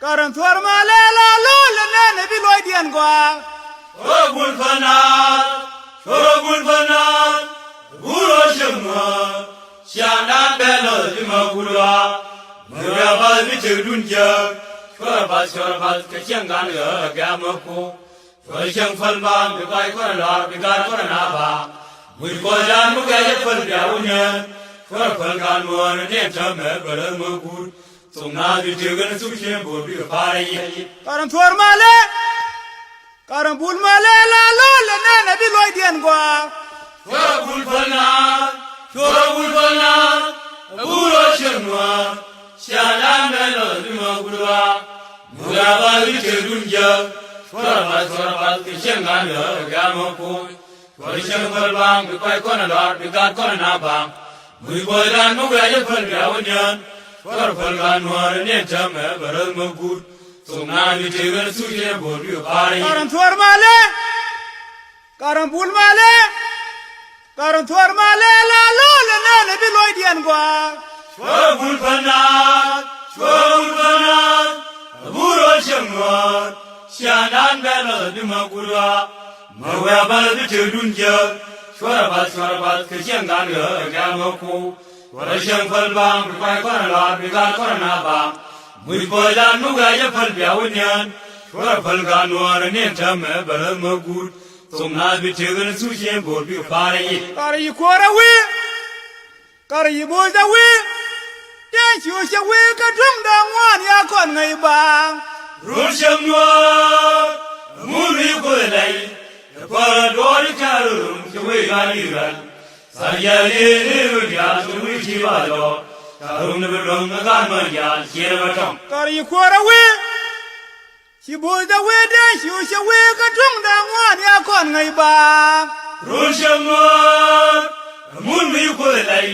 Karan tuar male la lule nene biloy dien gwa. Shorogul fanal, guro shemwa, shanan belo dimagulwa, murabal bichudunja, shorabal kachangan gamaku, shorishang falban, bigai koralar, bigar koranaba, Murkojan mugaya falbiawunyan, shorafalgan mon netame balamugur. Sungna di jagan sukshen bobi pare. Karan tuar male, karan bul male la lule nene biloy dien gwa. Shorogul fanal, guro shemwa, shanan belo dimagulwa, murabal bichudunja, shorabal kachangan gamaku, shorishang falban, bigai koralar, bigar koranaba, Murkojan mugaya falbiawunyan. Shorafalgan mon netame balamugur. Sungna di jagan sukshen bobi pare. Karan tuar male, karan bul male, karan tuar male la lule nene biloy dien gwa. Shorogul fanal, guro shemwa, shanan belo dimagulwa, murabal bichudunja, shorabal kachangan gamaku, shorishang falban, bigai koralar, bigar koranaba, Murkojan mugaya falbiawunyan, shorafalgan mon netame balamugur. Sungna di jagan sukshen bobi pare. Karan yikora we, karan yiboja we, den shusha we katung dangwan ya kon ngai bang. Rusham noir, muni kolai, the paradori karum, the way ganiran. Sayali ruja, the wichivado, Karum the rum, the garman, Sierra. Karan yikora we, shiboja we den shusha we katung dangwan ya kon ngai bang. Rusham noir, muni kolai,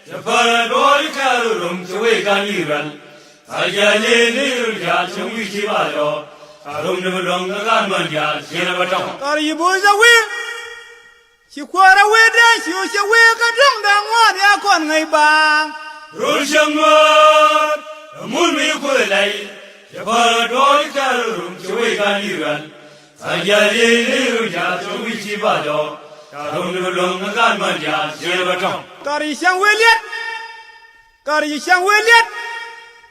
the paradori karum, the way ganiran. Sayali ruja, the wichivado, Karum the rum, the garman, Sierra. Karan yiboja we, shikwara we den shusha we katung dangwan ya kon kon ngai bang Roshamar, Moon me Kulay, Japara Dori Karum, Chaway Sajali, Jas, Wichi Bado, Tarum Long Ganmaja, Silverton. Kari Shang William Kari Shang William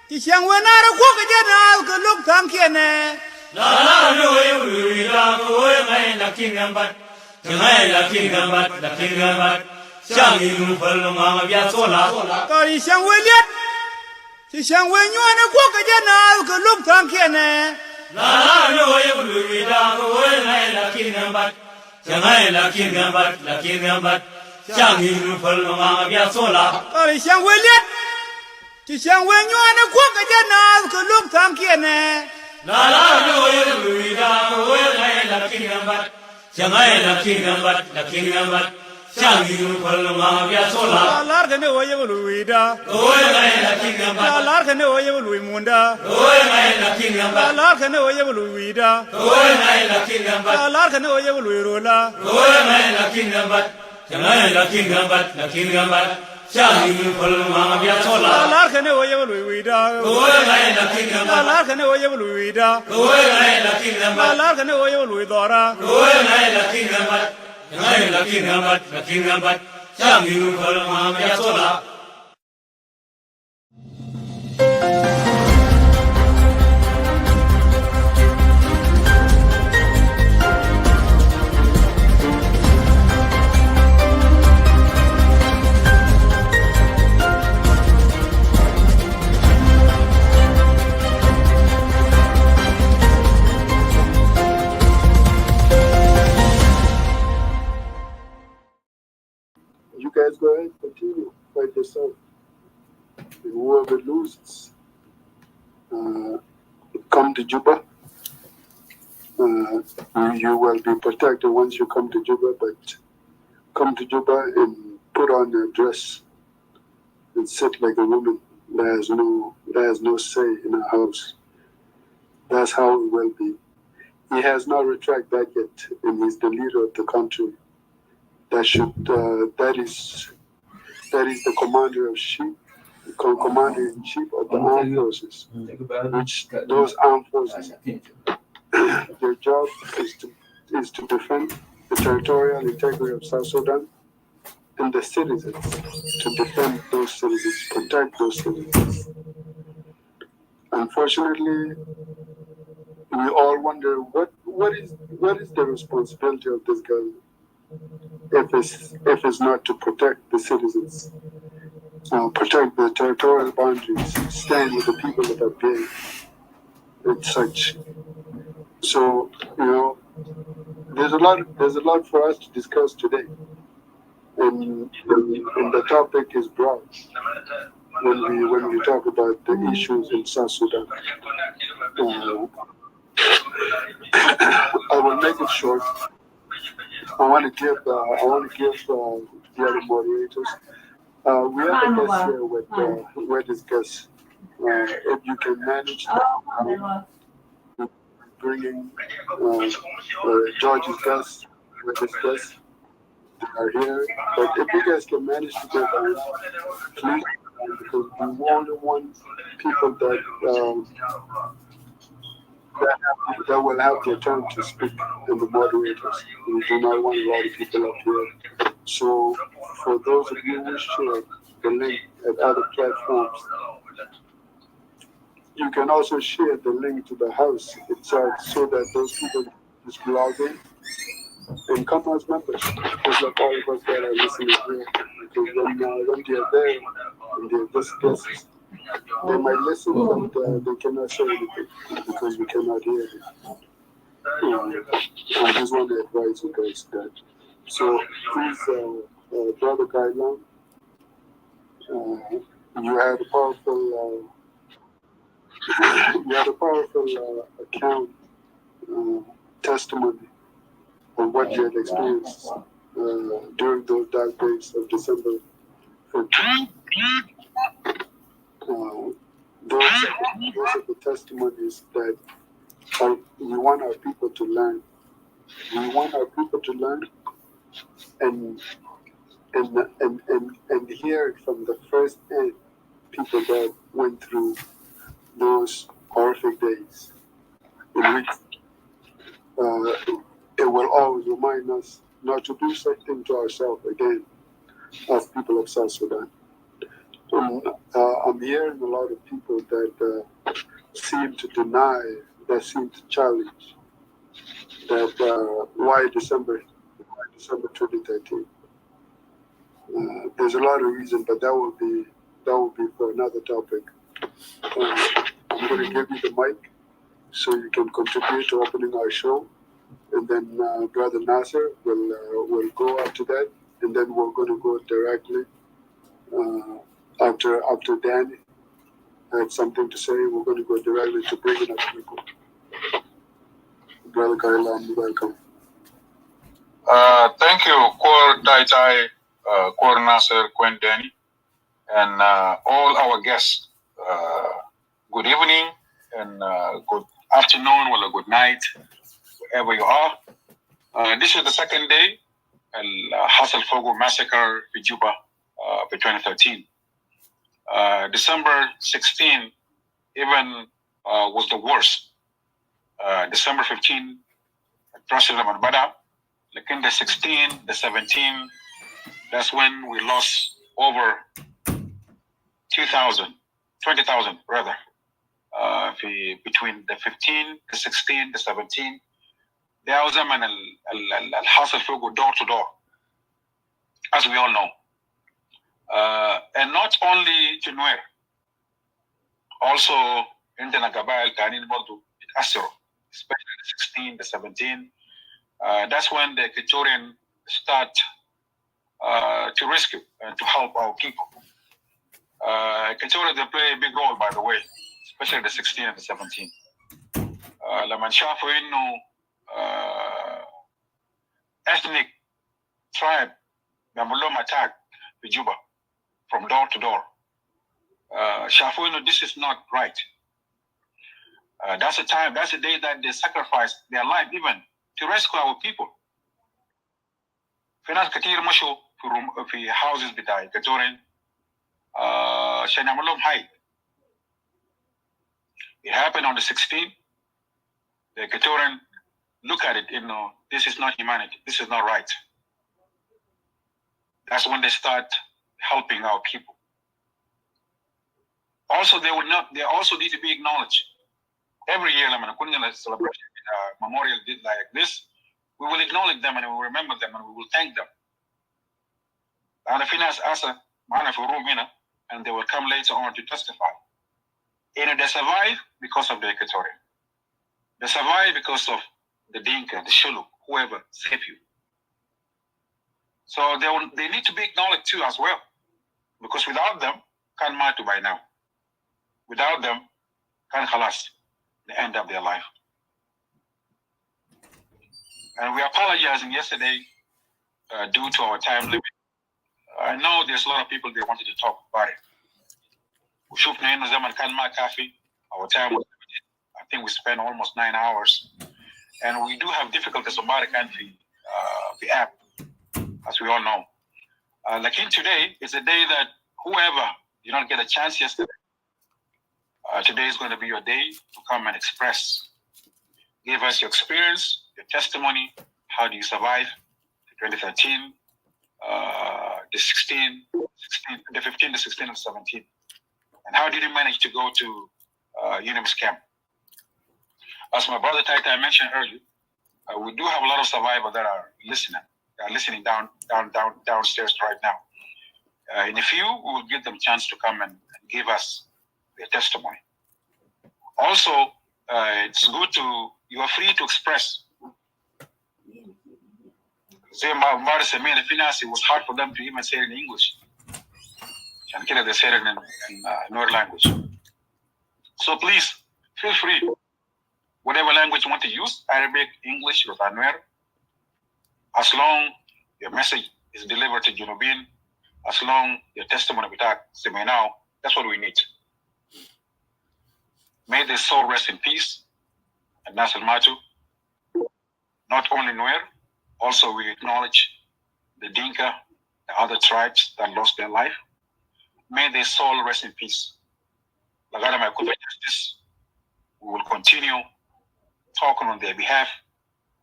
Ti Shang Wenara Kwaka Jana look Tankene La no, we are the kingdom, but tonight the kingdom, but the kingdom, but Shangi Falama Yasola. Kari Shang William Ti Shang Wenyana Kwaka Jana look Tankene La no, we are the kingdom, but tonight the kingdom, but the kingdom, but Shangi Falama Yasola. Kari Shang William Ti Shang Wenyana Kwaka Jana look Tankene La no, we are the kingdom, but Shanghai the kingdom, but the kingdom, but Shangi Falama Yasola. Larkane Oyabuluida The kingdom, but Larkane Oyabulumunda the kingdom, but Larkane Oyabuluida the kingdom, but Larkane Oyabulurola the kingdom, but Shanghai the kingdom, but the kingdom, but Shangi Falama Yasola. Larkane Oyabuluida The kingdom, but Larkane Oyabuluida the kingdom, but Larkane Oyabuluidora the kingdom, but the kingdom, but the kingdom, but Shangi Falama Yasola. You guys go ahead, continue, fight yourself. And whoever loses, come to Juba. You will be protected once you come to Juba, but come to Juba and put on a dress and sit like a woman that has no say in a house. That's how it will be. He has not retracted that yet, and he's the leader of the country. That is the commander of commander in chief of the armed forces. Which those armed forces, their job is to defend the territorial integrity of South Sudan and the citizens, to defend those citizens, protect those citizens. Unfortunately, we all wonder what is the responsibility of this government if it's not to protect the citizens, protect the territorial boundaries, stand with the people that are being and such. So there's a lot for us to discuss today, and the topic is broad when we talk about the issues in South Sudan. I will make it short. I want to give the other moderators. We have a guest here with this guest. If you can manage bringing George's guests, with his guests, they are here. But if you guys can manage to get on, please, because we only want people that will have their turn to speak in the moderators. We do not want a lot of people up here. So for those of you who share the link at other platforms, you can also share the link to the house itself so that those people just log in and come as members. Just like all of us that are listening here. Because when they are there and they're just guests, they might listen, but they cannot say anything because we cannot hear it. I just want to advise you guys that. So please, Brother Gailan, you had a powerful account, testimony of what you had experienced during those dark days of December 15th. Those are the testimonies that we want our people to learn. We want our people to learn and hear hearing from the first hand people that went through those horrific days, in which it will always remind us not to do something to ourselves again as people of South Sudan. I'm hearing a lot of people that seem to deny, that seem to challenge that why December 2013. There's a lot of reasons, but that will be for another topic. I'm going to give you the mic so you can contribute to opening our show, and then Brother Nasser will go after that, and then we're going to go directly after Danny had something to say. We're going to go directly to bringing up people. Brother Kailan, welcome. Thank you, Kor Taitai, Kor Nasser, Kwen Danny, and all our guests. Good evening and good afternoon or good night, wherever you are. This is the second day, Hassel Fogo massacre in Juba for 2013. December 16 even was the worst. December 15, President Bada. Like in the 16, the 17, that's when we lost over 20,000 rather. Between the 15, the 16, the 17, there was a Hassel Fogo door to door, as we all know. And not only to Nuer, also in the Nagabayal, Kanin Mordu, Asero, especially the 16, the 17. That's when the Equatorian start to rescue and to help our people. Equatorian, they play a big role, by the way, especially the 16 and the 17. لما شافوا إنه ethnic tribe بيعمل لهم attack في Juba from door to door. شافوا إنه this is not right. That's the day that they sacrificed their life even to rescue our people. في ناس كتير مشوا في houses بتاع إكواتوريين عشان يعمل لهم hide. It happened on the 16th. The Equatorian look at it, this is not humanity. This is not right. That's when they start helping our people. Also, they also need to be acknowledged. Every year, when we celebration memorial like this, we will acknowledge them and we will remember them and we will thank them. And they will come later on to testify. And they survive because of the Equatorian. They survive because of the Dinka, the Shulu, whoever saved you. So they need to be acknowledged too as well. Because without them, can't matter by now. Without them, can't khalas, the end of their life. And we apologizing yesterday due to our time limit. I know there's a lot of people they wanted to talk about it. Our time was limited. I think we spent almost 9 hours. And we do have difficulties on the app, as we all know. Like in today, it's a day that whoever did not get a chance yesterday, today is going to be your day to come and express. Give us your experience, your testimony. How do you survive the 2013, the 16, the 15, the 16, and 17? And how did you manage to go to Unimis camp? As my brother Taita mentioned earlier, we do have a lot of survivors that are listening. They are listening downstairs right now. In a few, we will give them a chance to come and give us their testimony. Also, it's good you are free to express. It was hard for them to even say it in English. They said it in Nuer language. So please, feel free. Whatever language you want to use, Arabic, English, or Nuer, as long your message is delivered to Junubin, as long your testimony now, that's what we need. May their soul rest in peace. And Nasser Matu, not only Nuer, also we acknowledge the Dinka, the other tribes that lost their life. May their soul rest in peace. Lagada my justice. We will continue talking on their behalf.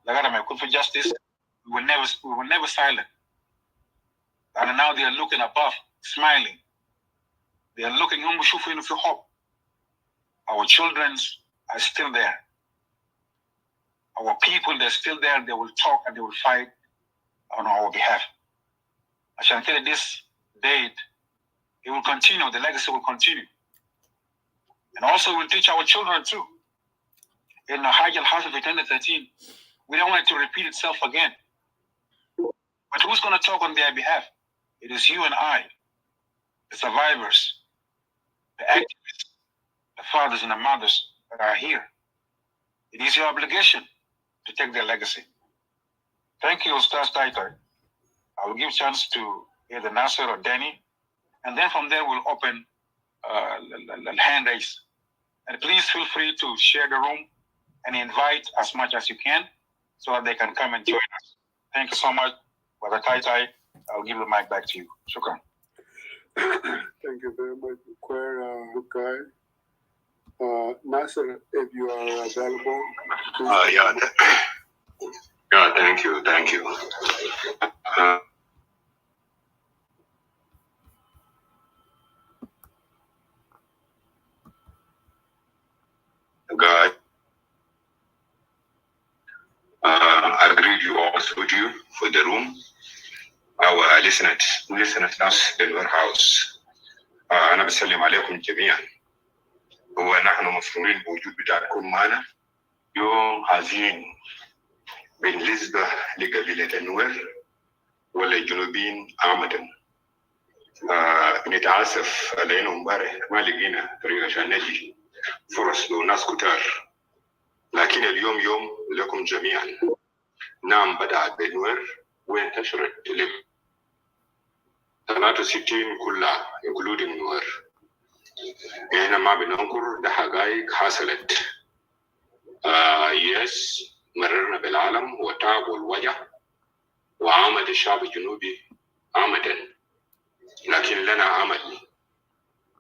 Lagada my justice. We will never silent. And now they are looking above, smiling. They are looking for hope. Our children are still there. Our people, they're still there. They will talk and they will fight on our behalf. I shall tell you this date, it will continue. The legacy will continue. And also we'll teach our children too. In the Hajj al-Hasr of 2013, we don't want it to repeat itself again. But who's going to talk on their behalf? It is you and I, the survivors, the activists, the fathers and the mothers that are here. It is your obligation to take their legacy. Thank you, Ustaz Taitai. I will give a chance to either Nasser or Danny, and then from there we'll open the hand raise. And please feel free to share the room and invite as much as you can so that they can come and join us. Thank you so much, Brother Taitai. I'll give the mic back to you. Shukran. Thank you very much, Guy. Nasser, if you are available. Thank you. Guy, I greet you all with you for the room. Our listeners us in your house. أنا بسلم عليكم جميعا. ونحن مسرورين بوجود بتاعكم معنا يوم حزين بالنسبة لقبيلة النوير ولا الجنوبيين عامة. نتعاسف علينا امبارح ما لقينا طريقة عشان نجي فرص لناس كتار، لكن اليوم يوم لكم جميعا. نعم بدأت بالنوير وانتشرت ل 63 كلها including نوير. احنا ما بننكر ده حقائق حصلت. يس مررنا بالعالم وتعب والوجع وعامة الشعب الجنوبي عامة، لكن لنا عمل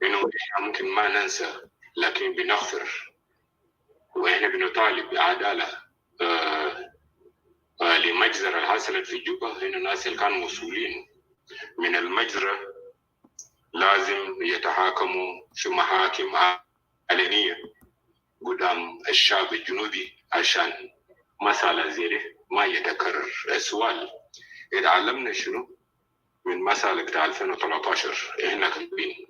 انه احنا ممكن ما ننسى لكن بنغفر، واحنا بنطالب بعدالة لمجزرة اللي حصلت في جوبا. هنا الناس اللي كانوا مسؤولين من المجزرة لازم يتحاكموا في محاكم علنية قدام الشعب الجنوبي عشان مسألة زي دي ما يتكرر. السؤال اتعلمنا شنو من مسألة بتاع 2013؟ احنا كاتبين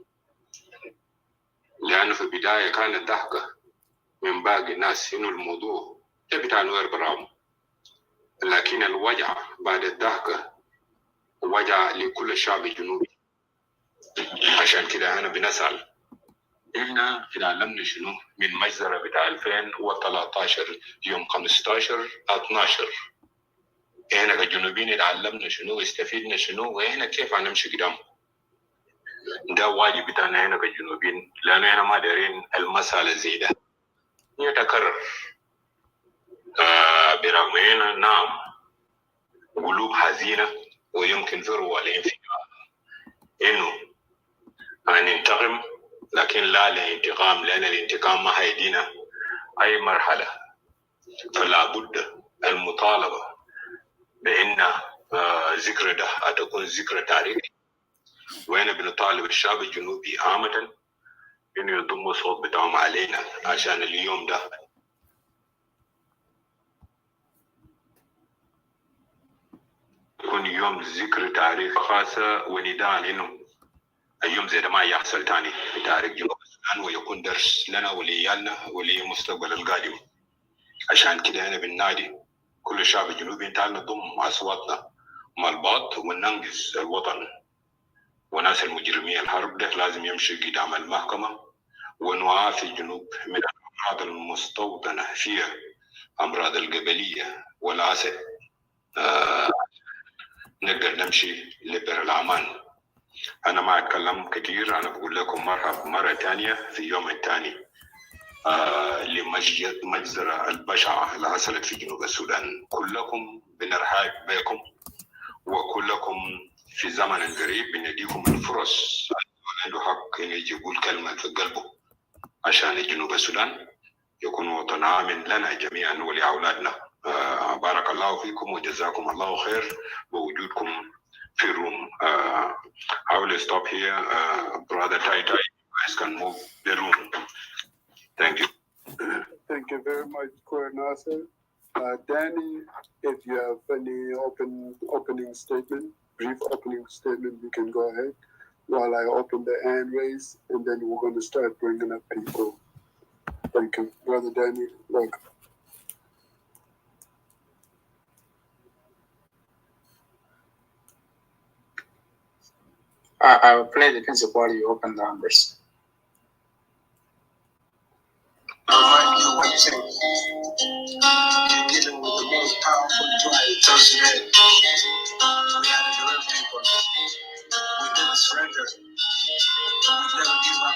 لأنه في البداية كانت ضحكة من باقي الناس إنه الموضوع ده بتاع نوير برام، لكن الوجع بعد الضحكة وجع لكل الشعب الجنوبي. عشان كده أنا بنسأل إحنا اتعلمنا شنو من مجزرة بتاع 2013 يوم 15/12؟ إحنا كجنوبيين اتعلمنا شنو، استفدنا شنو، وإحنا كيف هنمشي قدام؟ ده واجب بتاعنا هنا كجنوبيين، لأنه إحنا ما دارين المسألة زي ده يتكرر. برغم هنا نعم قلوب حزينة ويمكن ذروة الانفجار إنه هننتقم، لكن لا لانتقام، لأن الانتقام ما هيدينا أي مرحلة. فلا بد المطالبة بأن ذكرى ده تكون ذكرى تاريخي، وأنا بنطالب الشعب الجنوبي عامة إنه يضم الصوت بتاعهم علينا عشان اليوم ده يكون يوم ذكرى تاريخ خاصة، ونداء إنه اليوم زي ده ما يحصل تاني في تاريخ جنوب السودان، ويكون درس لنا ولعيالنا ولمستقبل القادم. عشان كده أنا بالنادي كل الشعب الجنوبي تعال نضم أصواتنا مع البعض وننقذ الوطن. وناس المجرمين الحرب ده لازم يمشي قدام المحكمة، ونعافي الجنوب من الأمراض المستوطنة فيها، أمراض القبلية والعسل. نقدر نمشي لبر الأمان. أنا ما أتكلم كتير، أنا بقول لكم مرة تانية في يوم الثاني لمجزرة البشعة اللي حصلت في جنوب السودان. كلكم بنرحب بكم، وكلكم في زمن قريب بنديكم الفرص عنده يجي يقول كلمة في قلبه عشان جنوب السودان يكون وطن آمن لنا جميعا ولأولادنا. بارك الله فيكم وجزاكم الله خير بوجودكم في room. I will stop here. Brother Tai, you guys can move the room. Thank you. Thank you very much, Kor Nasser. Danny, if you have any opening statement, brief opening statement, you can go ahead while I open the hand raise, and then we're going to start bringing up people. Thank you. Brother Danny, welcome. I will play the principle while you open the numbers. Remind you what you say. You're dealing with the most powerful tribe. Today, we have to deliver people. We never surrender. We never give up.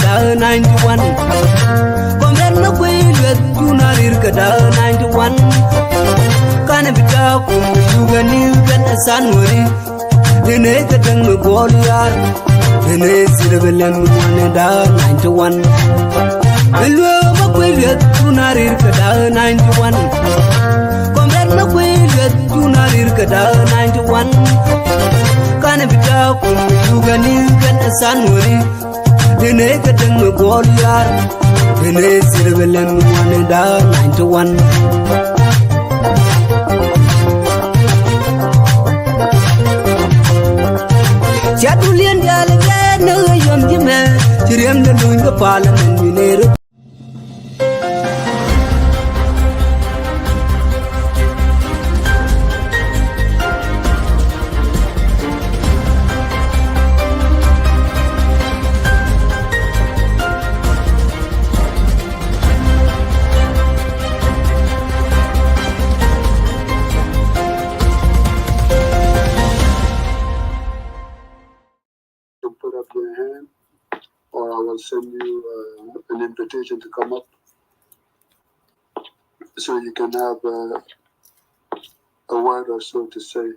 kada 91 Komren no kwilwet tunarir kada 91 Kana bita kum yugani kan asanwari Dene kadang me boliyar Dene sirvelen mwane da 91 Elwe makwilwet tunarir kada 91 Komren no kwilwet tunarir kada 91 Kana bita kum yugani kan asanwari Dene kadang me boliyar Dene sirvelen mwane da 91 Jatulian dialga no yom jime Chiriam the doing the parliament minero Put up your hand, or I will send you an invitation to come up so you can have a word or so to say.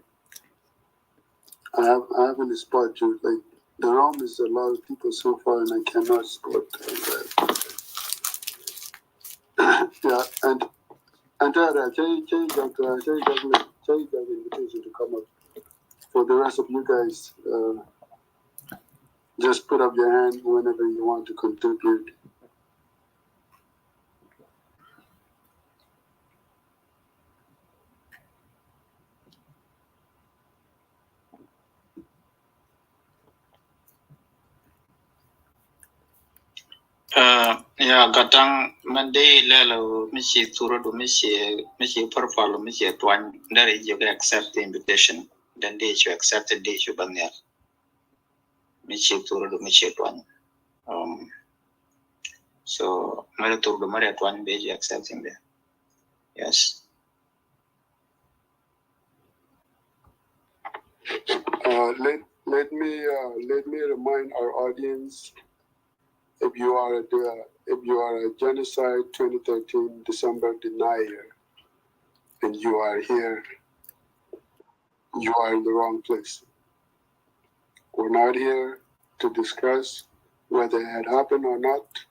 I haven't spot you. Like the room is a lot of people so far, and I cannot spot. Yeah, and Tara, change invitation to come up. For the rest of you guys. Just put up your hand whenever you want to contribute. Ya gadang mande lelo michi turo do michi profile michi twan dari you accept the invitation then they you accept the day you banner michi turo do michi twan so mara turo do mara twan be you accepting there. Yes. Let me remind our audience, if you are a genocide 2013 December denier and you are here, you are in the wrong place. We're not here to discuss whether it had happened or not.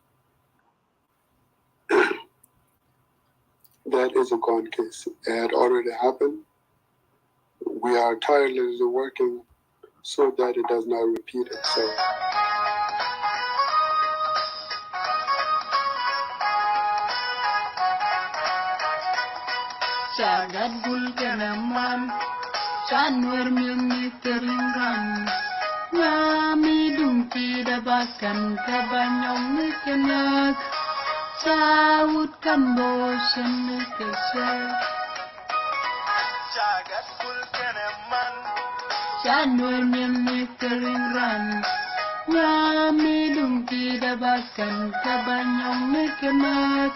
That is a gone case. It had already happened. We are tirelessly working so that it does not repeat itself. Jagat bulganaman, Chanwer mimi teringran, Nyami dungki dabakan kabanyong nikenak, Sawut kan bosan nikesek. Jagat bulganaman, Chanwer mimi teringran, Nyami dungki dabakan kabanyong nikenak,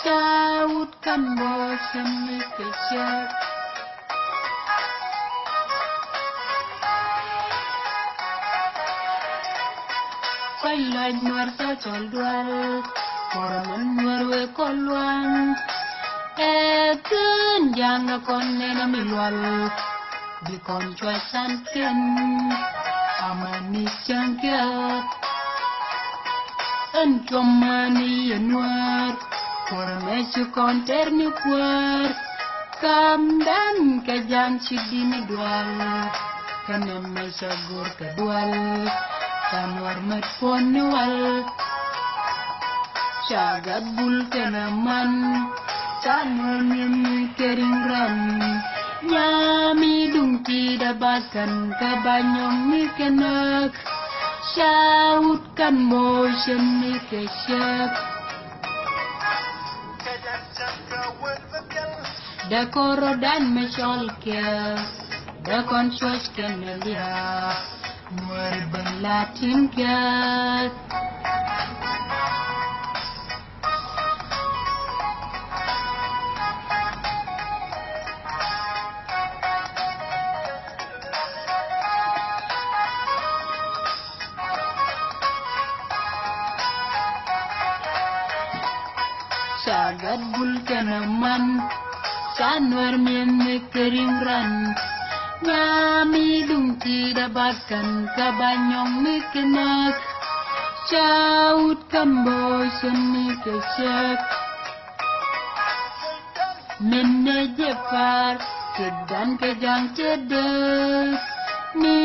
Sawut kan bosan nikesek. Quay lại nuôi sao tròn đoan, còn nuôi về con loan, cơn giang là con nên nó mình loan, vì con choai san kiên, amani chang kia, ân chom mani nuôi, còn mẹ chú con ter ni quar, cam dan cái giang chỉ đi ni đoan, cái nem mẹ sagur cái đoan. Kanwar matpon wal Jagat bulkanaman Kanwar mimi keringran Nyami dungki dabakan kabanyong mikenak Syaut kan motion mikesyak Da koro dan mesyolkia Da konsyos kenelia Nuer Latin cat tagat bul kanaman sanwar men kerim ran nyami dung tida bakan kabanyong miknak chaut kambo shani keshak menne jefar kedan kejang cedek ni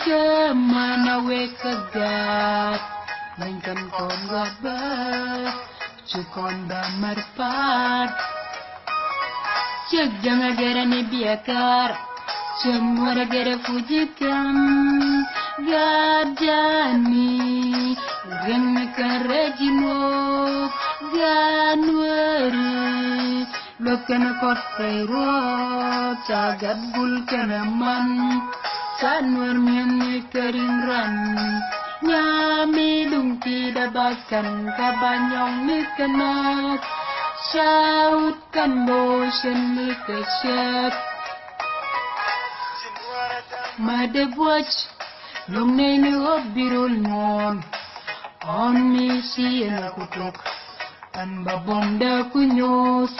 kemana wekagat Linkan kon waba Cukon ba marpat Cek jangan gara ni biakar Semua gara fujikan Gadani Reng karajino Ganwari Lokan kot kairo Cagat bul kanaman Sanwar miyani keringran Nyami dung tidak bahkan kabanyong nikanak Syaut kan bosan nikasyak Madabwach nung nainu birul mon On misi na kutuk An babonda kunyos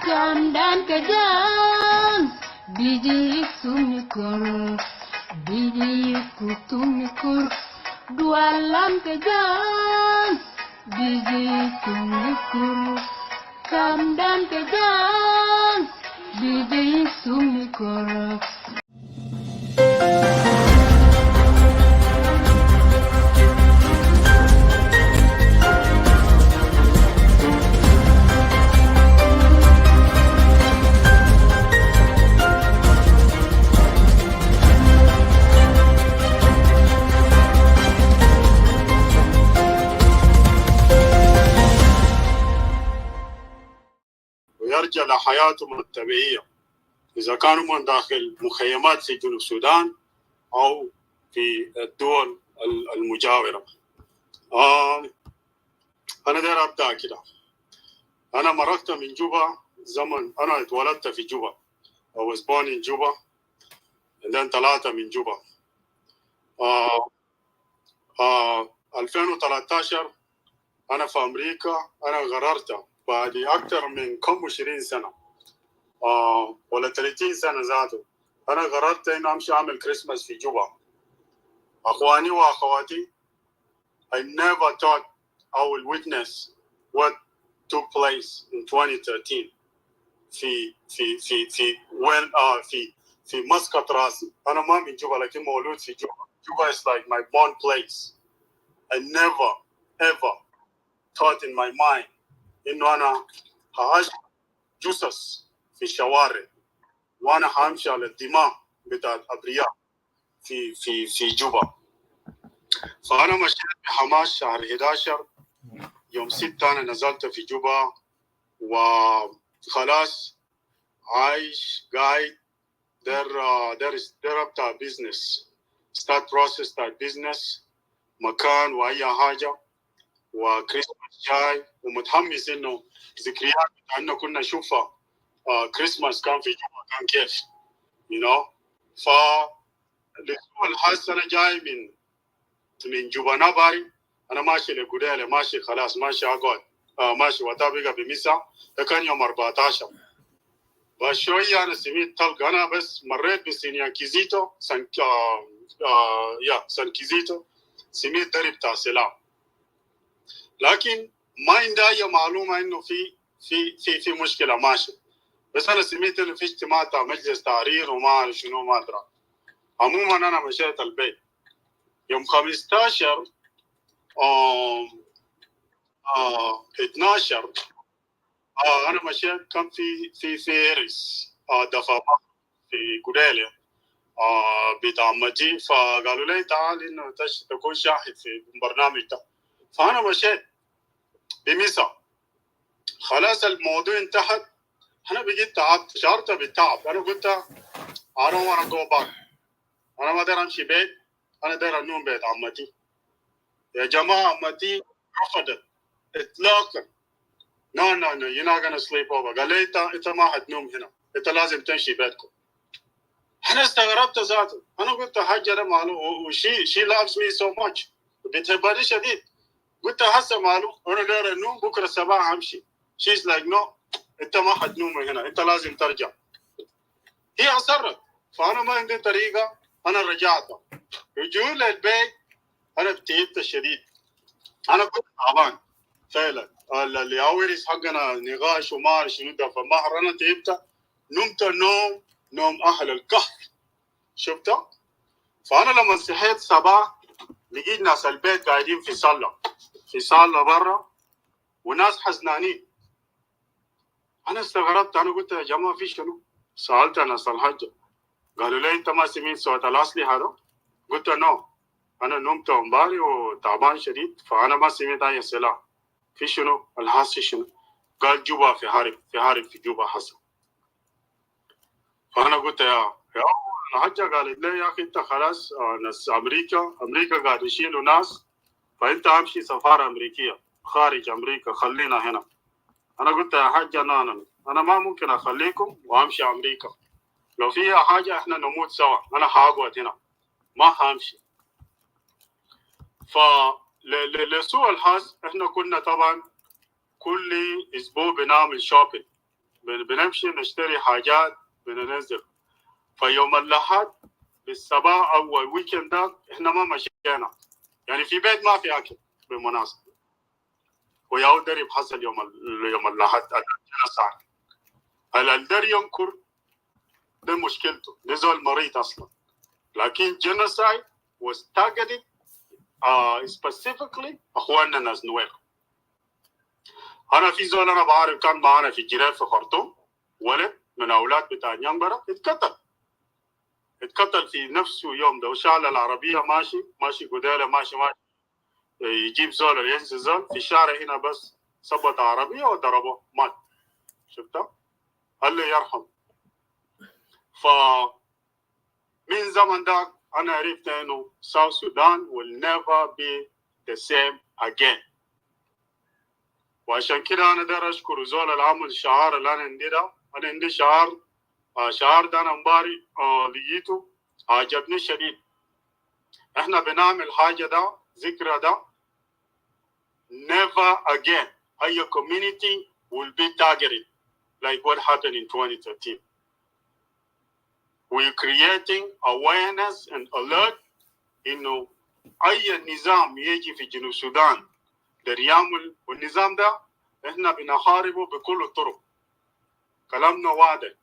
Kandan kajang Biji sumikor Biji kutumikur Dualan kejang Biji tumikur Kamdan kejang Biji tumikur ويرجع لحياتهم الطبيعية إذا كانوا من داخل مخيمات في جنوب السودان أو في الدول المجاورة. أنا داير أبدأ كده. أنا مرقت من جوبا زمن أنا اتولدت في جوبا. I was born in Juba and then طلعت من جوبا. 2013 أنا في أمريكا. أنا قررت بعد أكثر من كم 20 سنة ولا 30 سنة ذاته أنا قررت إني أمشي أعمل كريسماس في جوبا. أخواني وأخواتي I never thought I will witness what took place in 2013 في مسقط راسي. أنا ما من جوبا لكن مولود في جوبا. Juba is like my born place. I never ever thought in my mind إنه أنا هعيش جثث في الشوارع وأنا همشي على الدماء بتاعت أبرياء في جوبا. فأنا مشيت بحماس شهر 11 يوم 6 أنا نزلت في جوبا وخلاص عايش قاعد there بتاع business start process بتاع business مكان وأي حاجة وكريسماس جاي ومتحمس إنه ذكريات بتاعنا كنا نشوفها. كريسماس كان في جوبا كان كيف فالأسبوع الحاس أنا جاي من جوبا ناباري. أنا ماشي لقدالة ماشي خلاص ماشي أقعد ماشي وتابقى بمسا. ده كان يوم 14 بشوية أنا سميت طلق. أنا بس مريت بسينيا كيزيتو سان كيزيتو سميت درب بتاع سلام لكن ما عندي أي معلومة إنه في مشكلة ماشي. بس أنا سمعت إنه في اجتماع تاع مجلس تحرير وما أعرف شنو ما أدري. عموما أنا مشيت البيت يوم 15 12 أنا مشيت كان في فيرس دفع في قدالة بتاع مجي فقالوا لي تعال إنه تكون شاهد في البرنامج ده. فأنا مشيت بمسا خلاص الموضوع انتهت. أنا بقيت تعبت شعرت بالتعب. أنا قلت I don't want to go back. أنا ما داير أمشي بيت. أنا داير أنوم بيت عمتي. يا جماعة عمتي رفضت إطلاقا. No you're not gonna sleep over. قال لي أنت ما حتنوم هنا. أنت لازم تمشي بيتكم. أنا استغربت ذاته. أنا قلت حاجة ده معلوم. she loves me so much. بتحبني شديد. قلت هسه ماله انا داير انوم بكره الصباح امشي. شيز لايك نو انت ما حتنوم هنا، انت لازم ترجع. هي اصرت، فانا ما عندي طريقه، انا رجعت. رجعوا للبيت انا تعبت شديد، انا كنت تعبان فعلا. الياوريس حقنا نقاش وما اعرف شنو ده، فما انا تعبت. نمت نوم اهل الكهف، شفتها. فانا لما صحيت صباح لقيت ناس البيت قاعدين في صاله برا وناس حزنانين. انا استغربت، انا قلت يا جماعه في شنو؟ سالت ناس الحجه، قالوا لي انت ما سمعت صوت الاصلي هذا؟ قلت نو، انا نمت امبارح وتعبان شديد فانا ما سمعت اي سلاح. في شنو؟ الحاصل شنو؟ قال جوبا في حرب في جوبا حصل. فانا قلت يا الحجه قالت لي يا اخي انت خلاص ناس امريكا قاعد يشيلوا ناس، فانت امشي سفاره امريكيه خارج امريكا، خلينا هنا. انا قلت يا حاجه انا ما ممكن اخليكم وامشي امريكا، لو فيها حاجه احنا نموت سوا، انا حاقعد هنا ما همشي. لسوء الحظ احنا كنا طبعا كل اسبوع بنعمل شوبينج، بنمشي نشتري حاجات بننزل. فيوم الاحد بالصباح او الويكند ده احنا ما مشينا، يعني في بيت ما في اكل بالمناسبه. وياو درب حصل يوم الاحد الجنسايد. الدري ينكر ده مشكلته، ده زول مريض اصلا. لكن genocide was targeted specifically اخواننا ناس نوير. انا في زول انا بعرف كان معانا في الجيران في خرطوم، ولد من اولاد بتاع نيانبرا اتقتل في نفسه يوم ده، وشال العربيه ماشي قداله ماشي يجيب زول ينزل زول في الشارع هنا، بس صبت عربيه وضربه مات. شفتها؟ الله يرحم. فمن زمن ده انا عرفت انه South Sudan will never be the same again. وعشان كده انا داير اشكر زول العمل الشعار اللي انا عندي ده. انا عندي شعار ده انا امبارح لقيته عجبني شديد. احنا بنعمل حاجه ده ذكرى ده never again اي community will be targeted like what happened in 2013. We're creating awareness and alert انه اي نظام يجي في جنوب السودان ده يعمل، والنظام ده احنا بنحاربه بكل الطرق. كلامنا واضح.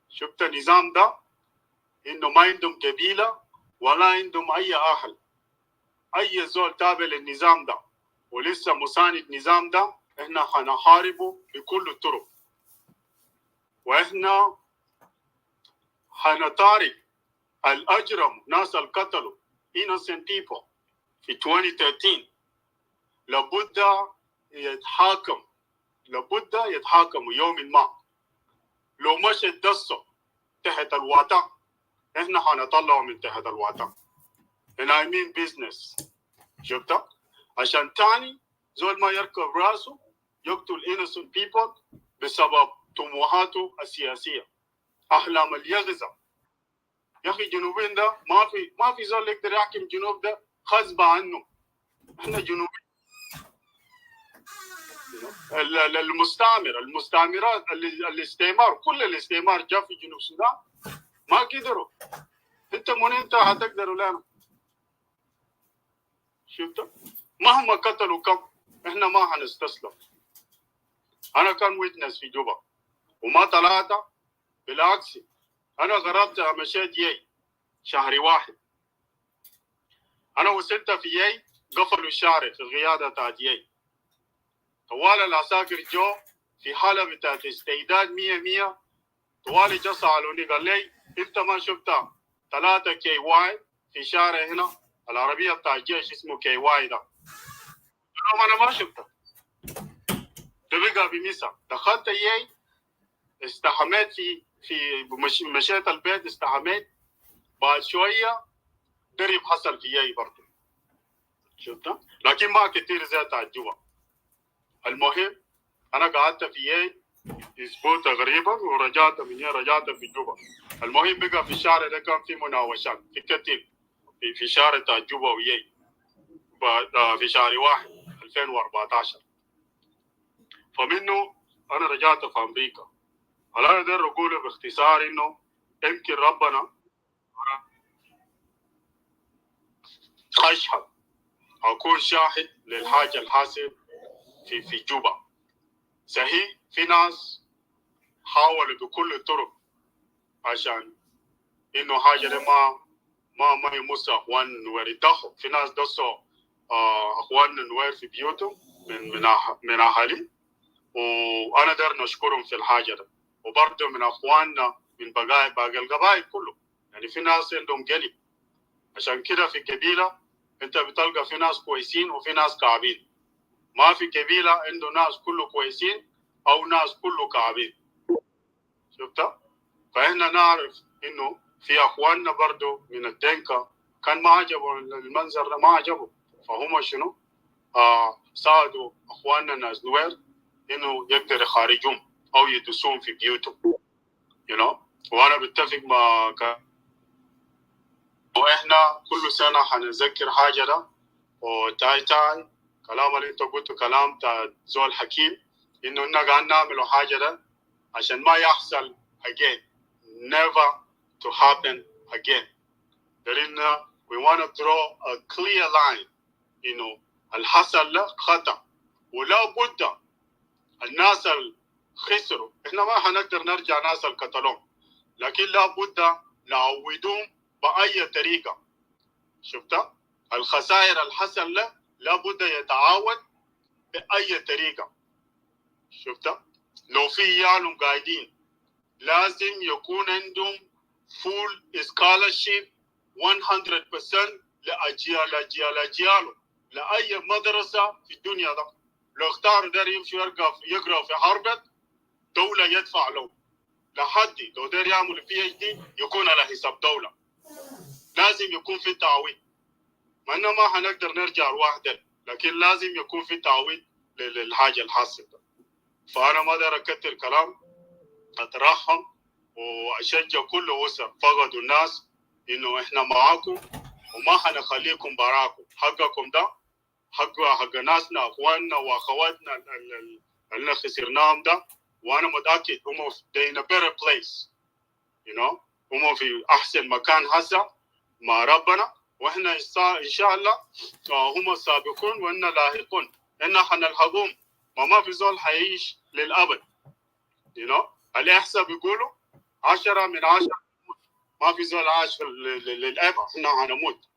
شفت النظام ده انه ما عندهم قبيله ولا عندهم اي اهل. اي زول تابع للنظام ده ولسه مساند النظام ده احنا هنحاربه بكل الطرق. واحنا هنطارد الاجرم، ناس القتلوا innocent people في 2013. لابد يتحاكموا يوم ما. لو مش اتدسوا تحت الوطن احنا هنطلعوا من تحت الوطن. and I mean business. شفتها؟ عشان تاني زول ما يركب راسه يقتل innocent people بسبب طموحاته السياسيه، احلام اليغزه. يا اخي جنوبين ده ما في زول يقدر يحكم جنوب ده غصب عنه. احنا جنوبين. المستعمرات الاستعمار، كل الاستعمار جاء في جنوب السودان ما قدروا. انت من انت هتقدروا لنا؟ شفت؟ مهما قتلوا كم احنا ما هنستسلم. انا كان ويتنس في جوبا وما طلعت، بالعكس انا قربت مشيت يي شهر واحد. انا وصلت في يي قفلوا الشارع في القياده بتاعت يي. طوال العساكر جو في حاله بتاعت استعداد 100 طوالي جو سالوني قال لي انت ما شفتها 3 كي واي في شارع هنا العربيه بتاع الجيش اسمه كي واي ده؟ انا ما شفتها. ده بقى بميسا. دخلت يي استحميت في مشيت البيت استحميت. بعد شويه درب حصل في يي برضه. شفتها؟ لكن ما كتير زي بتاع جوا. المهم انا قعدت في يي اسبوع تقريبا ورجعت من يي رجعت في جوبا. المهم بقى في الشارع ده كان في مناوشات في كتير في شارع بتاع جوبا ويي. في شهر 1 2014. فمنه أنا رجعت في أمريكا. أنا أقدر أقول باختصار إنه يمكن ربنا أشهد أكون شاهد للحاجة الحاصل في جوبا. صحيح في ناس حاولوا بكل الطرق عشان إنه حاجة دي ما يمس أخوان نوير يدخل. في ناس دسوا أخواننا نوير في بيوتهم من أهالي، وأنا داير نشكرهم في الحاجة دي. وبرضه من أخواننا من باقي القبائل كله، يعني في ناس عندهم قلب. عشان كده في قبيلة أنت بتلقى في ناس كويسين وفي ناس كعبين. ما في قبيلة عنده ناس كله كويسين أو ناس كله كعبين. شفتها؟ فإحنا نعرف إنه في أخواننا برضو من الدنكا كان ما عجبوا المنظر ده، ما عجبوا، فهم شنو؟ ساعدوا أخواننا ناس نوير إنه يقدر يخارجهم أو يدسون في بيوتهم. وأنا بتفق مع وإحنا كل سنة حنذكر حاجة ده. وتاي كلام اللي أنت قلته كلام تا زول حكيم، إنه إحنا قاعد نعملوا حاجة ده عشان ما يحصل again. Never to happen again. لأن we want to draw a clear line. الحصل له خطأ، ولا بد الناس الخسروا إحنا ما حنقدر نرجع ناس الكتالون، لكن لا بد نعودهم بأي طريقة. شفتها؟ الخسائر الحصل له لا بد يتعاود بأي طريقة. شفتها؟ لو في عيالهم قاعدين لازم يكون عندهم full scholarship 100% لأجياله لأي مدرسة في الدنيا ده. لو اختاروا دار يمشي يقرأ في هارفارد، دولة يدفع له. لحد لو دار يعمل PhD يكون على حساب دولة. لازم يكون في تعويض. ما إنه ما حنقدر نرجع لوحدنا، لكن لازم يكون في تعويض للحاجة الحاصلة. فأنا ما أقدر أكتر كلام، أترحم وأشجع كل أسر فقدوا الناس إنه إحنا معاكم وما حنخليكم براكم. حقكم ده حق ناسنا أخواننا وأخواتنا اللي خسرناهم ده، وأنا متأكد هم in a better place. هم في أحسن مكان هسه مع ربنا، وإحنا إن شاء الله هم السابقون وإحنا لاحقون. إحنا حنلحقهم، ما في زول حيعيش للأبد. الإحصاء بيقولوا 10 من 10 ما في زول عاش للأبد. إحنا هنموت،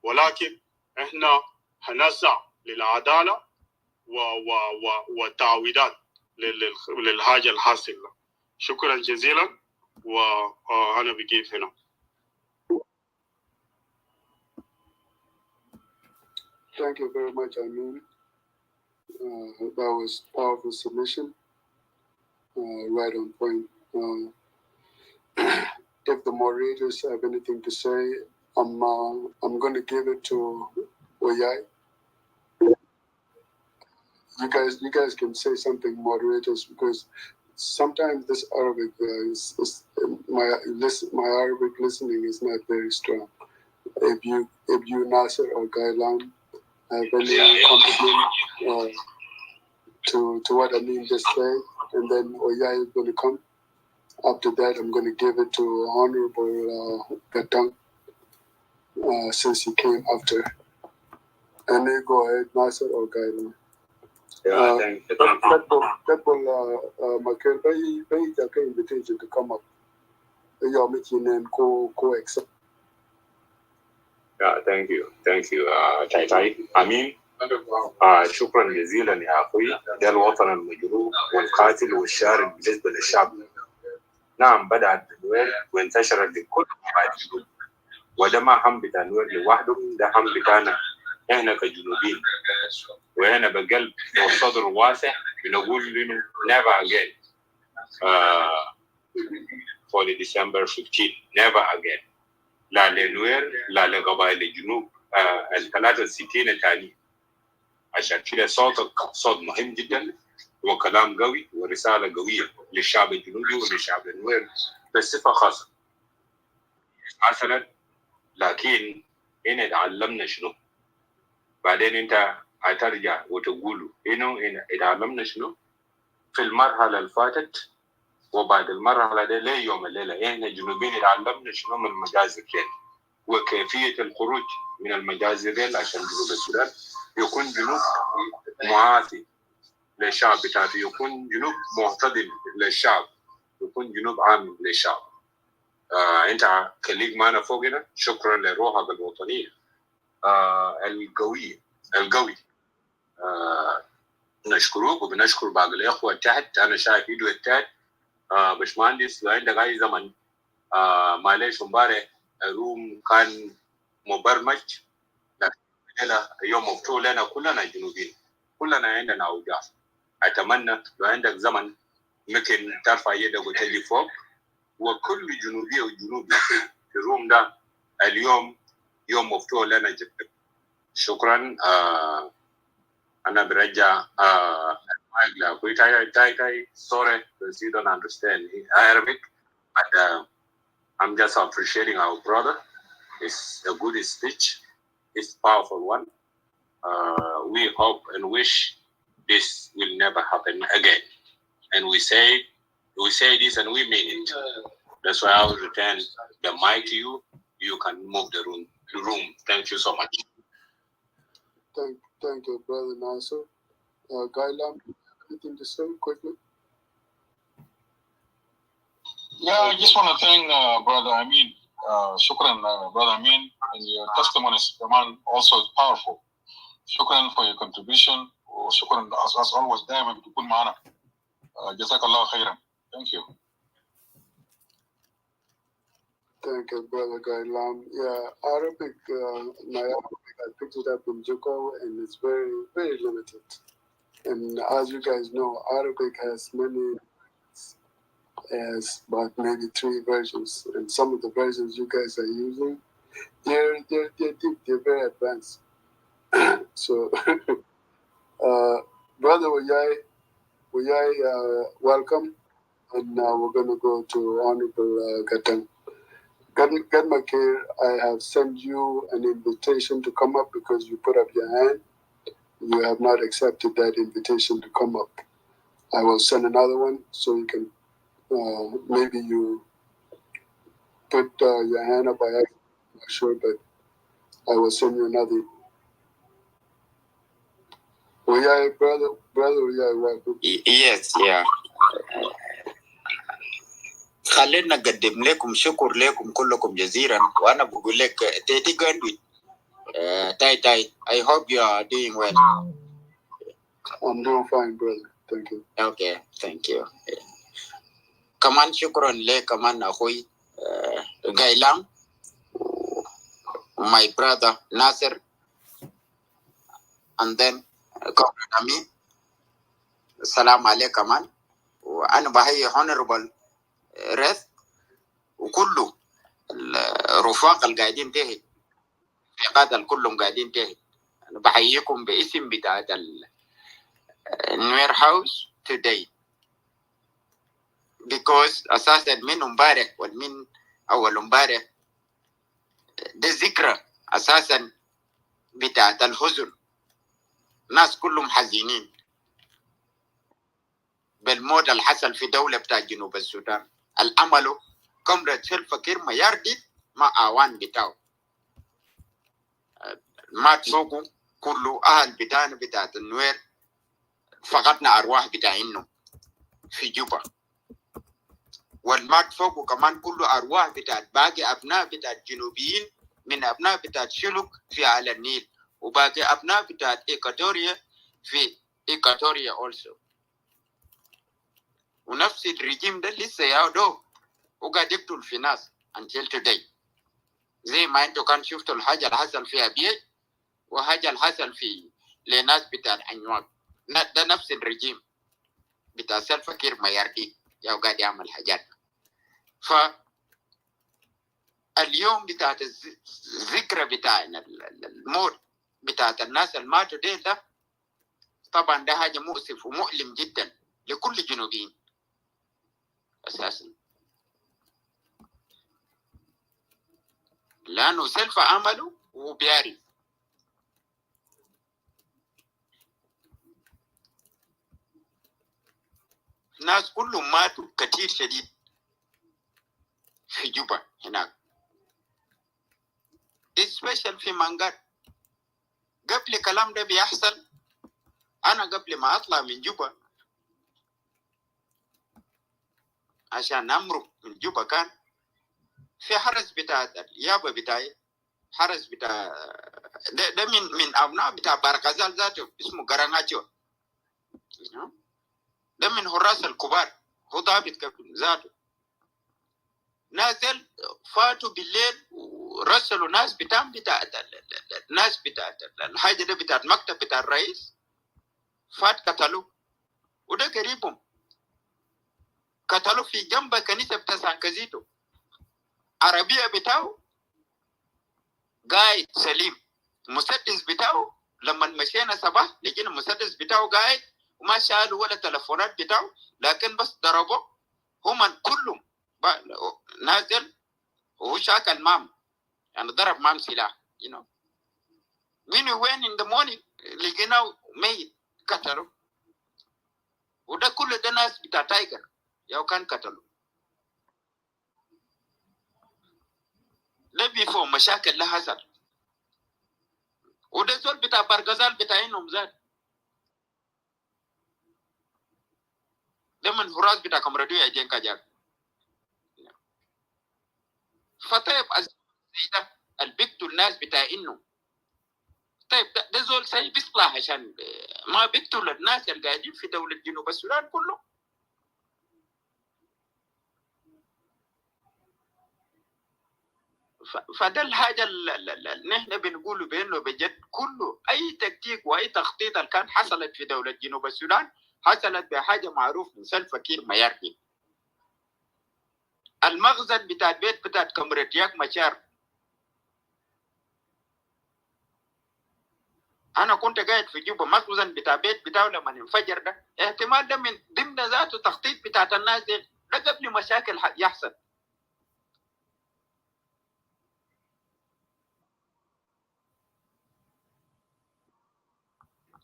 ولكن إحنا هنسعى للعدالة والتعويضات للحاجة الحاصلة. شكرا جزيلا، وأنا بقيف هنا. Thank you very much, Amin. That was powerful submission, right on point. If the moderators have anything to say, I'm going to give it to Oyai. You guys can say something, moderators, because sometimes this Arabic my Arabic listening is not very strong. If you Nasser or Gailan have any compliment to what I mean just say, and then Oyai is going to come. After that, I'm going to give it to Honorable Gatang, since he came after. And then go ahead, Nasser or Gailan. Thank you. Michael, by invitation to come up. You're making and co-accept. Thank you. Tai. Amin. شكرا جزيلا يا أخوي. ده الوطن المجروح والقاتل والشارد بالنسبة للشعب. نعم، بدأت بالنوير وانتشرت لكل قبائل الجنوب، وده ما هم بتاع النوير لوحده، ده هم بتاعنا احنا كجنوبيين. وانا بقلب والصدر واسع بنقول انه never again for the December 15 never again، لا للنوير لا لقبائل الجنوب ال63 الثانيين. عشان كده صوتك صوت مهم جدا وكلام قوي ورسالة قوية للشعب الجنوبي وللشعب النوير بصفة خاصة. مثلا لكن هنا تعلمنا شنو؟ بعدين أنت هترجع وتقوله إنه اتعلمنا شنو في المرحلة اللي فاتت وبعد المرحلة دي ليه يوم الليلة إحنا الجنوبيين اتعلمنا شنو من المجازر دي وكيفية الخروج من المجازر دي عشان جنوب السودان يكون جنوب معافي للشعب بتاعته، يكون جنوب معتدل للشعب، يكون جنوب عام للشعب. أنت خليك معنا فوقنا. شكرا لروحك الوطنية القوي. نشكروك وبنشكر باقي الإخوة تحت. أنا شايف إيده التحت. باشمهندس لو عندك أي زمن معلش امبارح الروم كان مبرمج، لكن يوم مفتوح لنا كلنا جنوبيين، كلنا عندنا أوجاع. أتمنى لو عندك زمن ممكن ترفع يدك وتجي فوق، وكل جنوبي وجنوبي في الروم ده اليوم يوم مفتوح لنا جدا. شكرا. أنا برجع المايك لأخوي تاي. Sorry because you don't understand Arabic, but I'm just appreciating our brother. It's a good speech. It's a powerful one. We hope and wish this will never happen again. And we say this and we mean it. That's why I will return the mic to you. You can move the room. Thank you so much. Thank you, Brother Nasser. Guy Lam, anything to say quickly? Yeah, I just want to thank Brother Amin. Shukran, Brother Amin, and your testimonies, man, also is powerful. Shukran for your contribution. Shukran, as always, Diamond, to put mana. Jazakallah khairan. Thank you. Thank you, Brother Guy Lam. Yeah, Arabic, my Arabic, I picked it up in Juko, and it's very, very limited. And as you guys know, Arabic has about maybe 3 versions, and some of the versions you guys are using, they're deep, they're very advanced. So, Brother Wayai, welcome, and now we're gonna go to Honorable Gatang. Gadmakir, I have sent you an invitation to come up because you put up your hand. You have not accepted that invitation to come up. I will send another one so you can, maybe you put your hand up. I'm not sure, but I will send you another. Brother, welcome. Yes, yeah. خلينا نقدم لكم شكر لكم كلكم جزيلا وانا بقول لك تيتي جاندويت تاي I hope you are doing well. I'm doing fine, brother. Thank you. Okay, thank you. كمان شكرا لك كمان اخوي غايلام my brother Nasser and then Comrade Amin. السلام عليكم كمان وانا بهي honorable رث وكله الرفاق القاعدين تحت في قادة كلهم قاعدين تحت. أنا بحييكم باسم بتاعت النوير هاوس today because أساسا من امبارح ومن أول امبارح ده ذكرى أساسا بتاعت الحزن. ناس كلهم حزينين بالموت اللي حصل في دولة بتاع جنوب السودان العملوا كومراد سيلفا كير ما يردد ما أوان بتاعه ما تفوقوا كله أهل بتاعنا بتاعت النوير فقدنا أرواح بتاعينه في جوبا والما تفوقوا كمان كله أرواح بتاعت باقي أبناء بتاعت جنوبيين من أبناء بتاعت شلوك في على النيل وباقي أبناء بتاعت إيكاتوريا في إيكاتوريا also. ونفس الرجيم ده لسه يعودوا وقاعد يقتل في ناس until today. زي ما انتوا كان شفتوا الحاجة اللي حصل في أبيج وحاجة اللي حصل في لناس بتاع عنواق ده نفس الرجيم بتاع سلفا كير ما يردي يا قاعد يعمل حاجات. فاليوم بتاعت الذكرى بتاعنا الموت بتاعت الناس اللي ماتوا ده طبعا ده حاجة مؤسف ومؤلم جدا لكل جنوبيين أساسا لأنه سلفا عمله وبيعرف ناس كلهم ماتوا كتير شديد في جوبا هناك، especially في مانجات. قبل الكلام ده بيحصل، أنا قبل ما أطلع من جوبا عشان أمرق من جوبا كان في حرس بتاع اليابا بتاعي، حرس بتاع ده من أبناء بتاع بارغازال ذاته اسمه غراناتشو، ده من حراس الكبار، هو ضابط ذاته. نازل فاتوا بالليل ورسلوا ناس بتاع الناس بتاع الحاجة ده بتاع المكتب بتاع الرئيس، فات قتلوا. وده قريبهم قتلوا في جنب كنيسة بتاع سانكازيتو، عربية بتاعه قاعد سليم، مسدس بتاعه لما مشينا صباح لقينا المسدس بتاعه قاعد وما شالوا ولا تلفونات بتاعه، لكن بس ضربوا هم كلهم نازل وهو شاكل مام، يعني ضرب مام سلاح when we went in the morning لقيناه ميت قتلوا. وده كل ده ناس بتاع تايجر يو كان قتلوا. ده بيفهم مشاكل لا حصل. وده زول بتاع بارغازال بتاعينهم ذات، ده من فراس بتاع كمردو يا جين كجاك. فطيب زي ده البيكتو الناس بتاعينهم، طيب ده زول سي بيصلح عشان ما بيقتل الناس اللي قاعدين في دولة جنوب السودان كله. فده الحاجة اللي نحن بنقوله بأنه بجد كله أي تكتيك وأي تخطيط اللي كان حصلت في دولة جنوب السودان حصلت بحاجة معروف من سلفا كير مياردين. المخزن بتاع البيت بتاع كمرتياك مشار، أنا كنت قاعد في جوبا، مخزن بتاع بيت بتاعه لما انفجر ده احتمال ده من ضمن ذاته تخطيط بتاعت الناس دي، ده قبل مشاكل يحصل.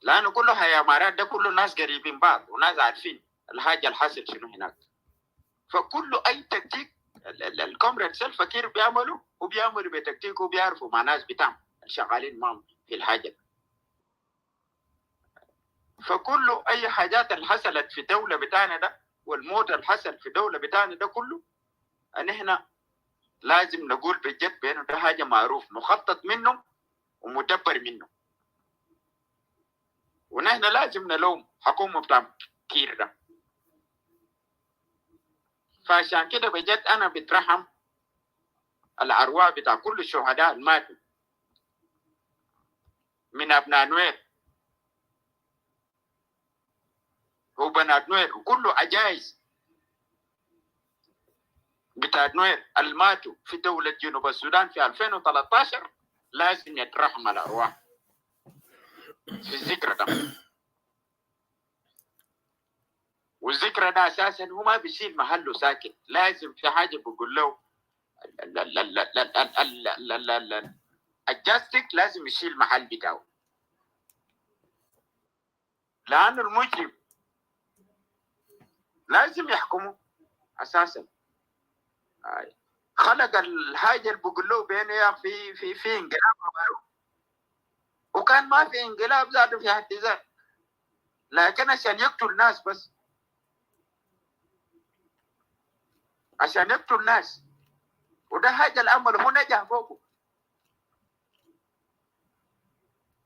لأنه كله هي أمارات، ده كله ناس قريبين بعض وناس عارفين الحاجة الحاصل شنو هناك. فكله أي تكتيك الكومراد سلفا كير بيعملوا وبيعملوا بتكتيك وبيعرفوا مع ناس بتاعهم شغالين معهم في الحاجة. فكله أي حاجات اللي حصلت في الدولة بتاعنا ده والموت اللي حصل في الدولة بتاعنا ده كله، أن إحنا لازم نقول بجد بأنه ده حاجة معروف مخطط منه ومدبر منه، ونحن لازم نلوم حكومة بتاع كير ده. فعشان كده بجد أنا بترحم الأرواح بتاع كل الشهداء الماتوا من أبناء نوير وبنات نوير وكله عجائز بتاع نوير الماتوا في دولة جنوب السودان في 2013. لازم يترحم الأرواح في الذكرى ده. والذكرى ده أساسا هو ما بيشيل محله ساكت، لازم في حاجة بقول له الجاستيك لازم يشيل محل بتاعه، لأنه المجرم لازم يحكمه أساسا. خلق الحاجة اللي بقول له بينها في انقلاب عمله، وكان ما في انقلاب ذاته في حد ذاته، لكن عشان يقتل الناس بس، عشان يقتل الناس. وده حاجة الأمل هو نجح فوقه.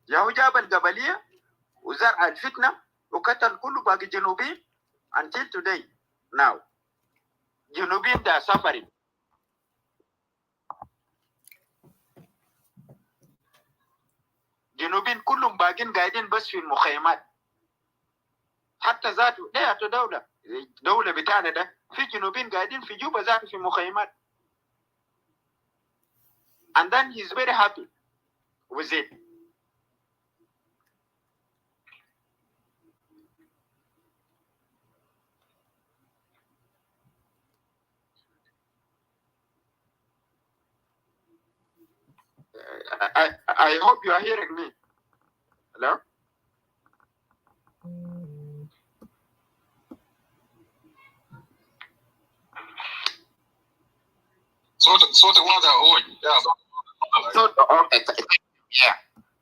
يهو جاب القبلية وزرع الفتنة وقتل كل باقي جنوبين until today. Now جنوبين ده suffering. جنوبين كلهم باقين قاعدين بس في المخيمات. حتى ذاته ده دولة بتاعنا ده في جنوبين قاعدين في جوبا ذاته في مخيمات. And then he's very happy with it. I hope you are hearing me. Hello? صوتك واضح أوي. صوت أوكي.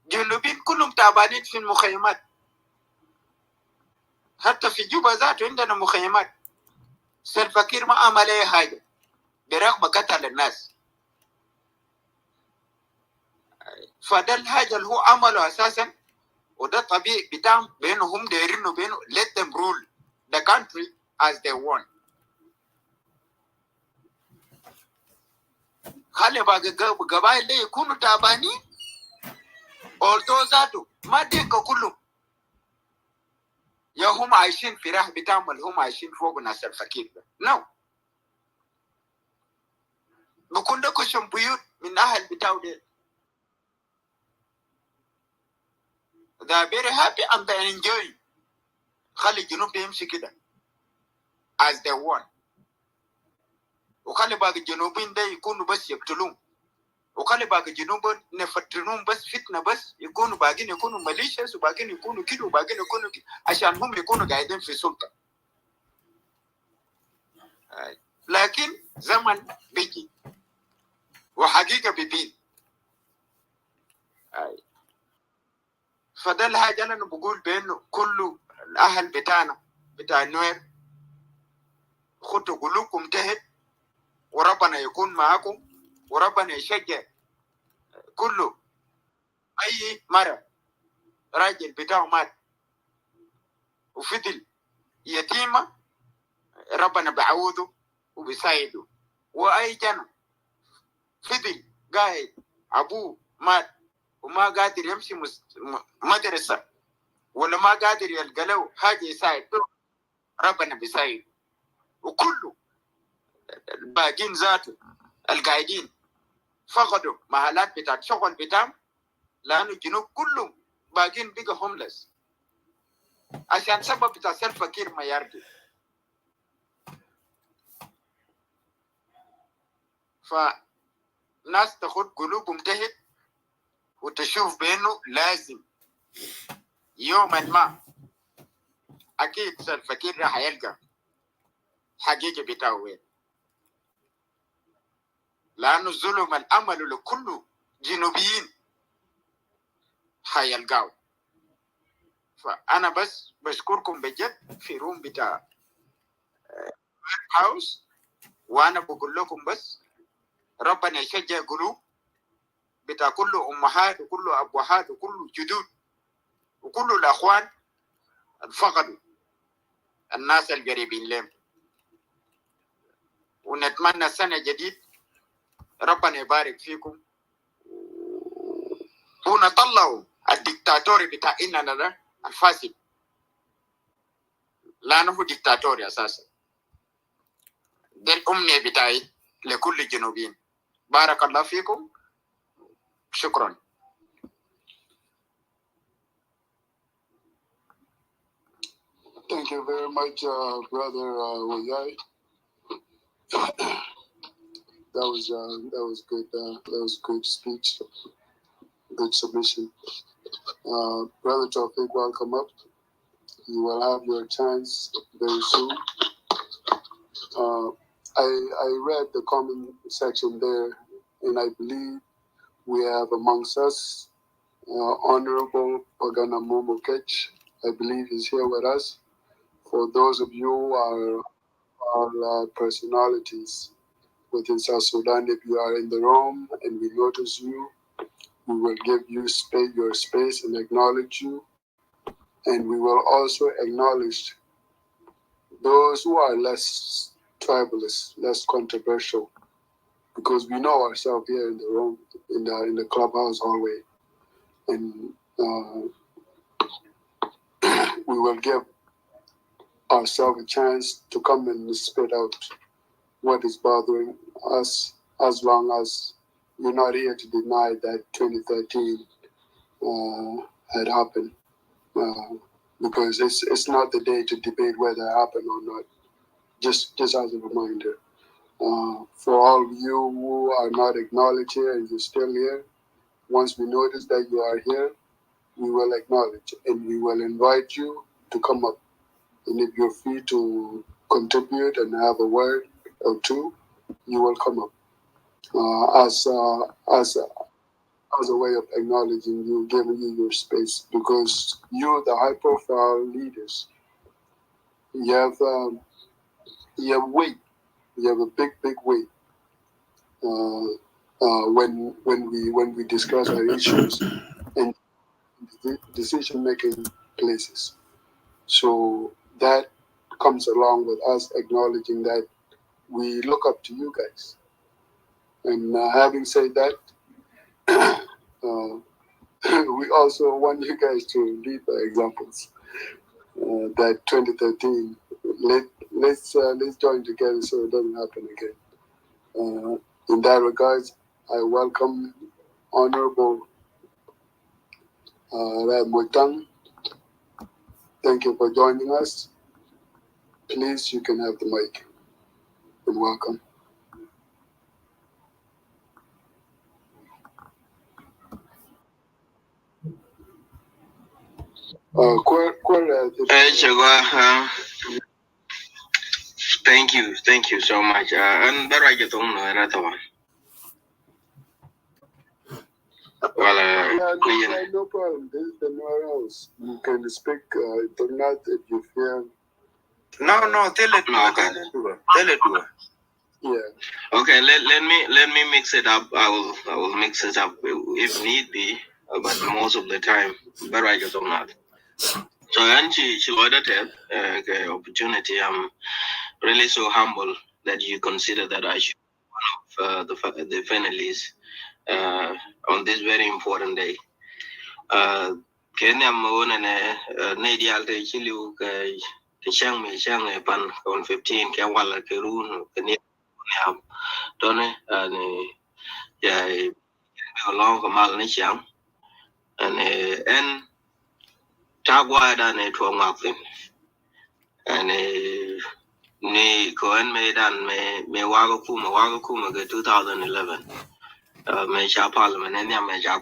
جنوبين كلهم تعبانين في المخيمات. حتى في جوبا ذاته عندنا مخيمات. الفقير ما عمل أي حاجة برغم قتل الناس. فده الحاجة اللي هو عمله أساسا، وده طبيعي بتاعهم بينه هم دايرينه بينه. let them rule the country as they want. خلي باقي قبائل دي يكونوا تعبانين. although ذاته ما دينك كلهم يا هم عايشين في راح بتاعهم اللي هم عايشين فوق ناس الفقير ده. no. بكون ده كشم بيوت من أهل بتاعه ده. they are very happy and they are enjoying. خلي الجنوب يمشي كده as they want. وخلي باقي الجنوبين ده يكونوا بس يقتلون. وخلي باقي الجنوب نفتنون بس فتنة بس يكونوا باقين يكونوا ماليشيس وباقين يكونوا كده وباقين يكونوا كده عشان هم يكونوا قاعدين في سلطة. لكن زمن بيجي وحقيقة بيبين. فده الحاجة اللي أنا بقول بأنه كل الأهل بتاعنا بتاع النوير خدوا قلوبكم تحت وربنا يكون معاكم وربنا يشجع كله. أي مرة راجل بتاعه مات وفضل يتيمة ربنا بعوضه وبيساعده. وأي جنة فضل قاعد أبوه مات وما قادر يمشي مدرسة ولا ما قادر يلقى له حاجة يساعده ربنا بيساعده. وكله الباقين ذاته القاعدين فقدوا محلات بتاعت شغل بتاعهم لأنه الجنوب كلهم باقين بقى هوملس عشان سبب بتاع الفقير ما يرجع. فناس تاخد قلوبهم تحت وتشوف بأنه لازم يوما ما أكيد الفقير راح يلقى حقيقة بتاعه وين. لأنه الظلم الأمل لكل جنوبيين حيلقاو. فأنا بس بشكركم بجد في روم بتاع هاوس. وأنا بقول لكم بس ربنا يشجع قلوب بتاع كل أمهات وكل أبوهات وكل جدود وكل الأخوان فقدوا الناس القريبين لهم. ونتمنى سنة جديد ربنا يبارك فيكم ونطلعوا الدكتاتوري بتاع إننا ده الفاسد لأنه هو دكتاتوري أساسا. دي الأمنية بتاعي لكل الجنوبيين. بارك الله فيكم. شكرا. Thank you very much, brother Wayai. That was good. That was good speech, good submission. Brother Tawfiq, welcome up. You will have your chance very soon. I read the comment section there, and I believe we have amongst us Honorable Pagana Momokech. I believe he's here with us. For those of you who are personalities within South Sudan, if you are in the room and we notice you, we will give you your space and acknowledge you. And we will also acknowledge those who are less tribalist, less controversial, because we know ourselves here in the room, in the clubhouse hallway. And we will give ourselves a chance to come and spit out what is bothering us, as long as you're not here to deny that 2013 had happened. Because it's not the day to debate whether it happened or not. Just as a reminder. For all of you who are not acknowledged here and you're still here, once we notice that you are here, we will acknowledge and we will invite you to come up. And if you're free to contribute and have a word or two, you will come up. as a way of acknowledging you, giving you your space, because you're the high-profile leaders. You have weight. You have a big weight when we discuss our issues and decision-making places. So that comes along with us acknowledging that we look up to you guys. And having said that, we also want you guys to lead by examples. That 2013, let's join together so it doesn't happen again. In that regard, I welcome Honorable Rai Mutang. Thank you for joining us. Please, you can have the mic. And welcome. Thank you so much. And there I get on another one. Well, no problem. This is the Nuer House. You can speak Internet if you feel. No, tell it. No, okay. Tell it. Yeah. Okay, let me mix it up. I will mix it up if need be, but most of the time, but I get on that. So, and she ordered the opportunity. I'm really so humble that you consider that I should be one of the finalists on this very important day. Kenya Moon and Nadi Alte Chilu, Chang Me Chang Pan on 15, Kawala Kerun, Kenya, Tony, and yeah, along Kamal Nisham, and Tagwad and a Twang and ni Cohen made and me Wagakuma 2011 me cha parliament and me cha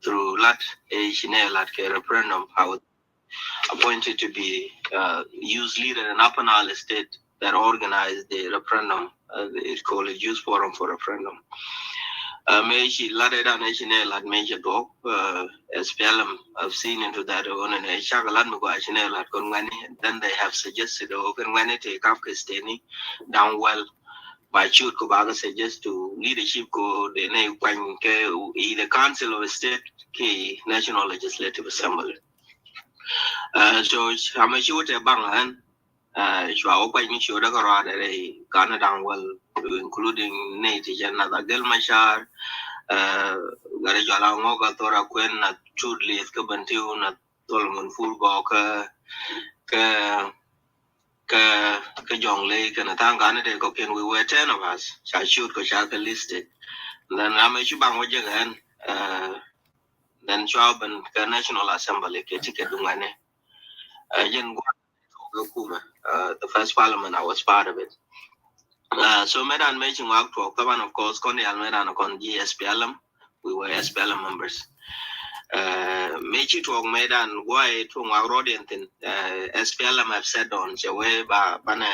through lat a chine lat ke referendum I was appointed to be youth leader in Upper Nile State that organized the referendum. It's called a youth forum for referendum. May she ladded on a chine lat major dog SPLM I've seen into that one and a chagalan chine lat konwani. Then they have suggested when it take Kafka Steny down well by shoot Kubaga suggest to leadership go the name the Council of State key National Legislative Assembly. So I'm a shooter bangan. Shwa opa ni shoda karada Ghana down well, including Nate Janada Gelmashar, Garajala Moga Tora Quen, not Chudley, Kabantiu, not Solomon Fulgo, Kajong Lake, and a Tangana de Cokin. We were 10 of us. I shoot Koshaka listed. Then I'm a Shubang Wajagan, then Schwab and National Assembly, Ketika Dungane. The first parliament, I was part of it. So Medan mentioned work to October, of course, Connie Almeida and GSPLM. We were SPLM members. Mechi to Medan, why to Marodian, SPLM have said on Jawe Bana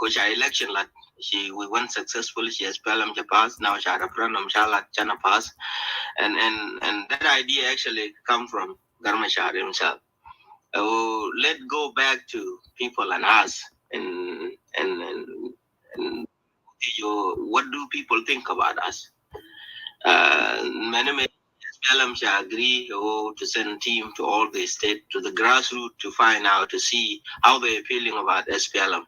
Kocha election, like we went successfully, she SPLM to pass, now she had a referendum, Shalat Chana pass. And that idea actually come from Garmashar himself. Let's go back to people and us and what do people think about us? Many SPLM shall agree to send a team to all the state, to the grassroots to find out, to see how they're feeling about SPLM.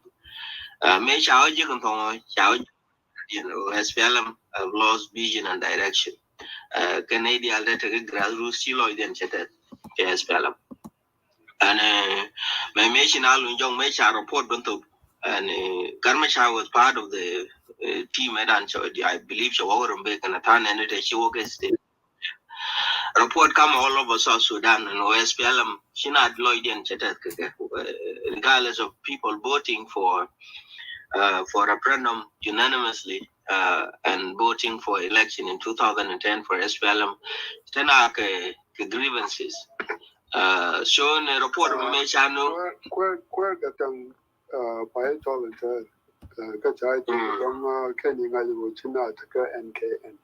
SPLM have lost vision and direction. Canadian grassroots still identity SPLM. And my mission young Mecha report and Garmasha was part of the team at I believe she was in Bacon and she was the report come all over South Sudan and OSPLM she not Lloyd and regardless of people voting for referendum unanimously and voting for election in 2010 for SPLM then are grievances. Shown a report of Meshano. Where gatang by tolerant. Kachai from Kenny Ngajo China Taka NKN.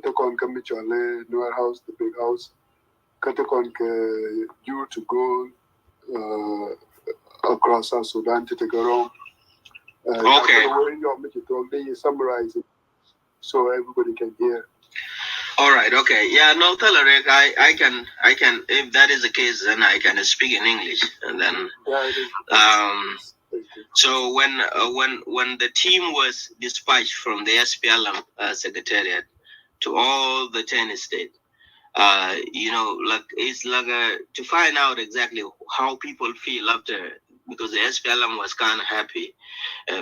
The con Kamichale, Nuer House, the big house. Katakon due to go across South Sudan to take around. Okay. They summarize it so everybody can hear. All right. Okay. Yeah. No, Talarek, I can. If that is the case, then I can speak in English, and then. Yeah, it is. So when the team was dispatched from the SPLM secretariat to all the 10 states, like it's like to find out exactly how people feel after, because the SPLM was kind of happy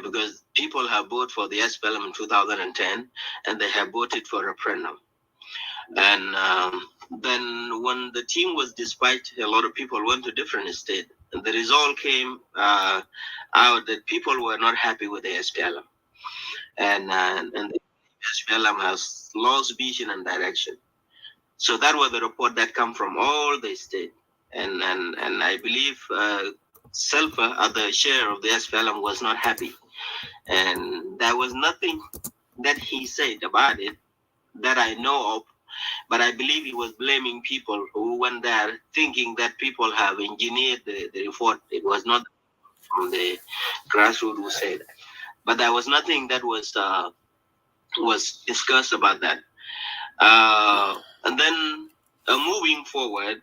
because people have voted for the SPLM in 2010 and they have voted for a referendum. And then when the team was dispatched, a lot of people went to different states. And the result came out that people were not happy with the SPLM. And the SPLM has lost vision and direction. So that was the report that come from all the states. And I believe Selfa, at the chair of the SPLM, was not happy. And there was nothing that he said about it that I know of. But I believe he was blaming people who went there thinking that people have engineered the report. It was not from the grassroots who said that. But there was nothing that was discussed about that. And then moving forward,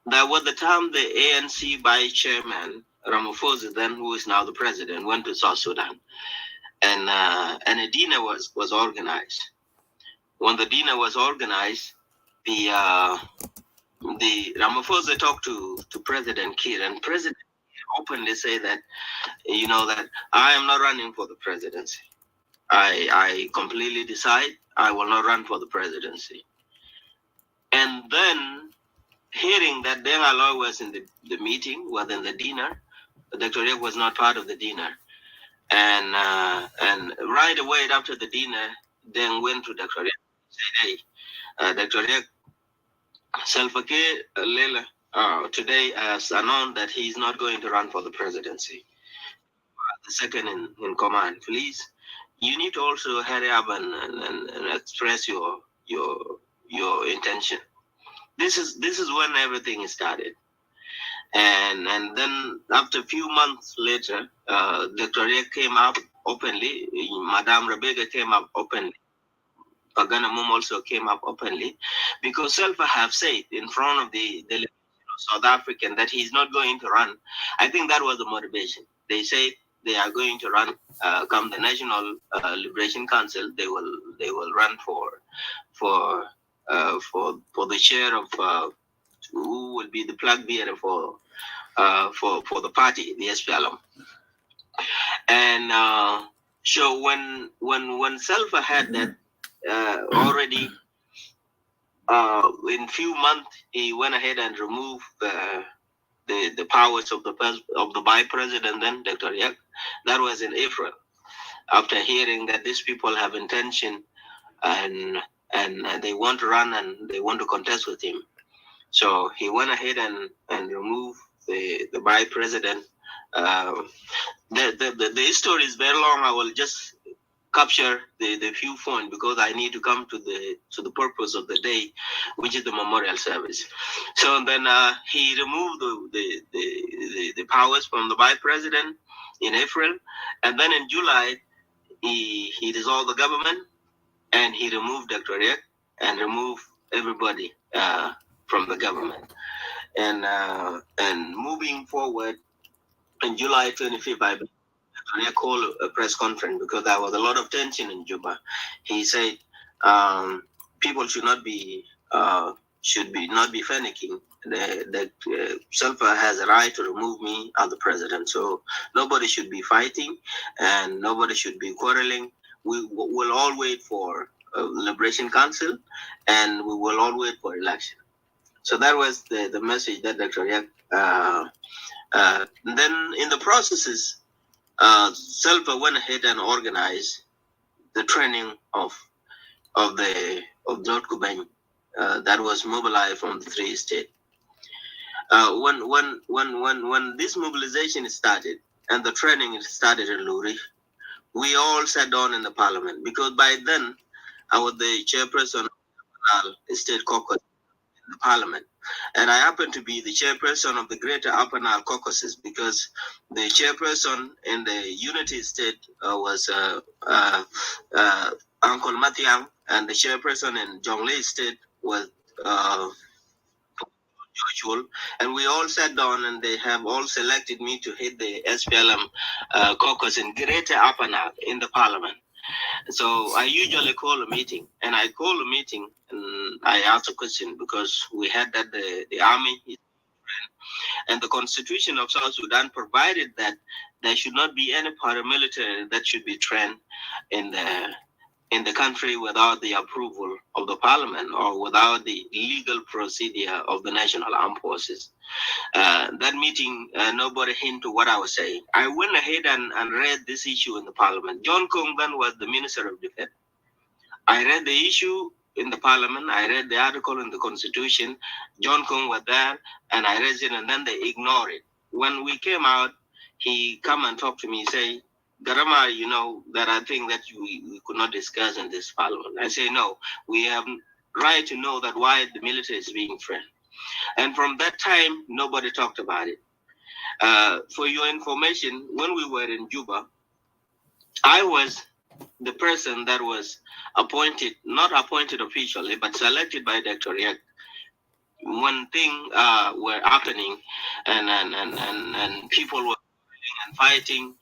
that was the time the ANC vice chairman, Ramaphosa, then who is now the president, went to South Sudan. And a dinner was organized. When the dinner was organized, the Ramaphosa talked to President Kiir, and President Kiir openly said that, that I am not running for the presidency. I completely decide I will not run for the presidency. And then hearing that Deng Aloy was in the meeting, was in the dinner, Dr. Riek was not part of the dinner. And right away after the dinner, Deng went to Dr. Riek. Hey, Dr. Riek, Salva Kiir Lela today has announced that he is not going to run for the presidency. The second in command, please, you need to also hurry up and express your intention. This is when everything started, and then after a few months later, Dr. Riek came up openly. Madame Rebecca came up openly. Pagana Mum also came up openly, because Selfa have said in front of the South African that he's not going to run. I think that was the motivation. They say they are going to run. Come the National Liberation Council, they will run for the chair of who will be the flag bearer for the party, the SPLM. And so when Selfa had that. Already in few months he went ahead and removed the powers of the vice president, then Dr. Riek. That was in April, after hearing that these people have intention and they want to run and they want to contest with him. So he went ahead and removed the vice president. The story is very long. I will just capture the few points because I need to come to the purpose of the day, which is the memorial service. So then he removed the powers from the vice president in April, and then in July he dissolved the government and he removed Dr. Riek and removed everybody from the government. And moving forward, on July 25th, I called a press conference because there was a lot of tension in Juba. He said people should not be panicking. That Selfa has a right to remove me as the president. So nobody should be fighting and nobody should be quarreling. We will all wait for Liberation Council and we will all wait for election. So that was the message that Dr. Riek. Then in the processes, Selfa went ahead and organized the training of North Kubeng that was mobilized from the 3 states. When this mobilization started, and the training started in Luri, we all sat down in the parliament because by then I was the chairperson of the state caucus in the parliament. And I happened to be the chairperson of the Greater Upper Nile caucuses because the chairperson in the Unity State was Uncle Matiang, and the chairperson in Jonglei State was Joshua. And we all sat down, and they have all selected me to head the SPLM caucus in Greater Upper Nile in the parliament. So I usually call a meeting, and I call a meeting, and I ask a question because we had that the army and the constitution of South Sudan provided that there should not be any paramilitary that should be trained in the country without the approval of the parliament or without the legal procedure of the National Armed Forces. That meeting, nobody hinted what I was saying. I went ahead and read this issue in the parliament. John Kong then was the Minister of Defense. I read the issue in the parliament. I read the article in the constitution. John Kong was there, and I read it, and then they ignored it. When we came out, he come and talked to me, say, Garama, you know, there are things that we could not discuss in this parliament. I say, no, we have right to know that why the military is being trained. And from that time, nobody talked about it. For your information, when we were in Juba, I was the person that was appointed, not appointed officially, but selected by Dr. Riek. When things were happening and people were fighting,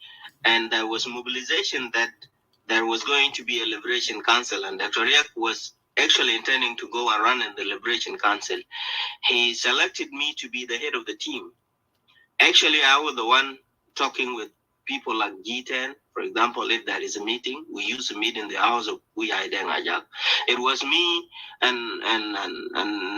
and there was mobilization that there was going to be a Liberation Council, and Dr. Riek was actually intending to go and run in the Liberation Council. He selected me to be the head of the team. Actually, I was the one talking with people like G10. For example, if there is a meeting, we used to meet in the house of Uyai Deng Ajak. It was me and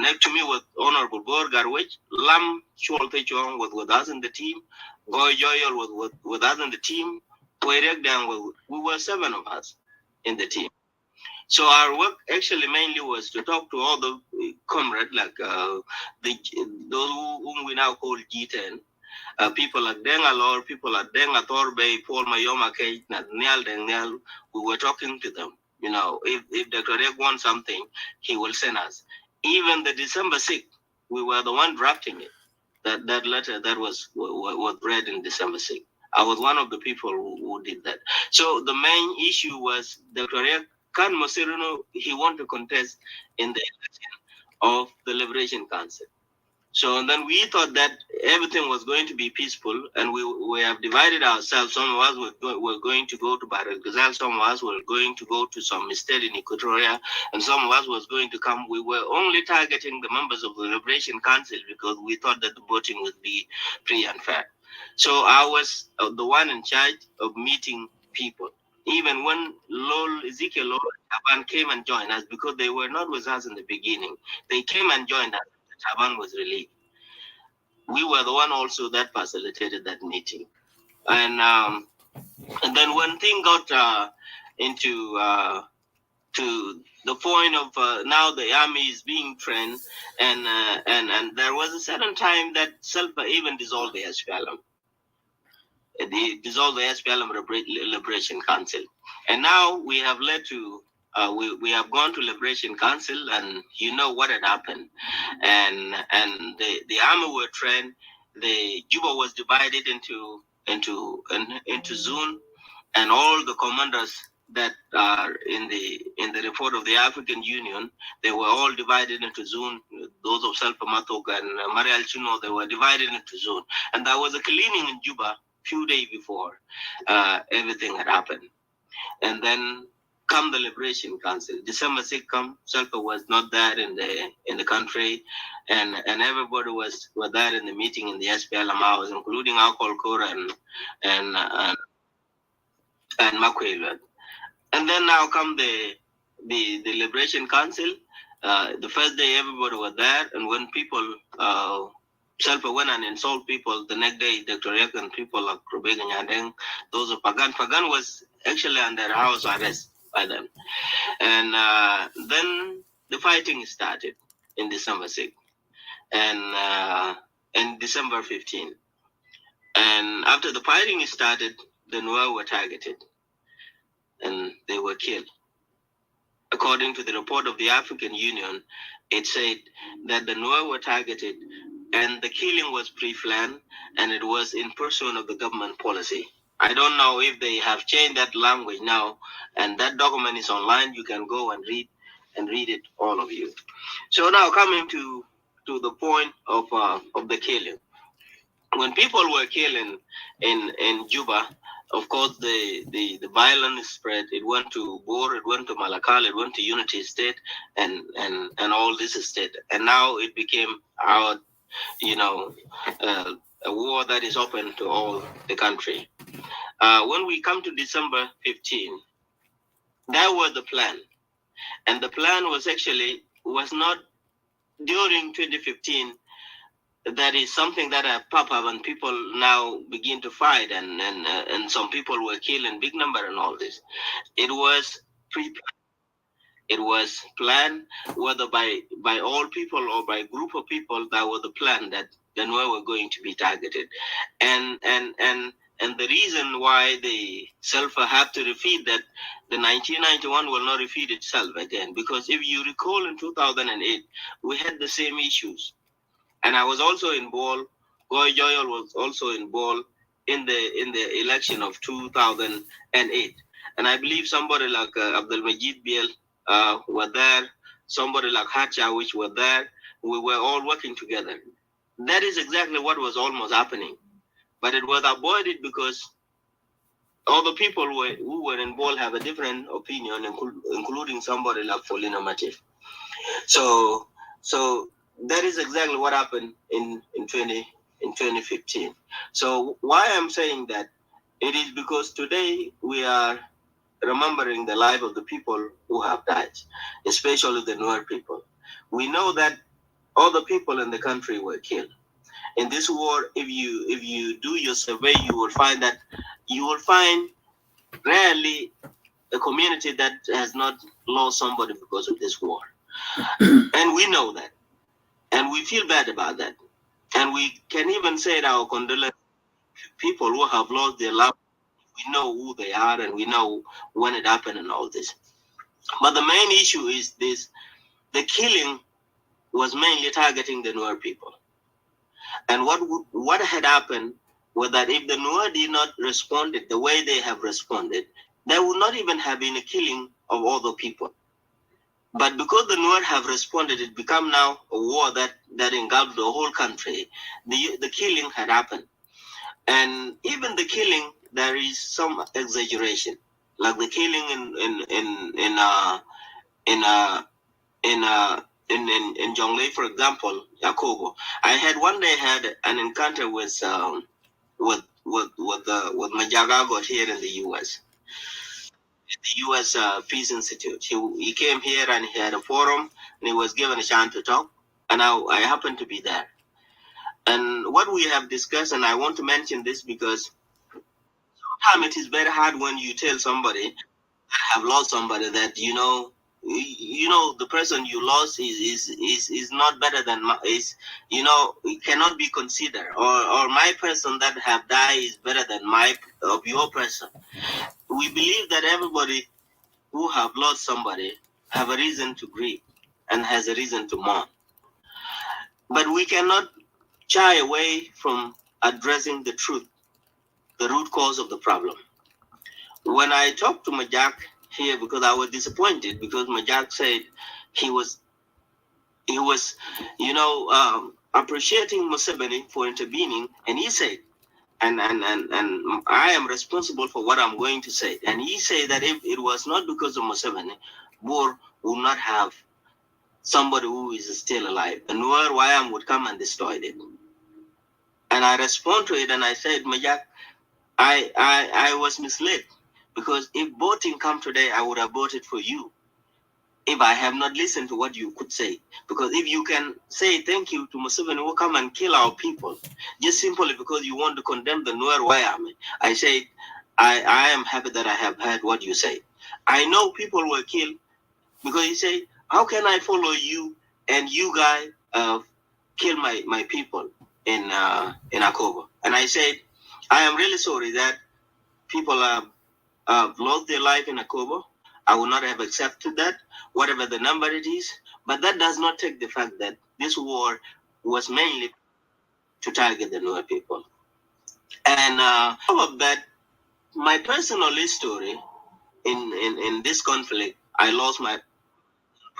next to me was Honorable Borgarwich, Lam Cholte Chong was with us in the team, Goy Joyal was with us in the team, Poirek Dang, we were 7 of us in the team. So our work actually mainly was to talk to all the comrades, like those whom we now call G10. People like Deng Alor, people like Deng Atorbe, Paul Mayoma Kate, Nial Deng Nial, we were talking to them. You know, if Dr. Riek wants something, he will send us. Even the December 6th, we were the one drafting it. That letter that was read in December 6th. I was one of the people who did that. So the main issue was Dr. Riek Khan Mosiruno, he wanted to contest in the election of the Liberation Council. So then we thought that everything was going to be peaceful, and we have divided ourselves. Some of us were going to go to Barel Gazal, some of us were going to go to some estate in Equatoria, and some of us was going to come. We were only targeting the members of the Liberation Council because we thought that the voting would be free and fair. So I was the one in charge of meeting people. Even when Ezekiel Lol Taban came and joined us, because they were not with us in the beginning, they came and joined us. Taban was relieved. We were the one also that facilitated that meeting, and then when things got into to the point of now the army is being trained, and there was a certain time that Selpa even dissolved the SPLM. They dissolved the SPLM Liberation Council, and now we have led to. We have gone to Liberation Council, and you know what had happened, and the army were trained. The Juba was divided into zone, and all the commanders that are in the report of the African Union, they were all divided into zone. Those of Selpa Matok and Marial Chino, they were divided into zone, and there was a cleaning in Juba few days before everything had happened, and then. Come the Liberation Council, December 6th come, Selpa was not there in the country, and everybody were there in the meeting in the SPLM house, including Alcohol Kora and Makwelwa. And then now come the Liberation Council. The first day everybody was there, and when people Selpa went and insult people, the next day Dr. Riek and people like Rubega Nyandeng, those of Pagan was actually under house arrest by them. And then the fighting started in December 6th and December 15th. And after the fighting started, the Nuer were targeted and they were killed. According to the report of the African Union, it said that the Nuer were targeted and the killing was pre-planned and it was in pursuit of the government policy. I don't know if they have changed that language now, and that document is online. You can go and read it, all of you. So now coming to the point of the killing. When people were killed in Juba, of course the violence spread. It went to Bor, it went to Malakal, it went to Unity State, and all this state. And now it became our, a war that is open to all the country. When we come to December 15, that was the plan. And the plan was not during 2015. That is something that pop up and people now begin to fight, and some people were killed in big number and all this. It was it was planned, whether by all people or by a group of people. That was the plan, that the Nuer were going to be targeted, and the reason why the Sulfur have to repeat that the 1991 will not repeat itself again, because if you recall in 2008 we had the same issues. And I was also involved. Goy Joyal was also involved in the election of 2008. And I believe somebody like Abdul Majid Biel were there. Somebody like Hacha, which were there. We were all working together. That is exactly what was almost happening. But it was avoided because all the people who were involved have a different opinion, including somebody like Folina Matif. So that is exactly what happened in 2015. So why I'm saying that, it is because today we are remembering the life of the people who have died, especially the Nuer people. We know that all the people in the country were killed. In this war, if you do your survey, you will find rarely a community that has not lost somebody because of this war. And we know that. And we feel bad about that. And we can even say that our condolences to people who have lost their lives. We know who they are and we know when it happened and all this. But the main issue is this: the killing was mainly targeting the Nuer people. And what had happened was that if the Nuer did not respond the way they have responded, there would not even have been a killing of other people. But because the Nuer have responded, it become now a war that engulfed the whole country. The killing had happened, and even the killing, there is some exaggeration, like the killing in Jonglei, for example, Yakobo. I had one day had an encounter with Majagagot here in the U.S. The U.S. Peace Institute. He came here and he had a forum and he was given a chance to talk. And I happened to be there. And what we have discussed, and I want to mention this because sometimes it is very hard when you tell somebody that have lost somebody that the person you lost is not better than it cannot be considered, or my person that have died is better than your person. We believe that everybody who have lost somebody have a reason to grieve and has a reason to mourn. But we cannot shy away from addressing the truth, the root cause of the problem. When I talked to Majak here, because I was disappointed, because Majak said he was appreciating Museveni for intervening, and he said, and I am responsible for what I'm going to say. And he said that if it was not because of Museveni, Bor would not have somebody who is still alive. And Nuer Wayam would come and destroy it. And I respond to it and I said, Majak, I was misled. Because if voting come today, I would have voted for you. If I have not listened to what you could say. Because if you can say thank you to Museveni who come and kill our people, just simply because you want to condemn the Nuer Wayam, I say, I am happy that I have heard what you say. I know people were killed because he say, how can I follow you and you guys kill my people in Akobo? And I said, I am really sorry that people have lost their life in Akobo. I would not have accepted that, whatever the number it is. But that does not take the fact that this war was mainly to target the Nuer people. And of that, my personal history in this conflict, I lost my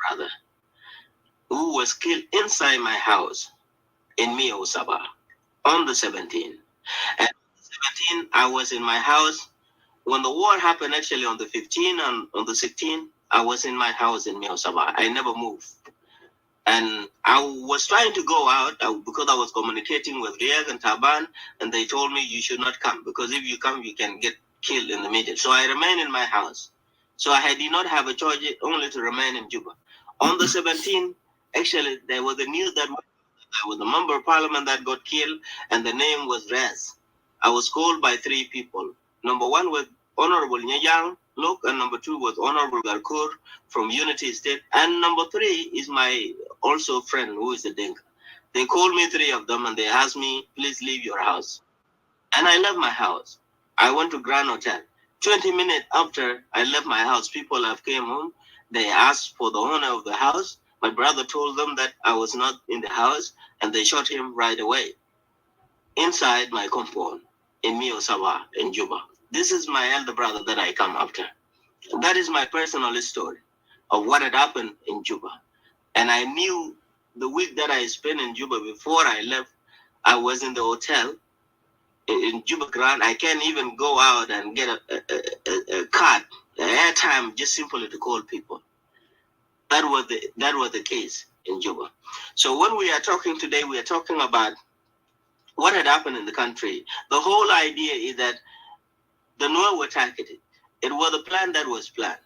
brother who was killed inside my house in Mio Sabah on the 17th. And on the 17th, I was in my house. When the war happened, actually on the 15th and on the 16th, I was in my house in Mio Sabah. I never moved. And I was trying to go out because I was communicating with Riek and Taban, and they told me you should not come because if you come, you can get killed in the middle. So I remained in my house. So I did not have a choice only to remain in Juba. On the 17th, actually, there was a news that there was a member of parliament that got killed, and the name was Rez. I was called by three people. Number one was Honorable Nyayang Look, and number two was Honorable Garkur from Unity State, and number three is my also friend who is a Dinka. They called me, three of them, and they asked me, please leave your house. And I left my house. I went to Grand Hotel. 20 minutes after I left my house, people have came home. They asked for the owner of the house. My brother told them that I was not in the house, and they shot him right away inside my compound in Mio Sabah in Juba. This is my elder brother that I come after. That is my personal story of what had happened in Juba. And I knew the week that I spent in Juba before I left, I was in the hotel in Juba Grand. I can't even go out and get a card, airtime, just simply to call people. That was the case in Juba. So when we are talking today, we are talking about what had happened in the country. The whole idea is that the Nuer were targeted. It was a plan that was planned.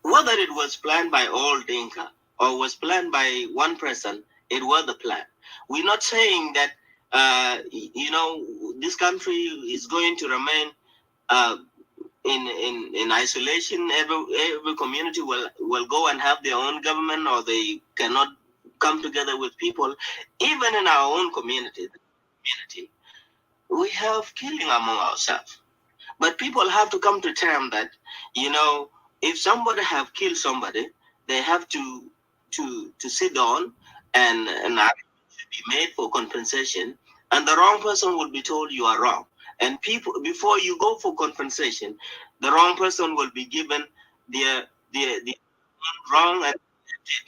Whether it was planned by all Dinka or was planned by one person, it was the plan. We're not saying that, this country is going to remain in isolation. Every community will go and have their own government, or they cannot come together with people. Even in our own community, we have killing among ourselves. But people have to come to terms that, if somebody have killed somebody, they have to sit down and should be made for compensation, and the wrong person will be told you are wrong. And people, before you go for compensation, the wrong person will be given the wrong and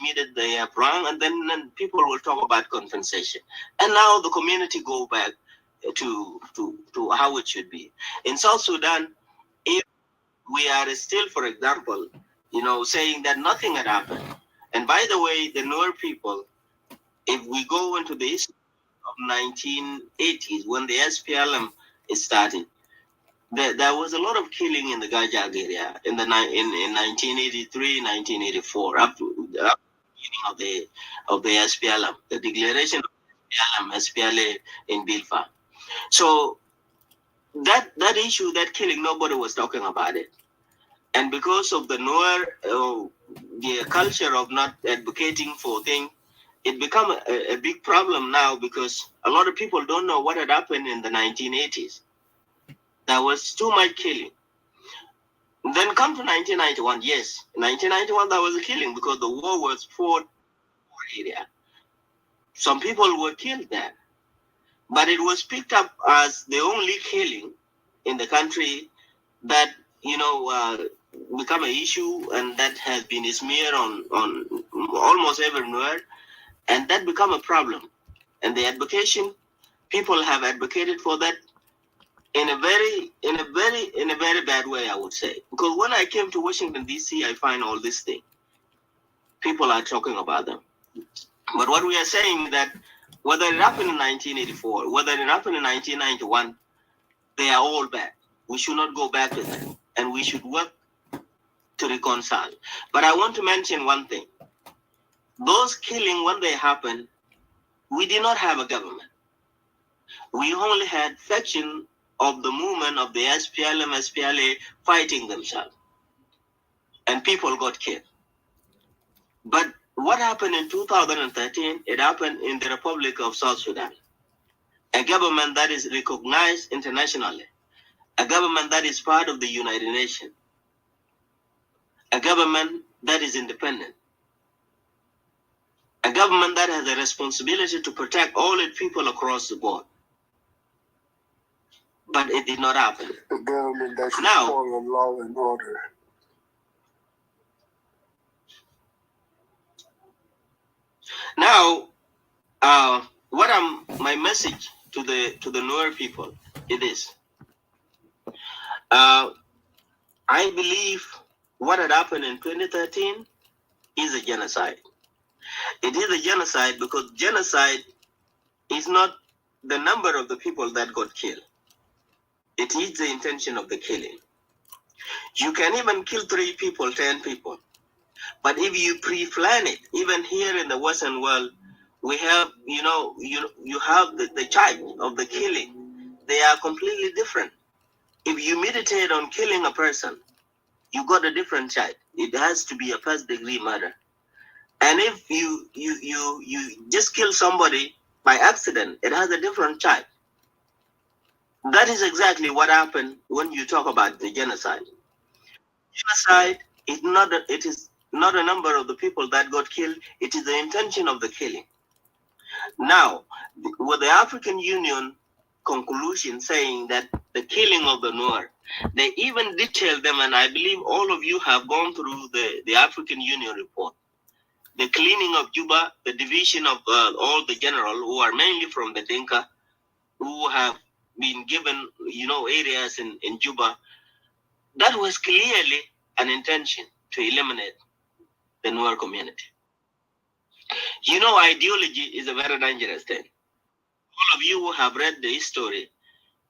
admitted they have wrong, and then people will talk about compensation. And now the community go back to how it should be. In South Sudan, if we are still, for example, saying that nothing had happened. And by the way, the Nuer people, if we go into the history of 1980s, when the SPLM started, there was a lot of killing in the Gajag area in 1983, 1984, up to the beginning of the SPLM, the declaration of SPLA in Bilfa. So that issue, that killing, nobody was talking about it. And because of the Nuer, the culture of not advocating for things, it become a big problem now, because a lot of people don't know what had happened in the 1980s. There was too much killing. Then come to 1991. Yes, in 1991 there was a killing because the war was fought in area. Some people were killed there. But it was picked up as the only killing in the country that, become an issue, and that has been smeared on almost everywhere, and that become a problem. And the advocation, people have advocated for that in a very bad way, I would say. Because when I came to Washington, D.C., I find all these things. People are talking about them. But what we are saying is that whether it happened in 1984, whether it happened in 1991, they are all bad. We should not go back to them, and we should work to reconcile. But I want to mention one thing. Those killings, when they happened, we did not have a government. We only had faction of the movement of the SPLM, SPLA fighting themselves. And people got killed. But what happened in 2013, it happened in the Republic of South Sudan. a government that is recognized internationally, a government that is part of the United Nations, a government that is independent, a government that has a responsibility to protect all its people across the board. But it did not happen. A government that should Now, follow law and order. Now, my message to the Nuer people it is. I believe what had happened in 2013 is a genocide. It is a genocide because genocide is not the number of the people that got killed. It is the intention of the killing. You can even kill 3 people, 10 people. But if you pre-plan it, even here in the Western world, we have, you have the charge of the killing. They are completely different. If you meditate on killing a person, you got a different charge. It has to be a first-degree murder. And if you just kill somebody by accident, it has a different charge. That is exactly what happened when you talk about the genocide. Genocide is not a number of the people that got killed. It is the intention of the killing. Now, with the African Union conclusion saying that the killing of the Nuer, they even detailed them, and I believe all of you have gone through the African Union report. The cleaning of Juba, the division of all the general who are mainly from the Dinka, who have been given, areas in Juba, that was clearly an intention to eliminate the Nuer community. Ideology is a very dangerous thing. All of you who have read the history,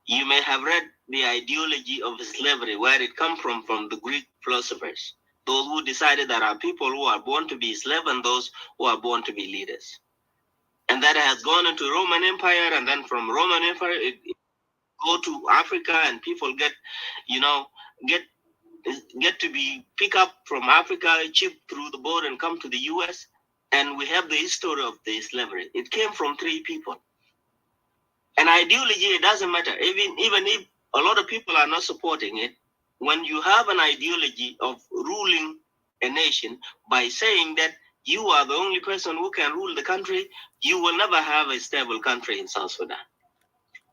you may have read the ideology of slavery, where it comes from the Greek philosophers, those who decided there are people who are born to be slaves and those who are born to be leaders. And that has gone into Roman Empire, and then from Roman Empire, it go to Africa, and people get to be picked up from Africa, shipped through the boat and come to the US. And we have the history of the slavery. It came from 3 people. And ideology, it doesn't matter. Even if a lot of people are not supporting it, when you have an ideology of ruling a nation by saying that you are the only person who can rule the country, you will never have a stable country in South Sudan.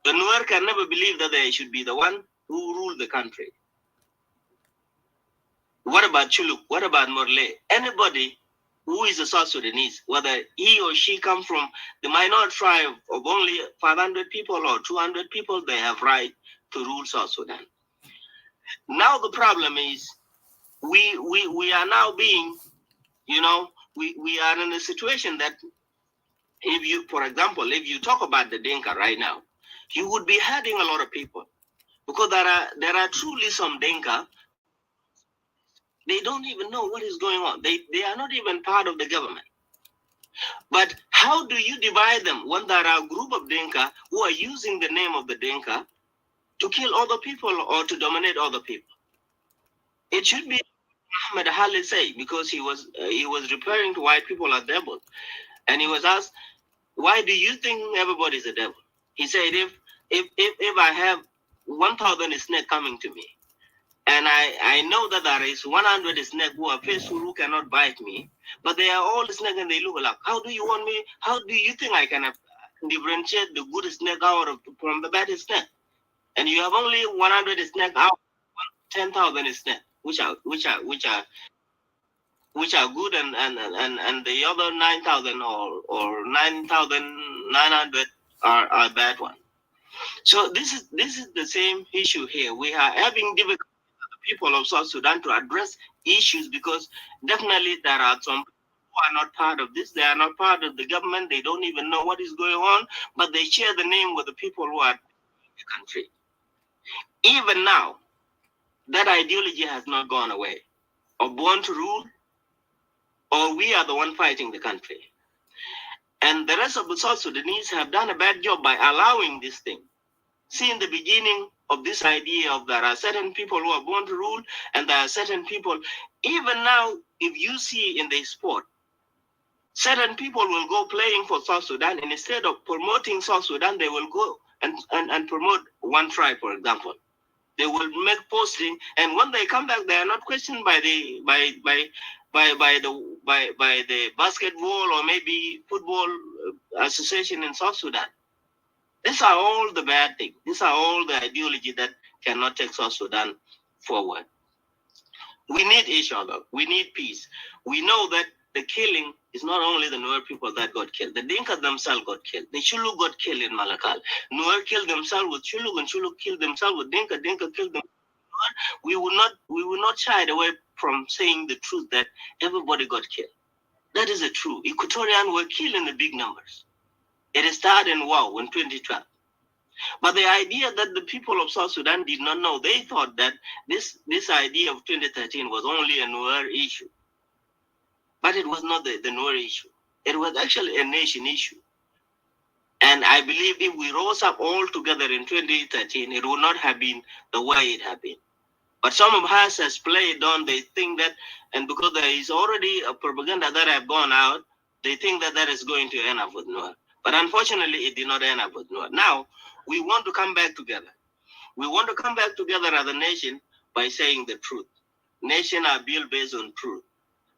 The Nuer can never believe that they should be the one who rule the country. What about Chuluk? What about Morley? Anybody who is a South Sudanese, whether he or she come from the minority tribe of only 500 people or 200 people, they have right to rule South Sudan. Now the problem is we are now being, we are in a situation that if you, for example, if you talk about the Dinka right now, you would be hurting a lot of people because there are truly some Dinka. They don't even know what is going on. They are not even part of the government. But how do you divide them when there are a group of Dinka who are using the name of the Dinka to kill other people or to dominate other people? It should be Ahmed Hali say, because he was referring to white people as devil, and he was asked, "Why do you think everybody is a devil?" He said, "If I have 1,000 snakes coming to me, and I know that there is 100 snakes who are peaceful who cannot bite me, but they are all snakes and they look alike. How do you think I can differentiate the good snake from the bad snake? And you have only 100 snakes out of 10,000 snakes, which are good, and the other 9,000 or 9,900 are bad ones. So this is the same issue here. We are having difficulty people of South Sudan to address issues because definitely there are some who are not part of this. They are not part of the government. They don't even know what is going on, but they share the name with the people who are in the country. Even now, that ideology has not gone away. Of born to rule, or we are the one fighting the country. And the rest of the South Sudanese have done a bad job by allowing this thing. Since the beginning of this idea of there are certain people who are born to rule and there are certain people, even now, if you see in the sport, certain people will go playing for South Sudan, and instead of promoting South Sudan, they will go and promote one tribe, for example. They will make posting, and when they come back, they are not questioned by the basketball or maybe football association in South Sudan. These are all the bad things. These are all the ideology that cannot take South Sudan forward. We need each other. We need peace. We know that the killing is not only the Nuer people that got killed. The Dinka themselves got killed. The Chulu got killed in Malakal. Nuer killed themselves with Chulu, and Chulu killed themselves with Dinka. Dinka killed them. We will not shy away from saying the truth that everybody got killed. That is the truth. Equatorians were killed in the big numbers. It started in Wow in 2012. But the idea that the people of South Sudan did not know, they thought that this idea of 2013 was only a Nuer issue. But it was not the Nuer issue. It was actually a nation issue. And I believe if we rose up all together in 2013, it would not have been the way it had been. But some of us has played on, they think that, and because there is already a propaganda that have gone out, they think that that is going to end up with Nuer. But unfortunately, it did not end up with Nuer. Now, we want to come back together. We want to come back together as a nation by saying the truth. Nations are built based on truth.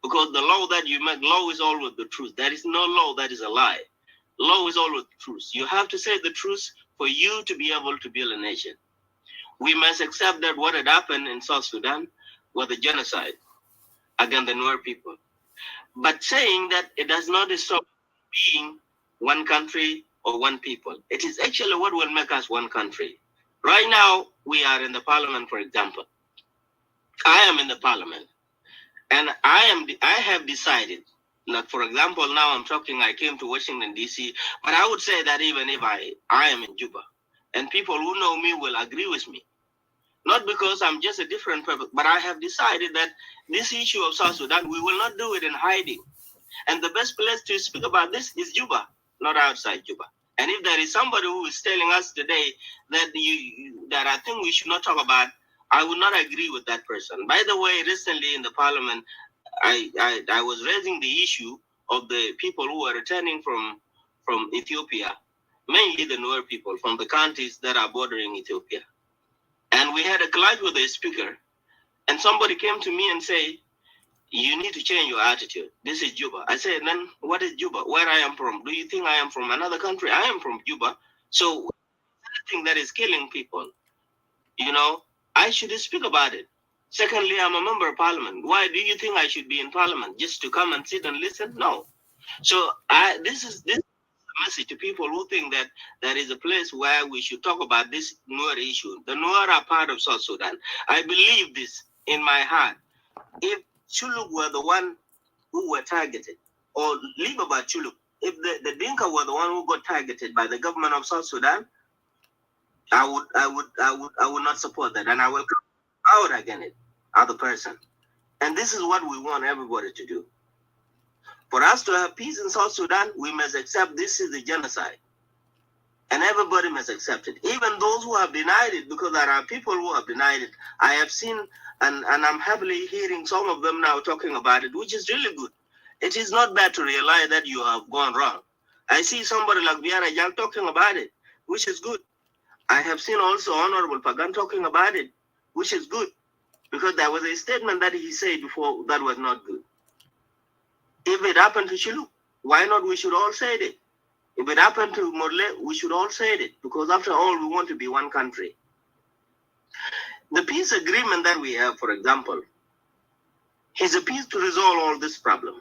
Because the law that you make, law is always the truth. There is no law that is a lie. Law is always the truth. You have to say the truth for you to be able to build a nation. We must accept that what had happened in South Sudan was a genocide against the Nuer people. But saying that it does not stop being one country or one people. It is actually what will make us one country. Right now, we are in the parliament, for example. I am in the parliament. And I have decided, like, for example, now I'm talking, I came to Washington, D.C., but I would say that even if I am in Juba, and people who know me will agree with me, not because I'm just a different person, but I have decided that this issue of South Sudan, we will not do it in hiding. And the best place to speak about this is Juba, not outside Juba. And if there is somebody who is telling us today that that I think we should not talk about, I would not agree with that person. By the way, recently in the parliament, I was raising the issue of the people who were returning from Ethiopia, mainly the Nuer people from the countries that are bordering Ethiopia. And we had a clash with the speaker, and somebody came to me and said, you need to change your attitude. This is Juba. I said, then what is Juba? Where I am from? Do you think I am from another country? I am from Juba. So anything that is killing people, I should speak about it. Secondly, I'm a member of parliament. Why do you think I should be in parliament? Just to come and sit and listen? No. So this is a message to people who think that there is a place where we should talk about this Nuer issue. The Nuer are part of South Sudan. I believe this in my heart. If Chuluk were the one who were targeted, or leave about Chuluk, if the Dinka were the one who got targeted by the government of South Sudan, I would not support that, and I will come out against it as a person. And this is what we want everybody to do. For us to have peace in South Sudan, we must accept this is the genocide. And everybody must accept it. Even those who have denied it, because there are people who have denied it. I have seen, and I'm happily hearing some of them now talking about it, which is really good. It is not bad to realize that you have gone wrong. I see somebody like Biara Jal talking about it, which is good. I have seen also Honorable Pagan talking about it, which is good. Because there was a statement that he said before that was not good. If it happened to Chiluk, why not we should all say it? If it happened to Morle, we should all say it. Because after all, we want to be one country. The peace agreement that we have, for example, is a peace to resolve all this problem.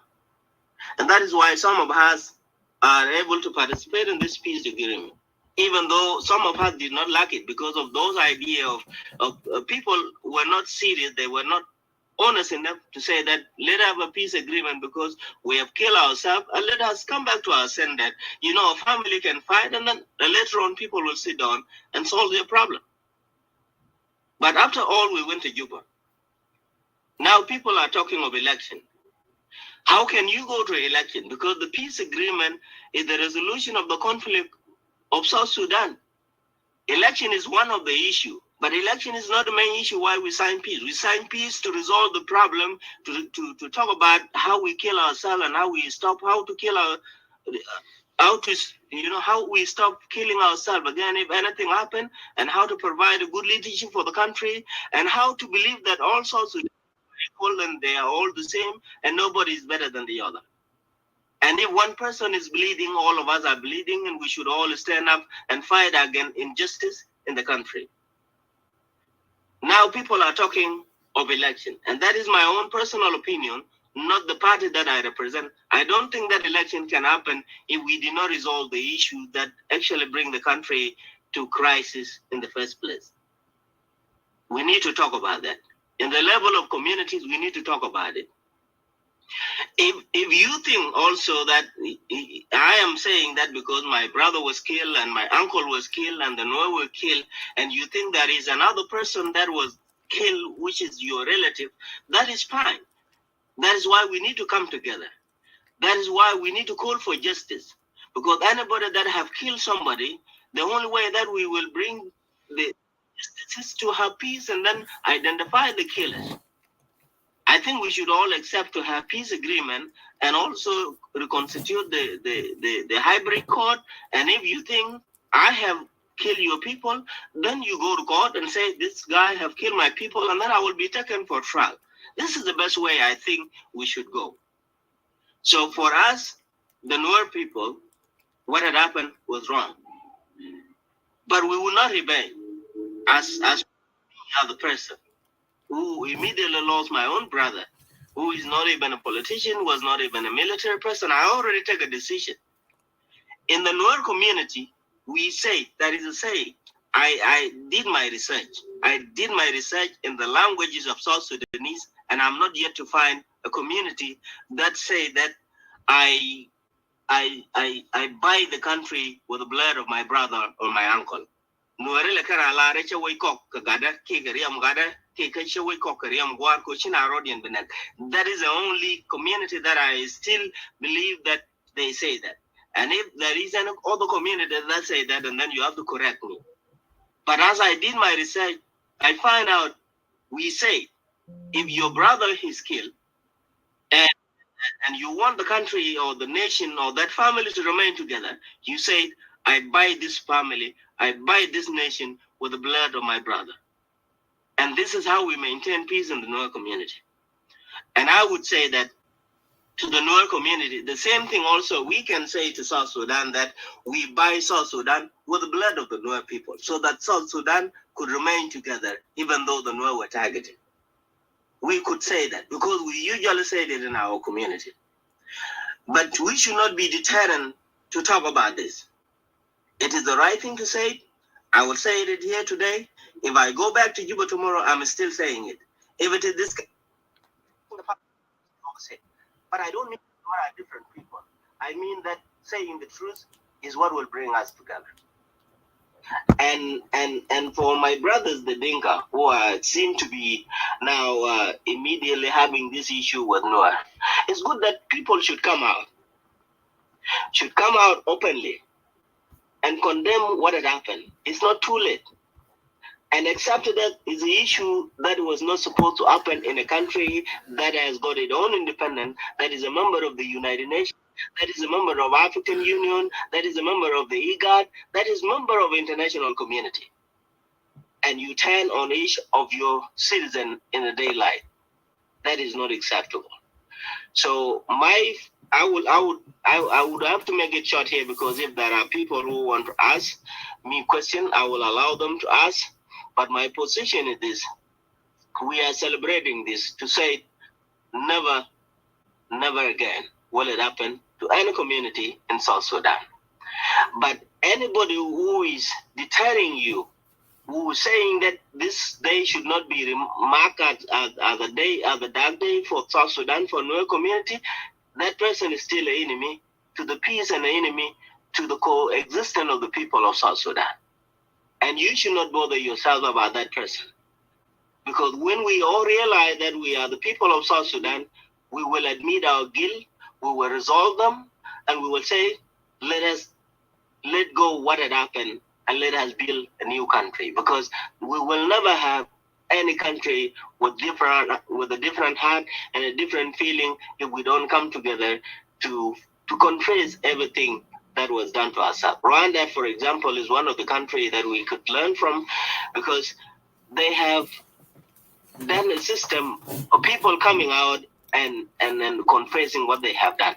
And that is why some of us are able to participate in this peace agreement. Even though some of us did not like it because of those ideas of people were not serious, they were not honest enough to say that let us have a peace agreement because we have killed ourselves, and let us come back to our sense that, a family can fight, and then later on people will sit down and solve their problem. But after all, we went to Juba. Now people are talking of election. How can you go to election? Because the peace agreement is the resolution of the conflict of South Sudan. Election is one of the issues. But election is not the main issue why we sign peace. We sign peace to resolve the problem, to talk about how we kill ourselves and how we stop, how to kill our, how to, how we stop killing ourselves again if anything happen, and how to provide a good leadership for the country, and how to believe that all sorts of people and they are all the same and nobody is better than the other. And if one person is bleeding, all of us are bleeding, and we should all stand up and fight against injustice in the country. Now people are talking of election, and that is my own personal opinion, not the party that I represent. I don't think that election can happen if we do not resolve the issue that actually bring the country to crisis in the first place. We need to talk about that. In the level of communities, we need to talk about it. If you think also that I am saying that because my brother was killed and my uncle was killed and the Nuer were killed, and you think there is another person that was killed, which is your relative, that is fine. That is why we need to come together. That is why we need to call for justice. Because anybody that have killed somebody, the only way that we will bring the justice is to have peace and then identify the killers. I think we should all accept to have peace agreement and also reconstitute the hybrid court. And if you think I have killed your people, then you go to court and say, this guy have killed my people, and then I will be taken for trial. This is the best way I think we should go. So for us, the Nuer people, what had happened was wrong. But we will not rebel as other person who immediately lost my own brother, who is not even a politician, was not even a military person. I already take a decision. In the Nuer community, we say, that is a saying, I did my research. I did my research in the languages of South Sudanese, and I'm not yet to find a community that say that I buy the country with the blood of my brother or my uncle. That is the only community that I still believe that they say that. And if there is any other community that say that, and then you have to correct me. But as I did my research, I find out we say, if your brother is killed, and you want the country or the nation or that family to remain together, you say, I buy this family, I buy this nation with the blood of my brother. And this is how we maintain peace in the Nuer community. And I would say that to the Nuer community, the same thing also we can say to South Sudan, that we buy South Sudan with the blood of the Nuer people, so that South Sudan could remain together even though the Nuer were targeted. We could say that because we usually say it in our community. But we should not be deterred to talk about this. It is the right thing to say. I will say it here today. If I go back to Juba tomorrow, I'm still saying it. If it is this, but I don't mean we are different people. I mean that saying the truth is what will bring us together. And for my brothers, the Dinka, who seem to be now immediately having this issue with Nuer, it's good that people should come out openly and condemn what had happened. It's not too late. And accept that is the issue that was not supposed to happen in a country that has got its own independence, that is a member of the United Nations, that is a member of African Union, that is a member of the IGAD, that is a member of international community. And you turn on each of your citizens in the daylight. That is not acceptable. So I would have to make it short here, because if there are people who want to ask me questions, I will allow them to ask. But my position is this: we are celebrating this to say never, never again will it happen to any community in South Sudan. But anybody who is deterring you, who is saying that this day should not be marked as the dark day for South Sudan, for Nuer community, that person is still an enemy to the peace and an enemy to the coexistence of the people of South Sudan. And you should not bother yourself about that person. Because when we all realize that we are the people of South Sudan, we will admit our guilt, we will resolve them, and we will say, let go what had happened, and let us build a new country, because we will never have any country with a different heart and a different feeling if we don't come together to confess everything that was done to us. Rwanda, for example, is one of the countries that we could learn from, because they have done a system of people coming out and confessing what they have done.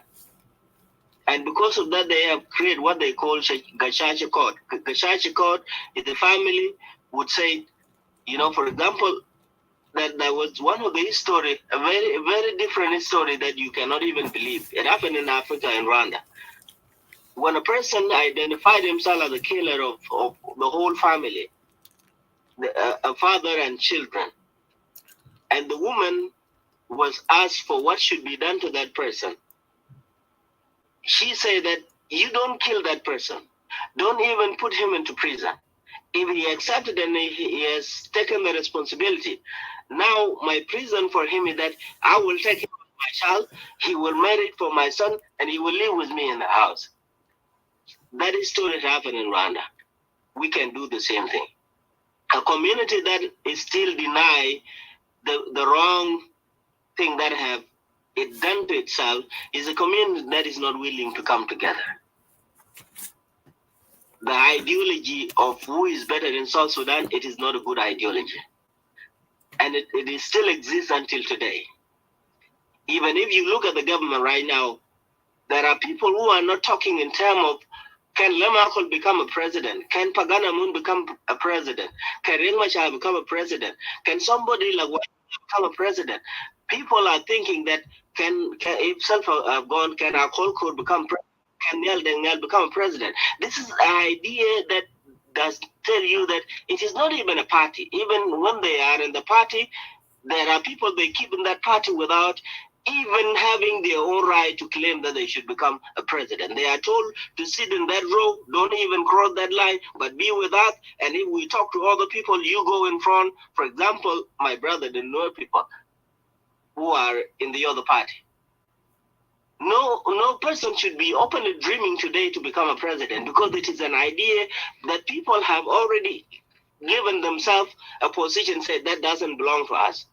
And because of that, they have created what they call Gachacha Code. Gachacha Code is the family would say, for example, that there was one of the history, a very different history that you cannot even believe. It happened in Africa, in Rwanda. When a person identified himself as the killer of the whole family, a father and children, and the woman was asked for what should be done to that person, she said that you don't kill that person. Don't even put him into prison. If he accepted and he has taken the responsibility, now my prison for him is that I will take him as my child, he will marry for my son, and he will live with me in the house. That is still happening in Rwanda. We can do the same thing. A community that is still deny the wrong thing that have it done to itself is a community that is not willing to come together. The ideology of who is better in South Sudan, it is not a good ideology. And it still exists until today. Even if you look at the government right now, there are people who are not talking in terms of, can Lemakol become a president? Can Pagana Moon become a president? Can Riek Machar become a president? Can somebody like Wai become a president? People are thinking that can if self have gone, can Akol could become president? Can Niall Deng become a president? This is an idea that does tell you that it is not even a party. Even when they are in the party, there are people they keep in that party without even having their own right to claim that they should become a president. They are told to sit in that row, don't even cross that line, but be with us. And if we talk to other people, you go in front. For example, my brother, the Nuer people who are in the other party. No person should be openly dreaming today to become a president, because it is an idea that people have already given themselves a position, said that doesn't belong to us.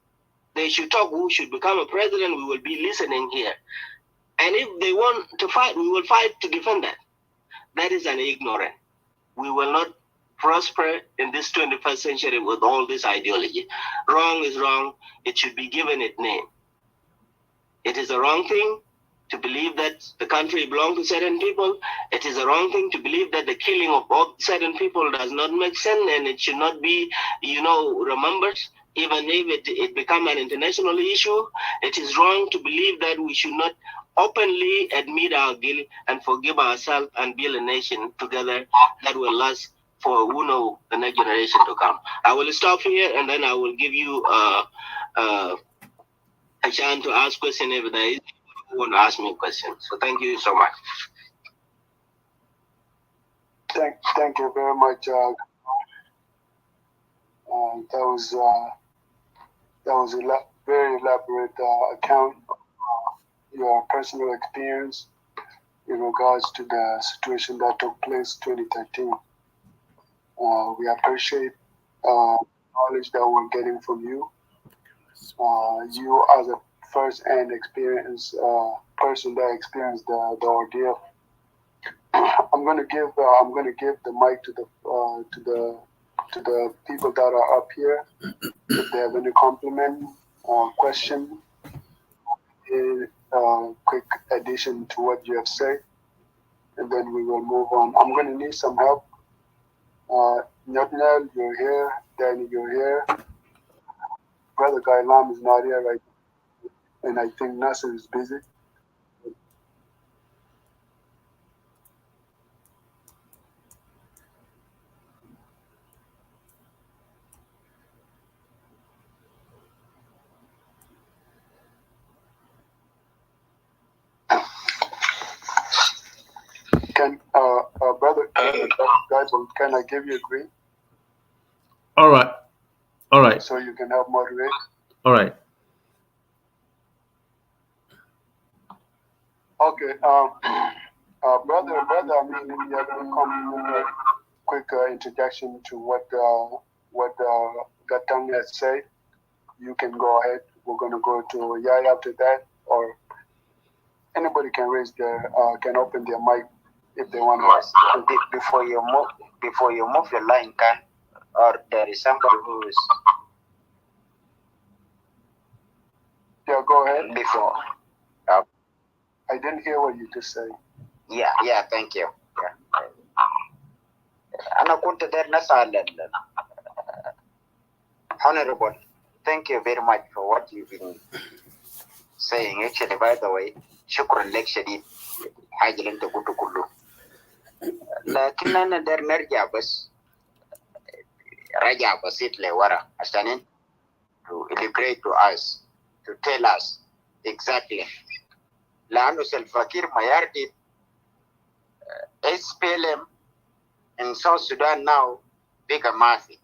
They should talk who should become a president. We will be listening here. And if they want to fight, we will fight to defend that. That is an ignorant. We will not prosper in this 21st century with all this ideology. Wrong is wrong. It should be given its name. It is a wrong thing to believe that the country belongs to certain people. It is a wrong thing to believe that the killing of all certain people does not make sense, and it should not be, remembered. Even if it become an international issue, it is wrong to believe that we should not openly admit our guilt and forgive ourselves and build a nation together that will last for the next generation to come. I will stop here, and then I will give you a chance to ask questions if there is who want to ask me questions. So thank you so much. Thank you very much. That was a very elaborate account of your personal experience in regards to the situation that took place 2013. We appreciate knowledge that we're getting from you. You as a first-hand experience person that experienced the ordeal. I'm gonna give the mic to the people that are up here. If they have any compliment or question, a quick addition to what you have said, and then we will move on. I'm gonna need some help. Nyotnel, you're here. Danny, you're here. Brother Guy Lam is not here right now, and I think Nasser is busy. Can brother guys, can I give you a green? All right. So you can help moderate. All right. Okay. Brother, I mean, you have a compliment. quick introduction to what Gatang has said, you can go ahead. We're going to go to Yaya after that, or anybody can can open their mic if they want to ask. Before you move the line, or there is somebody who is. Yeah, go ahead. Before. I didn't hear what you just said. Yeah, thank you. Yeah. أنا كنت داير نسأل Honorable, thank you very much for what you've been saying. Actually, by the way, شكرا لك شديد حاجة اللي أنت قلته كله. لكن أنا داير نرجع بس رجع بسيط لورا عشان to illustrate to us, to tell us exactly. لأنه سلفاكير ما يردد SPLM in South Sudan now بقى مافي.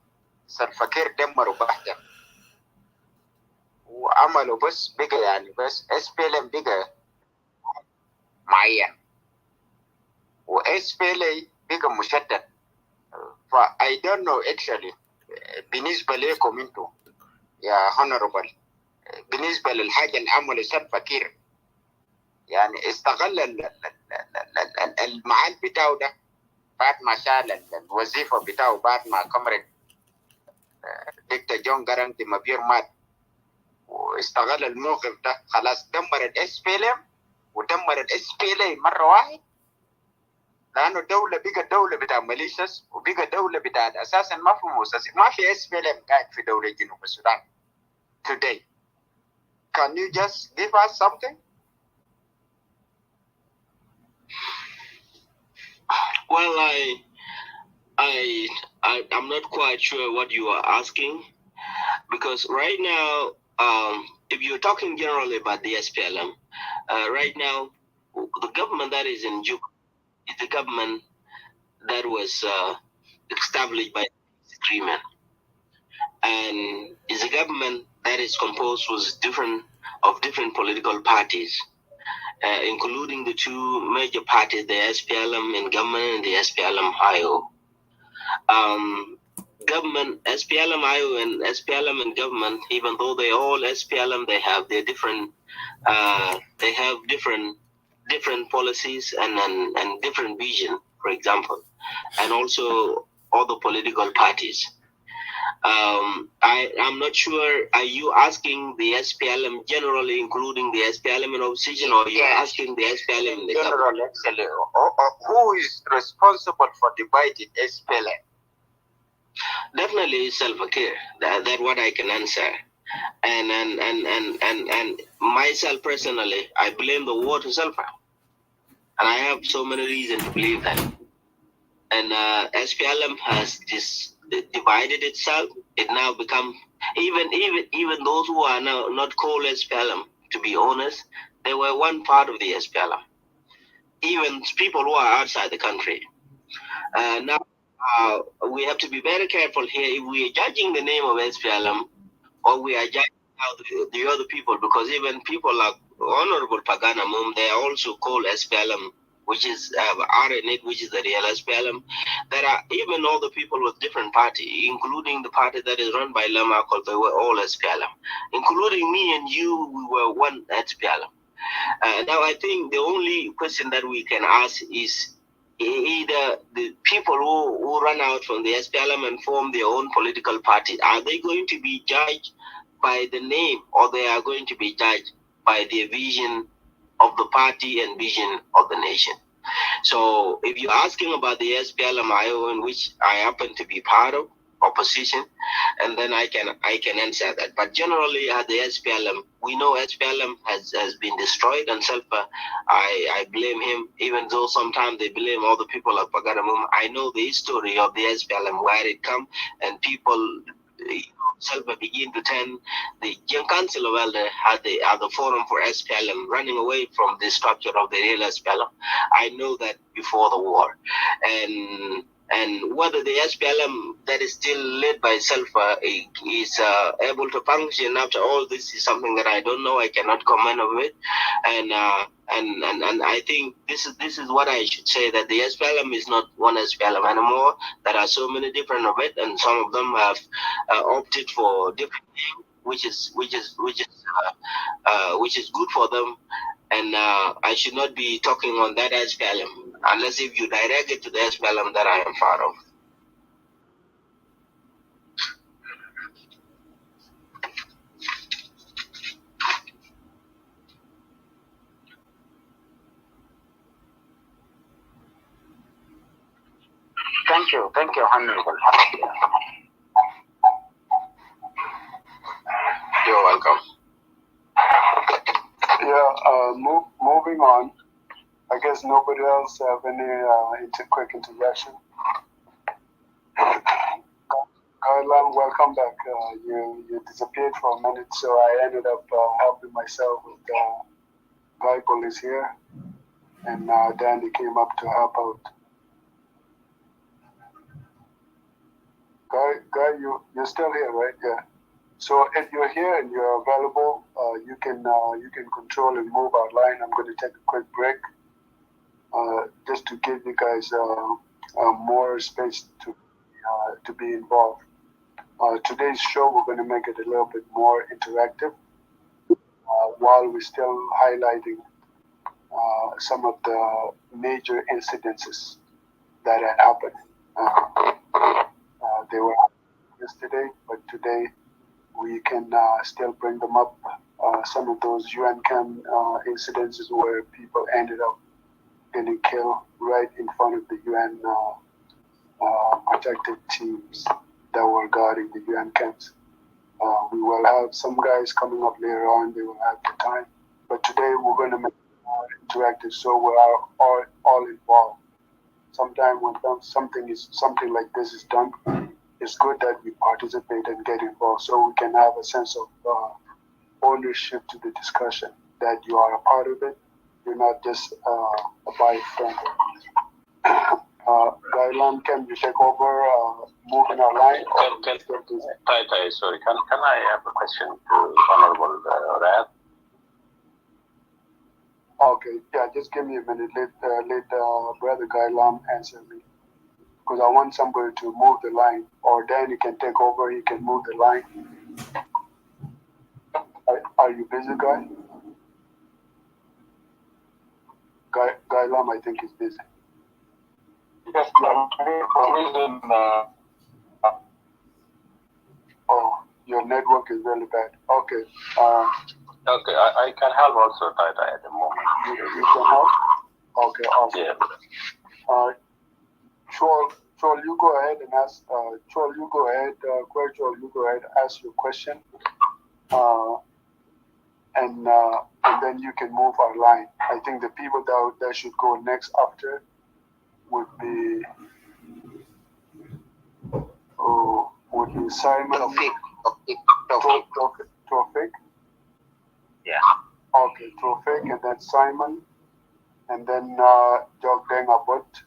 سلفاكير دمروا بحثا وعملوا بس بقى يعني بس SPLM بقى معين و SPLA بقى مشتت. I don't know actually بالنسبة لكم انتوا يا honorable بالنسبة للحاجة اللي عمله سلفاكير يعني استغل المعاد بتاعه ده بعد ما شال الوظيفة بتاعه بعد ما كمرت دكتور جون جارانتي مبير مات واستغل الموقف ده خلاص دمر الاس بي ال ام ودمر الاس بي ال اي مرة واحد لأنه الدولة بقى دولة بتاع ميليشياس وبقى دولة بتاع أساسا ما في مؤسسة ما في اس بي ال ام قاعد في دولة جنوب السودان today. Can you just give us something? Well, I'm not quite sure what you are asking, because right now, if you're talking generally about the SPLM, right now, the government that is in Juba is the government that was established by the agreement, and is a government that is composed with different political parties. Including the two major parties, the SPLM in government and the SPLM-IO. Government, SPLM-IO and SPLM in government, even though they all SPLM, they have their different different policies and different vision, for example, and also other political parties. I'm not sure, are you asking the SPLM generally, including the SPLM in opposition, or you're asking the SPLM in the general, actually, who is responsible for dividing SPLM? Definitely Salva Kiir. That's what I can answer. And myself personally, I blame the war to Salva. And I have so many reasons to believe that. And SPLM has divided itself. It now become even those who are now not called SPLM, to be honest, they were one part of the SPLM. Even people who are outside the country. Now we have to be very careful here if we are judging the name of SPLM or we are judging the other people, because even people like Honorable Pagana Mum, they are also called SPLM, which is RNA, which is the real SPLM. There are even all the people with different party, including the party that is run by Lama, called they were all SPLM. Including me and you, we were one SPLM. Now I think the only question that we can ask is either the people who run out from the SPLM and form their own political party, are they going to be judged by the name, or they are going to be judged by the vision of the party and vision of the nation? So if you're asking about the SPLM-IO, in which I happen to be part of, opposition, and then I can answer that. But generally, at the SPLM, we know SPLM has been destroyed, and I blame him, even though sometimes they blame other people like Pagaramum. I know the history of the SPLM, where it come, and people Selva begin to turn the Young Council of Elders had the forum for SPLM, running away from the structure of the real SPLM. I know that before the war, and whether the SPLM that is still led by Selva is able to function after all this is something that I don't know. I cannot comment on it, and And I think this is what I should say, that the SPLM is not one SPLM anymore. There are so many different of it, and some of them have opted for different things, which is good for them. And I should not be talking on that SPLM unless if you direct it to the SPLM that I am part of. Thank you, Honorable. You're welcome. Yeah, moving on. I guess nobody else have any quick interjection. Garland, welcome back. You disappeared for a minute, so I ended up helping myself with Guy is here, and Danny came up to help out. Guy, you're still here, right? Yeah. So if you're here and you're available, you can control and move our line. I'm going to take a quick break, just to give you guys more space to be involved. Today's show, we're going to make it a little bit more interactive, while we're still highlighting some of the major incidences that had happened. They were yesterday, but today we can still bring them up. Some of those UN camp incidences where people ended up getting killed right in front of the UN protected teams that were guarding the UN camps. We will have some guys coming up later on. They will have the time. But today we're going to make it more interactive, so we are all involved. Sometimes when something like this is done, it's good that we participate and get involved, so we can have a sense of ownership to the discussion, that you are a part of it. You're not just a bystander. Gailan, can you take over moving our line? Sorry, can I have a question to Honorable Rad? Okay, yeah, just give me a minute. Let Brother Gailan answer me, because I want somebody to move the line, or Danny can take over. He can move the line. Are you busy, Guy? Guy Lam, I think, is busy. Yes, oh, your network is really bad. Okay. Okay, I can help also, Tata, at the moment. You can help? Okay, awesome. Yeah. Chol, you go ahead and ask. Chol, you go ahead. Chol, you go ahead. Ask your question. And then you can move our line. I think the people that should go next after would be Simon. Tofik. Yeah. Okay, Tofik, and then Simon, and then Jogdeng Abut.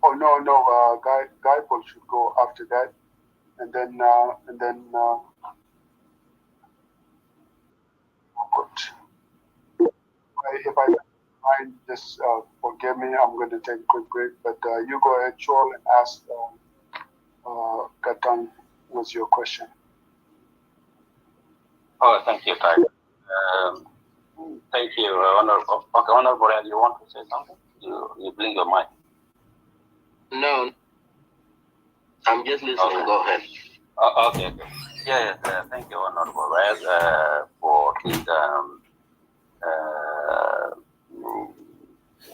No, Guy Paul should go after that, and then if I mind, just forgive me. I'm going to take a quick break, but you go ahead, Chol, and ask Katan, what's your question? Oh, thank you, Ty. Thank you, Honorable. Okay, Honorable, you want to say something? You blink your mic. No, I'm just listening. Okay. Go ahead. Okay. Yeah. Thank you, Honorable Rad, for his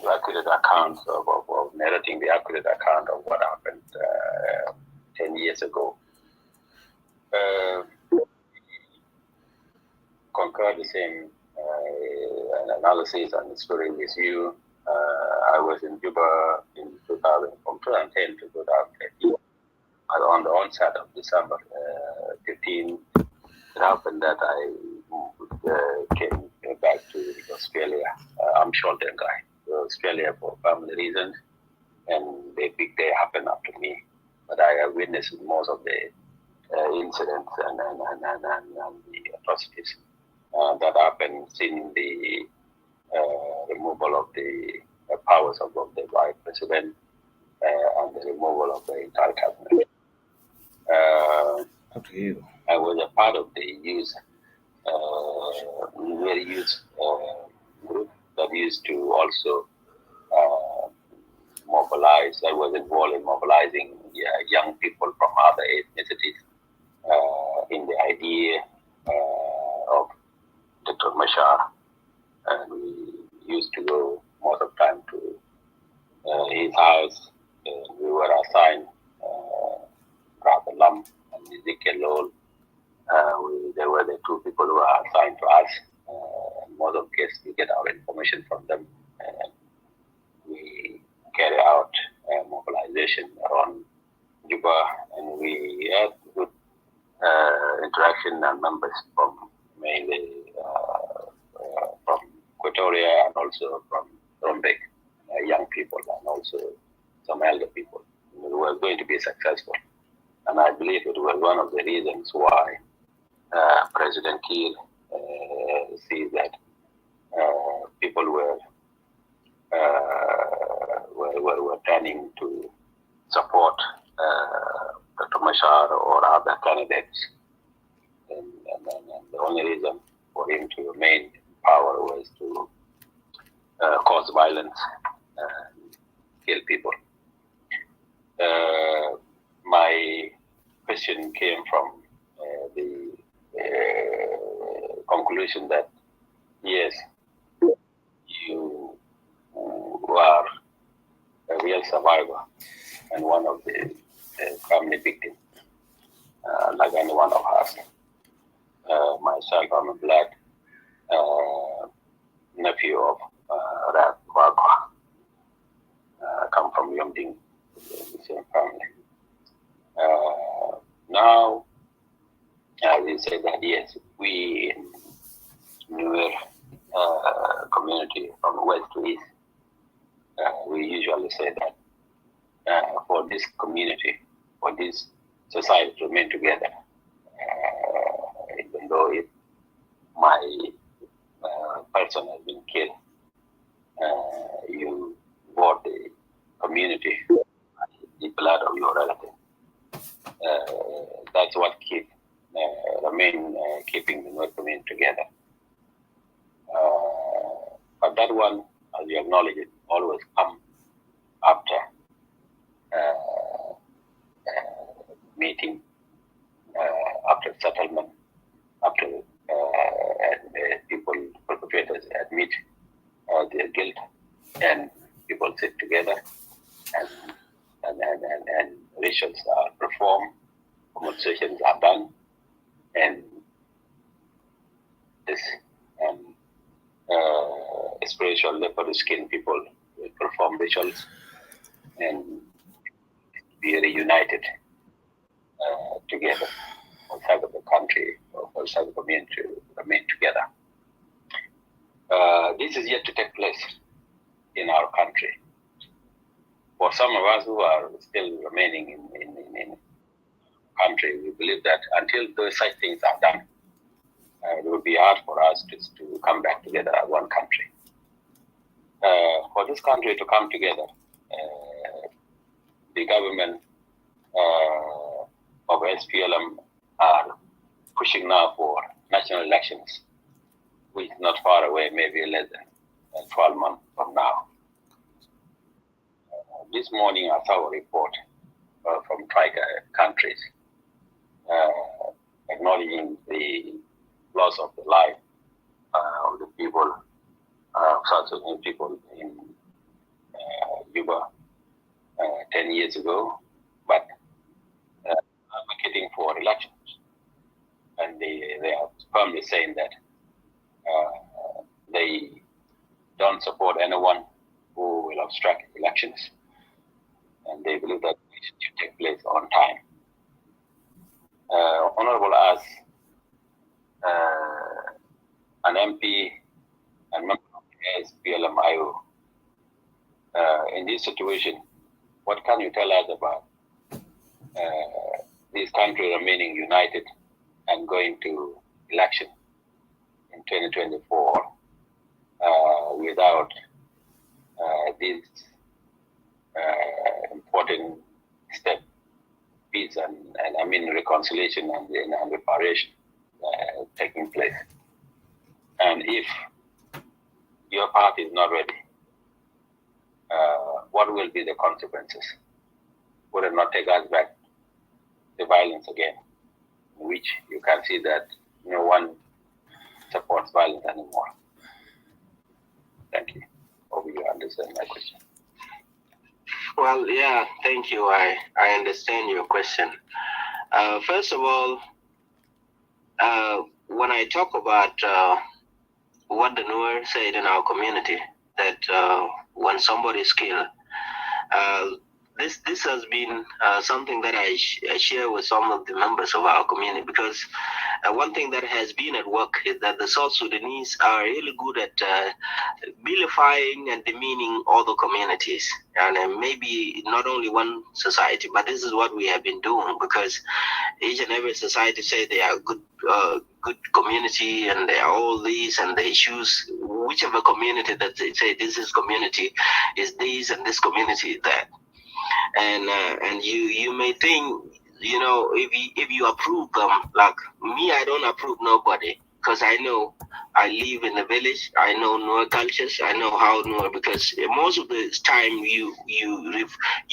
accurate accounts of narrating the accurate account of what happened 10 years ago. Concur the same analysis and story with you. I was in Juba in 2000, from 2010 to 2013. On the onset of December 15, it happened that I came back to Australia. I'm Sholden guy to Australia for family reasons, and the big day happened after me. But I have witnessed most of the incidents and the atrocities that happened since the removal of the powers of the vice president and the removal of the entire cabinet. Up to you. I was a part of the youth, very youth group that used to also mobilize. I was involved in mobilizing young people from other ethnicities in the idea of Dr. Mashar, and we used to go most of the time to his house. We were assigned Brother Lam and Ezekiel Lowell. There were the two people who were assigned to us. Most of the cases, we get our information from them. We carry out mobilization around Juba, and we had good interaction and members from mainly from Equatoria and also from Rumbek, young people and also some elder people. We were going to be successful. And I believe it was one of the reasons why President Kiir sees that people were turning to support Dr. Mashar or other candidates. And the only reason for him to remain in power was to cause violence and kill people. My question came from the conclusion that yes, you are a real survivor and one of the family victims, like any one of us. Myself, I'm a black nephew of Rap Wagwa. Come from Yomding, the same family. Now, I will say that yes, we in Nuer community from west to east, we usually say that for this community, for this society to remain together, even though my person has been killed, you bought the community, the blood of your relative. That's what keeping the Nuer community together. But that one, as you acknowledge it, always come after meeting, after settlement, after people, perpetrators admit their guilt, and people sit together and rituals are performed, conversations are done, and this spiritual leopard skin people will perform rituals and be reunited together outside of the country or outside the community to remain together. This is yet to take place in our country. For some of us who are still remaining in country, we believe that until those such things are done, it will be hard for us to come back together as one country. For this country to come together, the government of SPLM are pushing now for national elections, which is not far away, maybe less than 12 months from now. This morning I saw a report from Tricare countries acknowledging the loss of the life of the people, South Sudan people in Juba 10 years ago, but advocating for elections. And they are firmly saying that they don't support anyone who will obstruct elections. And they believe that it should take place on time. Honorable as an MP and member of the SPLM-IO, in this situation, what can you tell us about this country remaining united and going to election in 2024 without this important step, peace and I mean reconciliation and reparation taking place. And if your party is not ready, what will be the consequences? Would it not take us back to violence again, in which you can see that no one supports violence anymore? Thank you. Hope you understand my question. Well, yeah, thank you. I understand your question. First of all, when I talk about what the Nuer said in our community, that when somebody is killed, this has been something that I share with some of the members of our community, because one thing that has been at work is that the South Sudanese are really good at vilifying and demeaning other communities, and maybe not only one society, but this is what we have been doing, because each and every society say they are good community and they are all these, and they choose whichever community that they say this is community is this and this community is that. And you may think, if you approve them, like me, I don't approve nobody, because I know I live in the village. I know Nuer cultures. I know how Nuer, because most of the time you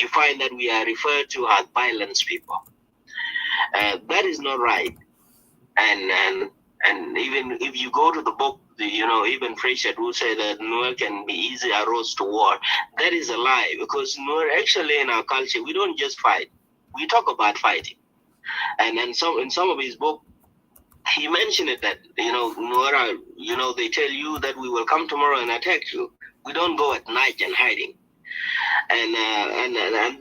find that we are referred to as violent people. That is not right. And even if you go to the book, even Fraser will say that Nuer can be easy arrows to war. That is a lie, because Nuer, actually in our culture, we don't just fight. We talk about fighting. And then in some of his book, he mentioned it that, Nuer, they tell you that we will come tomorrow and attack you. We don't go at night and hiding. And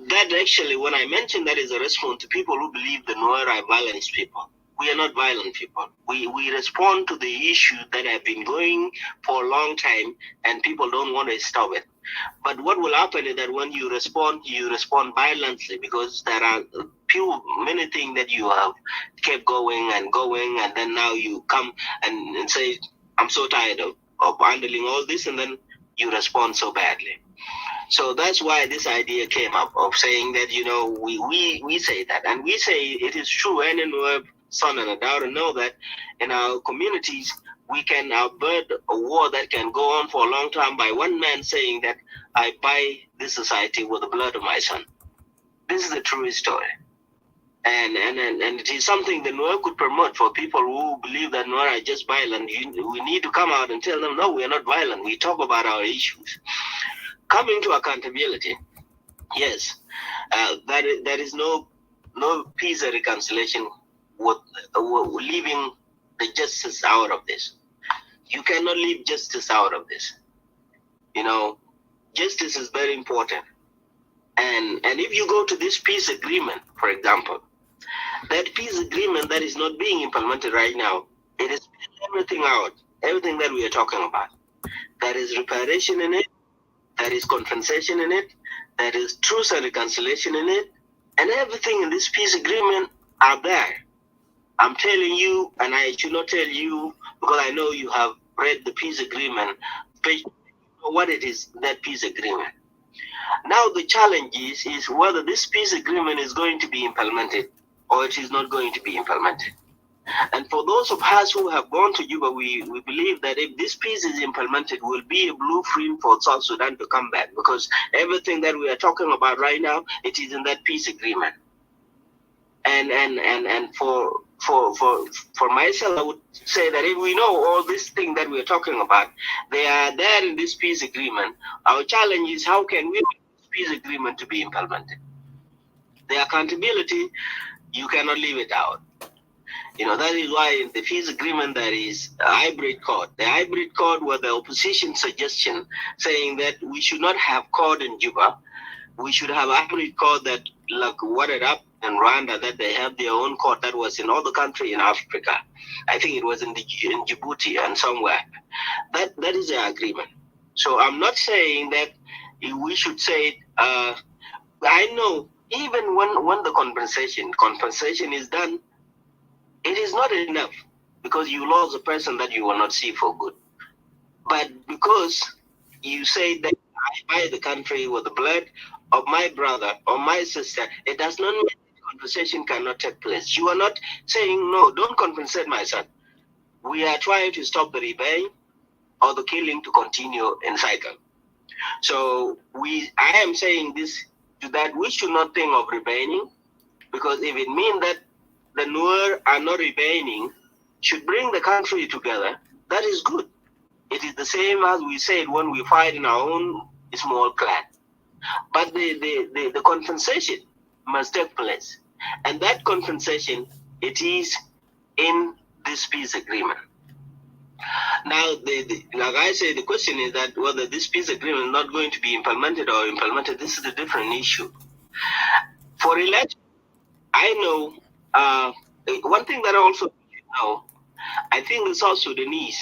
that actually, when I mentioned that, is a response to people who believe the Nuer are violent people. We are not violent people. We respond to the issue that have been going for a long time, and people don't want to stop it. But what will happen is that when you respond violently, because there are many things that you have kept going, and then now you come and say, I'm so tired of handling all this, and then you respond so badly. So that's why this idea came up of saying that, we say that, and we say it is true. Any son and a daughter know that in our communities, we can avert a war that can go on for a long time by one man saying that I buy this society with the blood of my son. This is the true story. And it is something the Nuer could promote for people who believe that Nuer are just violent. We need to come out and tell them, no, we are not violent. We talk about our issues. Coming to accountability, yes, there is no peace or reconciliation with leaving the justice out of this. You cannot leave justice out of this. Justice is very important. And if you go to this peace agreement, for example, that peace agreement that is not being implemented right now, it is everything out, everything that we are talking about. There is reparation in it, there is compensation in it, there is truth and reconciliation in it, and everything in this peace agreement are there. I'm telling you, and I should not tell you, because I know you have read the peace agreement, what it is, that peace agreement. Now the challenge is whether this peace agreement is going to be implemented or it is not going to be implemented. And for those of us who have gone to Juba, we believe that if this peace is implemented, will be a blueprint for South Sudan to come back, because everything that we are talking about right now, it is in that peace agreement. And for myself, I would say that if we know all these things that we are talking about, they are there in this peace agreement. Our challenge is how can we make this peace agreement to be implemented? The accountability, you cannot leave it out. That is why in the peace agreement there is a hybrid court. The hybrid court was the opposition suggestion saying that we should not have court in Juba. We should have a hybrid court that, like what it up in Rwanda, that they have their own court that was in all the country in Africa. I think it was in Djibouti and somewhere. That is the agreement. So I'm not saying that we should say, I know even when the compensation is done, it is not enough, because you lost a person that you will not see for good. But because you say that I buy the country with the blood of my brother or my sister, it does not mean the conversation cannot take place. You are not saying, no, don't compensate my son. We are trying to stop the rebellion or the killing to continue in cycle. So I am saying this, that we should not think of rebelling, because if it means that the Nuer are not rebelling, should bring the country together, that is good. It is the same as we said when we fight in our own small clan. But the compensation must take place. And that compensation, it is in this peace agreement. Now, like I say, the question is that whether this peace agreement is not going to be implemented or implemented, this is a different issue. For election, I know, one thing that I also know, I think the South Sudanese,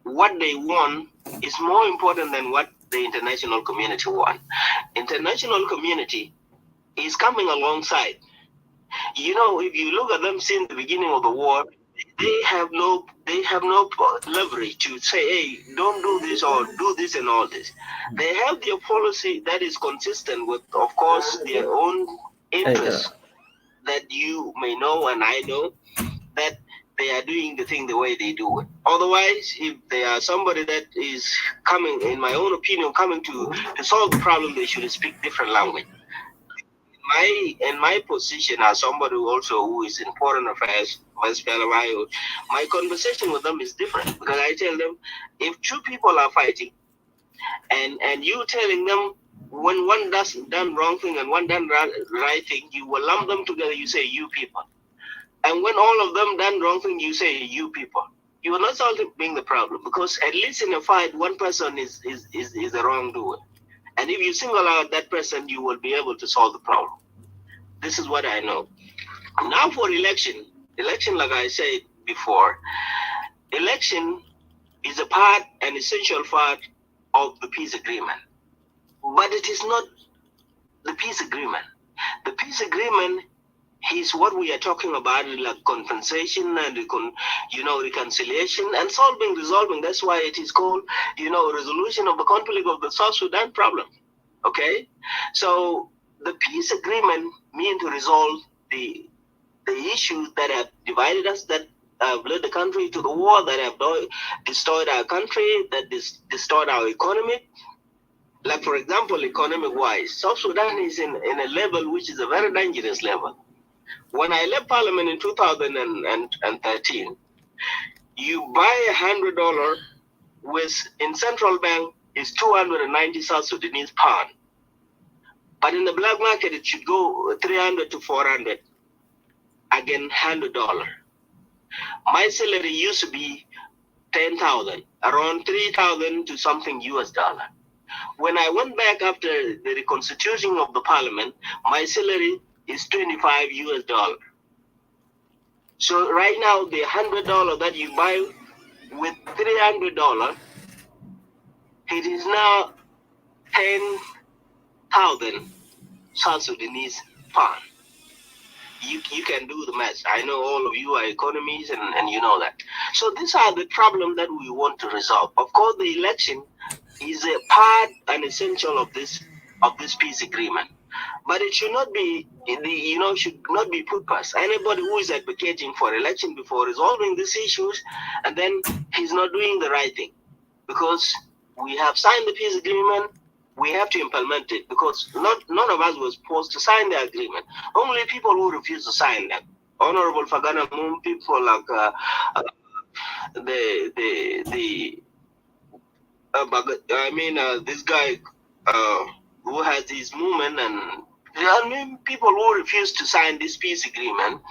what they want is more important than what the international community want. International community is coming alongside. You know, if you look at them since the beginning of the war, they have no leverage to say, hey, don't do this or do this and all this. They have their policy that is consistent with, of course, their own interests that you may know and I know, that they are doing the thing the way they do it. Otherwise, if they are somebody that is coming, in my own opinion, coming to solve the problem, they should speak different language. In my position as somebody who is in foreign affairs, my conversation with them is different, because I tell them, if two people are fighting, and you telling them when one does done wrong thing and one done right thing, you will lump them together. You say you people, and when all of them done wrong thing, you say you people. You are not solving the problem, because at least in a fight, one person is the wrongdoer. And if you single out that person, you will be able to solve the problem. This is what I know. Now for election, like I said before, election is an essential part of the peace agreement. But it is not the peace agreement. The peace agreement is what we are talking about, like compensation and reconciliation and resolving. That's why it is called, resolution of the conflict of the South Sudan problem. Okay, so the peace agreement means to resolve the issues that have divided us, that have led the country to the war, that have destroyed our country, that destroyed our economy. Like, for example, economic-wise, South Sudan is in a level which is a very dangerous level. When I left Parliament in 2013, you buy $100 in Central Bank is 290 South Sudanese pound. But in the black market, it should go 300 to 400. Again, $100. My salary used to be 10,000, around 3,000 to something US dollar. When I went back after the reconstitution of the parliament, my salary is 25 US dollar. So right now, the $100 that you buy with $300, it is now 10,000 South Sudanese pound. You can do the math. I know all of you are economists and you know that. So these are the problems that we want to resolve. Of course, the election is a part and essential of this peace agreement. But it should not be, should not be put past anybody who is advocating for election before resolving these issues, and then he's not doing the right thing. Because we have signed the peace agreement, we have to implement it, because none of us was supposed to sign the agreement. Only people who refuse to sign them. Honorable Fagana Moon, people like this guy who has his movement, and people who refuse to sign this peace agreement,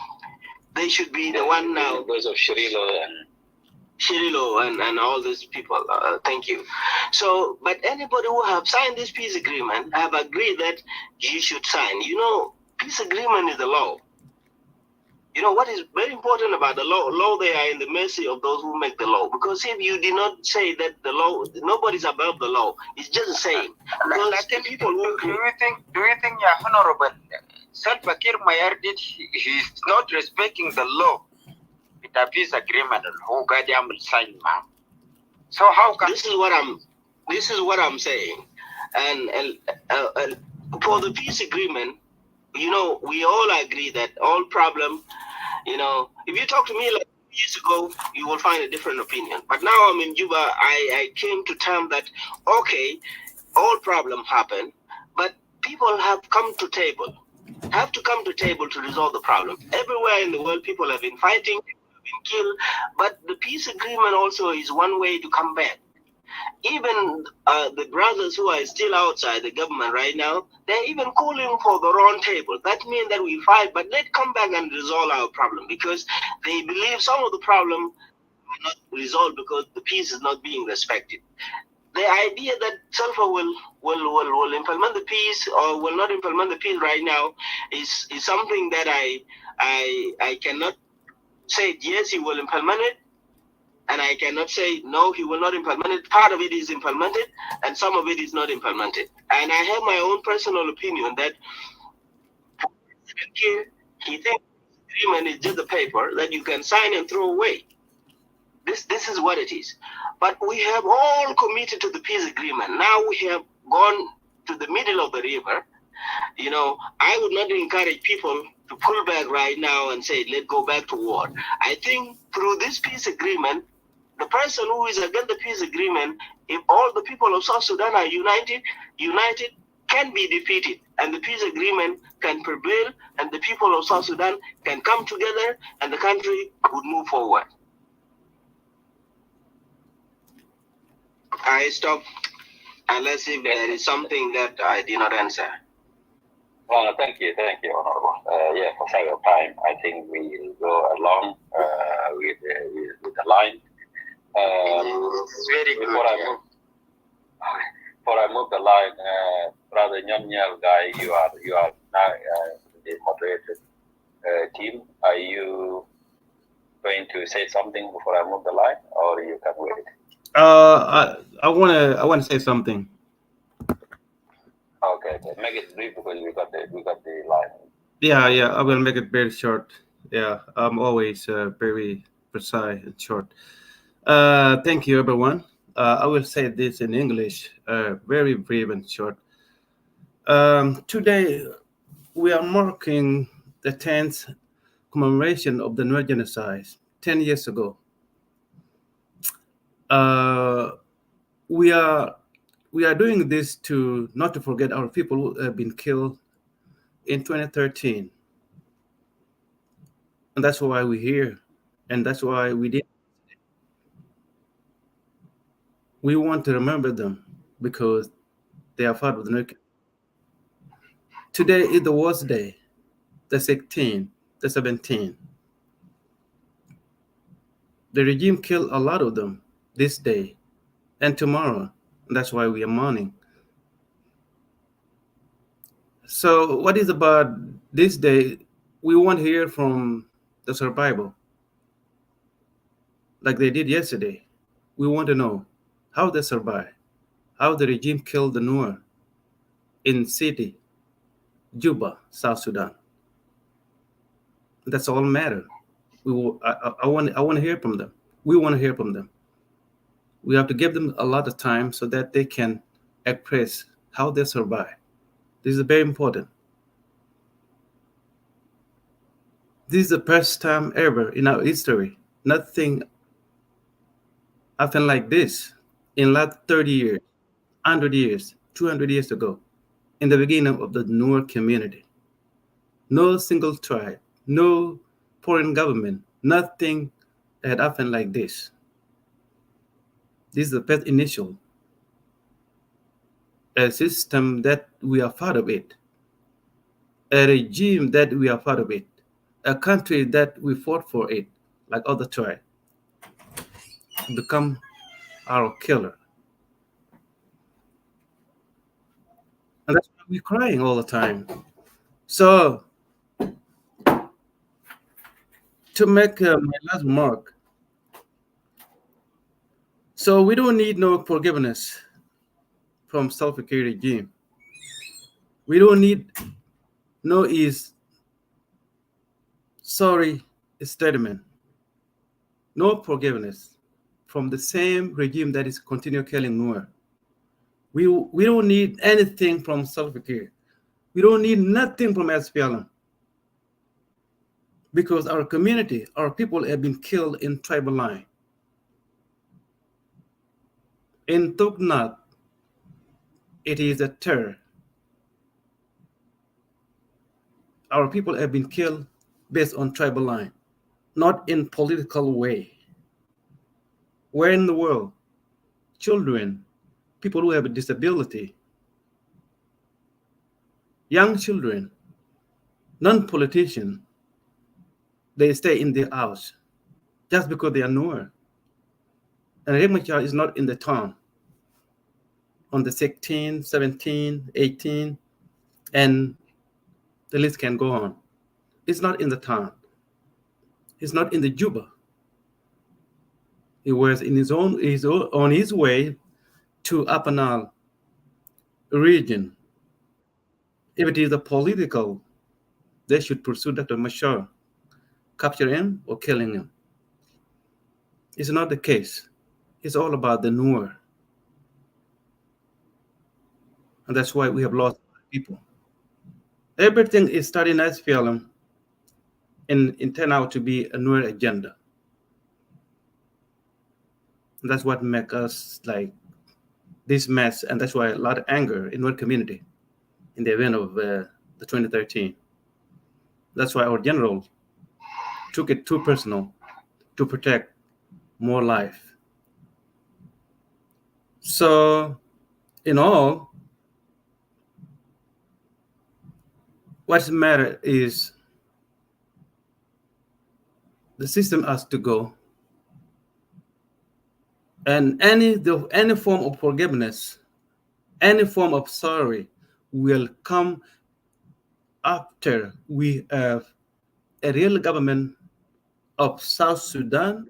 they should be the one now. Because of Shirilo and all these people. Thank you. So, but anybody who have signed this peace agreement have agreed that you should sign. Peace agreement is the law. What is very important about the law, they are in the mercy of those who make the law. Because if you did not say that the law, nobody's above the law. It's just the same. Because people who do you think, Honorable Salva Kiir Mayardit, he's not respecting the law with a peace agreement who got him signed, ma'am? So how can this is what I'm This is what I'm saying. And for the peace agreement, we all agree that all problem, if you talk to me like years ago, you will find a different opinion. But now I'm in Juba, I came to term that, okay, all problem happen, but people have to come to table to resolve the problem. Everywhere in the world, people have been fighting, people have been killed, but the peace agreement also is one way to come back. Even the brothers who are still outside the government right now, they're even calling for the round table. That means that we fight, but let's come back and resolve our problem, because they believe some of the problem will not resolve because the peace is not being respected. The idea that Sulfur will implement the peace or will not implement the peace right now is something that I cannot say yes, he will implement it, and I cannot say no, he will not implement it. Part of it is implemented, and some of it is not implemented. And I have my own personal opinion that he thinks agreement is just a paper that you can sign and throw away. This is what it is. But we have all committed to the peace agreement. Now we have gone to the middle of the river. I would not encourage people to pull back right now and say, let's go back to war. I think through this peace agreement, the person who is against the peace agreement, if all the people of South Sudan are united can be defeated, and the peace agreement can prevail, and the people of South Sudan can come together, and the country would move forward. I stop unless if there is something that I did not answer. Well, thank you, Honorable. For sake of time, I think we will go along with the line. Very good. Before I move the line, Brother Nyanyel guy, you are now the moderated team. Are you going to say something before I move the line, or you can wait? I wanna say something. Okay. Make it brief because we got the line. Yeah, I will make it very short. Yeah, I'm always very precise and short. Thank you, everyone. I will say this in English, very brief and short. Today, we are marking the 10th commemoration of the Nuer Genocide, 10 years ago. We are doing this not to forget our people who have been killed in 2013. And that's why we're here. And that's why we did. We want to remember them because they are part of the Nuer. Today is the worst day, the 16th, the 17th. The regime killed a lot of them this day and tomorrow. And that's why we are mourning. So what is about this day? We want to hear from the survivor, like they did yesterday. We want to know how they survived, how the regime killed the Nuer in city, Juba, South Sudan. That's all matter. I want to hear from them. We want to hear from them. We have to give them a lot of time so that they can express how they survive. This is very important. This is the first time ever in our history. Nothing happened like this in last 30 years, 100 years, 200 years ago, in the beginning of the Nuer community. No single tribe, no foreign government, nothing had happened like this. This is the first initial, a system that we are part of it, a regime that we are part of it, a country that we fought for it, like other tribes, become our killer. And that's why we're crying all the time. So, to make my last remark, so we don't need no forgiveness from Salva Kiir regime. We don't need no is sorry statement. No forgiveness from the same regime that is continue killing Nuer. We don't need anything from Salva Kiir. We don't need nothing from SPLM. Because our community, our people have been killed in tribal line. In Toknat, it is a terror. Our people have been killed based on tribal line, not in political way. Where in the world, children, people who have a disability, young children, non-politicians, they stay in their house just because they are Nuer. And Riek Machar is not in the town on the 16, 17, 18, and the list can go on. It's not in the town. He's not in the Juba. He was in on his way to Upper Nile region. If it is a political, they should pursue Dr. Machar, capture him or killing him. It's not the case. It's all about the Nuer. And that's why we have lost people. Everything is starting as film and turn out to be a Nuer agenda. And that's what makes us like this mess, and that's why a lot of anger in Nuer community in the event of the 2013. That's why our general took it too personal to protect more life. So, in all, what's the matter is the system has to go, and any form of forgiveness, any form of sorry will come after we have a real government of South Sudan.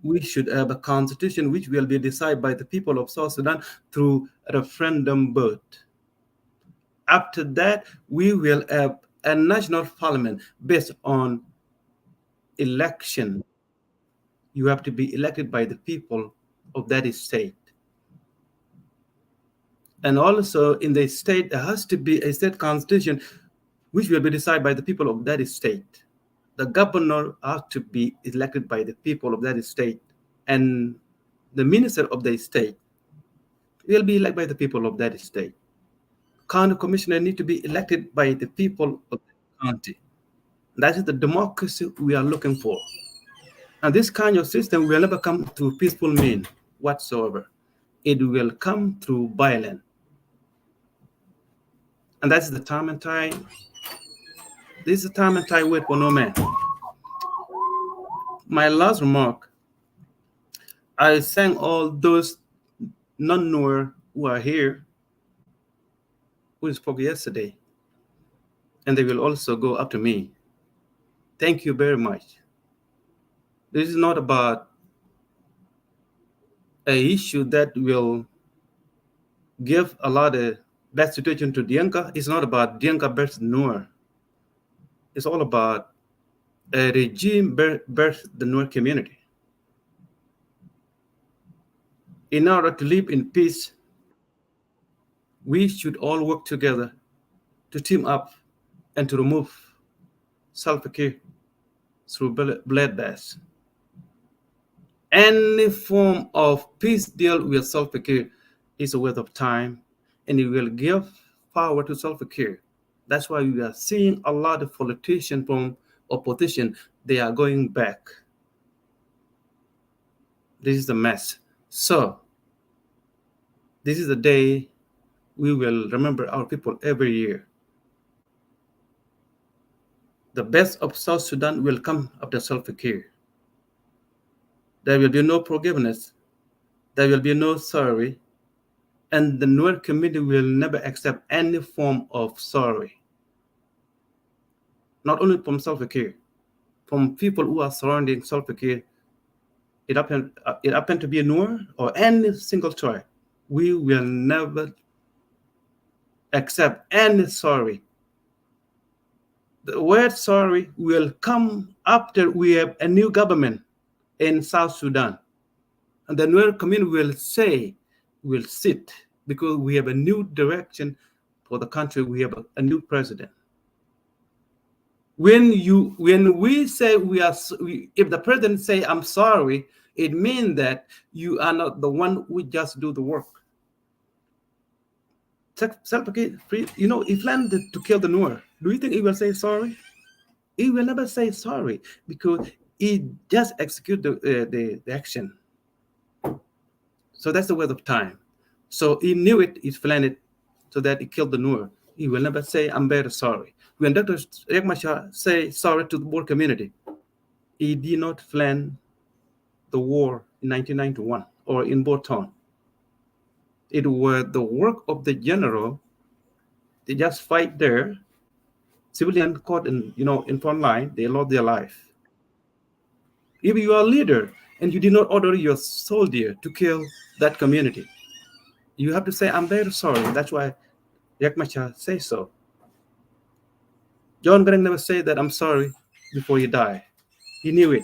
We should have a constitution which will be decided by the people of South Sudan through referendum vote. After that, we will have a national parliament based on election. You have to be elected by the people of that state. And also in the state, there has to be a state constitution which will be decided by the people of that state. The governor has to be elected by the people of that state. And the minister of the state will be elected by the people of that state. County commissioner need to be elected by the people of the county. That is the democracy we are looking for. And this kind of system will never come through peaceful means whatsoever. It will come through violence. And that's the time and tide. This is the time and tide wait for no man. My last remark, I thank all those non-Nuer who are here, who spoke yesterday, and they will also go after me. Thank you very much. This is not about an issue that will give a lot of bad situation to Dinka. It's not about Dinka versus Nuer. It's all about a regime versus the Nuer community. In order to live in peace, we should all work together to team up and to remove Salva Kiir through bloodbath. Any form of peace deal with Salva Kiir is a waste of time, and it will give power to Salva Kiir. That's why we are seeing a lot of politicians from opposition. They are going back. This is the mess. So, this is the day we will remember our people every year. The best of South Sudan will come after Salva Kiir. There will be no forgiveness. There will be no sorry. And the Nuer community will never accept any form of sorry. Not only from Salva Kiir, from people who are surrounding Salva Kiir. It happened to be a Nuer or any single tribe. We will never accept any sorry. The word sorry will come after we have a new government in South Sudan. And the Nuer community will say, will sit because we have a new direction for the country. We have a new president. When we say if the president say I'm sorry, it means that you are not the one who just do the work. Salva Kiir, he planned to kill the Nuer. Do you think he will say sorry? He will never say sorry because he just execute the action. So that's the word of time. So he knew it, he planned it so that he killed the Nuer. He will never say, I'm very sorry. When Dr. Riek Machar say sorry to the Boer community, he did not plan the war in 1991 or in Boer Town. It was the work of the general. They just fight there. Civilian caught in front line, they lost their life. If you are a leader and you did not order your soldier to kill that community, you have to say, I'm very sorry. That's why Riek Machar says so. John Garang never said that I'm sorry before he died. He knew it.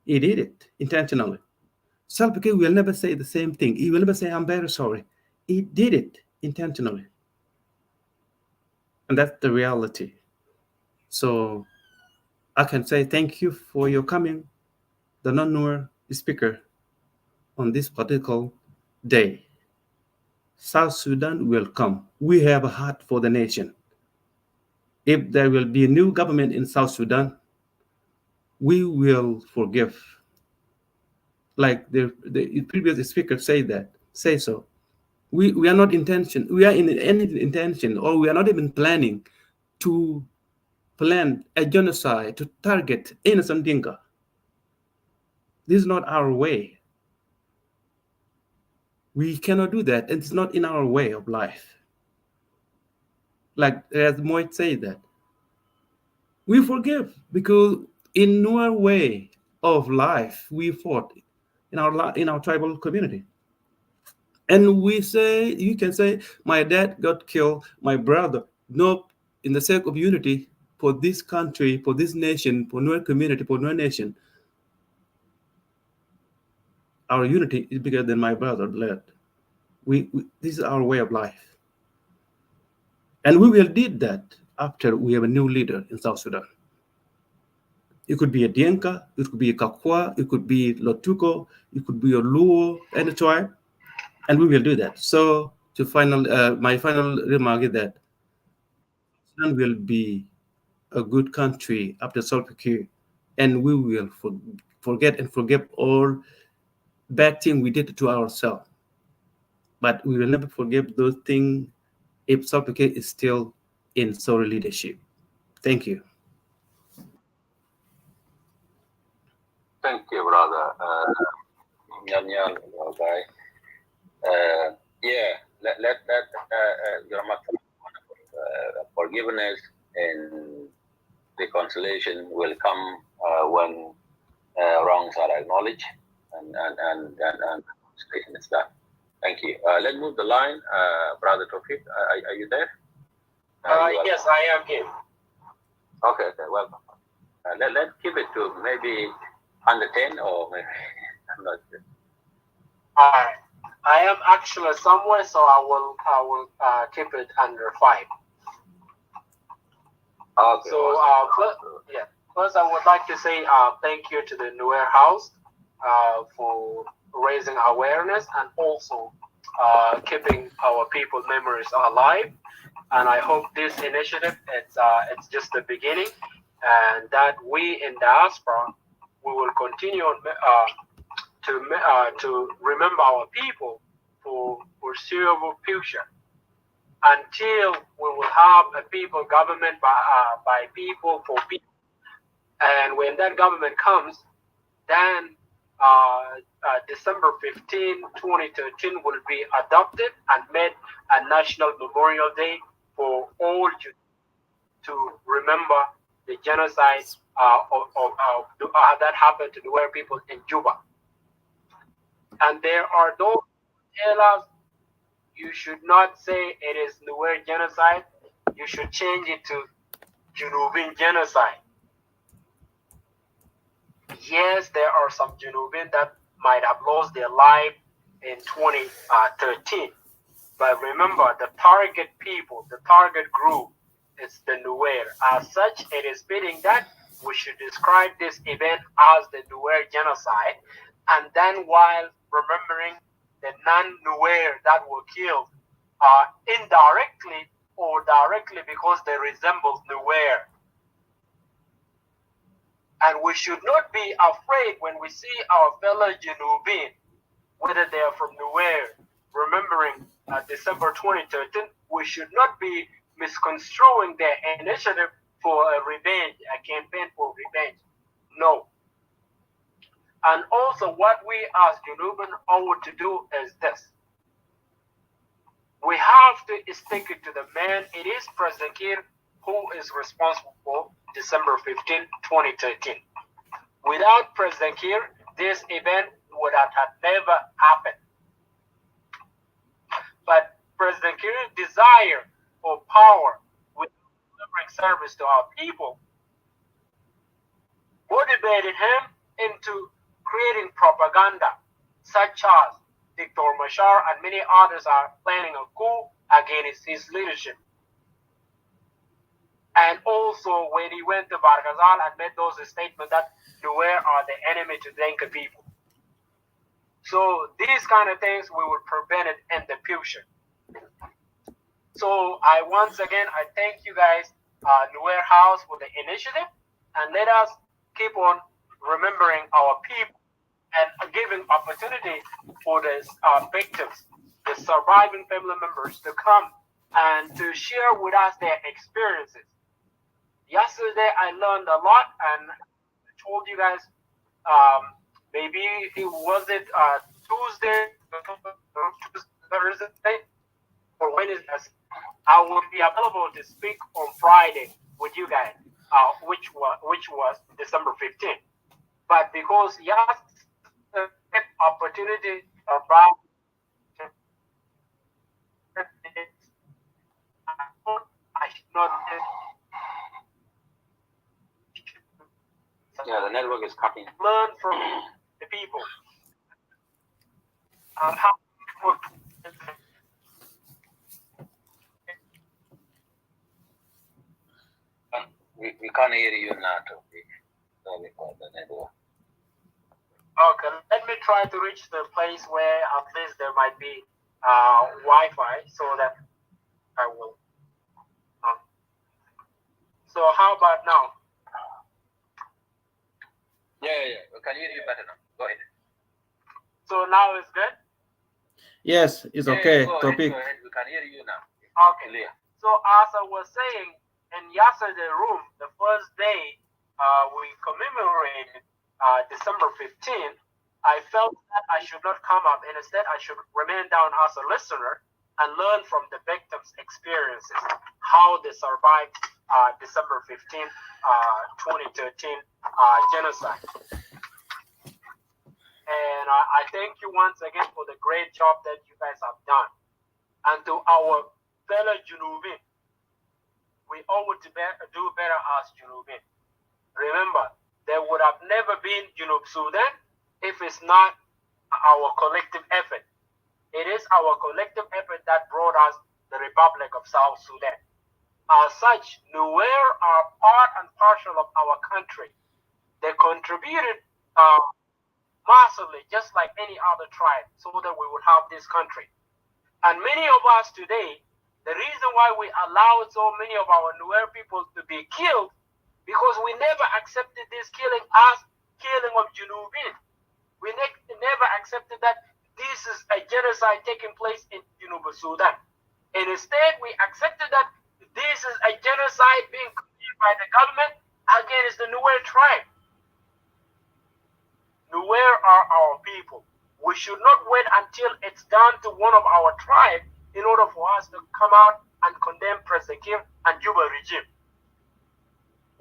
He did it intentionally. Salva Kiir will never say the same thing. He will never say, I'm very sorry. He did it intentionally. And that's the reality. So I can say thank you for your coming, the non-Nuer speaker, on this particular day. South Sudan will come. We have a heart for the nation. If there will be a new government in South Sudan, we will forgive. Like the previous speaker say so. We are not intention. We are in any intention, or we are not even planning to plan a genocide to target innocent Dinka. This is not our way. We cannot do that. It's not in our way of life. Like as Moit said that, we forgive because in our way of life we fought in our tribal community. And we say, you can say, my dad got killed, my brother. No, in the sake of unity for this country, for this nation, for Nuer community, for Nuer nation, our unity is bigger than my brother blood. This is our way of life. And we will do that after we have a new leader in South Sudan. It could be a Dinka, it could be a Kakwa, it could be Lotuko, it could be a Luo, any tribe. And we will do that. So my final remark is that Sudan will be a good country after Salva Kiir, and we will forget and forgive all bad things we did to ourselves. But we will never forgive those things if Salva Kiir is still in Sori leadership. Thank you. Thank you, brother. Nyanyan, okay. Let forgiveness and reconciliation will come when wrongs are acknowledged and reconciliation is done. Thank you. Let's move the line. Brother Tofik, are you there? Yes, I am here. Okay, welcome. Let's keep it to maybe under 10 or maybe, I'm not sure. I am actually somewhere, so I will keep it under 5. Okay. So first I would like to say thank you to the Nuer House for raising awareness and also keeping our people's memories alive. And I hope this initiative it's just the beginning, and that we in diaspora we will continue to remember our people for foreseeable future until we will have a people government by people for people. And when that government comes, then December 15, 2013 will be adopted and made a national memorial day for all to remember the genocide that happened to the Nuer people in Juba. And there are those who tell us you should not say it is Nuer genocide, you should change it to Junubin genocide. Yes, there are some Junubin that might have lost their life in 2013. But remember, the target people, the target group is the Nuer. As such, it is fitting that we should describe this event as the Nuer Genocide, and then while remembering the non-Nuer that were killed indirectly or directly because they resemble Nuer. And we should not be afraid when we see our fellow Junubin, whether they are from Nuer, remembering December 2013, we should not be misconstruing their initiative for a revenge, a campaign for revenge. No. And also what we as Junubin owe to do is this. We have to stick it to the man. It is President Kiir who is responsible for December 15, 2013. Without President Kiir, this event would have never happened. But President Kiir's desire for power with delivering service to our people motivated him into creating propaganda, such as Dr. Machar and many others are planning a coup against his leadership. And also when he went to Barghazal and made those statements that Nuer are the enemy to Dinka people. So these kind of things we will prevent it in the future. So I once again, I thank you guys, Nuer House, for the initiative, and let us keep on remembering our people and giving opportunity for the victims, the surviving family members to come and to share with us their experiences. Yesterday I learned a lot, and I told you guys, maybe it was Tuesday, Thursday, or Wednesday. I will be available to speak on Friday with you guys, which was December 15th. But because yesterday opportunity about I should not. Yeah, the network is cutting. Learn from the people. How we can't hear you now, Topic. Sorry for the network. Okay, let me try to reach the place where at least there might be Wi-Fi so that I will. So how about now? Yeah. We can hear you better now. Go ahead. So now it's good? Yes, it's okay. Go Topic. ahead. We can hear you now. Okay. Clear. So as I was saying, in yesterday's room, the first day we commemorated December 15th, I felt that I should not come up, and instead I should remain down as a listener and learn from the victims' experiences, how they survived December 15th, 2013 genocide. And I thank you once again for the great job that you guys have done. And to our fellow Junubin, we owe to do better as Junubin. Remember, there would have never been Junub Sudan if it's not our collective effort. It is our collective effort that brought us the Republic of South Sudan. As such, Nuer are part and parcel of our country. They contributed massively, just like any other tribe, so that we would have this country. And many of us today, the reason why we allowed so many of our Nuer people to be killed, because we never accepted this killing as killing of Junubin. We never accepted that this is a genocide taking place in Junub Sudan. And instead, we accepted that this is a genocide being committed by the government against the Nuer tribe. Nuer are our people. We should not wait until it's done to one of our tribe in order for us to come out and condemn President Kiir and Juba regime.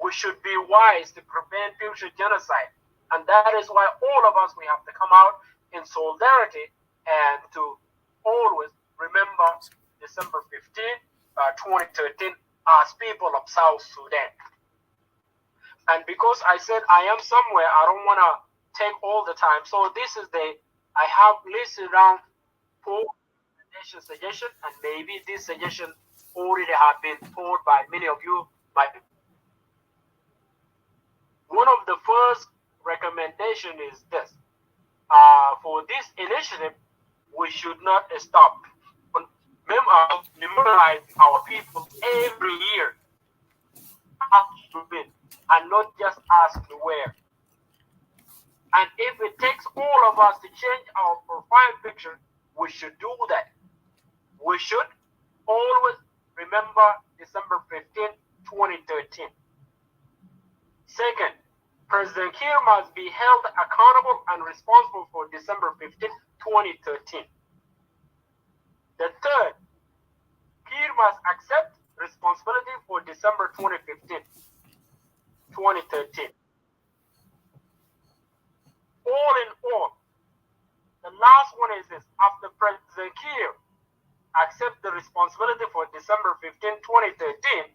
We should be wise to prevent future genocide. And that is why all of us, we have to come out in solidarity and to always remember December 15, 2013 as people of South Sudan. And because I said I am somewhere, I don't want to take all the time. So this is I have listed down for nation's suggestion, and maybe this suggestion already have been thought by many of you. One of the first recommendation is this. For this initiative, we should not stop. Memorialize our people every year, and not just ask to where. And if it takes all of us to change our profile picture, we should do that. We should always remember December 15, 2013. Second, President Kiir must be held accountable and responsible for December 15, 2013. The third, Kiir must accept responsibility for December 2013. All in all, the last one is this. After President Kiir accept the responsibility for December 15, 2013,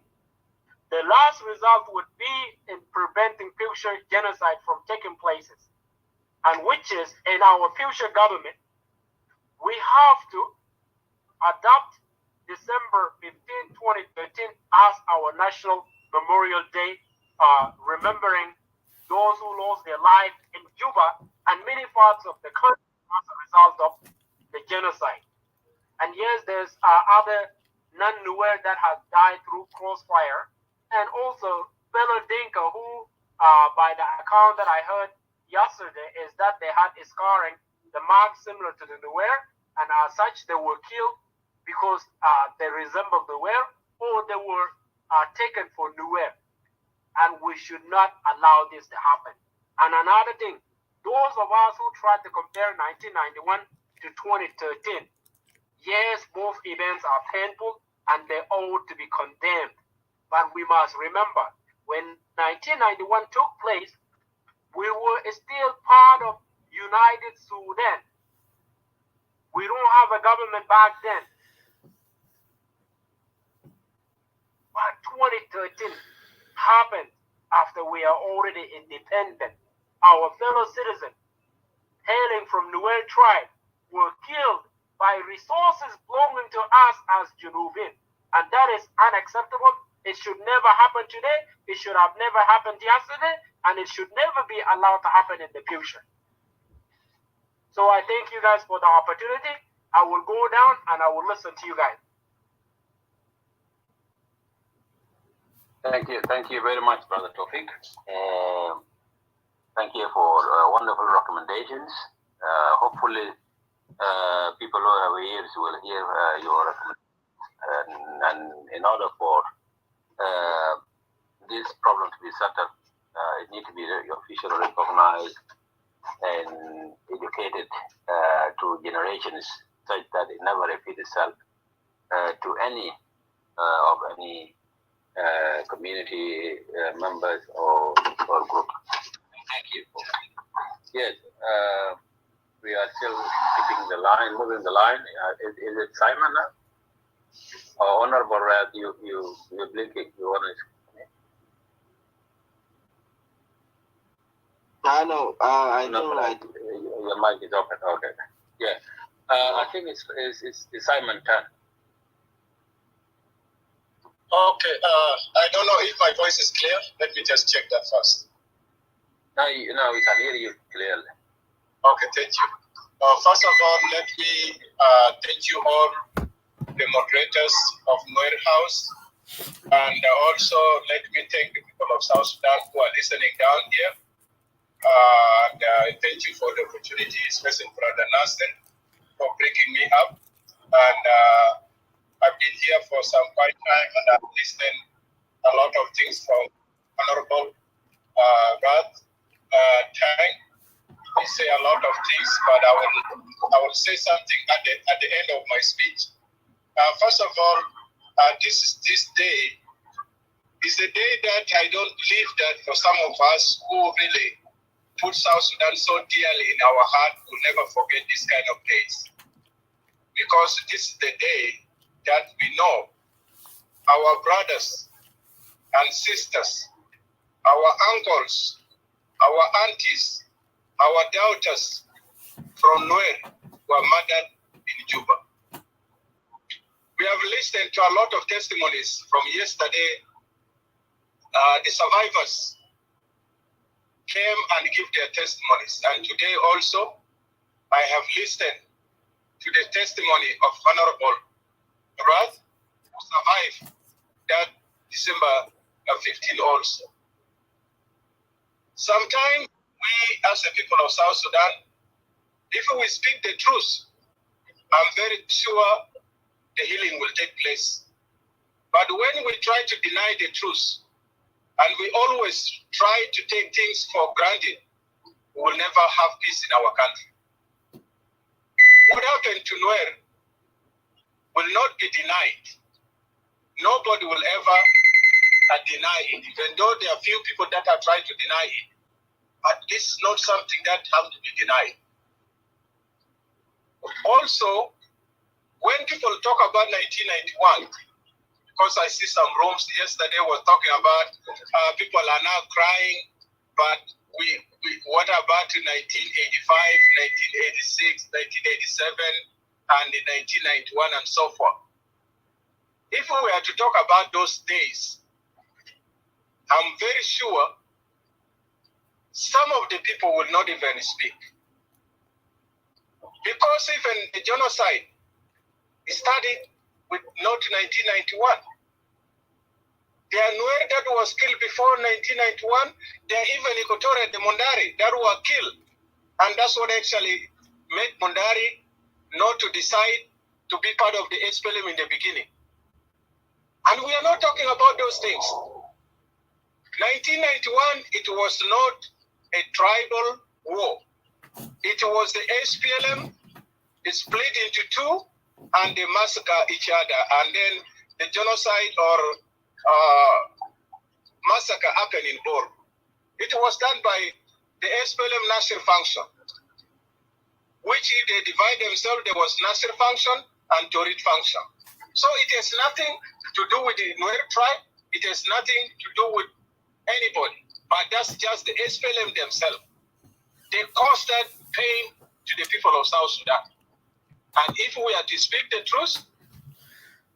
the last result would be in preventing future genocide from taking places. And which is, in our future government, we have to adopt December 15, 2013 as our National Memorial Day, remembering those who lost their life in Juba and many parts of the country as a result of the genocide. And yes, there's other non-Nuer that have died through crossfire, and also fellow Dinka who, by the account that I heard yesterday, is that they had scarring, the mark similar to the Nuer, and as such they were killed because they resembled Nuer, or they were taken for Nuer. And we should not allow this to happen. And another thing, those of us who tried to compare 1991 to 2013, yes, both events are painful and they ought to be condemned. But we must remember, when 1991 took place, we were still part of United Sudan. We don't have a government back then. But 2013 happened after we are already independent. Our fellow citizens hailing from Nuer tribe were killed by resources belonging to us as Junubin. And that is unacceptable. It should never happen today. It should have never happened yesterday. And it should never be allowed to happen in the future. So I thank you guys for the opportunity. I will go down and I will listen to you guys. Thank you very much, Brother Tofik. Thank you for wonderful recommendations. Hopefully, people who have ears will hear your recommendations. And in order for this problem to be settled, it needs to be officially recognized and educated to generations, such that it never repeats itself to any of any community members or group. Thank you. Yes, we are still keeping the line, moving the line. Is it Simon now? Oh, Honorable Rad, you're blinking. You want to? No, I know. Your mic is open. Okay. Yeah. I think it's Simon turn. Okay, I don't know if my voice is clear. Let me just check that first. Now we can hear you clearly. Okay, thank you. First of all, let me thank you all, the moderators of Nuer House, and also let me thank the people of South Sudan who are listening down here. And thank you for the opportunity, especially Brother Nasser, for bringing me up. And I've been here for some quite time, and I've listened a lot of things from Honorable Rad Tang. He say a lot of things, but I will say something at the end of my speech. First of all, this day is a day that I don't believe that for some of us who really put South Sudan so dearly in our heart will never forget this kind of days, because this is the day that we know our brothers and sisters, our uncles, our aunties, our daughters from Nuer were murdered in Juba. We have listened to a lot of testimonies from yesterday. The survivors came and give their testimonies. And today also, I have listened to the testimony of Honorable Brad, who survived that December 15 also. Sometimes we, as the people of South Sudan, if we speak the truth, I'm very sure the healing will take place. But when we try to deny the truth, and we always try to take things for granted, we will never have peace in our country. What happened to Nuer will not be denied. Nobody will ever deny it, even though there are few people that are trying to deny it. But this is not something that has to be denied. Also, when people talk about 1991, because I see some rooms yesterday were talking about people are now crying, but what about 1985, 1986, 1987, and 1991, and so forth? If we were to talk about those days, I'm very sure some of the people will not even speak. Because even the genocide started with not 1991. There are Nuer that was killed before 1991. There are even Equatorial de Mondari that were killed. And that's what actually made Mondari not to decide to be part of the SPLM in the beginning. And we are not talking about those things. 1991, it was not a tribal war. It was the SPLM split into two, and they massacre each other. And then the genocide or massacre happened in Bor. It was done by the SPLM National Function, which if they divide themselves, there was National Function and Torit Function. So it has nothing to do with the Nuer tribe. It has nothing to do with anybody. But that's just the SPLM themselves. They caused that pain to the people of South Sudan. And if we are to speak the truth,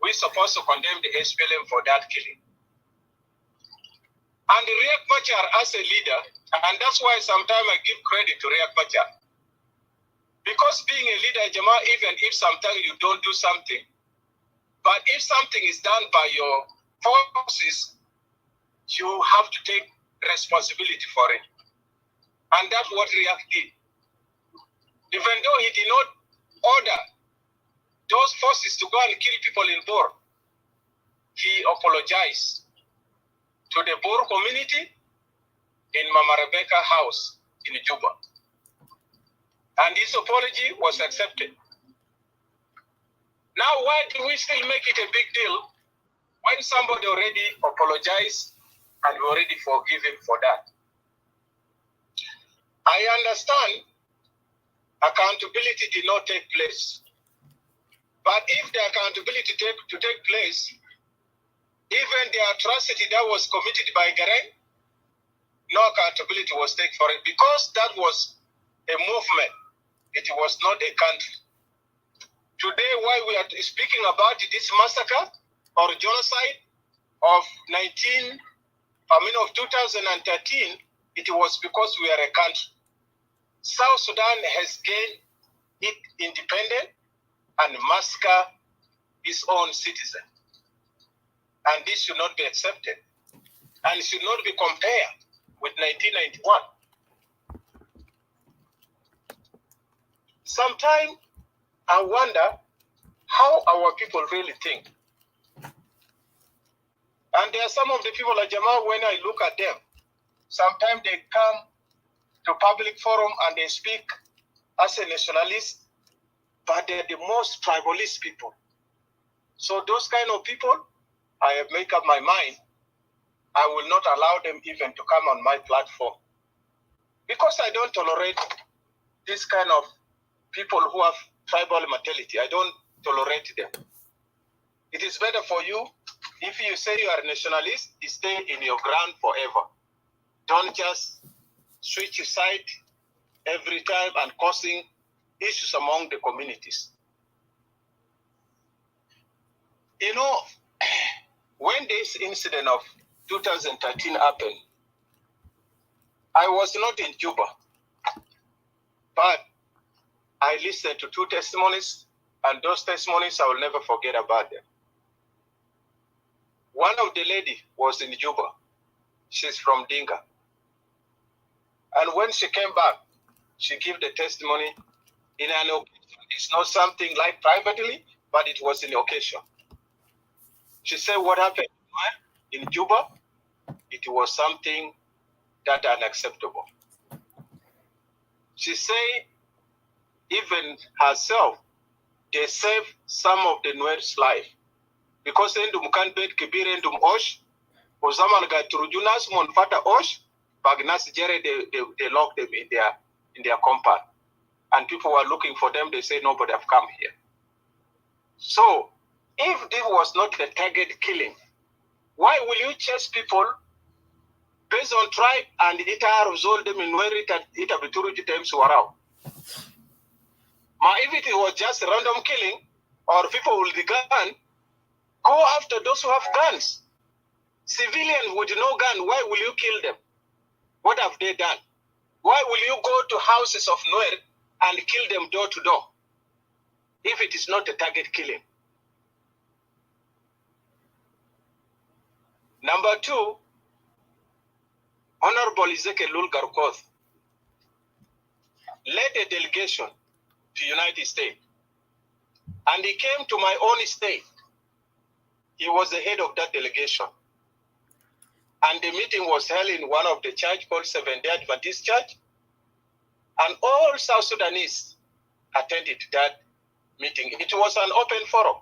we're supposed to condemn the SPLM for that killing. And Riek Machar as a leader, and that's why sometimes I give credit to Riek Machar. Because being a leader, Jama, even if sometimes you don't do something, but if something is done by your forces, you have to take responsibility for it. And that's what Riek did. Even though he did not order those forces to go and kill people in Bor, he apologized to the Bor community in Mama Rebecca house in Juba. And his apology was accepted. Now, why do we still make it a big deal when somebody already apologized and we already forgive him for that? I understand accountability did not take place. But if the accountability to take place, even the atrocity that was committed by Garang, no accountability was taken for it because that was a movement. It was not a country. Today, why we are speaking about this massacre or genocide of 2013, it was because we are a country. South Sudan has gained its independence and massacre its own citizens. And this should not be accepted. And it should not be compared with 1991. Sometimes I wonder how our people really think. And there are some of the people like Jamal, when I look at them, sometimes they come to public forum and they speak as a nationalist, but they're the most tribalist people. So those kind of people, I have made up my mind, I will not allow them even to come on my platform. Because I don't tolerate this kind of people who have tribal mentality. I don't tolerate them. It is better for you, if you say you are a nationalist, you stay in your ground forever. Don't just switch side every time and causing issues among the communities. You know, when this incident of 2013 happened, I was not in Juba, but I listened to 2 testimonies, and those testimonies I will never forget about them. One of the lady was in Juba. She's from Dinga. And when she came back, she gave the testimony in an occasion. It's not something like privately, but it was an occasion. She said what happened in Juba, it was something that unacceptable. She said even herself, they saved some of the Nuer's life. Because endum kan bet kibir endum osh, o zaman ga turujunas mon fata osh, bagnas jere they locked them in their compound. And people were looking for them, they say nobody have come here. So if this was not a target killing, why will you chase people based on tribe and it are resolved them in where it abituruji times warau? If it was just random killing or people with the gun, go after those who have guns. Civilians with no gun, why will you kill them? What have they done? Why will you go to houses of Nuer and kill them door to door if it is not a target killing? Number 2, Honorable Ezekiel Lulgarkoth led a delegation to United States, and he came to my own state. He was the head of that delegation. And the meeting was held in one of the church called Seventh-day Adventist Church. And all South Sudanese attended that meeting. It was an open forum.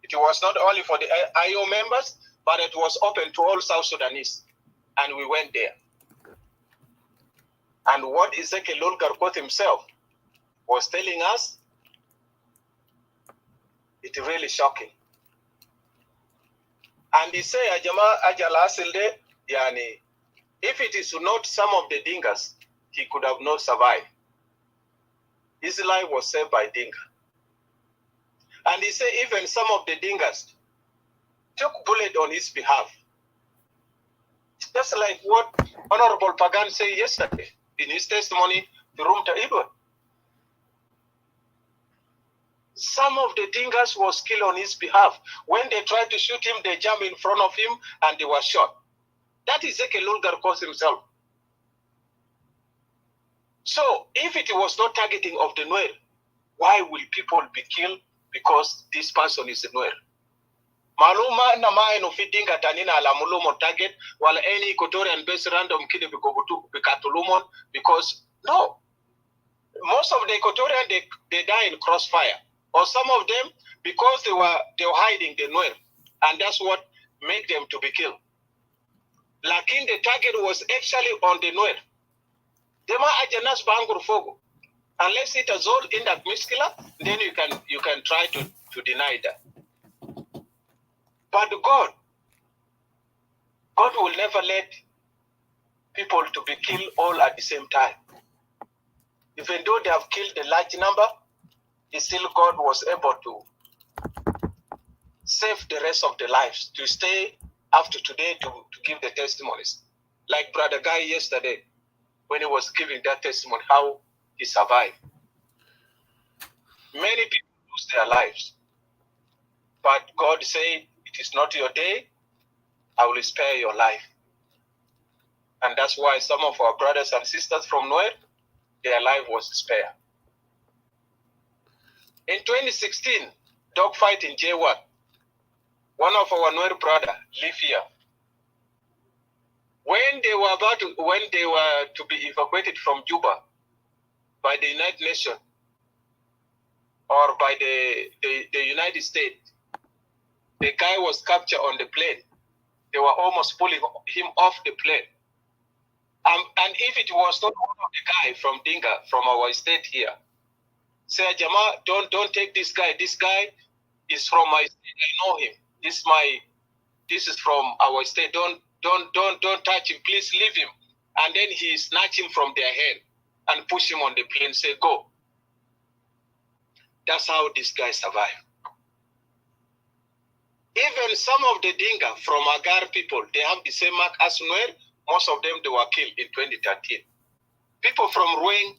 It was not only for the IO members, but it was open to all South Sudanese. And we went there. And what Ezekiel Lulgarkoth himself was telling us, it's really shocking. And he said, Ajama Ajala Asilde, Yani, if it is not some of the Dingas, he could have not survived. His life was saved by Dinga. And he said even some of the Dingas took bullet on his behalf. Just like what Honorable Pagan said yesterday in his testimony to Rumta Ibn. Some of the Dingas was killed on his behalf. When they tried to shoot him, they jumped in front of him and they were shot. That is Ezekiel Lulgarkoth himself. So if it was not targeting of the Nuer, why will people be killed because this person is a Nuer? Maluma na maeno fittinga tanina ala mulumo target while any Equatorian based random kid bikatulumon because no. Most of the Equatorian they die in crossfire. Or some of them because they were hiding the Nuer, and that's what made them to be killed. Lakin the target was actually on the Nuer. Dema ajanas bangur fogo. Unless it is all in that miskila, then you can try to deny that. But God will never let people to be killed all at the same time. Even though they have killed a large number, still God was able to save the rest of the lives, to stay after today to give the testimonies. Like Brother Guy yesterday, when he was giving that testimony, how he survived. Many people lose their lives. But God said, it is not your day, I will spare your life. And that's why some of our brothers and sisters from Nuer, their life was spared. In 2016, dogfight in J1, one of our Nuer brother live here. When they were to be evacuated from Juba by the United Nations or by the United States, the guy was captured on the plane. They were almost pulling him off the plane. And if it was not one of the guy from Dinga, from our state here, say, Jama, don't take this guy. This guy is from my state. I know him. This is from our state. Don't touch him. Please leave him. And then he snatch him from their hand and push him on the plane. Say, go. That's how this guy survived. Even some of the Dinga from Agar people, they have the same mark as Nuer. Most of them, they were killed in 2013. People from Rueng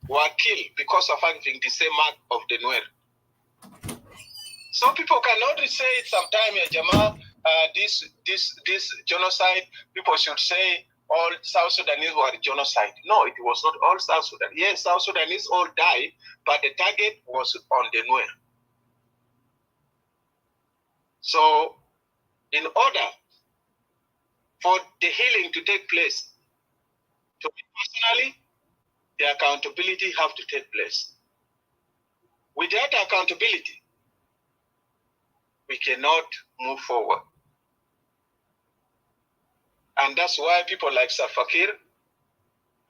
were killed because of having the same mark of the Nuer. So people cannot say it sometime, Jama, this genocide, people should say all South Sudanese were genocide. No, it was not all South Sudanese. Yes, South Sudanese all died, but the target was on the Nuer. So in order for the healing to take place, to me personally, the accountability have to take place. Without accountability, we cannot move forward. And that's why people like Salva Kiir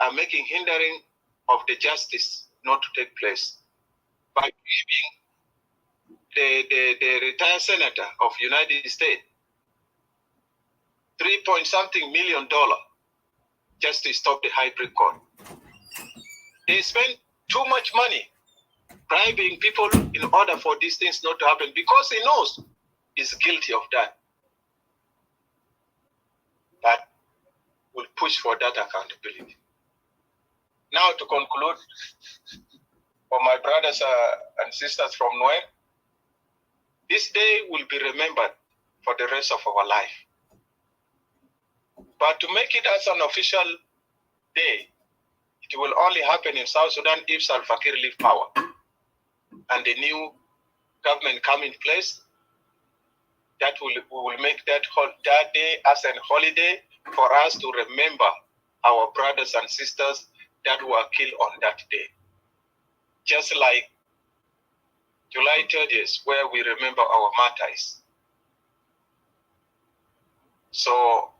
are making hindering of the justice not to take place by giving the retired senator of United States $3-point-something million just to stop the hybrid court. They spend too much money bribing people in order for these things not to happen because he knows he's guilty of that. But we'll push for that accountability. Now to conclude, for my brothers and sisters from Nuer, this day will be remembered for the rest of our life. But to make it as an official day, it will only happen in South Sudan if Salva Kiir leave power and the new government come in place. That we will make that day as a holiday for us to remember our brothers and sisters that were killed on that day. Just like July 30th, where we remember our martyrs. So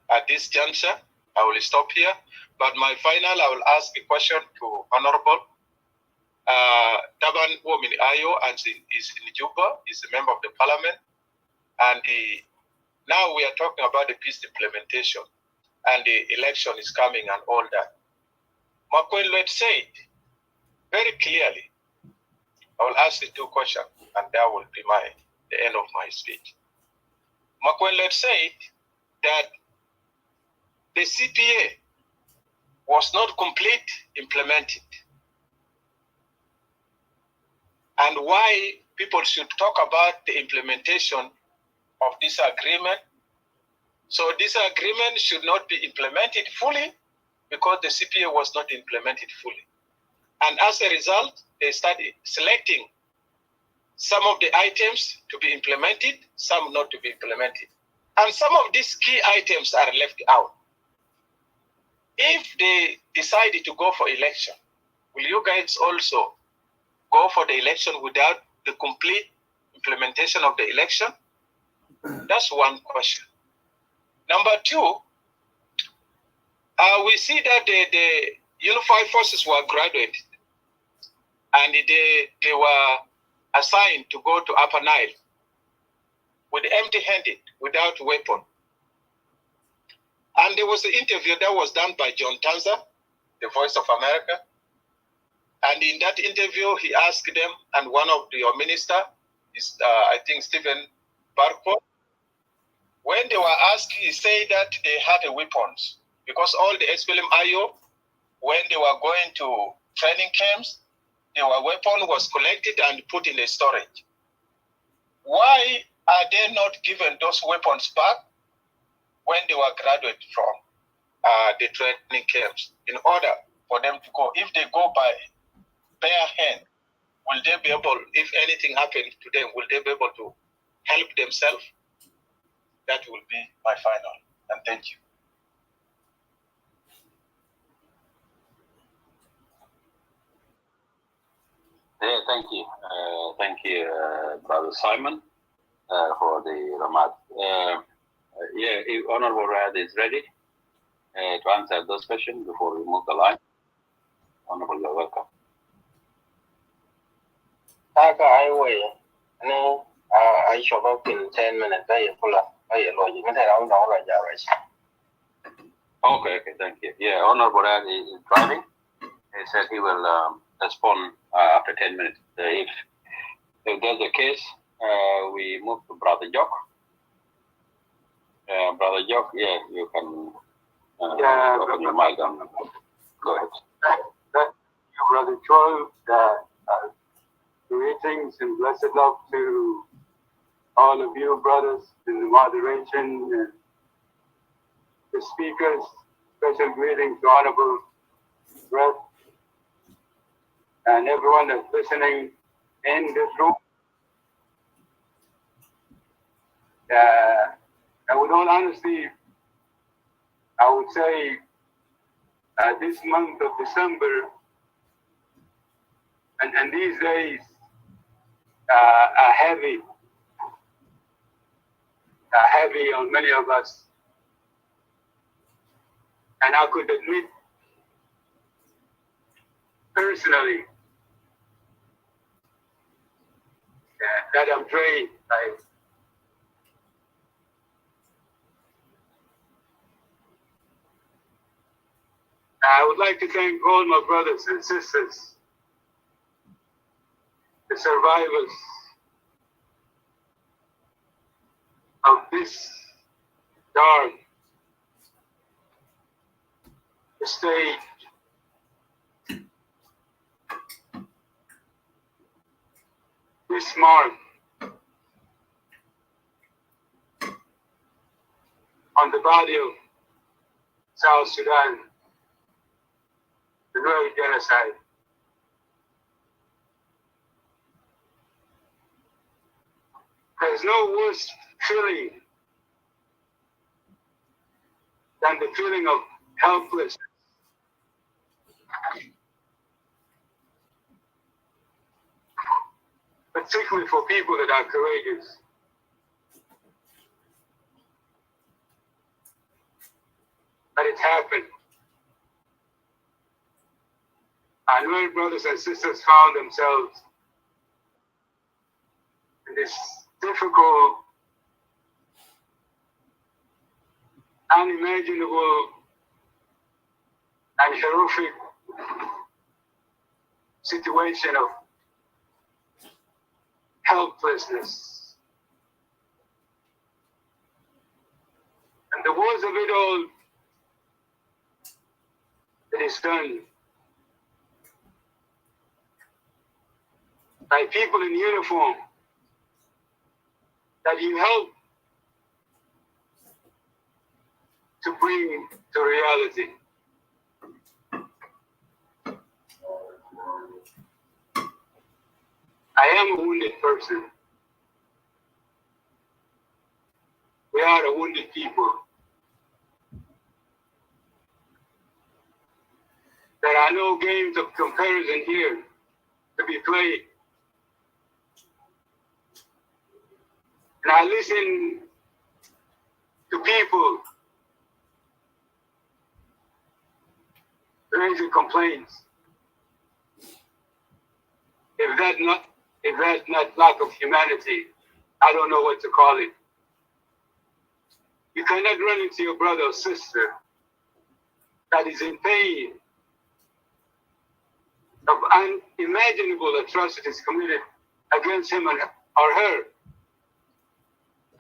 at this juncture, I will stop here. But my final, I will ask a question to Honorable Taban Womin Ayo, and is in Juba, is a member of the parliament. And now we are talking about the peace implementation, and the election is coming and all that. Makwenlet said very clearly, I will ask the two questions, and that will be the end of my speech. Makwenlet said that the CPA was not complete implemented, and why people should talk about the implementation of this agreement. So this agreement should not be implemented fully because the CPA was not implemented fully. And as a result, they started selecting some of the items to be implemented, some not to be implemented. And some of these key items are left out. If they decided to go for election, will you guys also go for the election without the complete implementation of the election? That's one question. Number two, we see that the Unified Forces were graduated and they were assigned to go to Upper Nile with empty-handed, without weapon. And there was an interview that was done by John Tanza, the Voice of America. And in that interview, he asked them, and one of your minister is, I think, Stephen Barco, when they were asked, he said that they had the weapons because all the SPLM-IO, when they were going to training camps, their weapon was collected and put in a storage. Why are they not given those weapons back when they were graduated from the training camps in order for them to go? If they go by bare hand, will they be able, if anything happens to them, will they be able to help themselves? That will be my final. And thank you. Yeah, thank you. Thank you, Brother Simon, for the remark. Yeah, if Honorable Rad is ready to answer those questions before we move the line. Honorable, you're welcome. I shall up in 10 minutes. Okay, thank you. Yeah, Honorable Rad is driving. He said he will respond after 10 minutes. If there's a case, we move to Brother Jock. Brother Jock, yeah, you can open your mic and go ahead. Thank you, Brother Chol. Greetings and blessed love to all of you, brothers, in the moderation and the speakers. Special greetings to Honorable Brett and everyone that's listening in this room. And with all honesty, I would say this month of December and these days are heavy on many of us. And I could admit personally that I'm drained. I would like to thank all my brothers and sisters, the survivors of this dark stage. This mark on the body of South Sudan, the Nuer Genocide. There's no worse feeling than the feeling of helplessness. Particularly for people that are courageous. But it happened. Our Nuer brothers and sisters found themselves in this difficult, unimaginable, and horrific situation of helplessness. And the worst of it all, it is done by people in uniform that you help to bring to reality. I am a wounded person. We are a wounded people. There are no games of comparison here to be played. And I listen to people raising complaints. If that's not lack of humanity, I don't know what to call it. You cannot run into your brother or sister that is in pain of unimaginable atrocities committed against him or her.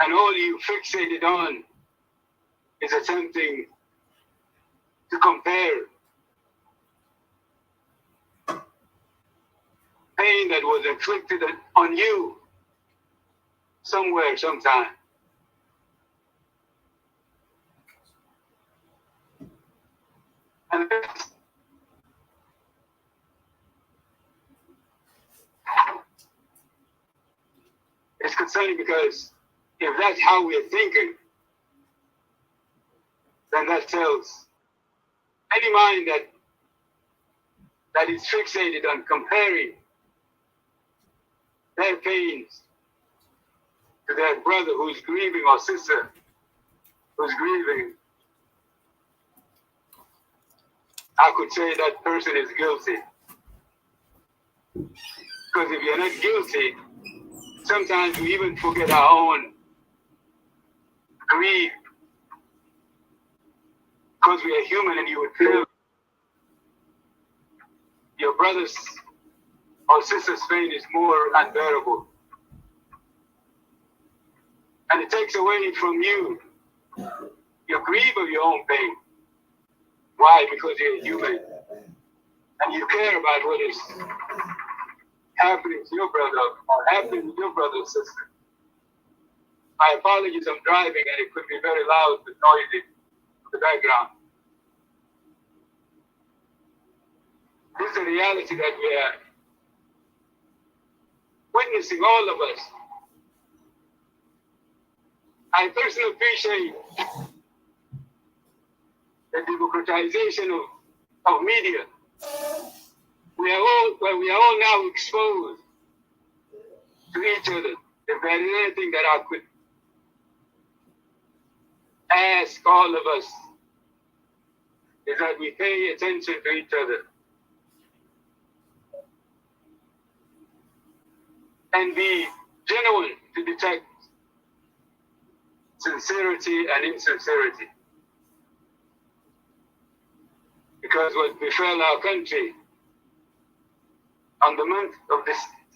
And all you fixated on is attempting to compare pain that was inflicted on you somewhere, sometime. And it's concerning because if that's how we're thinking, then that tells any mind that is fixated on comparing their pains to their brother who's grieving or sister who's grieving, I could say that person is guilty. Because if you're not guilty, sometimes we even forget our own grief. Because we are human and you would feel your brother's or sister's pain is more unbearable. And it takes away from you your grief of your own pain. Why? Because you're human. And you care about what is happening to your brother or happening to your brother or sister. My apologies, I'm driving and it could be very loud and noisy in the background. This is a reality that we are witnessing, all of us. I personally appreciate the democratization of media. We are all now exposed to each other. If there is anything that I could ask all of us, is that we pay attention to each other and be genuine to detect sincerity and insincerity. Because what befell our country on the month of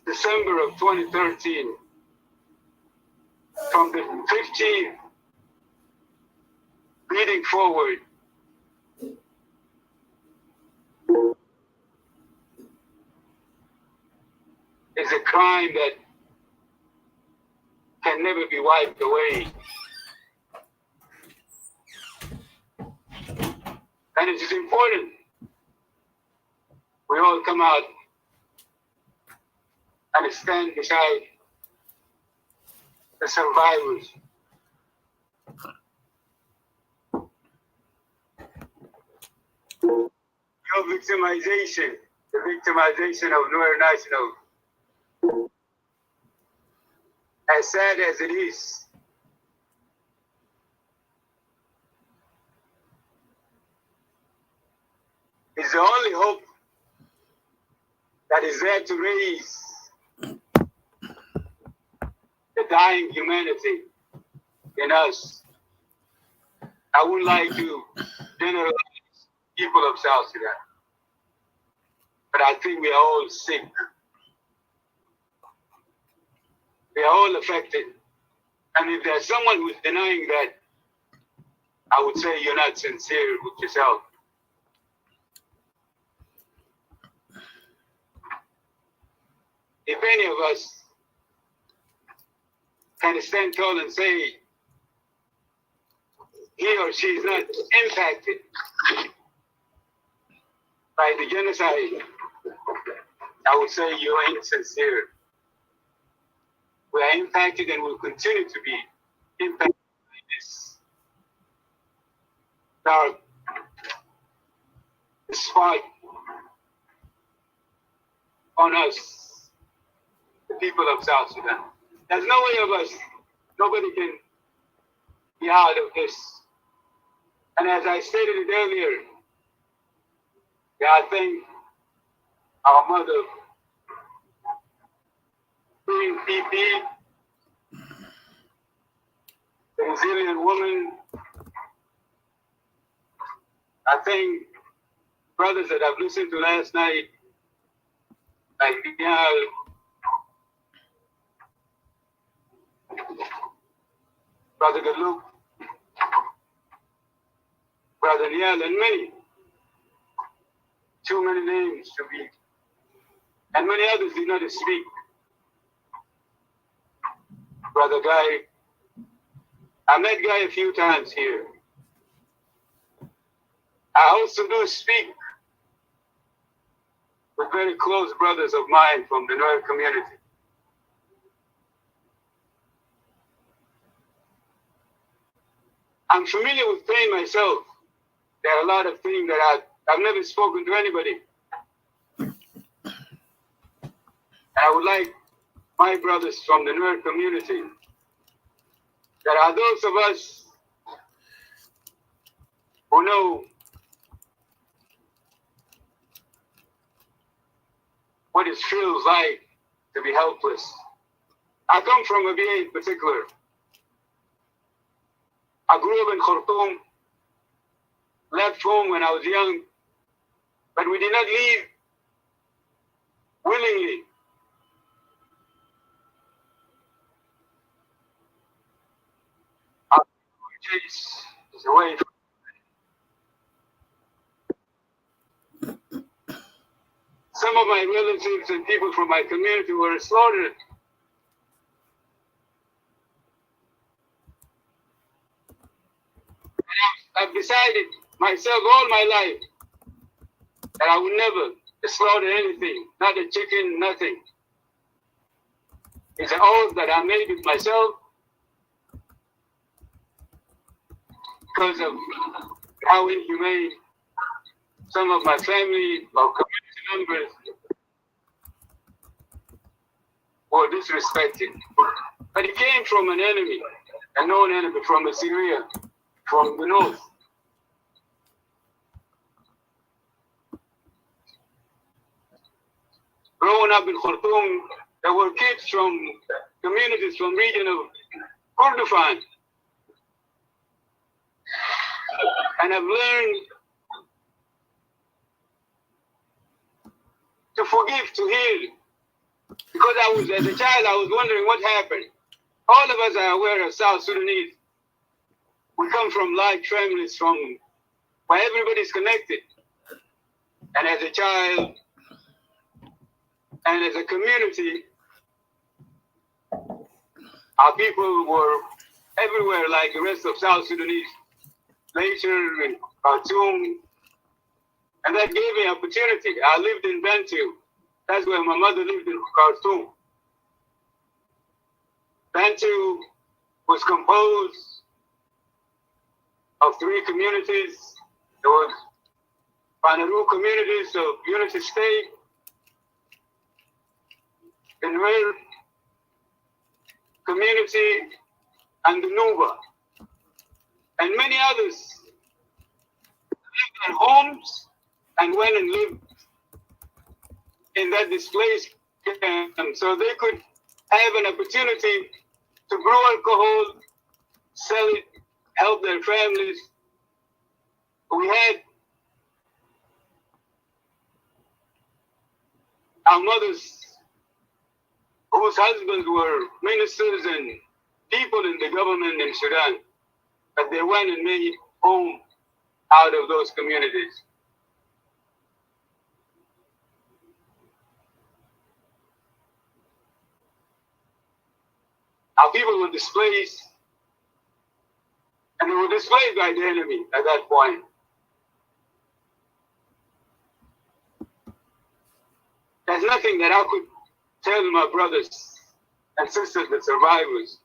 December of 2013, from the 15th leading forward, is a crime that can never be wiped away. And it is important we all come out and stand beside the survivors. Your victimization, the victimization of Nuer National, as sad as it is, is the only hope that is there to raise the dying humanity in us. I would like to generalize people of South Sudan, but I think we are all sick. We are all affected. And if there's someone who's denying that, I would say you're not sincere with yourself. If any of us can stand tall and say he or she is not impacted by the genocide, I would say you are insincere. We are impacted and will continue to be impacted by this dark spot on us, the people of South Sudan. There's no way of us, nobody can be out of this. And as I stated it earlier, I thank our mother, Queen PP, the resilient woman. I thank brothers that I've listened to last night, like Binyal, Brother Galuk, Brother Nial, and many. Too many names to be. And many others did not speak. Brother Guy, I met Guy a few times here. I also do speak with very close brothers of mine from the Nuer community. I'm familiar with pain myself. There are a lot of things that I've never spoken to anybody. And I would like my brothers from the Nuer community, there are those of us who know what it feels like to be helpless. I come from a VA in particular. I grew up in Khartoum, left home when I was young, but we did not leave willingly. case is away from. Some of my relatives and people from my community were slaughtered. I've decided myself all my life that I would never slaughter anything, not a chicken, nothing. It's an oath that I made with myself because of how inhumane some of my family or community members were disrespected. But it came from an enemy, a known enemy from Assyria, from the north. Growing up in Khartoum, there were kids from communities from region of Kordofan. And I've learned to forgive, to heal. Because as a child, I was wondering what happened. All of us are aware of South Sudanese. We come from large families where everybody's connected. And as a child, and as a community, our people were everywhere like the rest of South Sudanese, later in Khartoum. And that gave me opportunity. I lived in Bantu. That's where my mother lived in Khartoum. Bantu was composed of 3 communities. There was Panaru communities of Unity State, the Nuer community, and the Nuba, and many others lived in homes and went and lived in that displaced camp so they could have an opportunity to brew alcohol, sell it, help their families. We had our mothers whose husbands were ministers and people in the government in Sudan, but they went and made home out of those communities. Our people were displaced, and they were displaced by the enemy at that point. There's nothing that I could tell my brothers and sisters, the survivors.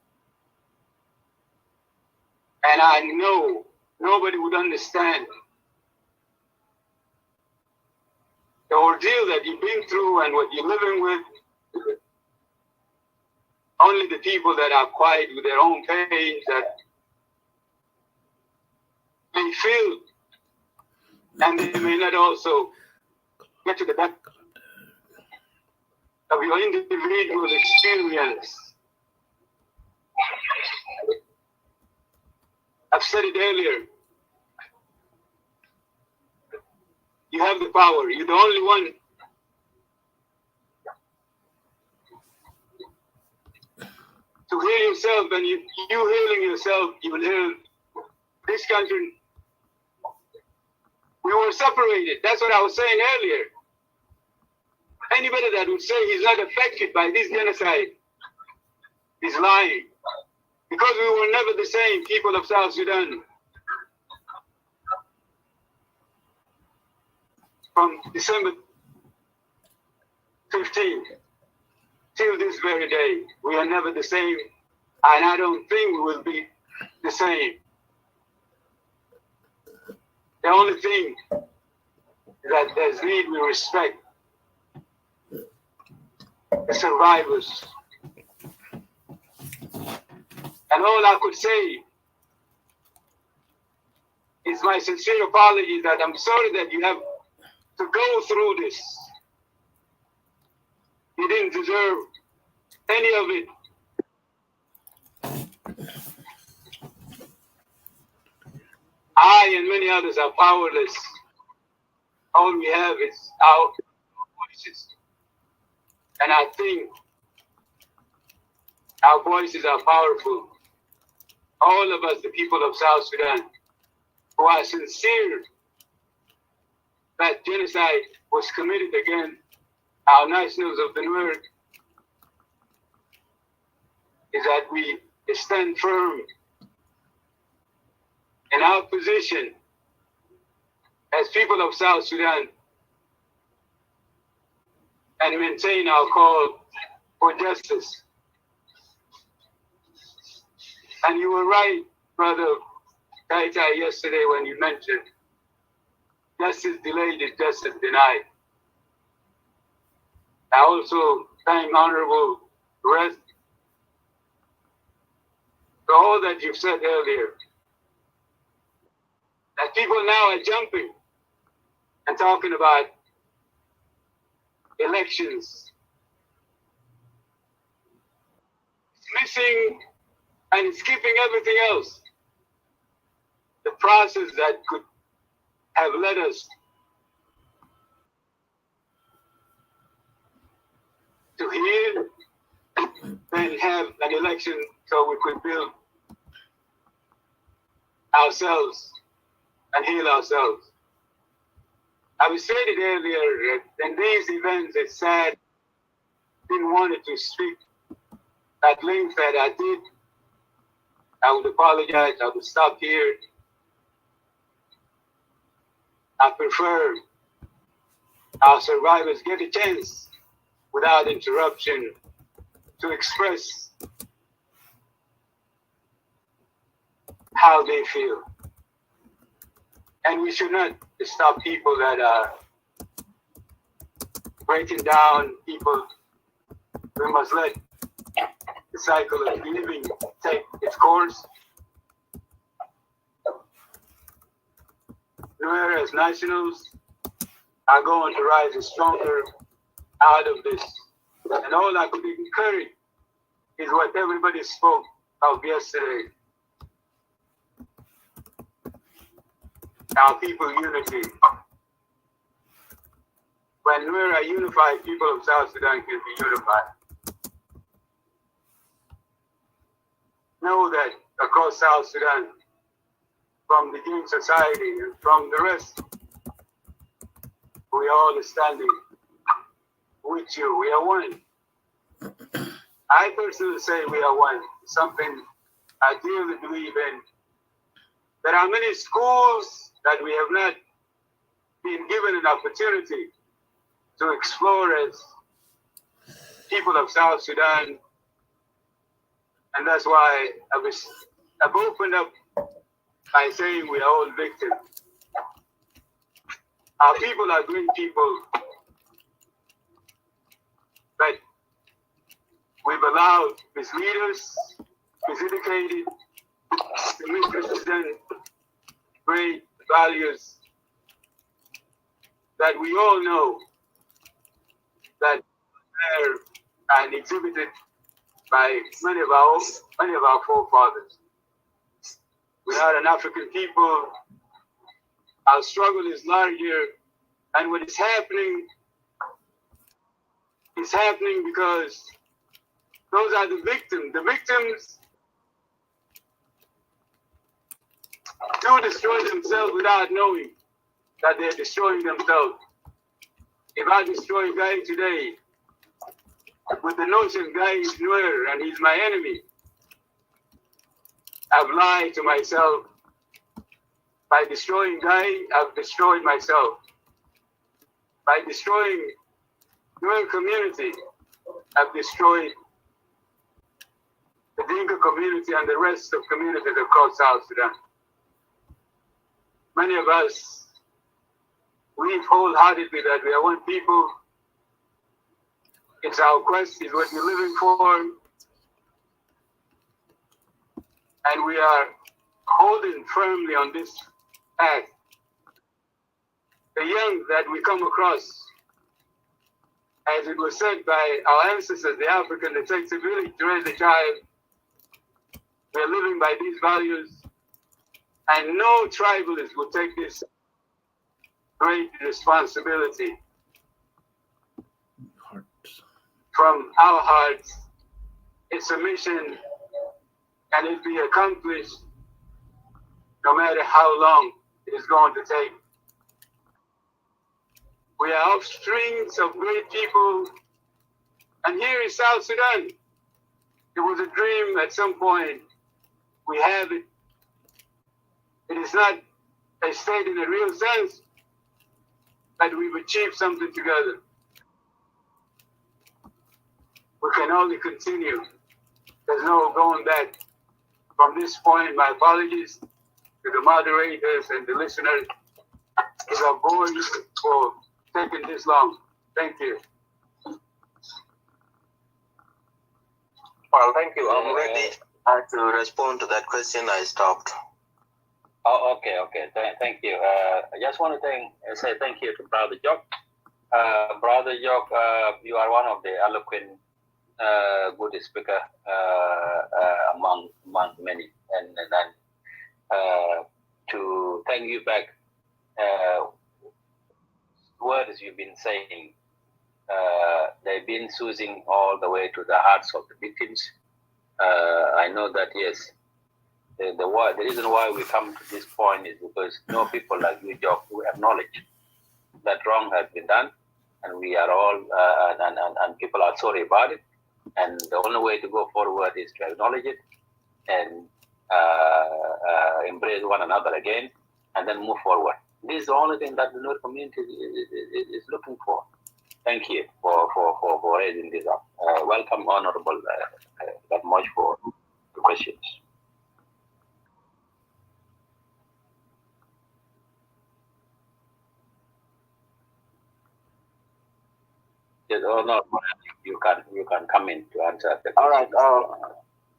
And I know nobody would understand the ordeal that you've been through and what you're living with. Only the people that are quiet with their own pains that may feel, and they may not also get to the depth of your individual experience. I've said it earlier. You have the power. You're the only one to heal yourself, and you healing yourself, you will heal this country. We were separated. That's what I was saying earlier. Anybody that would say he's not affected by this genocide is lying. Because we were never the same, people of South Sudan. From December 15th till this very day, we are never the same, and I don't think we will be the same. The only thing that there's need we respect the survivors. And all I could say is my sincere apology that I'm sorry that you have to go through this. You didn't deserve any of it. I and many others are powerless. All we have is our voices. And I think our voices are powerful. all of us, the people of South Sudan, who are sincere that genocide was committed against our nationals of the Nuer, is that we stand firm in our position as people of South Sudan and maintain our call for justice. And you were right, Brother Kaita, yesterday when you mentioned justice delayed is justice denied. I also thank Honorable Rest for all that you've said earlier. That people now are jumping and talking about elections. It's missing and it's skipping everything else. The process that could have led us to heal and have an election so we could build ourselves and heal ourselves. I stated earlier that in these events, it's sad, didn't want to speak at length that I did. I would apologize, I would stop here. I prefer our survivors get a chance without interruption to express how they feel. And we should not stop people that are breaking down people. We must let the cycle of living take its course. Nuer as nationals are going to rise stronger out of this. And all I could encourage is what everybody spoke of yesterday. Our people unity. When Nuer are unified, people of South Sudan can be unified. Know that across South Sudan, from the Guinea society and from the rest, we all are standing with you. We are one. I personally say we are one. Something I dearly believe in. There are many schools that we have not been given an opportunity to explore as people of South Sudan. And that's why I've opened up by saying we are all victims. Our people are great people, but we've allowed misleaders, miseducated, to misrepresent great values that we all know that are and exhibited by many of our forefathers. We are an African people. Our struggle is larger, and what is happening is happening because those are the victims. The victims do destroy themselves without knowing that they're destroying themselves. If I destroy a guy today with the notion guy is Nuer and he's my enemy, I've lied to myself. By destroying Guy, I've destroyed myself. By destroying Nuer community, I've destroyed the Dinka community and the rest of communities across South Sudan. Many of us believe wholeheartedly that we are one people. It's our quest, it's what we're living for. And we are holding firmly on this path. The young that we come across, as it was said by our ancestors, the African, it takes a village to raise a child. We are living by these values, and no tribalist will take this great responsibility from our hearts. It's a mission, and it be accomplished no matter how long it is going to take. We are offsprings of great people, and here in South Sudan, it was a dream at some point. We have it. It is not a state in a real sense, but we've achieved something together. We can only continue. There's no going back from this point. My apologies to the moderators and the listeners. It's a bore you for taking this long. Thank you. Well, thank you. I'm ready to respond to that question. I stopped. Oh, okay. Thank you. I just want to say thank you to Brother Jock. Brother Jock, you are one of the eloquent, good speaker among many, and to thank you back. Words you've been saying, they've been soothing all the way to the hearts of the victims. I know that, yes, the reason why we come to this point is because no people like you, Jock, who acknowledge that wrong has been done, and we are all, and people are sorry about it, and the only way to go forward is to acknowledge it and embrace one another again, and then move forward. This is the only thing that the Nuer community is looking for. Thank you for raising this up. Welcome, Honorable, that much for the questions. Yes, no, you can come in to answer the question. All right.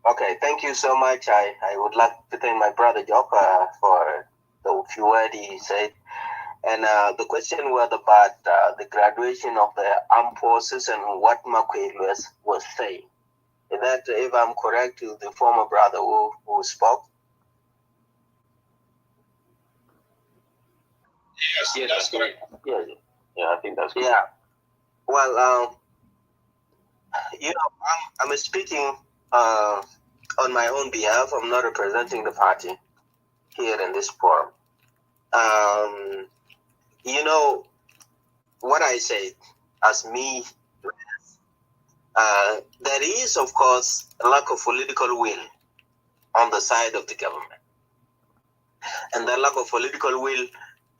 Okay. Thank you so much. I would like to thank my brother Jock for the few words he said. And the question was about the graduation of the armed forces and what Makwe was saying. Is that, if I'm correct, to the former brother who spoke? Yes, that's correct. Yeah, I think that's correct. Yeah. Well, I'm speaking on my own behalf. I'm not representing the party here in this forum. What I said as me, there is, of course, a lack of political will on the side of the government. And that lack of political will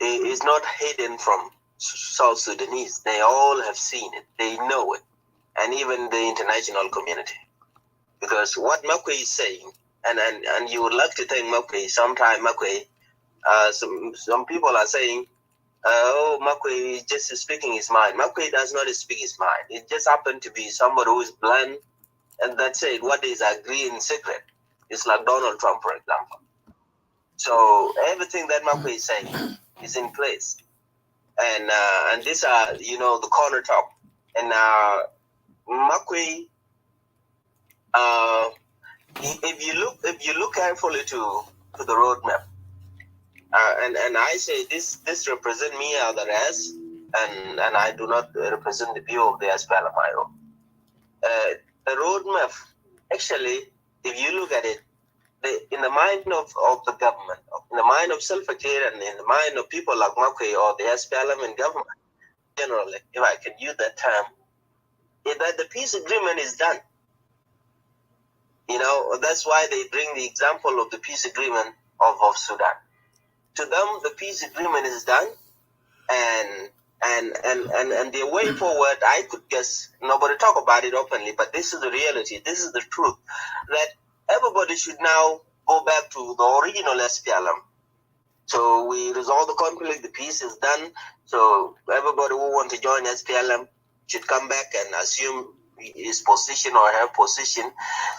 is not hidden from South Sudanese. They all have seen it. They know it. And even the international community. Because what Makwe is saying, and you would like to thank Makwe, sometime Makwe, some people are saying, Makwe is just speaking his mind. Makwe does not speak his mind. It just happened to be somebody who is blunt, and that's it. What is agree in secret? It's like Donald Trump, for example. So everything that Makwe is saying is in place, and these are the corner top. And Makwe, if you look carefully to the roadmap. And I say this represents me as the rest, and I do not represent the view of the SPLMIO. The roadmap, actually, if you look at it, in the mind of the government, in the mind of Salva Kiir, and in the mind of people like Makwe or the SPLM and government, generally, if I can use that term, is that the peace agreement is done. That's why they bring the example of the peace agreement of Sudan. To them, the peace agreement is done, and the way forward, I could guess, nobody talk about it openly, but this is the reality, this is the truth, that everybody should now go back to the original SPLM. So we resolve the conflict, the peace is done, so everybody who want to join SPLM should come back and assume his position or her position,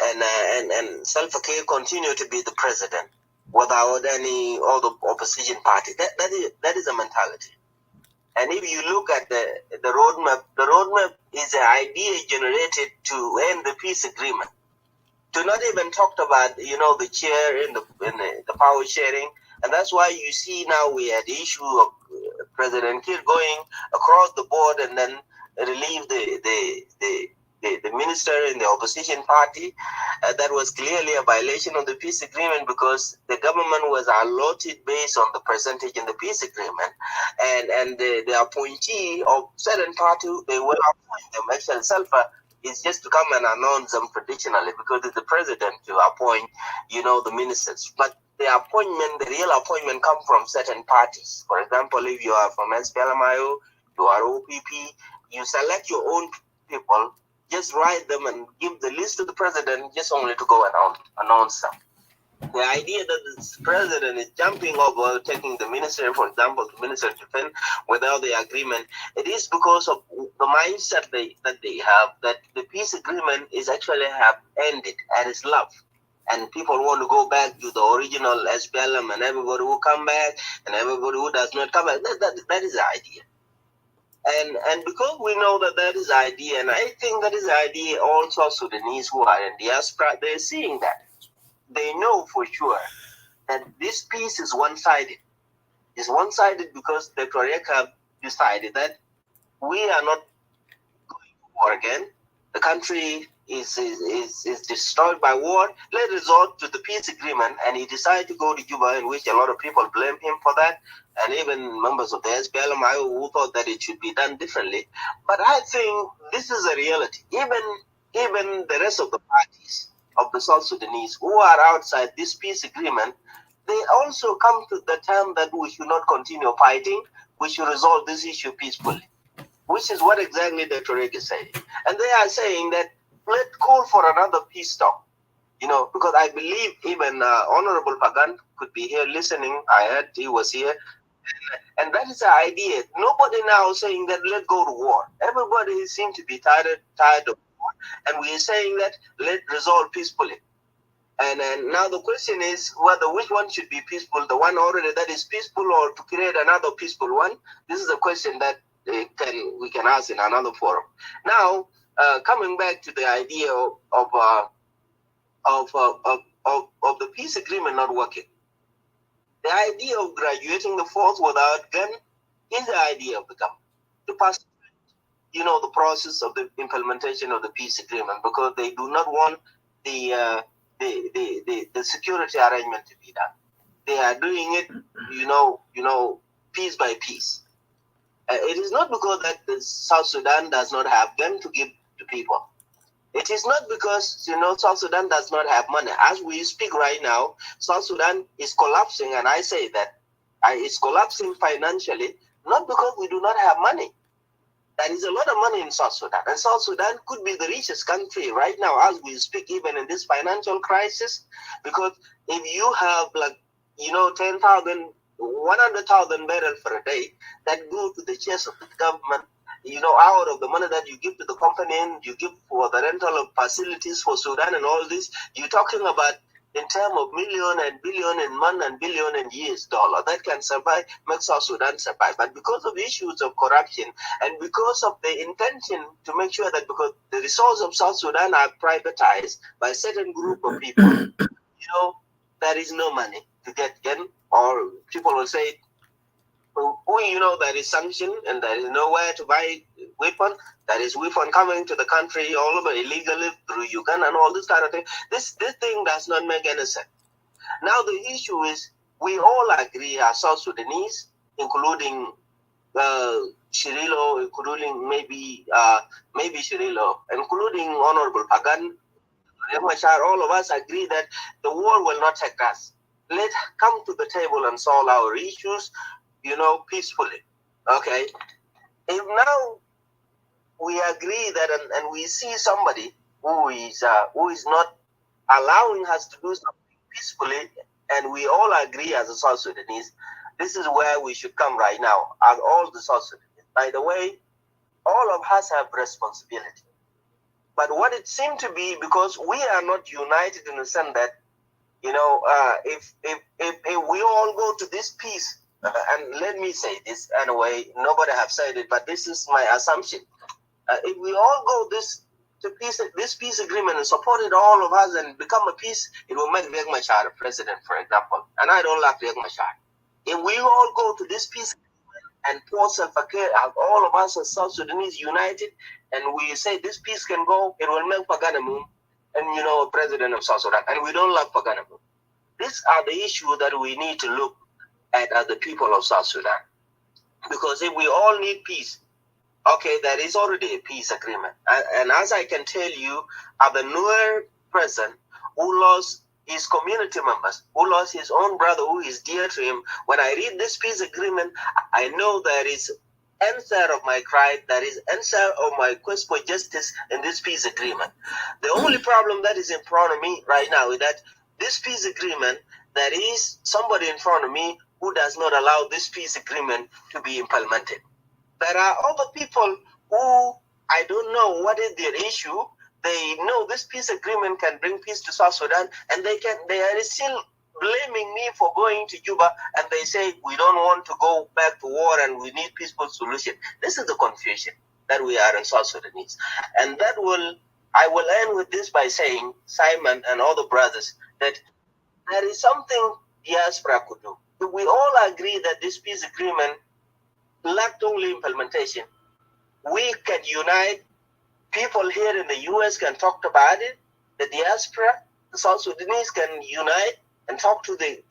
and Salva Kiir continue to be the president without any other opposition party. That is a mentality. And if you look at the roadmap is an idea generated to end the peace agreement. To not even talk about the chair in the power sharing, and that's why you see now we had the issue of President Kiir going across the board and then relieve the the minister in the opposition party. That was clearly a violation of the peace agreement because the government was allotted based on the percentage in the peace agreement, and the appointee of certain party, they will appoint them. Actually, Salva is just to come and announce them traditionally because it's the president to appoint, the ministers. But the appointment, the real appointment, come from certain parties. For example, if you are from SPLMIO, you are OPP, you select your own people, just write them and give the list to the president just only to go and announce them. The idea that the president is jumping over, taking the minister, for example, the minister of defense without the agreement, it is because of the mindset that they have, that the peace agreement is actually have ended and it's love. And people want to go back to the original SPLM, and everybody will come back, and everybody who does not come back. That is the idea. And because we know that is the idea, and I think that is the idea also Sudanese who are in diaspora, they're seeing that. They know for sure that this peace is one-sided. It's one-sided because the Koreans have decided that we are not going to war again. The country is destroyed by war. Let's resort to the peace agreement, and he decided to go to Juba, in which a lot of people blame him for that, and even members of the SPLM who thought that it should be done differently. But I think this is a reality. Even the rest of the parties of the South Sudanese who are outside this peace agreement, they also come to the term that we should not continue fighting. We should resolve this issue peacefully, which is what exactly Dr. Reg is saying. And they are saying that let's call for another peace talk, because I believe even Honorable Pagan could be here listening. I heard he was here. And that is the idea. Nobody now saying that let's go to war. Everybody seems to be tired of war. And we are saying that let's resolve peacefully. And now the question is whether which one should be peaceful, the one already that is peaceful or to create another peaceful one. This is a question that we can ask in another forum. Now, coming back to the idea of the peace agreement not working. The idea of graduating the force without gun is the idea of the government to pass, the process of the implementation of the peace agreement, because they do not want the security arrangement to be done. They are doing it, piece by piece. It is not because that the South Sudan does not have gun to give to people. It is not because, South Sudan does not have money. As we speak right now, South Sudan is collapsing, and I say that it's collapsing financially, not because we do not have money. There is a lot of money in South Sudan, and South Sudan could be the richest country right now as we speak, even in this financial crisis, because if you have 10,000, 100,000 barrels per day that go to the chest of the government, out of the money that you give to the company, you give for the rental of facilities for Sudan and all this, you're talking about in terms of million and billion in month and billion in years dollar that can survive, make South Sudan survive. But because of issues of corruption and because of the intention to make sure that because the resources of South Sudan are privatized by a certain group of people, there is no money to get them, or people will say, there is sanction and there is nowhere to buy weapon. There is weapon coming to the country all over illegally through Uganda and all this kind of thing. This thing does not make any sense. Now the issue is we all agree as South Sudanese, including Shirilo, including maybe Shirilo, including Honorable Pagan, all of us agree that the war will not take us. Let's come to the table and solve our issues, peacefully. Okay. If now we agree that and we see somebody who is not allowing us to do something peacefully, and we all agree as a South Sudanese, this is where we should come right now, as all the South Sudanese. By the way, all of us have responsibility. But what it seemed to be, because we are not united in the sense that, if we all go to this peace, and let me say this anyway, nobody have said it, but this is my assumption. If we all go this peace agreement and support it, all of us, and become a peace, it will make Riek Machar president, for example. And I don't like Riek Machar. If we all go to this peace agreement and poor Salva-Kiir, all of us as South Sudanese united, and we say this peace can go, it will make Paganamum and president of South Sudan. And we don't love Paganamum. These are the issues that we need to look at as the people of South Sudan. Because if we all need peace, okay, there is already a peace agreement. And as I can tell you, the Nuer person who lost his community members, who lost his own brother who is dear to him, when I read this peace agreement, I know there is answer of my cry, there is answer of my quest for justice in this peace agreement. The only problem that is in front of me right now is that this peace agreement, there is somebody in front of me who does not allow this peace agreement to be implemented. There are other people who I don't know what is their issue. They know this peace agreement can bring peace to South Sudan, and they are still blaming me for going to Juba, and they say we don't want to go back to war and we need peaceful solution. This is the confusion that we are in South Sudanese. And I will end with this by saying, Simon and all the brothers, that there is something diaspora could do. If we all agree that this peace agreement lacked only implementation, we can unite. People here in the U.S. can talk about it. The diaspora, the South Sudanese can unite and talk to the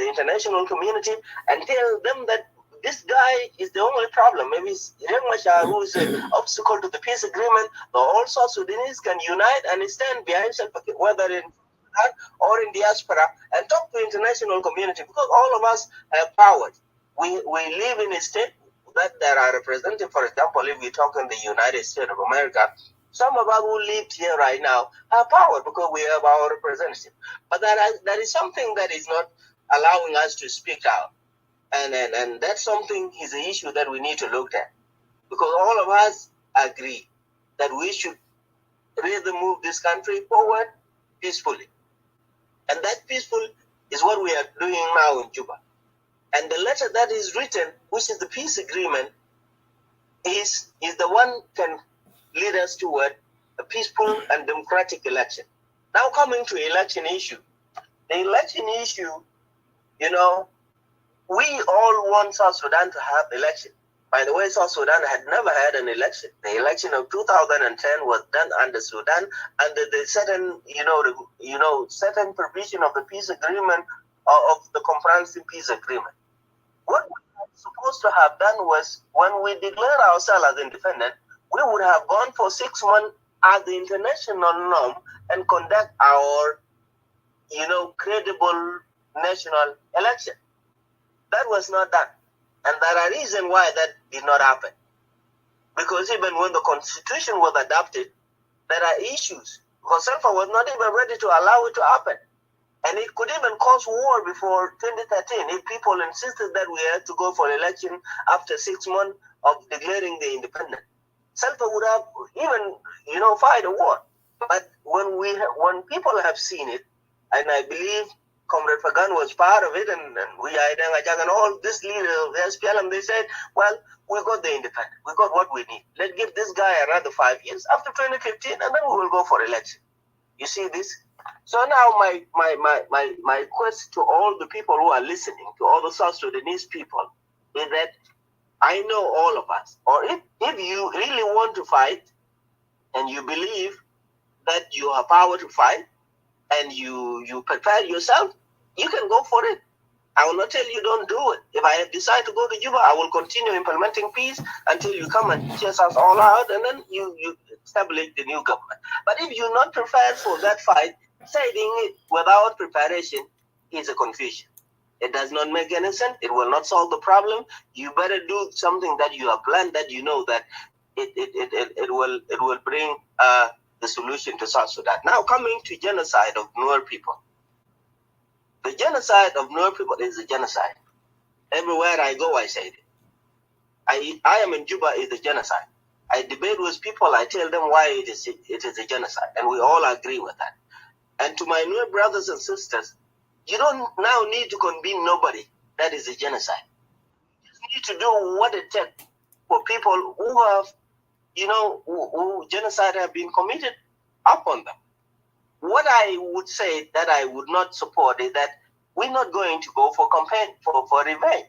international community and tell them that this guy is the only problem. Maybe it's Riek Machar who is an obstacle to the peace agreement. The all South Sudanese can unite and stand behind Salva-Kiir, whether in Sudan or in diaspora, and talk to international community, because all of us have power. We live in a state that there are representatives. For example, if we talk in the United States of America, some of us who live here right now have power because we have our representative. But there is something that is not allowing us to speak out. And that's something is an issue that we need to look at. Because all of us agree that we should really move this country forward peacefully. And that peaceful is what we are doing now in Juba. And the letter that is written, which is the peace agreement, is the one can lead us toward a peaceful and democratic election. Now coming to election issue. The election issue, we all want South Sudan to have election. By the way, South Sudan had never had an election. The election of 2010 was done under Sudan under the certain, certain provision of the peace agreement of the comprehensive peace agreement. What we were supposed to have done was, when we declare ourselves as independent, we would have gone for 6 months as the international norm and conduct our, credible national election. That was not done. And there are reasons why that did not happen. Because even when the constitution was adopted, there are issues. Because Salva was not even ready to allow it to happen. And it could even cause war before 2013 if people insisted that we had to go for election after 6 months of declaring the independence. Salva would have even, fight a war. But when people have seen it, and I believe Comrade Fagan was part of it, and we, and all this leaders of the SPLM, they said, well, we got the independence. We got what we need. Let's give this guy another 5 years after 2015, and then we will go for election. You see this? So now my quest to all the people who are listening, to all the South Sudanese people, is that I know all of us, or if you really want to fight, and you believe that you have power to fight, and you prepare yourself, you can go for it. I will not tell you don't do it. If I decide to go to Juba, I will continue implementing peace until you come and chase us all out, and then you establish the new government. But if you're not prepared for that fight, saying it without preparation is a confusion. It does not make any sense. It will not solve the problem. You better do something that you have planned, that you know that it will bring the solution to South Sudan. Now coming to genocide of Nuer people. The genocide of Nuer people is a genocide. Everywhere I go, I say it. I am in Juba is a genocide. I debate with people, I tell them why it is a genocide, and we all agree with that. And to my Nuer brothers and sisters, you don't now need to convene nobody that is a genocide. You just need to do what it takes for people who have, who genocide have been committed upon them. What I would say that I would not support is that we're not going to go for campaign for revenge.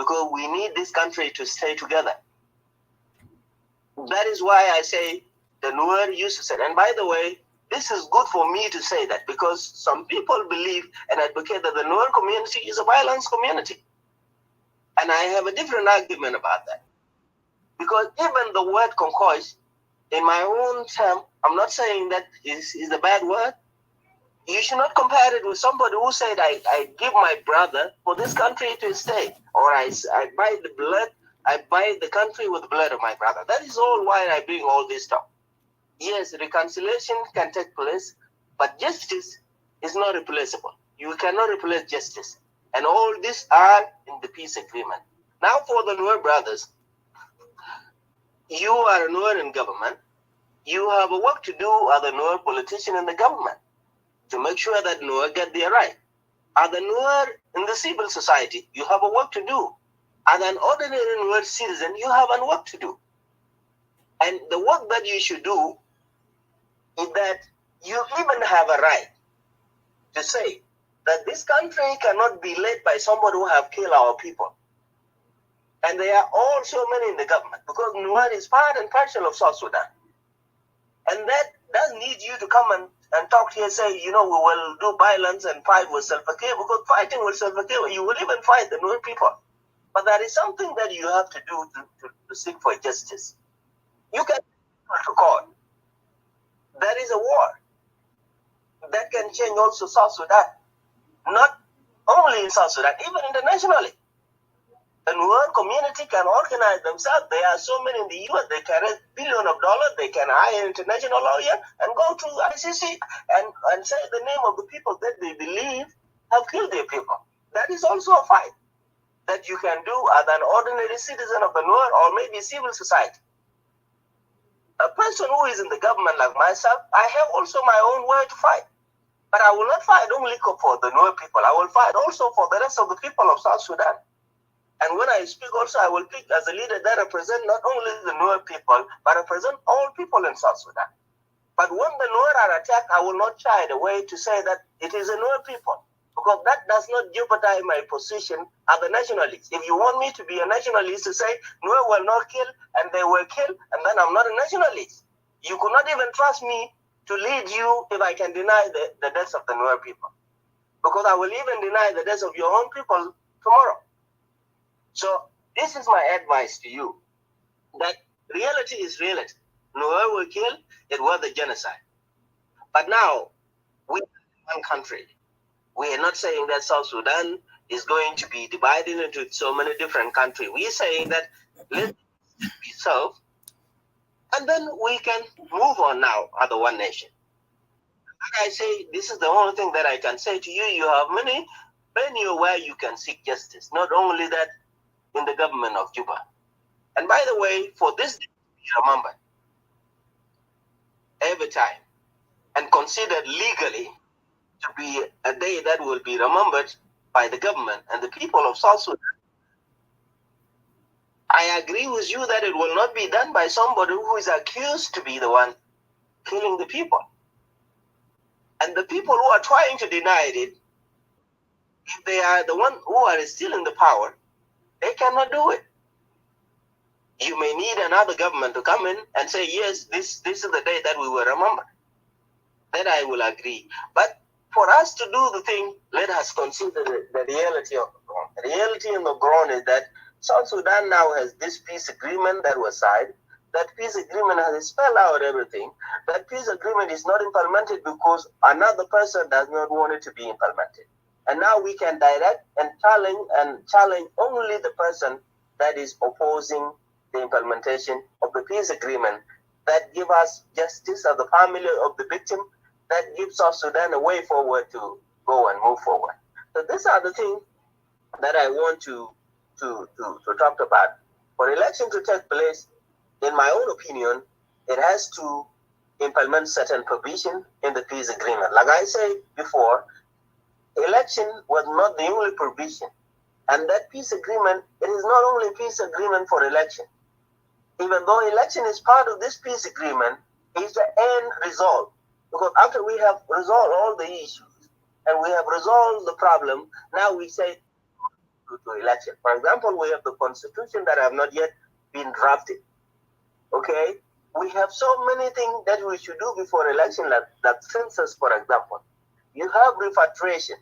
because we need this country to stay together. That is why I say the Nuer used to say, and by the way, this is good for me to say that because some people believe and advocate that the Nuer community is a violence community. And I have a different argument about that. Because even the word concourse, in my own term, I'm not saying that is a bad word. You should not compare it with somebody who said, I give my brother for this country to stay, or I buy the blood, I buy the country with the blood of my brother. That is all why I bring all this stuff. Yes, reconciliation can take place, but justice is not replaceable. You cannot replace justice. And all these are in the peace agreement. Now for the Nuer brothers, you are a Nuer in government. You have a work to do as a Nuer politician in the government to make sure that Nuer get their right. As a Nuer in the civil society, you have a work to do. As an ordinary Nuer citizen, you have a work to do. And the work that you should do is that you even have a right to say that this country cannot be led by somebody who have killed our people. And there are all so many in the government because Nuer is part and parcel of South Sudan. And that does need you to come and talk here, say, we will do violence and fight with Salva Kiir, because fighting with Salva Kiir, you will even fight the Nuer people. But there is something that you have to do to seek for justice. You can go to court. There is a war that can change also South Sudan. Not only in South Sudan, even internationally. The Nuer community can organize themselves. There are so many in the US, they can raise billions of dollars, they can hire an international lawyer and go to ICC and say the name of the people that they believe have killed their people. That is also a fight that you can do as an ordinary citizen of the Nuer or maybe civil society. A person who is in the government like myself, I have also my own way to fight. But I will not fight only for the Nuer people. I will fight also for the rest of the people of South Sudan. And when I speak also, I will speak as a leader that represents not only the Nuer people, but represent all people in South Sudan. But when the Nuer are attacked, I will not shy away to say that it is the Nuer people, because that does not jeopardize my position as a nationalist. If you want me to be a nationalist to say Nuer will not kill and they will kill, and then I'm not a nationalist. You could not even trust me to lead you if I can deny the deaths of the Nuer people, because I will even deny the deaths of your own people tomorrow. So this is my advice to you, that reality is reality. Nuer will kill, it was a genocide. But now, we are one country. We are not saying that South Sudan is going to be divided into so many different countries. We are saying that let be served, and then we can move on now as a one nation. Like I say, this is the only thing that I can say to you. You have many where you can seek justice. Not only that, in the government of Juba. And by the way, for this day to be remembered every time and considered legally to be a day that will be remembered by the government and the people of South Sudan, I agree with you that it will not be done by somebody who is accused to be the one killing the people. And the people who are trying to deny it, if they are the one who are still in the power, they cannot do it. You may need another government to come in and say, yes, this is the day that we will remember. Then I will agree. But for us to do the thing, let us consider the reality of the ground. The reality on the ground is that South Sudan now has this peace agreement that was signed. That peace agreement has spelled out everything. That peace agreement is not implemented because another person does not want it to be implemented. And now we can direct and challenge only the person that is opposing the implementation of the peace agreement, that give us justice as the family of the victim, that gives South Sudan a way forward to go and move forward. So these are the things that I want to talk about. For election to take place, in my own opinion, it has to implement certain provision in the peace agreement. Like I said before, election was not the only provision. And that peace agreement, it is not only a peace agreement for election. Even though election is part of this peace agreement, it's the end result. Because after we have resolved all the issues and we have resolved the problem, now we say to election. For example, we have the constitution that have not yet been drafted. Okay, we have so many things that we should do before election, like census, for example. You have repatriation.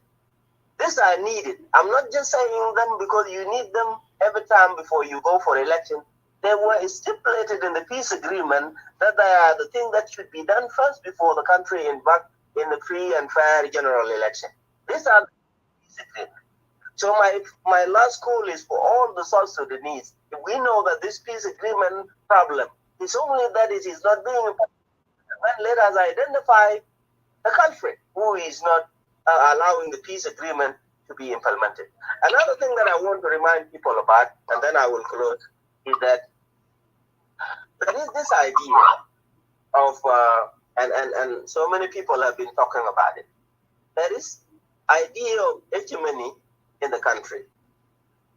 These are needed. I'm not just saying them because you need them every time before you go for election. They were stipulated in the peace agreement that they are the thing that should be done first before the country embarks in the free and fair general election. These are the peace agreement. So my last call is for all the South Sudanese. If we know that this peace agreement problem is only that it is not being implemented, let us identify the country who is not allowing the peace agreement to be implemented. Another thing that I want to remind people about, and then I will close, is that there is this idea of, and so many people have been talking about it. There is idea of hegemony in the country,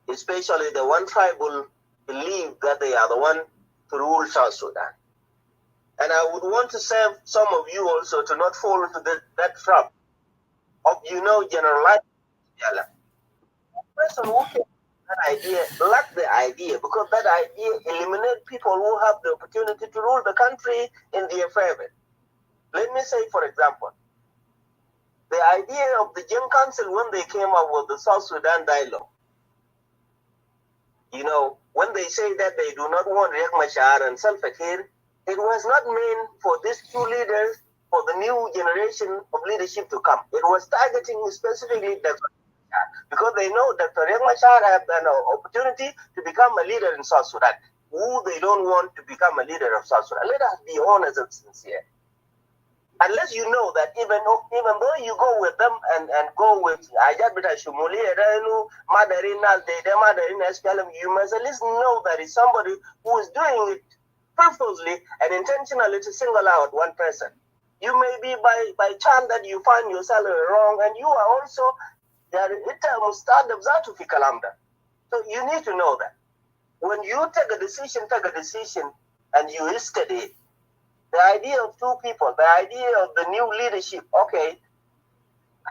especially the one tribal believe that they are the one to rule South Sudan. And I would want to say some of you also to not fall into that trap of, generalizing. The person who came that idea lack the idea, because that idea eliminates people who have the opportunity to rule the country in their favor. Let me say, for example, the idea of the Gen Council when they came up with the South Sudan dialogue. When they say that they do not want Riek Machar and Salva Kiir, it was not meant for these two leaders, for the new generation of leadership to come. It was targeting specifically Dr. Machar, because they know Dr. Riek Machar have an opportunity to become a leader in South Sudan, who they don't want to become a leader of South Sudan. Let us be honest and sincere. Unless you know that even though you go with them and go with Ajat Bita Shumuli, you must at least know that it's somebody who is doing it purposely and intentionally to single out one person. You may be by chance that you find yourself wrong, and you are also so you need to know that when you take a decision, and you study it. The idea of two people, the idea of the new leadership, okay,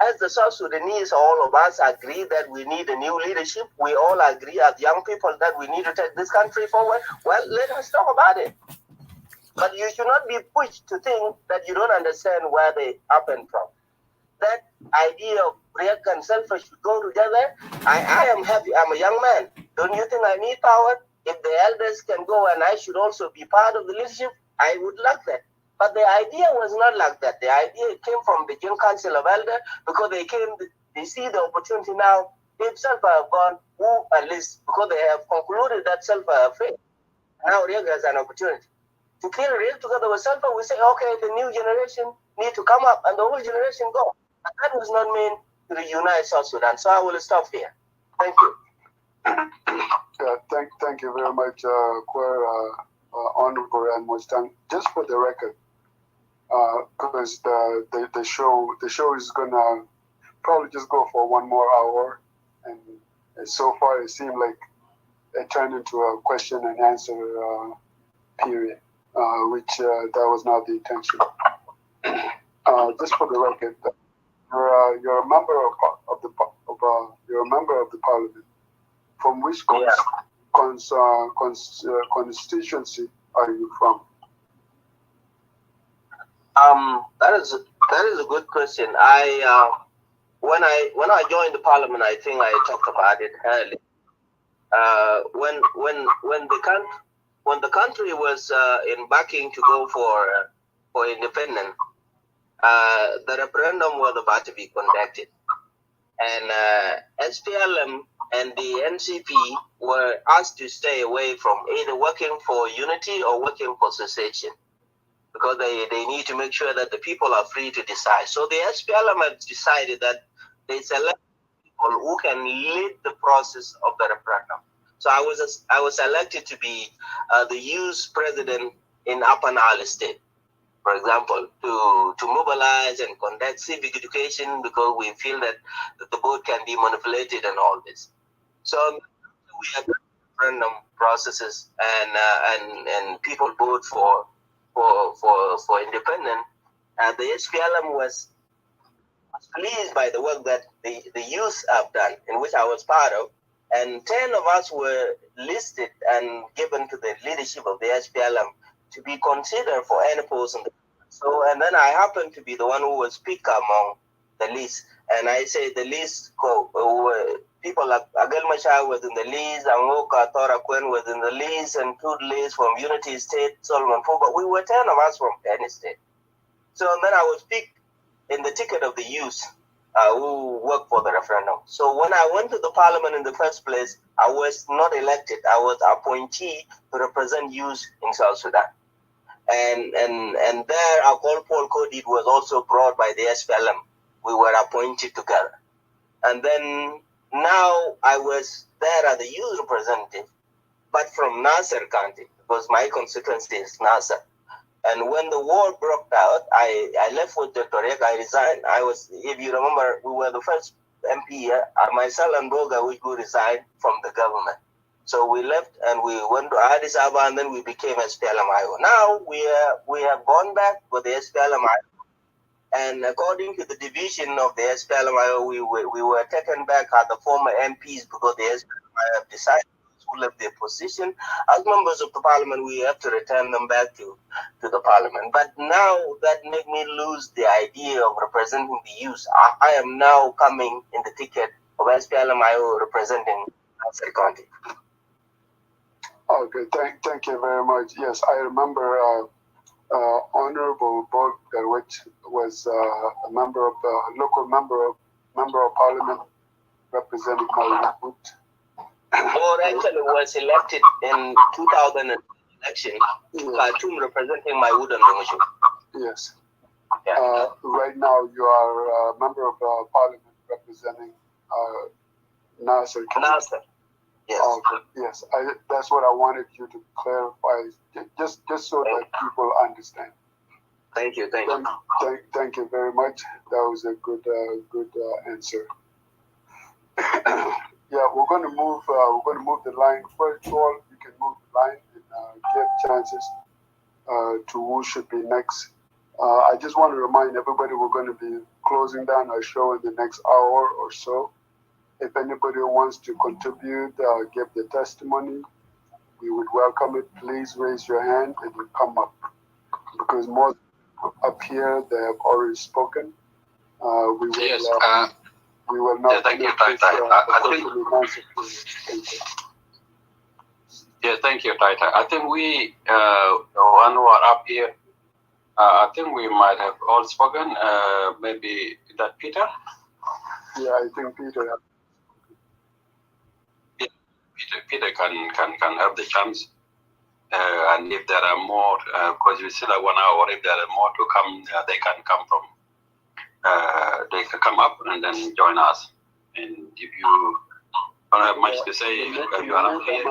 as the South Sudanese, all of us agree that we need a new leadership. We all agree as young people that we need to take this country forward. Well, let us talk about it. But you should not be pushed to think that you don't understand where they happen from. That idea of Riek and Selfa should go together. I am happy. I'm a young man. Don't you think I need power? If the elders can go and I should also be part of the leadership, I would like that. But the idea was not like that. The idea came from the Gen Council of Elders because they see the opportunity now. If Selfa have gone, who at least, because they have concluded that Selfa have failed, now Riek has an opportunity. To kill Riek together with Selfa, we say, okay, the new generation need to come up and the whole generation go. But that was not meant to reunite South Sudan. So I will stop here. Thank you. Thank you very much, Honorable and Mustang. Just for the record, because the show is gonna probably just go for 1 more hour, and so far it seemed like it turned into a question and answer period, which that was not the intention. Just for the record, you're a member you're a member of the parliament. From which constituency are you from? That is a good question. When I joined the parliament, I think I talked about it earlier. When the country was embarking to go for independence, the referendum was about to be conducted, and SPLM and the NCP were asked to stay away from either working for unity or working for secession, because they need to make sure that the people are free to decide. So the SPLM have decided that they select people who can lead the process of the referendum. So I was elected to be the youth president in Upper Nile State, for example, to mobilize and conduct civic education, because we feel that the vote can be manipulated and all this. So we have referendum processes and people vote for independence. The SPLM was pleased by the work that the youth have done, in which I was part of, And 10 of us were listed and given to the leadership of the SPLM to be considered for any post. So, and then I happened to be the one who was picked among the list. And I say the list, people like Agel Machar was in the list, Angoka Tora Kwen was in the list, and Tudlis from Unity State, Solomon Poe, but we were 10 of us from any state. So then I was picked in the ticket of the youth who worked for the referendum. So when I went to the parliament in the first place, I was not elected. I was appointee to represent youth in South Sudan. And there, our call Paul Codid was also brought by the SPLM. We were appointed together. And then now I was there as the youth representative, but from Nasser County, because my constituency is Nasser. And when the war broke out, I left with Dr. Riek. I resigned. I was, if you remember, we were the first MP here, myself and Boga, which we resigned from the government. So we left and we went to Addis Ababa, and then we became SPLM-IO. Now we have gone back with the SPLM-IO. And according to the division of the SPLM-IO, we were taken back as the former MPs because the SPLM-IO have decided who left their position. As members of the parliament, we have to return them back to the parliament. But now that made me lose the idea of representing the youth. I am now coming in the ticket of SPLM-IO representing Nasser County. Okay, thank you very much. Yes, I remember Honorable Bob Garwich was a member of the local member of parliament representing Malakut. Or actually was elected in 2000 election to Khartoum representing my Wood and Dongshu. Yes. Yeah. Right now you are a member of parliament representing Nasser. Nasser. Yes. Okay. Yes. That's what I wanted you to clarify, just so that people understand. Thank you. Thank you very much. That was a good answer. Yeah, we're going to move the line. First of all, you can move the line and give chances to who should be next. I just want to remind everybody we're going to be closing down our show in the next hour or so. If anybody wants to contribute, give the testimony, we would welcome it. Please raise your hand and you come up. Because most up here, they have already spoken. We will not. Thank you, Taita. Thank you, Taita. I think we, the one who are up here, I think we might have all spoken. Maybe that Peter? Yeah, I think Peter. Peter can have the chance. And if there are more, because we still have 1 hour, if there are more to come, they can come from. They can come up and then join us. And if you don't have much to say, you are up here.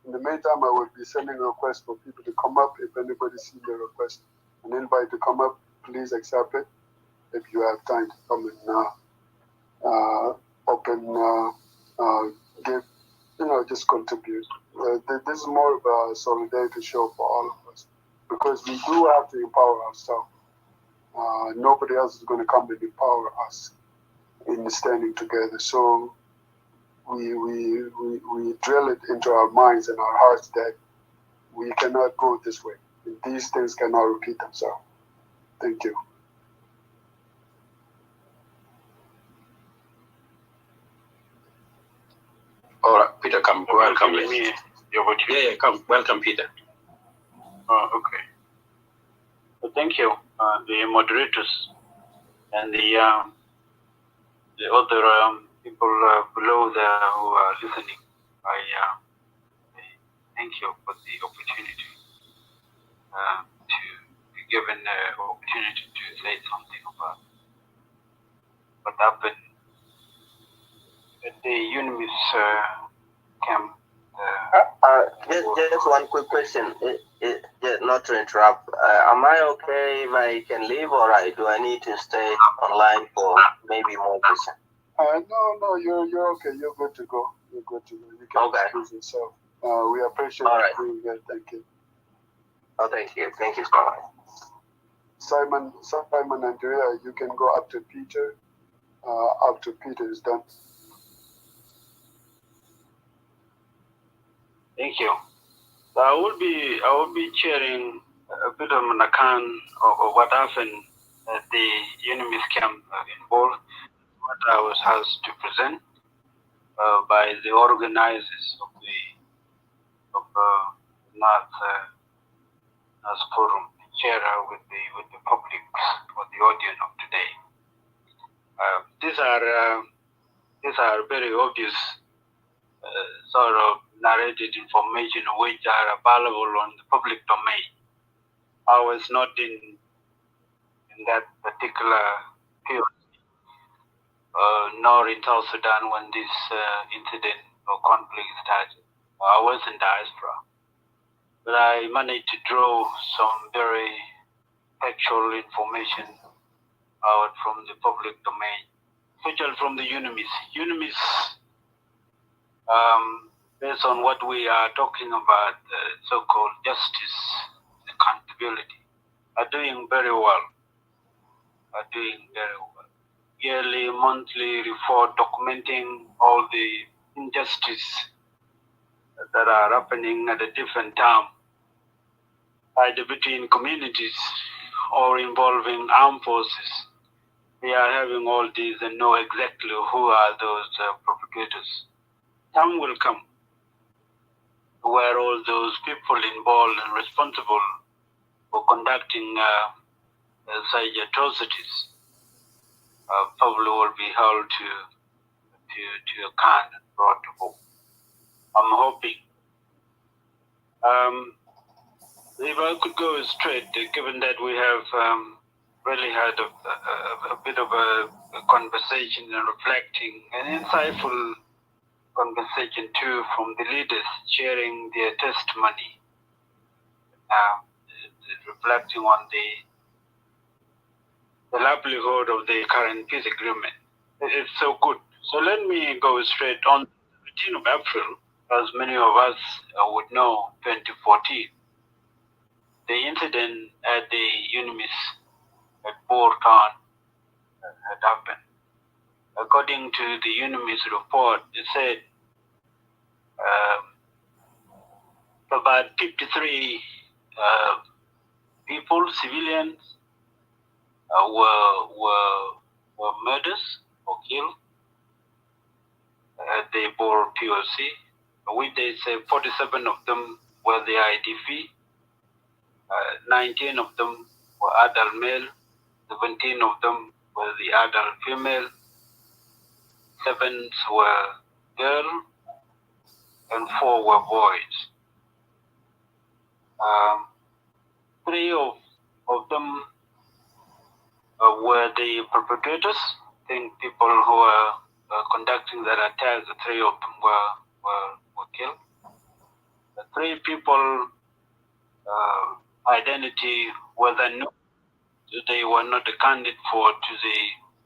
In the meantime, I will be sending a request for people to come up. If anybody sees the request, an invite to come up, please accept it. If you have time to come and give, just contribute. This is more of a solidarity show for all of us because we do have to empower ourselves. Nobody else is going to come and empower us in standing together. So we drill it into our minds and our hearts that we cannot go this way. These things cannot repeat themselves. Thank you. All right, Peter, come. Welcome. Yeah, come. Welcome, Peter. Okay. Well, thank you, the moderators and the other people below there who are listening. I thank you for the opportunity to be given the opportunity to say something about what happened at the UNIMIS camp. Just one quick question, not to interrupt. Am I okay if I can leave, or do I need to stay online for maybe more questions? No, you're okay. You're good to go. You can excuse yourself. We appreciate you being here. Thank you. Oh, thank you. Thank you so much. Simon and Andrea, you can go up to Peter. After Peter is done. Thank you. So I will be sharing a bit of an account of what happened at the enemy's camp in Bor, what I was asked to present by the organizers of the North Forum, share with the public or the audience of today. These are very obvious sort of narrated information which are available on the public domain. I was not in that particular field, nor in South Sudan when this incident or conflict started. I was in diaspora, but I managed to draw some very factual information out from the public domain, especially from the UNIMIS. UNIMIS, based on what we are talking about, so-called justice, accountability, are doing very well. Yearly, monthly report documenting all the injustice that are happening at a different time, either between communities or involving armed forces. We are having all these and know exactly who are those perpetrators. Time will come where all those people involved and responsible for conducting such atrocities probably will be held to account and brought to book. I'm hoping. If I could go straight, given that we have really had a bit of a conversation and reflecting, an insightful conversation too from the leaders sharing their testimony, reflecting on the livelihood of the current peace agreement. It is so good. So let me go straight on. 15th of April, as many of us would know, 2014, the incident at the UNIMIS at Bor Town had happened. According to the UNIMIS report, it said about 53 people, civilians, were murdered or killed at the Bor POC, which they say 47 of them were the IDP, 19 of them were adult male, 17 of them were the adult female, 7 were girls, and 4 were boys. 3 of them were the perpetrators. I think people who were conducting that attack, the 3 of them were killed. The 3 people identity was unknown. They were not accounted for to the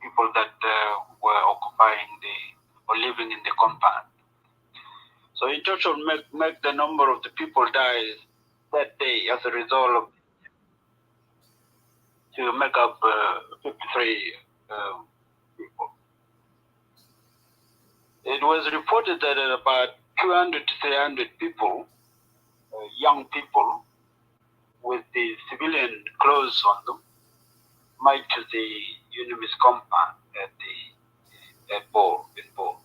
people that were occupying or living in the compound. So in total, make the number of the people died that day as a result of to make up 53 people. It was reported that about 200 to 300 people, young people, with the civilian clothes on them, made to the UNIMIS compound at Bor, in Bor.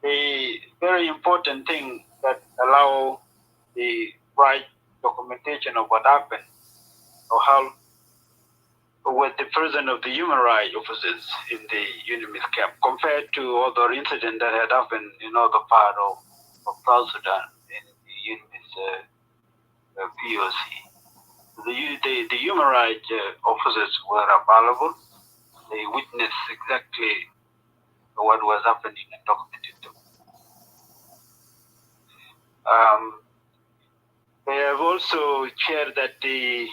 The very important thing that allow the right documentation of what happened or how with the presence of the human rights officers in the UNIMIS camp compared to other incidents that had happened in other part of South Sudan in the UNIMIS POC. The human rights officers were available. They witnessed exactly what was happening and documented them. They have also shared that the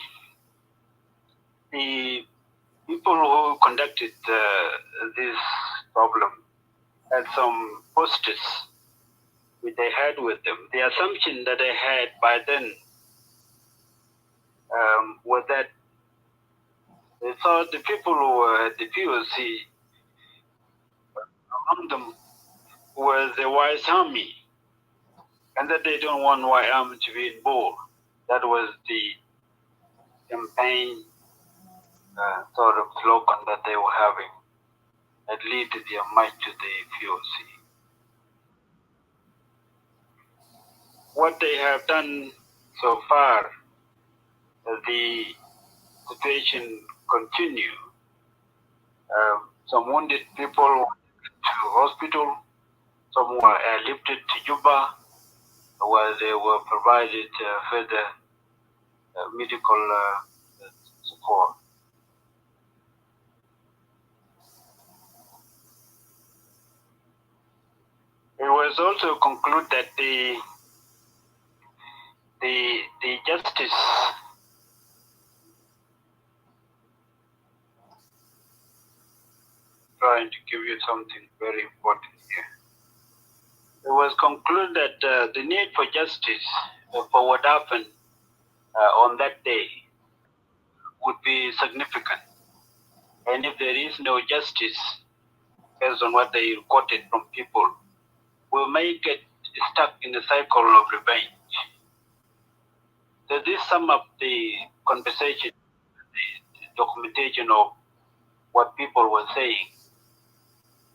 people who conducted this problem had some posters which they had with them. The assumption that they had by then was that they thought the people who were at the POC, among them was the White Army and that they don't want White Army to be involved. That was the campaign sort of slogan that they were having that led to their march to the POC. What they have done so far, the situation continue. Some wounded people to hospital, some were airlifted to Juba, where they were provided further medical support. It was also concluded that the justice trying to give you something very important here. It was concluded that the need for justice for what happened on that day would be significant. And if there is no justice, based on what they quoted from people, we may get stuck in a cycle of revenge. So this sum up the conversation, the documentation of what people were saying,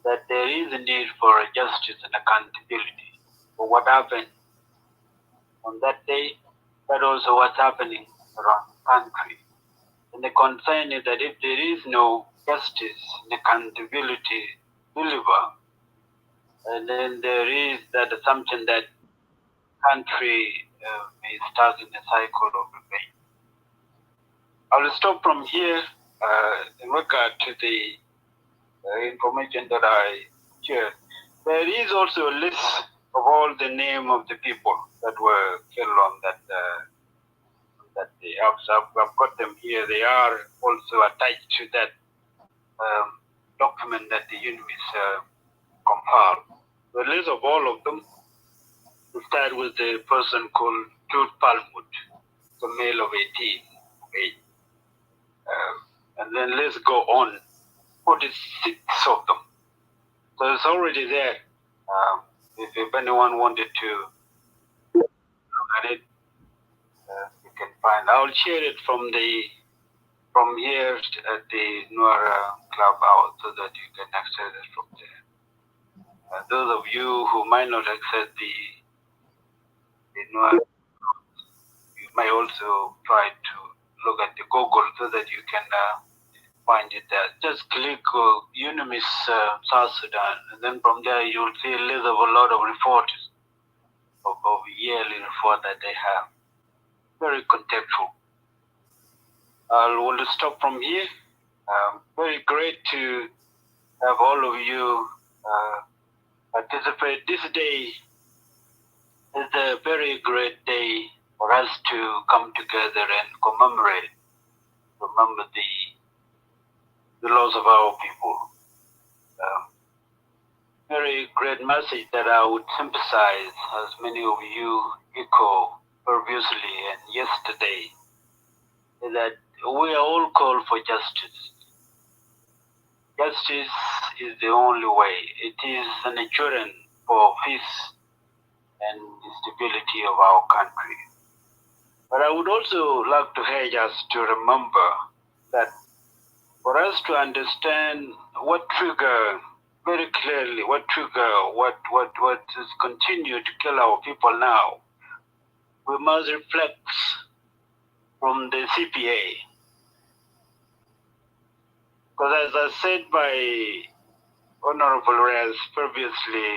that there is a need for justice and accountability for what happened on that day, but also what's happening around the country. And the concern is that if there is no justice and accountability deliver, and then there is that assumption that country may start in a cycle of revenge. I will stop from here in regard to the information that I shared. There is also a list of all the name of the people that were killed on that day. I've got them here. They are also attached to that document that the UNIMIS compiled. The list of all of them. We start with the person called Jude Palmwood, the male of 18 age. And then let's go on. 46 of them. So it's already there. If anyone wanted to look at it, you can find. I'll share it from here at the Nuer Clubhouse so that you can access it from there. Those of you who might not access the Nuer, you may also try to look at the Google so that you can find it there. Just click UNIMIS South Sudan, and then from there you'll see a list of a lot of reports of yearly report that they have. Very contextual. I will stop from here. Very great to have all of you participate. This day is a very great day for us to come together and commemorate, remember the loss of our people. Very great message that I would sympathize, as many of you echo previously and yesterday, is that we are all called for justice. Justice is the only way. It is an assurance for peace and stability of our country. But I would also like to urge us to remember that for us to understand what trigger very clearly, what is continue to kill our people now, we must reflect from the CPA. Because as I said by Honorable Reyes previously,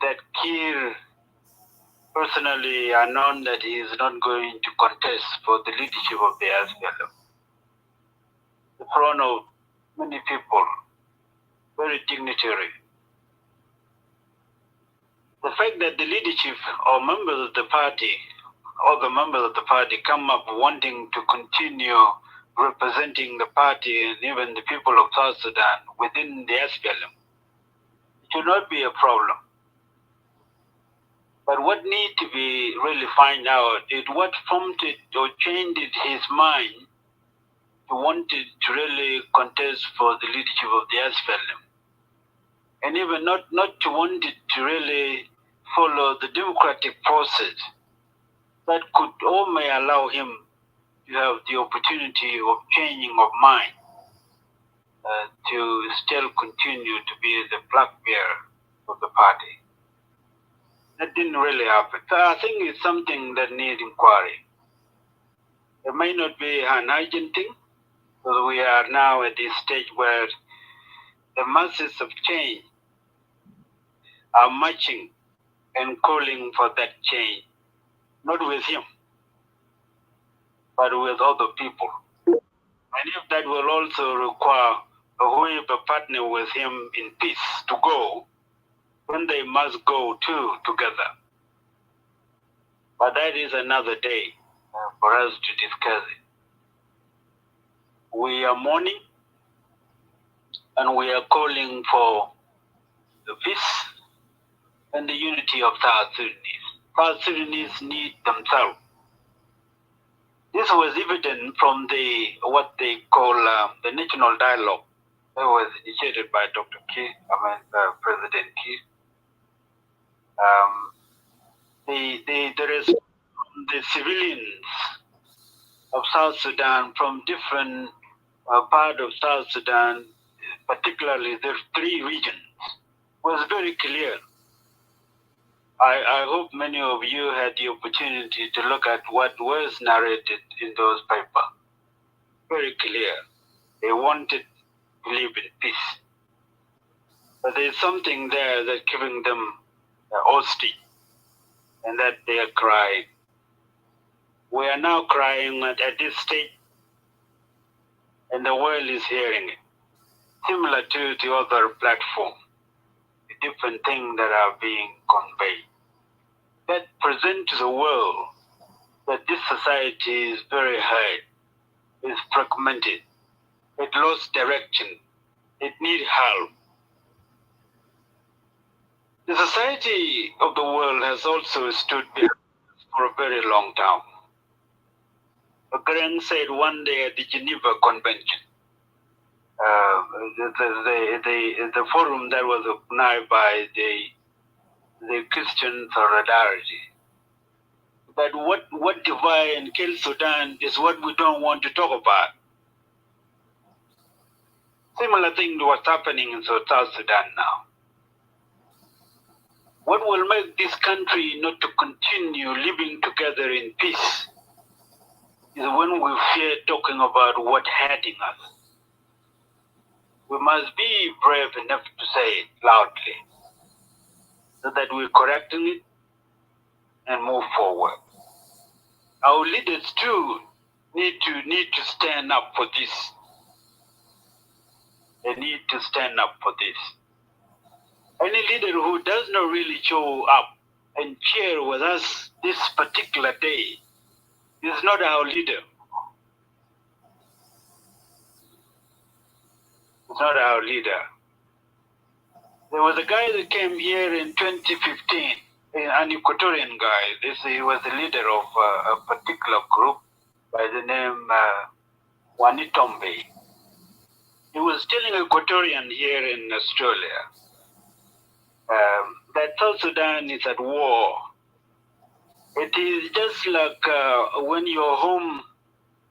that Kiir personally announced that he is not going to contest for the leadership of the SPLM. In front of many people, very dignitary. The fact that the leadership or members of the party, all the members of the party come up wanting to continue representing the party and even the people of South Sudan within the SPLM, it should not be a problem. But what needs to be really find out is what prompted or changed his mind to wanted to really contest for the leadership of the SPLM. And even not to want it to really follow the democratic process that could or may allow him to have the opportunity of changing of mind, to still continue to be the flag bearer of the party. That didn't really happen. So I think it's something that needs inquiry. It may not be an urgent thing, because we are now at this stage where the masses of change are marching and calling for that change, not with him, but with other people. And if that will also require whoever partner with him in peace to go, then they must go too together. But that is another day for us to discuss it. We are mourning and we are calling for the peace and the unity of South Sudanese. South Sudanese need themselves. This was evident from what they call the national dialogue that was initiated by Dr. President Kiir. There is the civilians of South Sudan from different parts of South Sudan, particularly the three regions, was very clear. I hope many of you had the opportunity to look at what was narrated in those papers. Very clear. They wanted to live in peace. But there's something there that's giving them hostage, and that they are crying. We are now crying at this stage, and the world is hearing it. Similar to the other platform, the different things that are being conveyed. That present to the world that this society is very hurt, is fragmented, it lost direction, it needs help. The society of the world has also stood behind us for a very long time. Grant said one day at the Geneva Convention, the forum that was organized by the Christian solidarity, that what divide and kill Sudan is what we don't want to talk about. Similar thing to what's happening in South Sudan now. What will make this country not to continue living together in peace is when we fear talking about what's hurting us. We must be brave enough to say it loudly, so that we're correcting it and move forward. Our leaders too need to stand up for this. They need to stand up for this. Any leader who does not really show up and cheer with us this particular day is not our leader. It's not our leader. There was a guy that came here in 2015, an Equatorian guy. He was the leader of a particular group by the name Wanitombe. He was telling Equatorian here in Australia that South Sudan is at war. It is just like when your home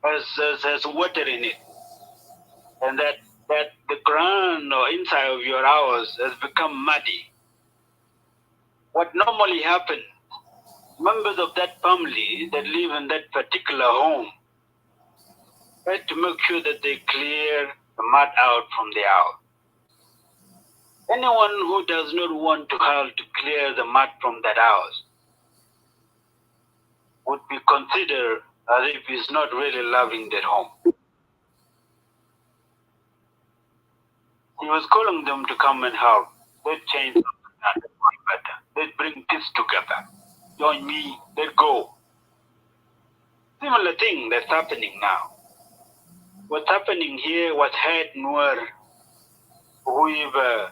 has water in it, and that the ground or inside of your house has become muddy. What normally happens, members of that family that live in that particular home had to make sure that they clear the mud out from the house. Anyone who does not want to help to clear the mud from that house would be considered as if he's not really loving that home. He was calling them to come and help. Let's change something better. Let's bring peace together. Join me. Let's go. Similar thing that's happening now. What's happening here, what had Nuer, whoever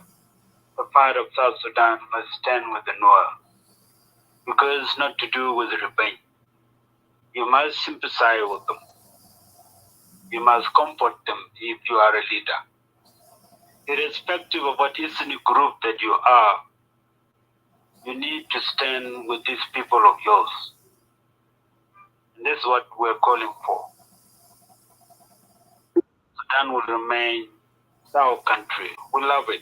the part of South Sudan must stand with the Nuer, because it's not to do with revenge. You must sympathize with them. You must comfort them if you are a leader. Irrespective of what ethnic group that you are, you need to stand with these people of yours. And this is what we're calling for. Sudan will remain our country. We love it.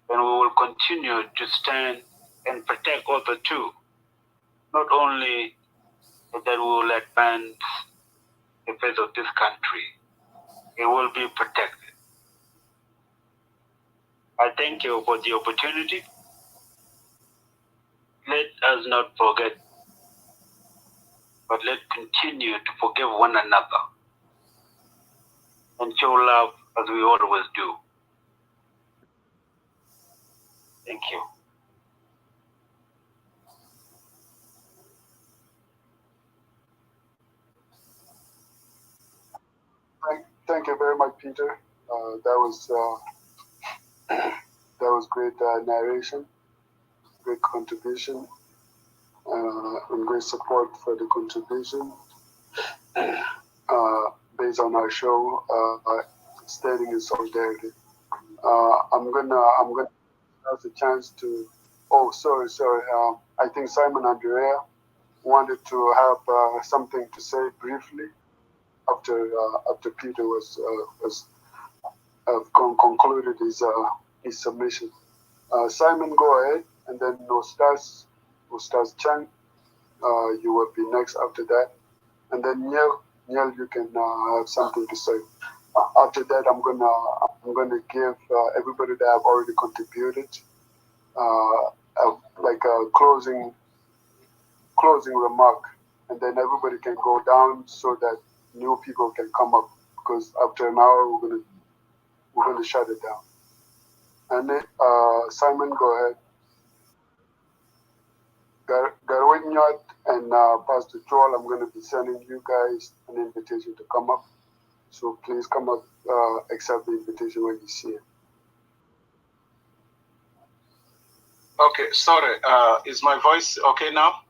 And we will continue to stand and protect other too. Not only that we will advance the face of this country, it will be protected. I thank you for the opportunity. Let us not forget, but let's continue to forgive one another and show love as we always do. Thank you. Thank you very much, Peter. That was great narration, great contribution, and great support for the contribution based on our show, standing in solidarity. I'm gonna have the chance to. Oh, sorry. I think Simon Andrea wanted to have something to say briefly after Peter was concluded his submission. Simon, go ahead, and then Ustaz Chang, you will be next after that, and then Niel, you can have something to say. After that, I'm gonna give everybody that have already contributed like a closing remark, and then everybody can go down so that new people can come up, because after an hour we're gonna shut it down. And then, Simon, go ahead. Garwinyat and Pastor Troll, I'm going to be sending you guys an invitation to come up. So please come up, accept the invitation when you see it. Okay, sorry. Is my voice okay now?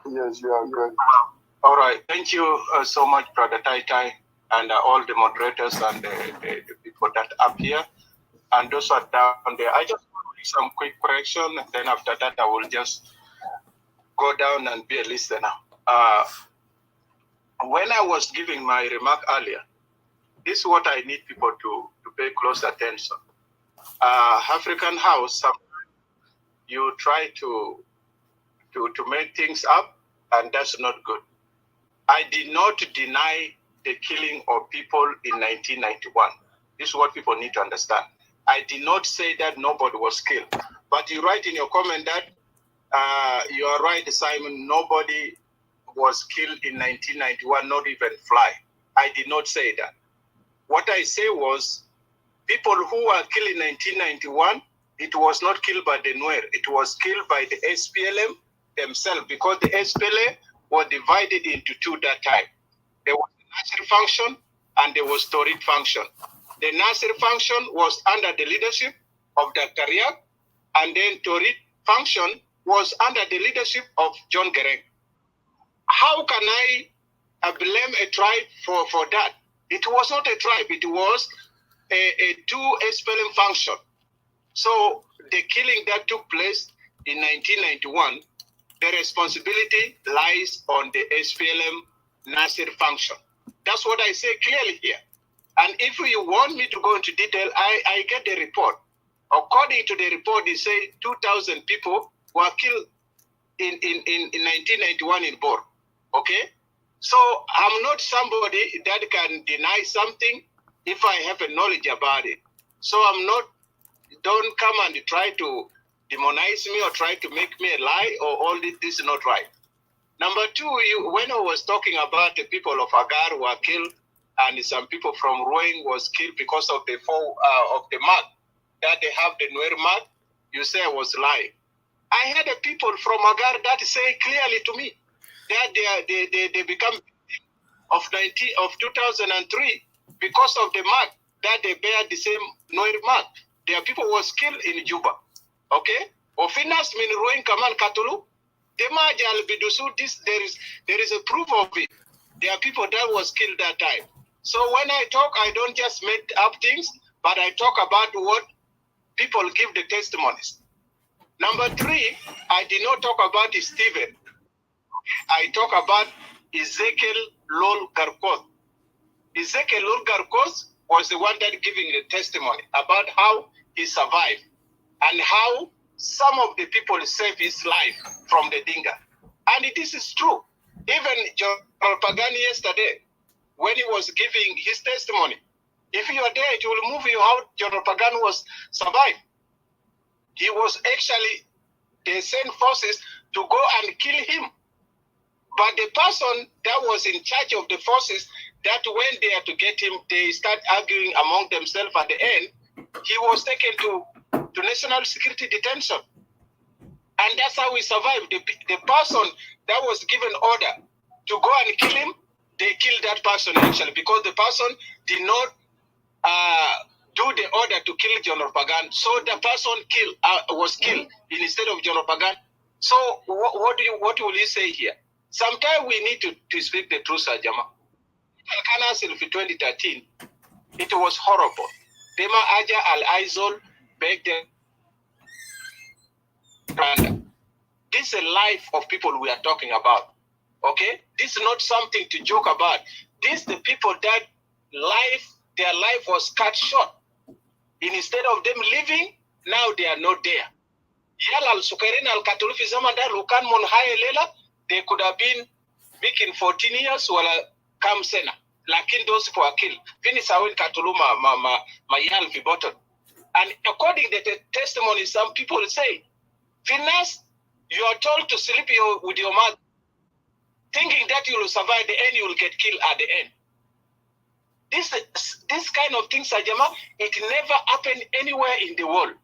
Yes, you are good. All right. Thank you so much, Brother Tai Tai, and all the moderators and the people that are up here, and those are down there. I just want to make some quick correction, and then after that, I will just go down and be a listener. When I was giving my remark earlier, this is what I need people to pay close attention. African House, sometimes you try to make things up, and that's not good. I did not deny the killing of people in 1991. This is what people need to understand. I did not say that nobody was killed. But you write in your comment that you are right, Simon, nobody was killed in 1991, not even fly. I did not say that. What I say was, people who were killed in 1991, it was not killed by the Nuer. It was killed by the SPLM themselves, because the SPLM were divided into two that time. There was the Nasser function and there was Torit function. The Nasser function was under the leadership of Dr. Riak, and then Torit function was under the leadership of John Gereng. How can I blame a tribe for that? It was not a tribe, it was a two SPLM function. So the killing that took place in 1991, the responsibility lies on the SPLM Nasser function. That's what I say clearly here. And if you want me to go into detail, I get the report. According to the report, they say 2,000 people were killed in 1991 in Bor. Okay? So I'm not somebody that can deny something if I have a knowledge about it. So don't come and try to demonize me or try to make me a lie, or all this is not right. Number two, when I was talking about the people of Agar who were killed, and some people from Roing was killed because of the mark, that they have the Nuer mark, you say I was lying. I had a people from Agar that say clearly to me that they become of 2003 because of the mark that they bear the same Nuer mark. Their people was killed in Juba. Okay? Ofinas min Roing Kaman Katulu. There is a proof of it. There are people that was killed that time. So when I talk, I don't just make up things, but I talk about what people give the testimonies. Number 3, I did not talk about Stephen. I talk about Ezekiel Lol Garkos. Ezekiel Lol Garkos was the one that giving the testimony about how he survived and how some of the people saved his life from the Dinka. And this is true. Even General Pagani yesterday, when he was giving his testimony, if you are there, it will move you how General Pagani was survived. He was actually, they sent forces to go and kill him. But the person that was in charge of the forces that went there to get him, they start arguing among themselves at the end. He was taken to national security detention. And that's how we survived. The person that was given order to go and kill him, they killed that person actually because the person did not do the order to kill General Pagan. So the person was killed instead of General Pagan. So what will you say here? Sometimes we need to speak the truth, Sajama. In 2013, it was horrible. Dema Aja Al-Aizol begged them. This is a life of people we are talking about. Okay? This is not something to joke about. These the people that their life was cut short. Instead of them living, now they are not there. Yala al-Sukarin al-Katulufi Zamanda Lukan Monhaye Lela, they could have been making 14 years while come Sena. Lakin those people are killed. Finish Awin Katuluma Mayal Viboton. And according to the testimony, some people say, Finas, you are told to sleep with your mother, thinking that you will survive the end, you will get killed at the end. This kind of things, Sajama, it never happened anywhere in the world.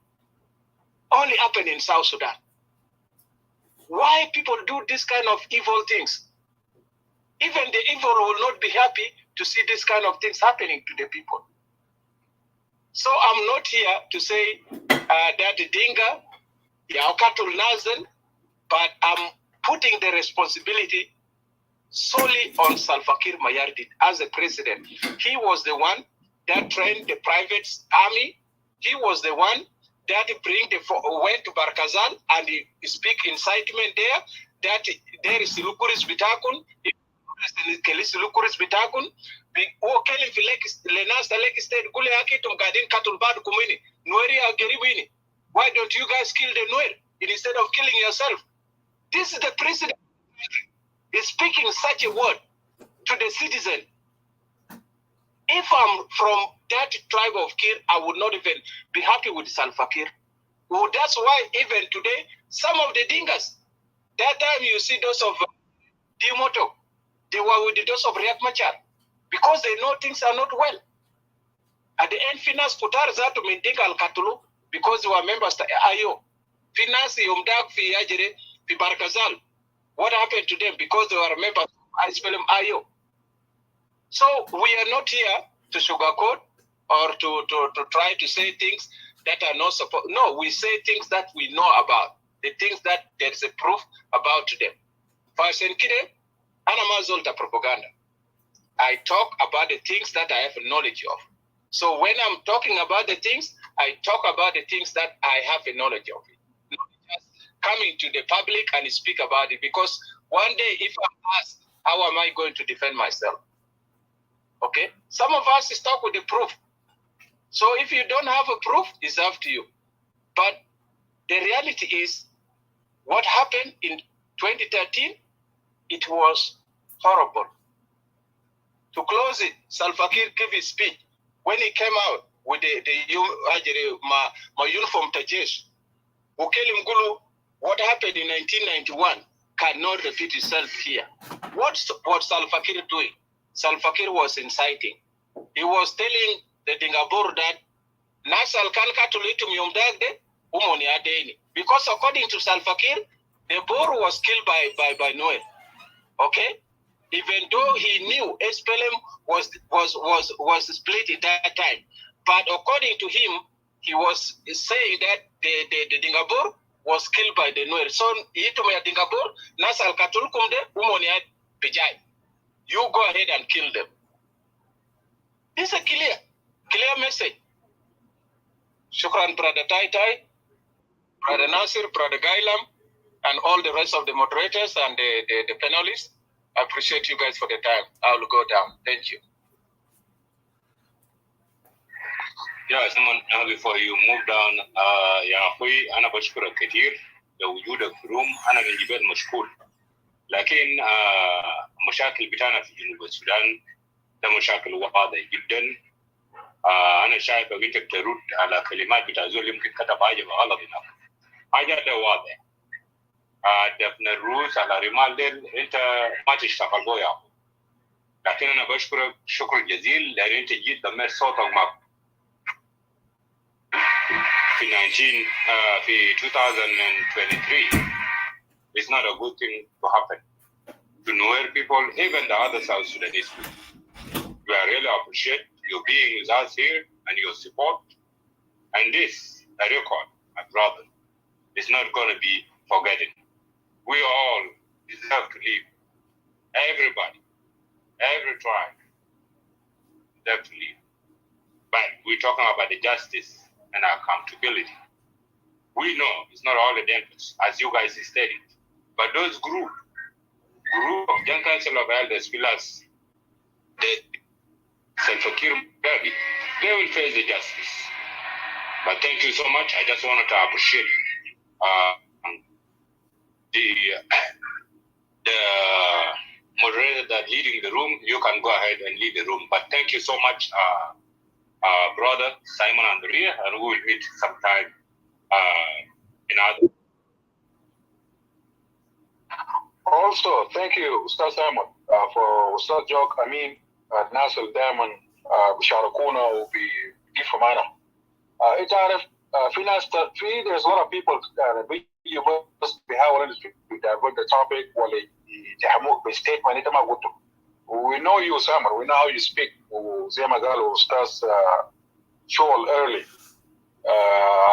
Only happened in South Sudan. Why people do this kind of evil things? Even the evil will not be happy to see this kind of things happening to the people. So I'm not here to say that the Dinga, Yaukatul Nazel, but I'm putting the responsibility solely on Salva Kiir Mayardit as a president. He was the one that trained the private army. He was the one that went to Barkazal and he speak incitement there, that there is Lukuris Bitakun, Kelis Lukuris Bitakun, Kelim Lenas Lake State, Guleaki Tum Gadin Katulbad Kumini, Nueria Geribini. Why don't you guys kill the Nuer instead of killing yourself? This is the president is speaking such a word to the citizen. If I'm from that tribe of Kir, I would not even be happy with Salva Kiir. Well, that's why even today, some of the Dingas, that time you see those of Dimoto, they were with those of Riek Machar because they know things are not well. At the end, Finas Kutar Zato Mintika Al Katulu because they were members of Ayo. Finas Yomdak Fi Yajere Fi Barkazal. What happened to them? Because they were members of Ayo. So we are not here to sugarcoat or to try to say things that are not supposed. No, we say things that we know about, the things that there is a proof about them. For Senkide, Anamazolta propaganda. I talk about the things that I have knowledge of. So when I'm talking about the things, I talk about the things that I have a knowledge of it. Not just coming to the public and speak about it, because one day if I'm asked, how am I going to defend myself? Okay? Some of us talk with the proof. So if you don't have a proof, it's up to you. But the reality is, what happened in 2013, it was horrible. To close it, Salva Kiir gave his speech when he came out with my uniform Tajesh. Ukeli Mgulu, what happened in 1991 cannot repeat itself here. What Salva Kiir doing? Salva Kiir was inciting. He was telling the Dingabur that Nasal Kalka to Litum Yomdagde, Umoni Adeni. Because according to Salva Kiir, the Bor was killed by Noel. Okay? Even though he knew SPLM was split at that time. But according to him, he was saying that the Dingabur was killed by the Noel. So Itumaya Dingabur, Nasal Katulkumde, Umoni Bijay. You go ahead and kill them. It's a clear message. Shukran, brother Tai Tai. Brother Nasir, Brother Gailam, and all the rest of the moderators and the panelists. I appreciate you guys for the time. I will go down. Thank you. Yeah, someone before you move down, يا أخوي أنا بشكرك كثير لوجودك في روم. أنا من جبال مشكور، لكن مشاكل بتاعنا في جنوب السودان ده مشاكل واضحة جدا. أنا شايف أنت بترد على كلمات بتاع زول يمكن كتب حاجة غلط هناك. حاجة ده واضح. دفن الروس على رمال ديل أنت ما تشتغل بو يا أخو، لكن أنا بشكرك شكر جزيل لأن أنت جيت دمرت صوتك معك في 2023. It's not a good thing to happen to Nuer people, even the other South Sudanese people. We really appreciate you being with us here and your support. And this, a record, my brother, is not going to be forgotten. We all deserve to live. Everybody, every tribe deserve to live. But we're talking about the justice and accountability. We know it's not all the dangerous, as you guys stated. But those group of Young Council of Elders, pillars, the Self-Fakir Derby, they will face the justice. But thank you so much. I just wanted to appreciate the moderator that leading the room. You can go ahead and lead the room. But thank you so much, brother Simon Andrea, and we will meet sometime in other. Also, thank you, Ustaz Simon, for Ustaz Jok, Nasir Diamond, بيشاركونا وبيضيفوا معنا. انت عارف there's a lot of people بيجي بس بيحاولوا يدافعوا the topic ولا يتهموك بستيتمنت انت ما قلته. We know you, Simon. We know how you speak. وزي ما قالوا أستاذ Joel early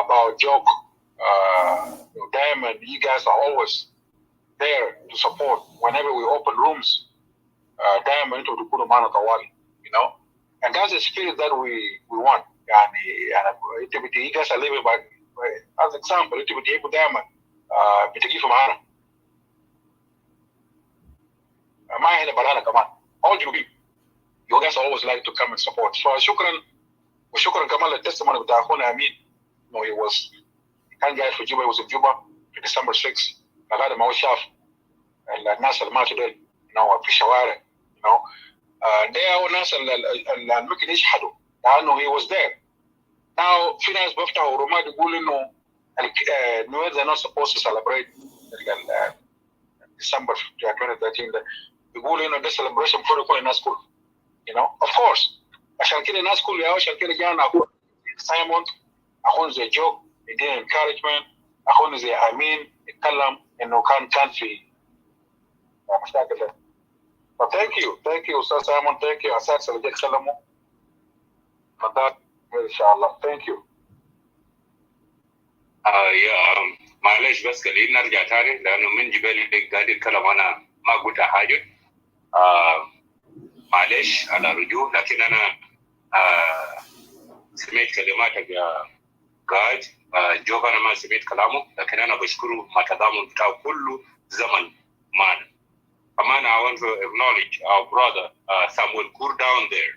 about Jok, Diamond. You guys are always there to support whenever we open rooms. Diamond to put them on the you know, and that's the spirit that we want. And you guys are living by, as example, it would be Diamond. بتجي في معانا. ما هنا برانا كمان. All you guys always like to come and support. فشكرا وشكرا كمان للتستمون بتاع أخونا أمين. No, he كان قاعد في جوبا. He was in Juba في December 6. لغاية ما هو شاف الناس اللي ماتوا دول في الشوارع. ده هو الناس اللي ممكن يشهدوا لأنه he was there. Now في ناس بيفتحوا رومات يقول إنه Nuer they're not supposed to celebrate December 2013 ده. بيقولوا إنه ده celebration بفور يكون الناس كله. Of course. عشان كده الناس كلها عشان كده جانا أخونا سايمون، أخونا زي جوك يدينا encouragement، أخونا زي أمين يتكلم إنه كان في مشاكل ده. Thank you أستاذ سايمون. Thank you أساس اللي يتكلموا. فده إن شاء الله. Thank you. معلش بس خلينا نرجع تاني لأنه من جبالي قاعد يتكلم أنا ما قلت حاجة. معلش على رجوع، لكن أنا سمعت كلماتك يا قائد جوك. أنا ما سمعت كلامه، لكن أنا بشكره ما تضامن بتاعه كله زمن معنا. كمان I want to acknowledge our brother Samuel Kur down there.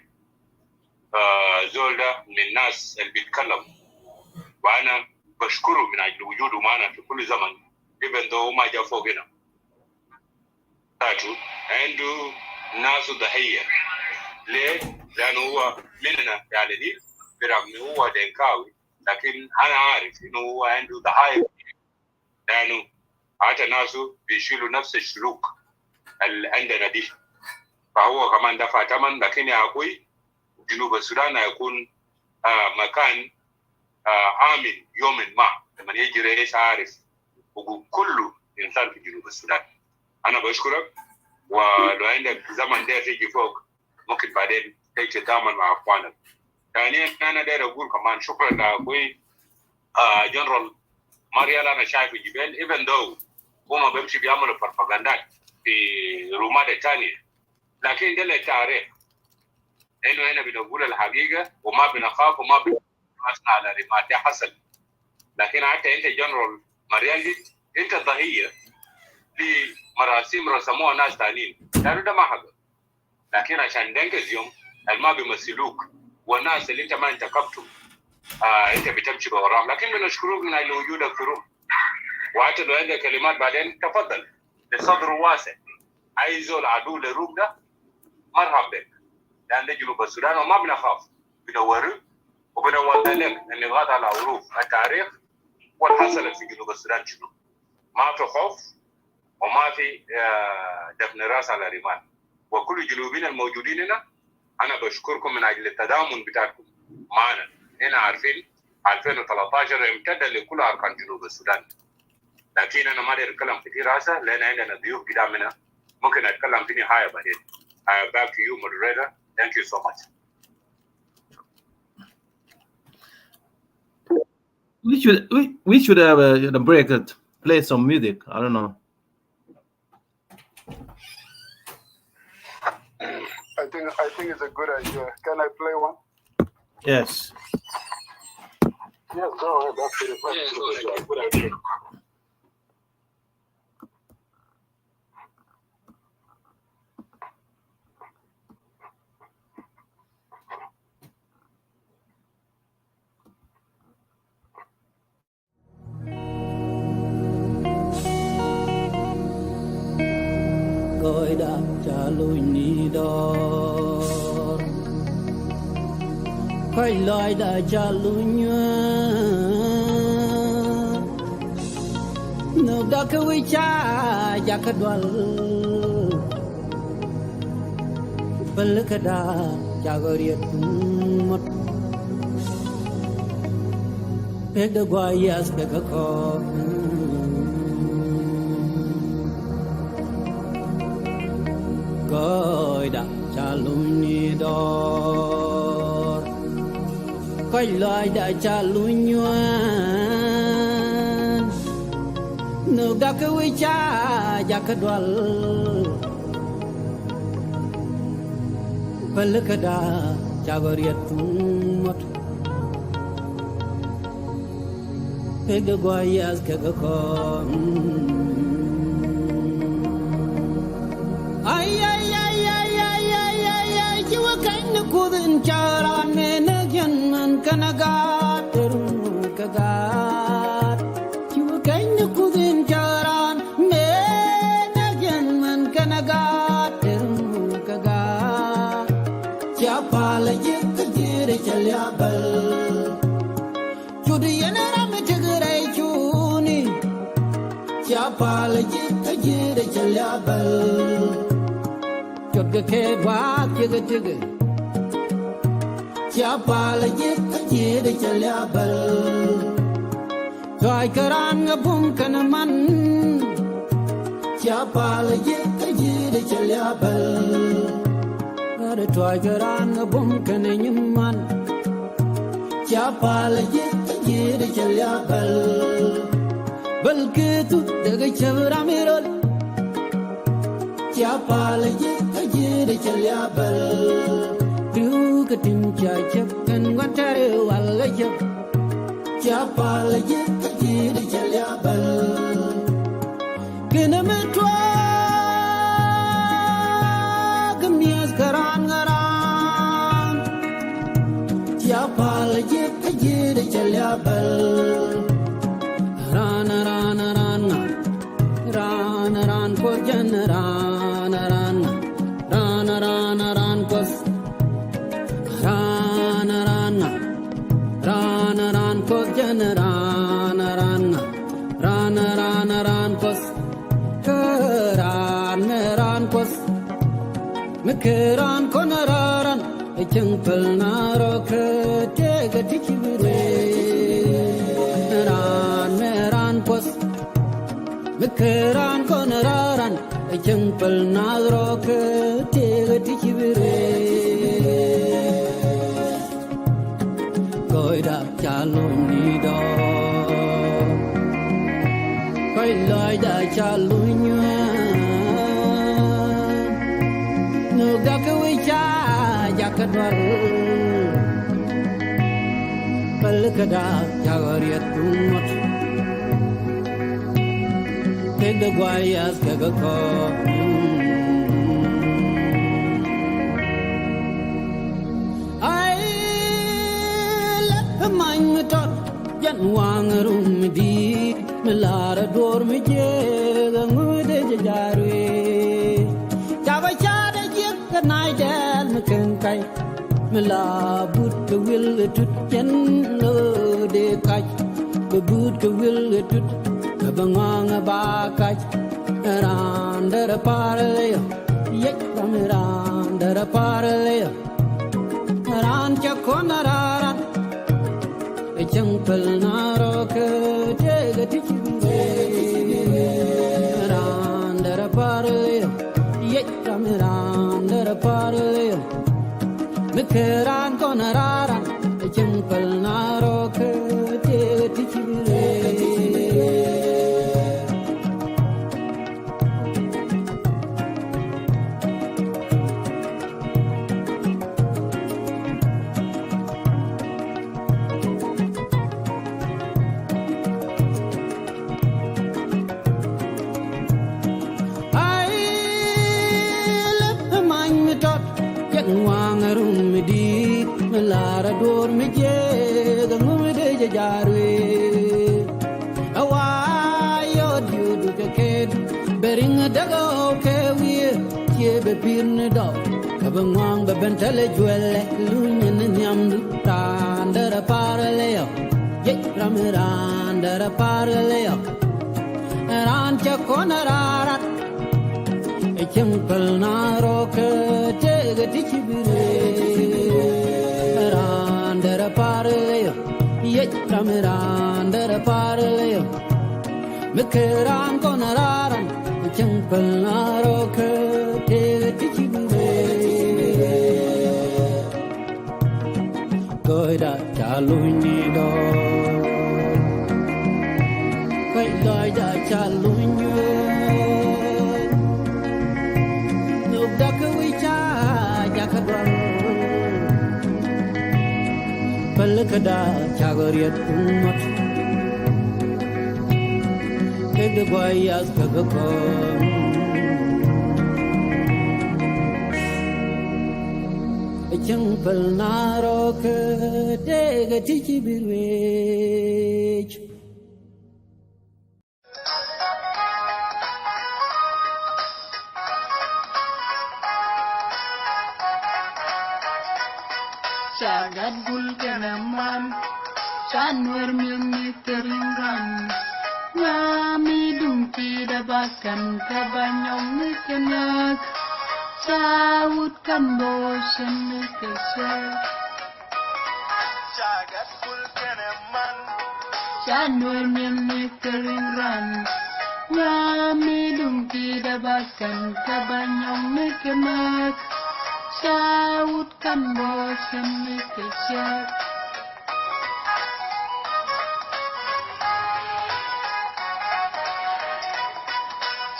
زول ده من الناس اللي بيتكلم، وأنا بشكره من أجل وجوده معنا في كل زمن even though ما جاء فوق هنا. عنده ناس ضحية. ليه؟ لأنه هو مننا يعني دي برغم إنه هو دينكاوي، لكن أنا عارف إنه هو عنده ضحايا، لأنه حتى ناسه بيشيلوا نفس السلوك اللي عندنا دي. فهو كمان دفع ثمن. لكن يا أخوي جنوب السودان هيكون مكان آمن يوم ما لما يجي رئيس عارف حقوق كل إنسان في جنوب السودان. أنا بشكرك، ولو عندك زمن ده تيجي فوق ممكن بعدين تيجي تتعامل مع أخوانك. ثانيا أنا داير أقول كمان شكرا لأخوي جنرال ماريال. أنا شايف الجبال even though هما بيمشي بيعملوا بروباغاندات في رومات الثانية، لكن ده للتاريخ إنه هنا بنقول الحقيقة وما بنخاف وما بنسمع على رمات. ده حصل لكن حتى انت جنرال مريال انت ضحيه لمراسم رسموها ناس ثانيين لانه ده ما حقك. لكن عشان دنكز يوم ما بيمثلوك والناس اللي انت ما انتخبته انت بتمشي وراهم. لكن بنشكرك من اجل وجودك في روم، وحتى لو عندك كلمات بعدين تفضل بصدر واسع. اي زول عدو لروك ده مرحبا بك، لان ده جنوب السودان وما بنخاف، بنوريك وبنوضح لك النقاط على حروف التاريخ والحصل في جنوب السودان شنو. ما في خوف وما في دفن راس على رمال. وكل جنوبين الموجودين هنا انا بشكركم من اجل التضامن بتاعكم معنا. هنا عارفين 2013 امتد لكل اركان جنوب السودان. لكن انا ما اقدر اتكلم كثير هسه لان عندنا ضيوف قدامنا ممكن اتكلم في نهايه بعدين. Back to you, moderator. Thank you so much. We should have a break and play some music. I don't know. I think it's a good idea. Can I play one? Yes. Yes, go ahead. That's a good idea. Goida chalui ni dor Koi loi da chalui nyua No daka wicha jakadwal Belkada jagoriet mot Pega guayas pega kok Coi đã cha luôn ni đor Coi lời đã cha luôn nhuan Nụ đã cứ quý cha ya ka dwal Balakada cha goriat mot Pega guayas kega kon Ay ay ay ay ay ay ay ay Jiwa kain kudin charan mena jannan kanagat kagat Jiwa kain kudin charan mena jannan kanagat kagat Siapa lagi kejir celiabal Judi yana rame cegerai cuni Siapa lagi kejir celiabal Chotga ke baat chiga chiga Siapa lagi kecil celiabal Toy keran ngabung kanaman Siapa lagi kecil celiabal Ada toy keran ngabung kananyman Siapa lagi kecil celiabal Balkitu daga chavramirol Siapa lagi kajir celiabal Du ketinca cepkan wantare walajab Siapa lagi kajir celiabal Kena metwa Gemias karan-ngaran Siapa lagi kajir celiabal Rana-rana-rana Rana-ran kojan rana-rana Rana-rana-ran kos Rana-rana Rana-ran kojan rana-rana Rana-rana-ran kos Keran-meran kos Mekeran konararan Ejengpel naro ketega tikibire Ran-meran kos Mekeran konararan Ejengpel naro ketega tikibire Goida chalun nido Koi loy da chalun nyuan Nuga kewicha jakadwal Balkada jawa chagoriet tumot take the guayas kagako I let my tot yan wang rum di melara dor me je ngude jaru chaba chada je kanai dan ken kai mela but ke will tut yen no de kai be but ke will tut kabang ba kai rander parle ye rander parle ran cha konaran e champel naro ke te tichbe rander parle ye rander parle Mikeran konararan Chimpal naro ke tichire I left my tot wang rum di lara dor me je the ngude je jarwe awa yo du ke ked bering dago ke wi ye be pin do ka bangwang be bentale jwele lunyen nyam du tandara parale ye ramirandara parale ran cha konararat Chimpal naro ke te tichibire randera parle ye ramirandera parle mikeran konararan chimpal naro ke te tichibire goida chaluni do kai goida chaluni Pelakada chagoriet tumot Kede guayas kagako Champal naro ke dega tichibirwech Sagat gul kenaman Sanwer mimi keringan Nyami dungki dabakan Kabanyong kenak Sautkan bosan kesel Sagat gul kenaman Sanwer mimi keringan Nyami dungki dabakan Kabanyong kenak Sautkan bosan kesel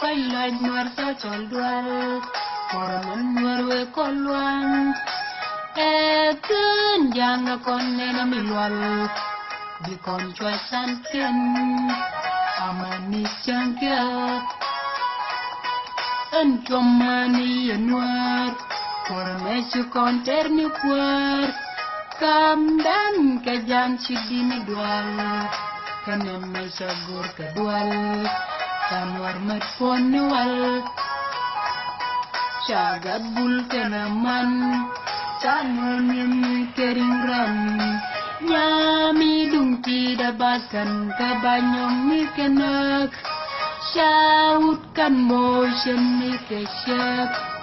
Quay lại nuor sao chol dual Korman nuor we kolwan Ekun jang kon nena milwal Di kon chwa san ken Amani changkya En chomani nuor Kormesu kon terni puar Kamdan kajan sidini dual Kanem mesagur kedual Kanwar matpon wal Sagat bul kenaman Sanwar mimi keringran Nyami dungki dabakan Kabanyong mi kenak Sautkan motion mi kesyak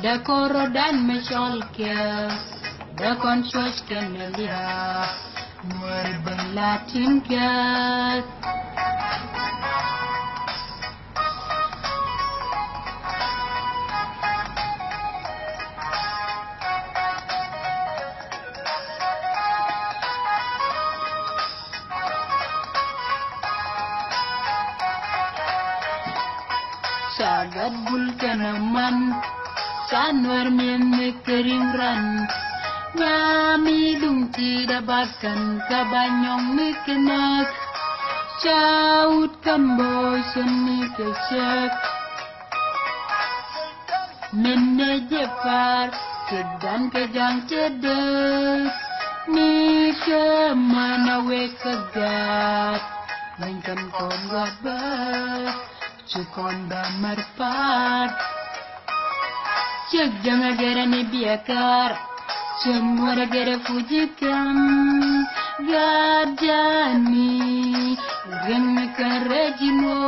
Da koro dan mesol kia Da konsos kenelia Nuer belatin kat Sagat bul kenaman Sanwar mimi keringran Nyami dung ti da bakan kabanyong ni kenak. Shout Cambodian ni keshak. Mene jepar kedan kejang cedek. Ni ke mana we kegat. Mengkan kon wabat. Cukon ba marpat. Cek jangan gara ni biakar. Semua gara fujikan. Gadani. Geng karajino.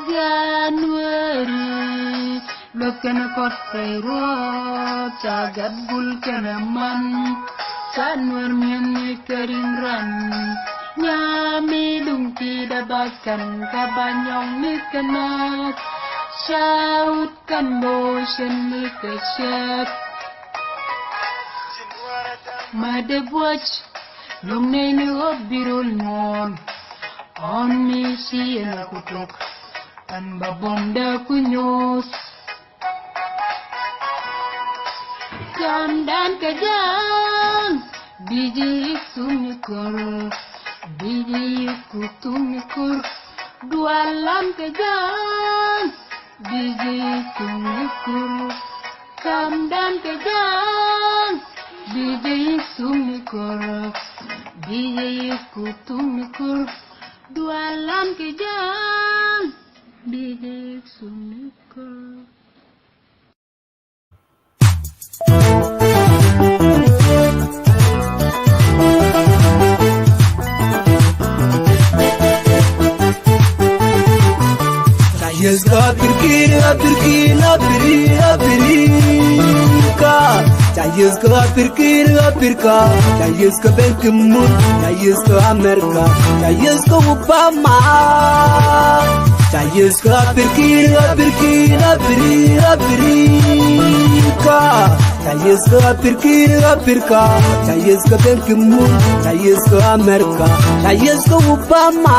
Ganwari. Lokana kotero. Cagat bul kanaman. Sanwar mian keringran. Nyami dung tidak bahkan kabanyong ni kenak. Shout Cambodian ni kesyak. Made watch nung nene obirul mon. On mi si ena kutuk. An babonda kunyos. Kandan kajang. Biji sumikor. Biji kutumikur. Dualan kejang. Biji sumikur. Kamdan kejang. Biji sumikur. Biji kutumikur. Dualan kejang. Biji sumikur. Jayezga pirka Jayezga pirka Jayezga Benkimun Jayezga Amerika Jayezga Obama Jayezga pirka Jayezga pirka Jayezga Benkimun Jayezga Amerika Jayezga Obama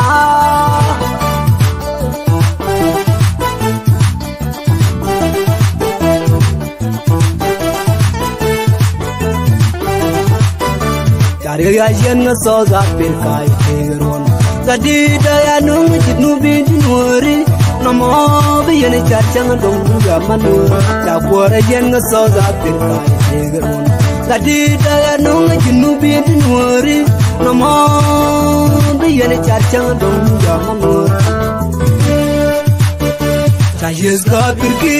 Kariya yenna South Africa iron Kadida ya nung jinubi dinwari Namo biyane chachang donga manu Chapora yenna South Africa iron Kadida ya nung jinubi dinwari Namo biyane chachang donga manu Jayezga pirka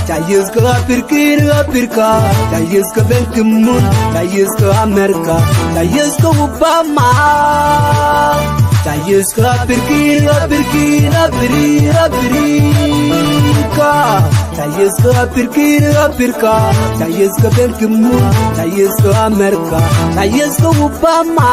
Jayezga pirka Jayezga Benkimun Jayezga Amerika Jayezga Obama Jayezga pirka Jayezga pirka Jayezga Benkimun Jayezga Amerika Jayezga Obama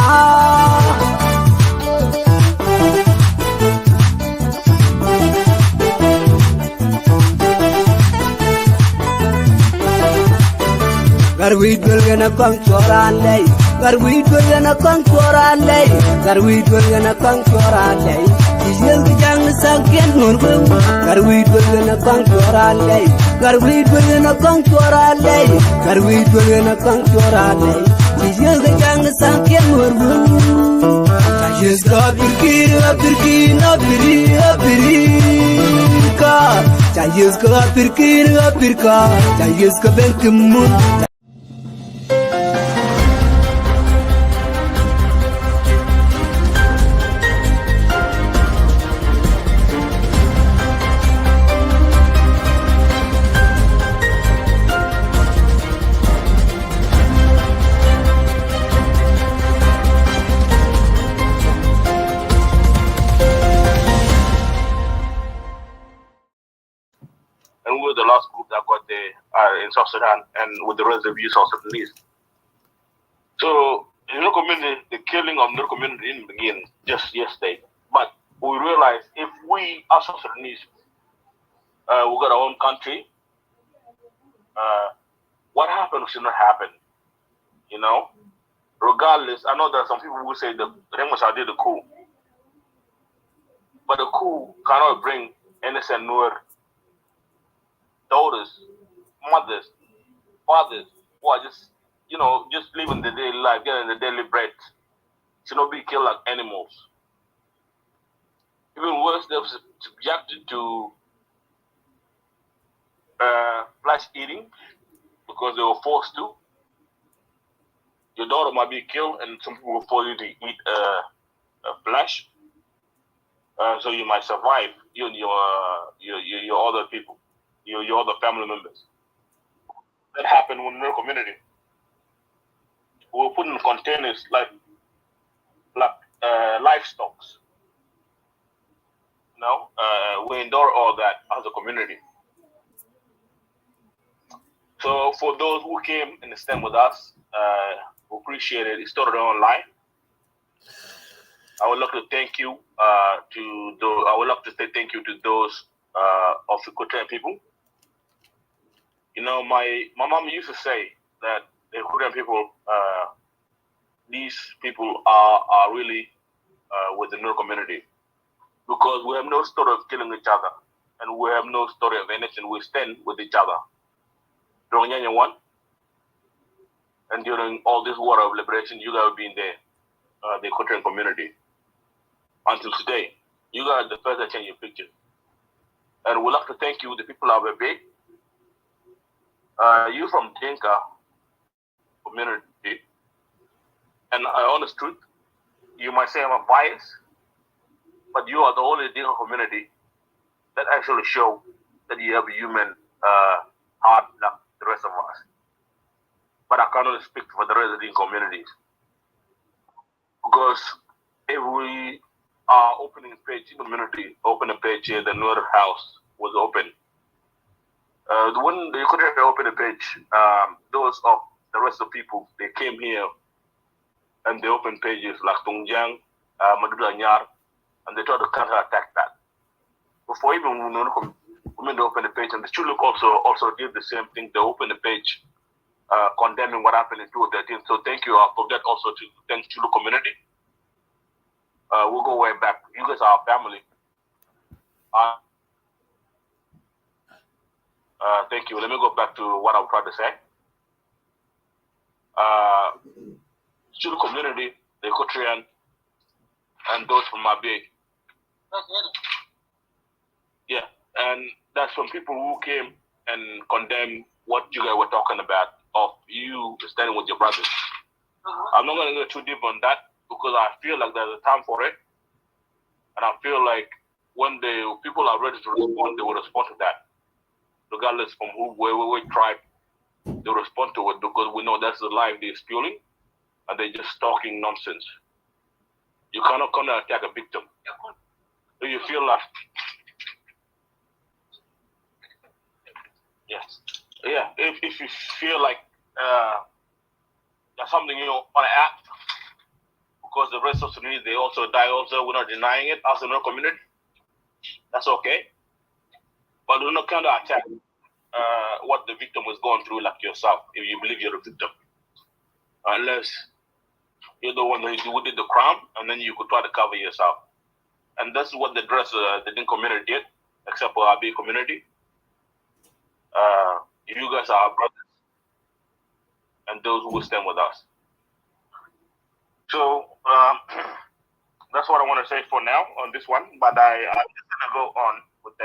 Garwit gana kongkorandai Garwit gana kongkorandai Garwit gana kongkorandai Kijel kijang sakyan nurgum Garwit gana kongkorandai Garwit gana kongkorandai Garwit gana kongkorandai Kijel kijang sakyan nurgum Jayezga pirka Jayezga pirka Jayezga Benkimun and we were the last group that got there in South Sudan and with the rest of you South Sudanese. So in the community, the killing of the community didn't begin just yesterday. But we realized if we as South Sudanese, we got our own country, what happened should not happen. You know? Regardless, I know there are some people who say the Remosa did the coup. But the coup cannot bring innocent Nuer daughters mothers, fathers who are just, just living the daily life, getting the daily bread, should not be killed like animals. Even worse, they're subjected to flesh eating because they were forced to. Your daughter might be killed, and some people will force you to eat flesh, so you might survive. You and your other people, your other family members. That happened in our community. We were put in containers like livestock. We endure all that as a community. So for those who came and stand with us, we appreciate it. It started online. I would like to thank you I would like to say thank you to those of the Equatorian people. My mom used to say that the Equatorian people, these people are really with the Nuer community, because we have no story of killing each other, and we have no story of anything. We stand with each other. During Nyanya 1, and during all this war of liberation, you guys have been there, the Equatorian community. Until today, you guys are the first that change your picture. And we'd like to thank you, the people of Abe. You from Dinka community, and honest truth, you might say I'm a bias, but you are the only Dinka community that actually show that you have a human heart like the rest of us. But I cannot speak for the rest of the communities, because if we are opening a page in the community, open a page here, the Nuer house was open. When they couldn't open a page, those of the rest of the people, they came here and they opened pages like Tungjiang, Madura Nyar, and they tried to counterattack that. Before even women open the page, and the Chuluk also did the same thing. They opened the page condemning what happened in 2013. So thank you. I forget also to thank Chuluk community. We'll go way back. You guys are our family. Thank you. Let me go back to what I was trying to say. Chulu community, the Equatorian, and those from Mabe. Yeah, and that's from people who came and condemned what you guys were talking about, of you standing with your brothers. I'm not going to go too deep on that, because I feel like there's a time for it. And I feel like when the people are ready to respond, they will respond to that. Regardless from where tribe, they respond to it, because we know that's the life they're spewing, and they're just talking nonsense. You cannot come and attack a victim. Do you feel like, yes, yeah, if you feel like there's something you want to add, because the rest of Sudanese, they also die also, we're not denying it as a Nuer community, that's okay. But do not kind of attack what the victim was going through like yourself, if you believe you're a victim. Unless you're the one who did the crime, and then you could try to cover yourself. And that's what the Din community did, except for our B community. You guys are our brothers, and those who will stand with us. So that's what I want to say for now on this one. But I'm just gonna go on with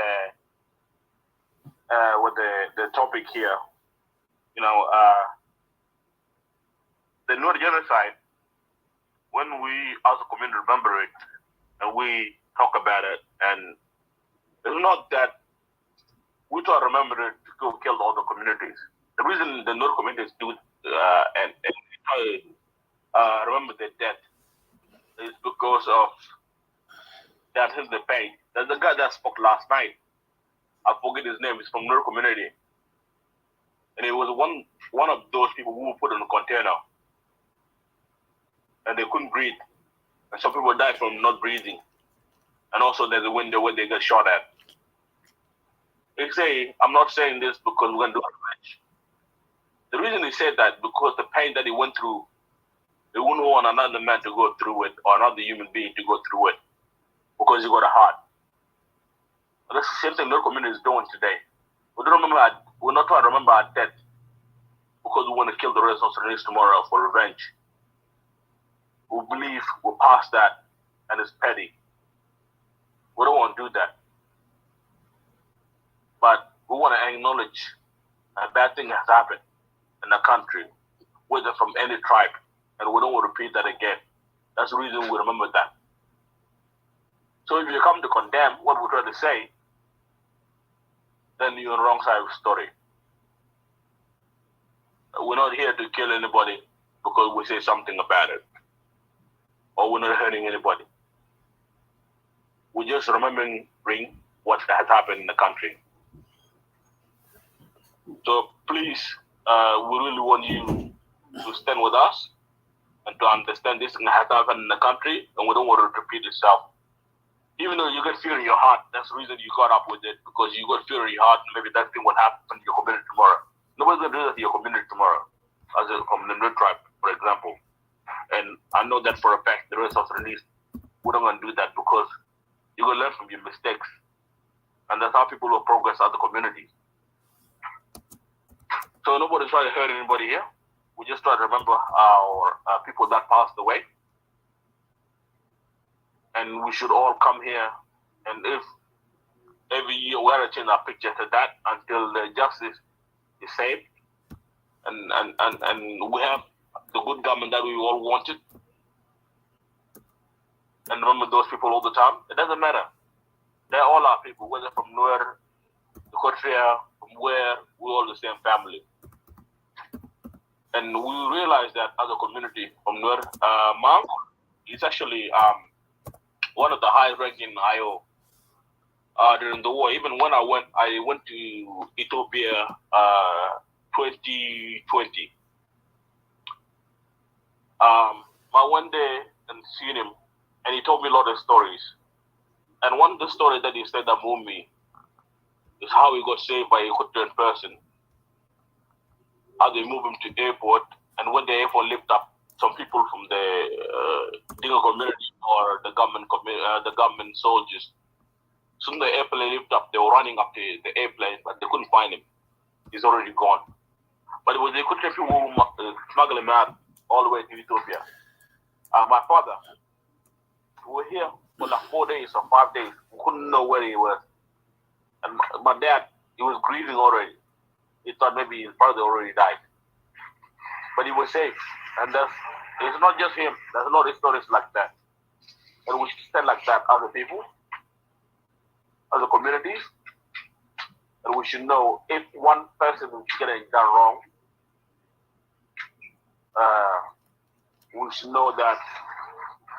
the topic here. The Nuer Genocide. When we as a community remember it and we talk about it, and it's not that we try to remember it to go kill all the communities. The reason the Nuer communities do and try to remember their death is because of that is the pain. There's the guy that spoke last night. I forget his name. He's from Nuer community, and it was one of those people who were put in a container, and they couldn't breathe. And some people died from not breathing. And also there's a window where they get shot at. They say, I'm not saying this because we're going to do revenge. The reason he said that, because the pain that he went through, they wouldn't want another man to go through it, or another human being to go through it, because he got a heart. And that's the same thing the community is doing today. We don't remember. We're not trying to remember our death because we want to kill the rest of Sudanese tomorrow for revenge. We believe we're past that, and it's petty. We don't want to do that. But we want to acknowledge a bad thing has happened in the country, whether from any tribe, and we don't want to repeat that again. That's the reason we remember that. So if you come to condemn what we're trying to say, then you're on the wrong side of the story. We're not here to kill anybody because we say something about it, or we're not hurting anybody. We're just remembering what has happened in the country. So please, we really want you to stand with us and to understand this thing has happened in the country, and we don't want it to repeat itself. Even though you got fear in your heart, that's the reason you got up with it, because you got fear in your heart, maybe that thing will happen to your community tomorrow. Nobody's going to do that to your community tomorrow, as from the Nuer tribe, for example. And I know that for a fact, the rest of the Sudanese, we're not going to do that, because you're going to learn from your mistakes. And that's how people will progress as a community. So nobody's trying to hurt anybody here. We just try to remember our people that passed away. And we should all come here, and if every year we gotta change our picture to that until the justice is saved, and we have the good government that we all wanted. And remember those people all the time. It doesn't matter. They're all our people, whether from Nuer, the Kotria, from where, we're all the same family. And we realize that as a community from Nuer, Mang is actually one of the highest-ranking IO during the war. Even when I went to Ethiopia 2020. I went there and seen him, and he told me a lot of stories. And one of the stories that he said that moved me is how he got saved by a Equatorian person. How they moved him to the airport, and when the airport lifted up, some people from the Dingo community or the government soldiers, soon the airplane lifted up, they were running up to the airplane, but they couldn't find him. He's already gone. But it was the Equatorian people who smuggled him out all the way to Ethiopia. My father, we were here for like 4 days or 5 days. We couldn't know where he was. And my dad, he was grieving already. He thought maybe his brother already died. But he was safe. And it's not just him. There's a lot of stories like that. And we should stand like that as a people, as a community. And we should know if one person is getting done wrong, we should know that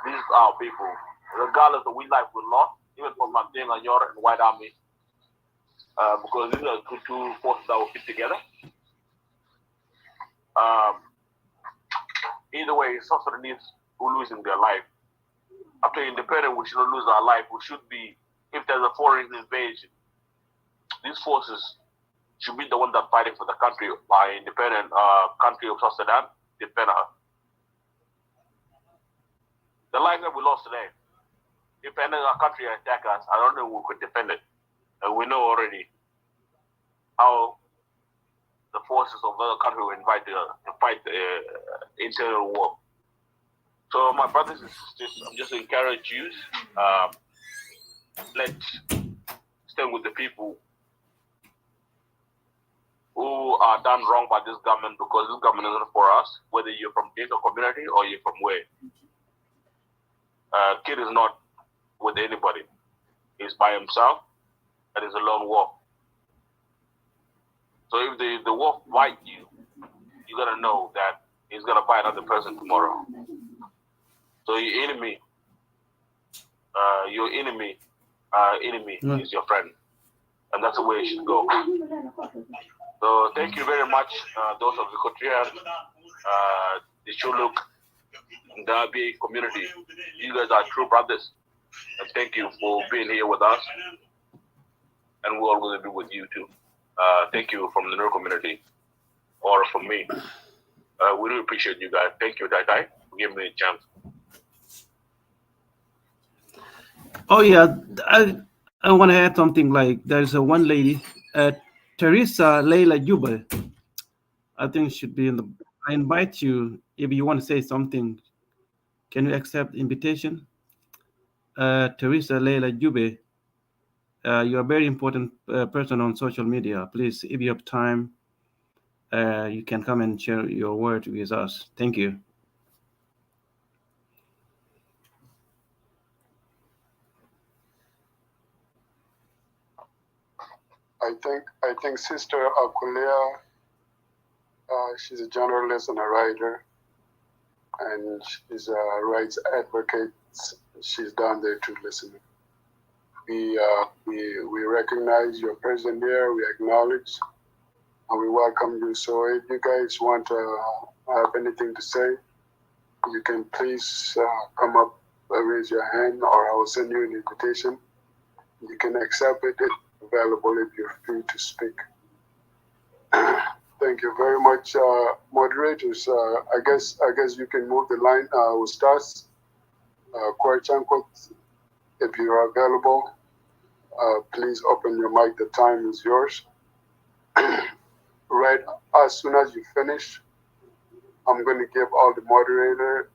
these are our people. Regardless of which life we lost, even from Manting and Yor and White Army, because these are the two forces that will fit together. Either way, South Sudanese who losing their life. After independence, we shouldn't lose our life. We should be, if there's a foreign invasion, these forces should be the one that fighting for the country, by independent country of South Sudan, defend her. The life that we lost today, if any other country attack us, I don't know if we could defend it. And we know already how the forces of the other country were invited to fight the internal war. So my brothers and sisters, I'm just encourage you, let's stand with the people who are done wrong by this government, because this government is not for us, whether you're from Dinka community or you're from where. Kid is not with anybody. He's by himself, and he's a lone wolf. So if the wolf bites you, you gotta know that he's gonna bite another person tomorrow. So your enemy is your friend, and that's the way it should go. So thank you very much, those of the Kotrian, the Chuluk, and the ABA community. You guys are true brothers, and thank you for being here with us, and we're all going to be with you too. Thank you from the Nuer community, or from me. We really appreciate you guys. Thank you, Tai Tai, for giving me a chance. Oh yeah, I want to add something. Like there's one lady Teresa Leila Jubal, I think should be in the. I invite you if you want to say something. Can you accept invitation? Teresa Leila Jube, you're a very important person on social media. Please, if you have time, you can come and share your word with us. Thank you. I think Sister Akulea, she's a journalist and a writer, and she's a rights advocate. She's down there to listen. We recognize your presence here. We acknowledge and we welcome you. So if you guys want to have anything to say, you can please come up, raise your hand, or I will send you an invitation. You can accept it. It's available if you're free to speak. Thank you very much, moderators. I guess you can move the line. We'll start. Kwachankot, if you are available, please open your mic. The time is yours. Right as soon as you finish, I'm going to give all the moderator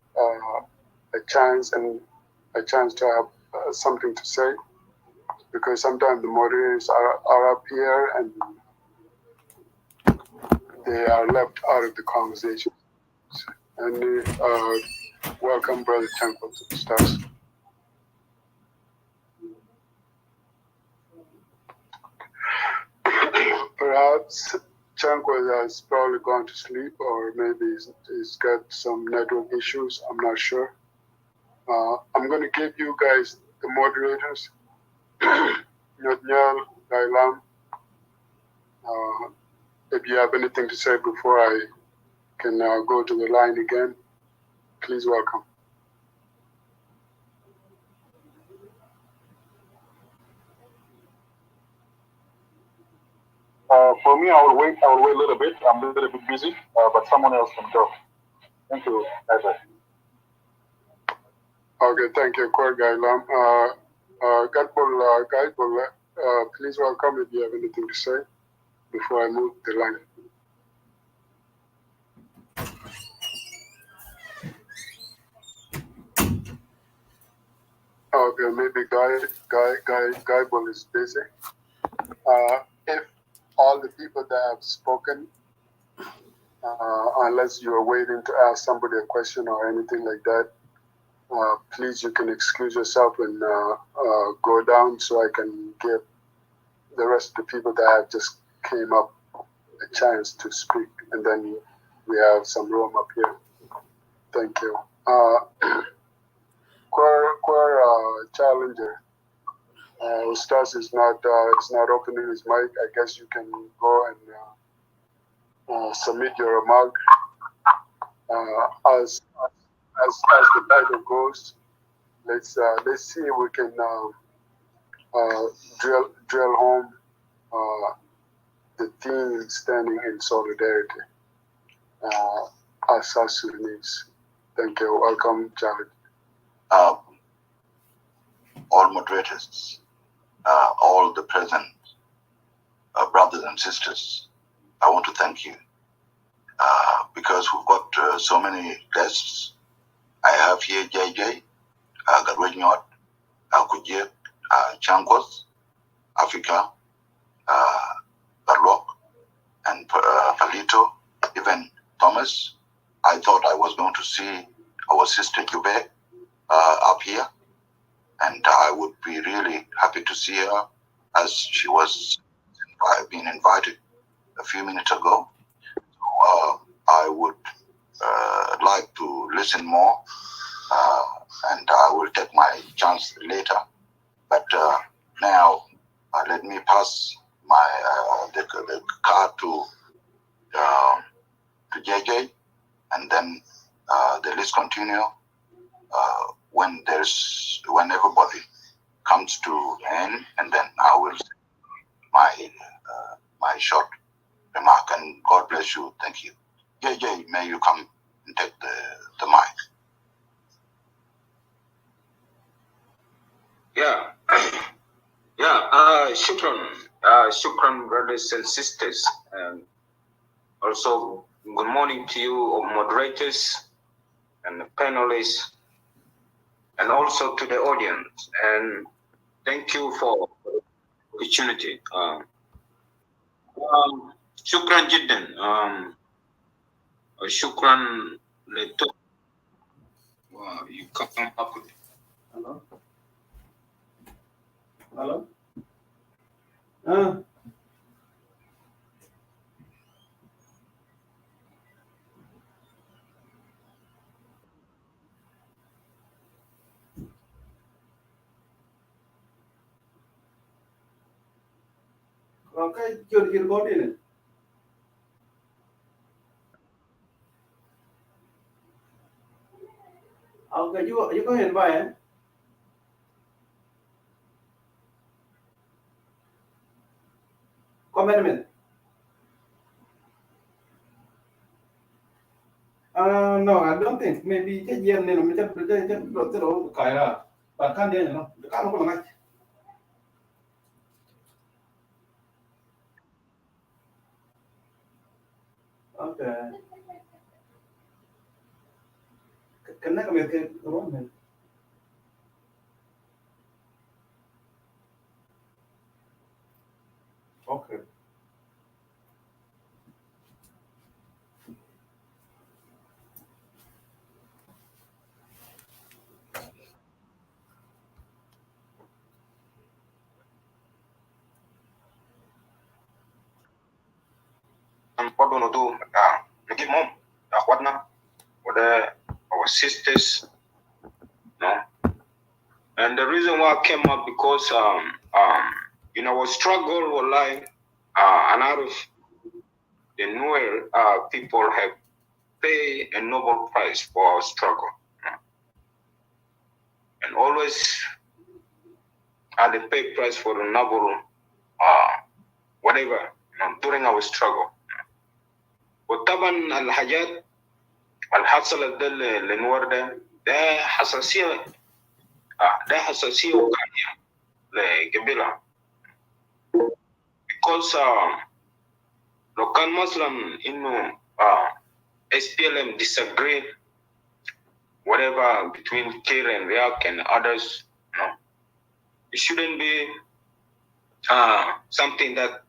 a chance to have something to say, because sometimes the moderators are up here and they are left out of the conversation. And welcome, Brother Temple, to the stars. Perhaps Chanko has probably gone to sleep, or maybe he's got some network issues. I'm not sure. I'm going to give you guys, the moderators, Nyotnyal, Gailam, if you have anything to say before I can go to the line again, please welcome. For me, I will wait a little bit. I'm a little bit busy, but someone else can go. Thank you, Isaac. Okay, thank you, Kwar Gailam. Gaipol, please welcome if you have anything to say before I move the line. Okay, maybe Gaipol is busy. If all the people that have spoken, unless you are waiting to ask somebody a question or anything like that, please, you can excuse yourself and go down so I can give the rest of the people that have just came up a chance to speak, and then we have some room up here. Thank you. Queer Challenger, Ustaz is not opening his mic. I guess you can go and submit your remark. As the title goes, let's see if we can drill home the theme standing in solidarity as South Sudanese. Thank you. Welcome, Jared. All moderators, all the present brothers and sisters, I want to thank you because we've got so many guests. I have here JJ, Garwenyot, Kujit, Chankwas, Africa, Barlok, and Palito, even Thomas. I thought I was going to see our sister Jube up here, and I would be really happy to see her as she was being invited a few minutes ago. I would like to listen more, and I will take my chance later. But now, let me pass my the card to JJ, and then the list continue when everybody comes to end, and then I will say my short remark. And God bless you. Thank you. JJ, may you come and take the mic. Yeah, shukran. Shukran, brothers and sisters. And also, good morning to you, moderators and the panelists, and also to the audience. And thank you for the opportunity. Shukran jiddan. Shukran leto. Wow, you come up with. Hello? Hello? Okay, you're got in it. Okay, you go ahead and buy it. Comment a minute. No, I don't think. Maybe just yen, just Kaira. But can't you know? The can't go like. Okay. Can I come here? Wrong. Okay. And what do we do? Give mom, what now? What our sisters, no? And the reason why I came up because in our struggle for life, a lot of the newer people have paid a noble price for our struggle, and always they pay price for the noble whatever during our struggle. وطبعا الحاجات اللي حصلت ده لنور ده حساسية وقائية لقبيلة because لو كان مثلا إنه SPLM disagree whatever between Kir and Riek and others, it shouldn't be something that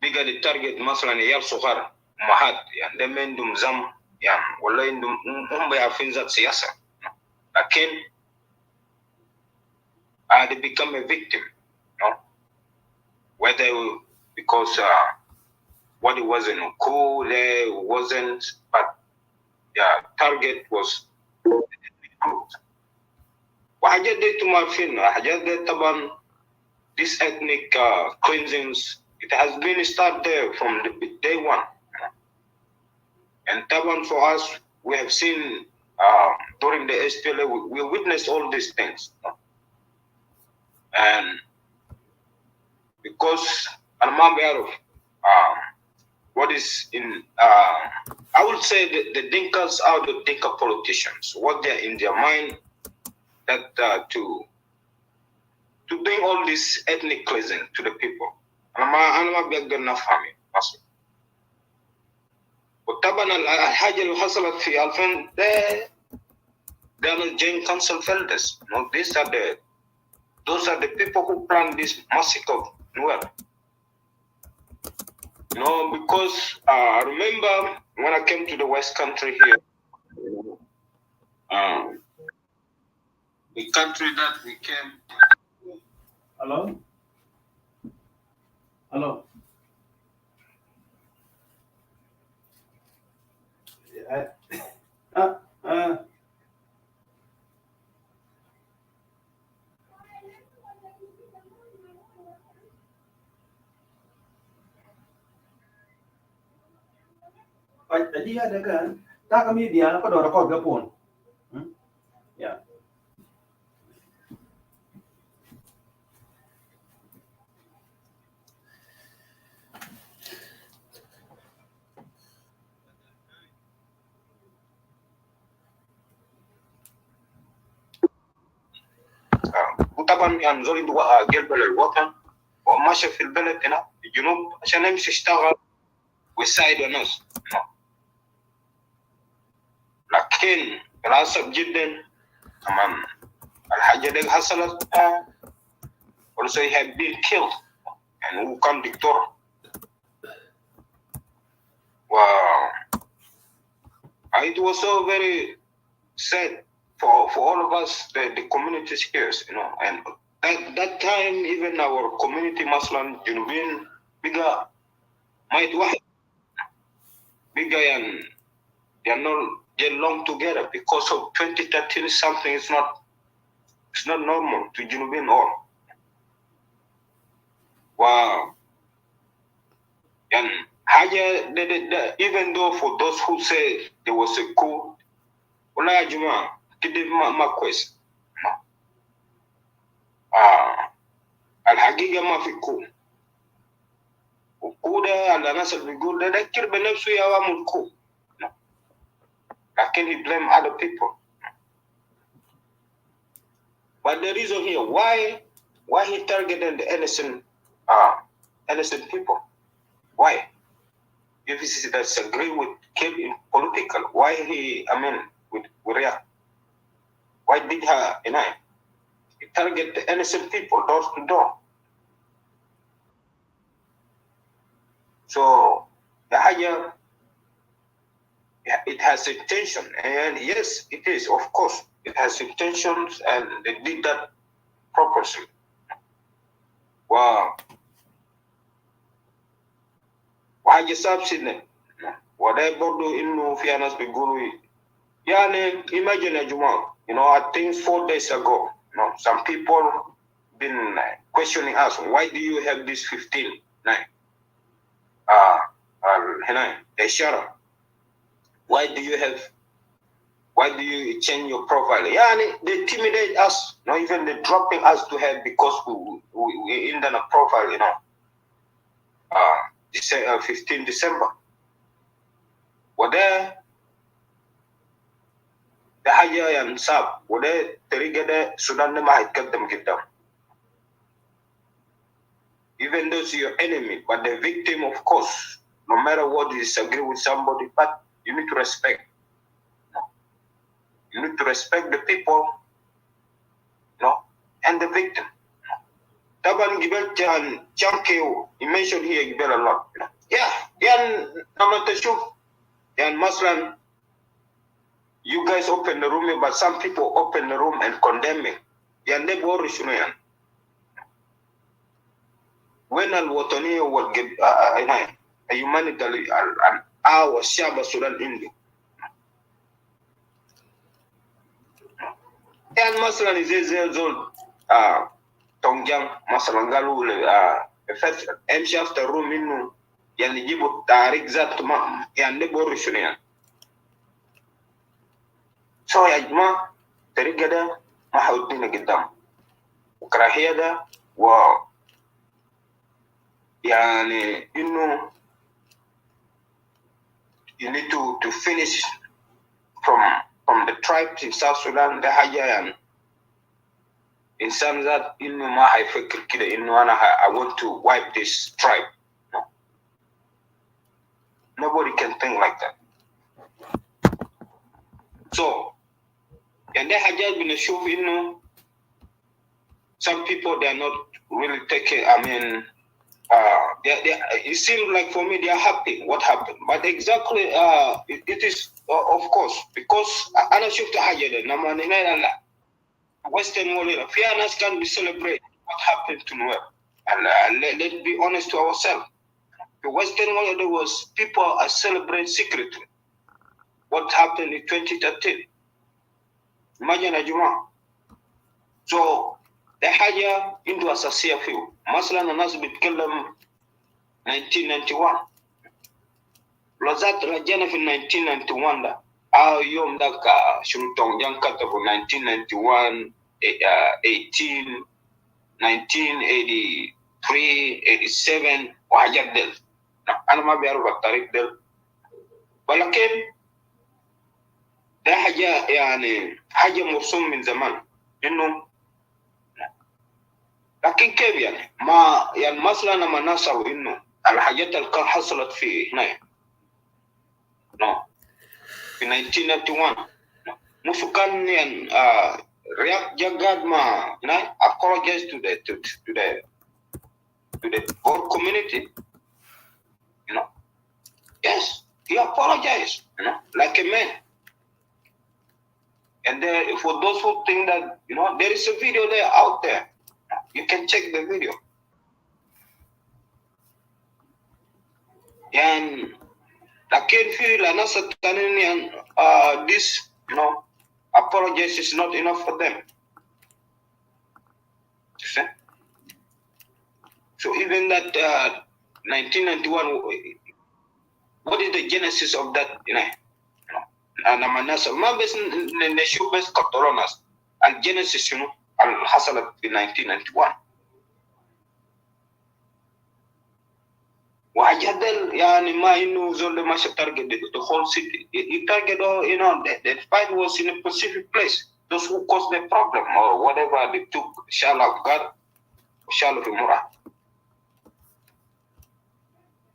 bigger the target مثلا عيال صغار أمهات يعني ده ما عندهم زم يعني ولا عندهم هم بيعرفين ذات سياسة لكن they become a victim, whether because what it wasn't cool, there wasn't, but target was وحاجات دي انتم عارفين حاجات دي طبعا this ethnic cleansings it has been started there from the day one, and طبعا for us we have seen during the SPLA we witnessed all these things, and because I'm aware of what is in I would say the Dinkas are the Dinka politicians, what they're in their mind that to doing all this ethnic cleansing to the people. أنا ما بقدر نفهم أصلا. وطبعا الحاجة اللي حصلت في 2000 they are not Jain Council elders. No, those are the people who planned this massacre of Nuer. Because I remember when I came to the West Country here, the country that we came. Hello? Hello? Jadi ada kan, tak kami dia apa dah rekod gapun. Ya. Utaban طبعا يعني زول قلب الوطن وماشي في البلد هنا في الجنوب عشان يمشي يشتغل ويساعد الناس. لكن للأسف جدا كمان الحاجة دي حصلت also he had been killed and هو كان دكتور. Wow. It was so very sad for all of us, the communities here, you know, and at that time even our community Muslim Junubin bigger might واحد bigger and they are not get along together because of 2013 something is not normal to Junubin all. Wow. And even though for those who say there was a coup, wala juma kidi ma quest. الحقيقة ما في coup. وكودا على الناس اللي بيقول ده ذكر بنفسه يا وامل coup. لكن he blame other people. But the reason here why he targeted the innocent people? Why? If he disagree with Kevin political, why he with react? Why did he target the innocent people door to door? So the higher it has intention, and yes, it is, of course, it has intentions, and they did that purposely. Wow. وحاجة صعب سنة وده برضو إنه في ناس بيقولوا يعني imagine يا جماعة, you know, I think 4 days ago, you know, some people been questioning us, why do you have this 15 هنا إشارة, why do you change your profile? يعني they intimidate us, not even they dropping us to hell because we in the profile, you know. 15 December وده حاجة يعني صعب, وده طريقة ده السودان ما هيتقدم قدام. Even though it's your enemy, but the victim, of course, no matter what you disagree with somebody, but you need to respect. You need to respect the people, you know, and the victim. Taban Gibel Chankeo, you mentioned here Gibel a lot. You know? Yeah, Namatashuk, and Muslim, you guys open the room, but some people open the room and condemn me. Yan never Rishunayan. When Al Watani will get a humanitarian our Shaba Sudan India. And Muslim is years old. Tongjang, Masalangalu, first MC after room in Yanijibu Tarik Zatuma, Yanebo Rishunayan. So Yajma, Terigada, Mahaudina Gidam. Ukrahiada, wow. Yani, you know, you need to finish from the tribes in South Sudan, the Hajayan. In some that in my I want to wipe this tribe. No. Nobody can think like that. So, and they had just been a show, you know, some people they are not really taking, it seems like for me they are happy what happened, but exactly it is of course because ana shufta haja da na nina Western world fairness can be celebrated what happened to Nuer, and let's be honest to ourselves. The Western world there was people are celebrating secretly what happened in 2013. Imagine a Juma. So the haja into asasiya few مثلا الناس بيتكلم 1991 لذات رجعنا في 1991 ده يوم ده شنو تونجان كتبوا 1991 18 1983 87 وحاجات دل. انا ما بعرف التاريخ دل, ولكن ده حاجه يعني حاجه مرسوم من زمان انه لكن كيف يعني ما يعني مثلا لما نسوا انه الحاجات اللي كان حصلت في هنا في 1991 مش كان يعني رياض جاقاد ما هنا apologize to the whole community, you know. Yes, he apologized, you know, like a man. And for those who think that, you know, there is a video there out there. You can check the video. And I can feel another Tanzanian, this, you know, apologize is not enough for them. You see? So even that 1991, what is the genesis of that, you know? أنا الناس ما بس نشوف بس كتروناس الجينيسيس شنو اللي حصلت في 1991 وحاجات يعني ما إنه زول ماشي target the whole city. He target all, you know, the fight was in a specific place. Those who caused the problem or whatever they took shall of God, shall of Mura.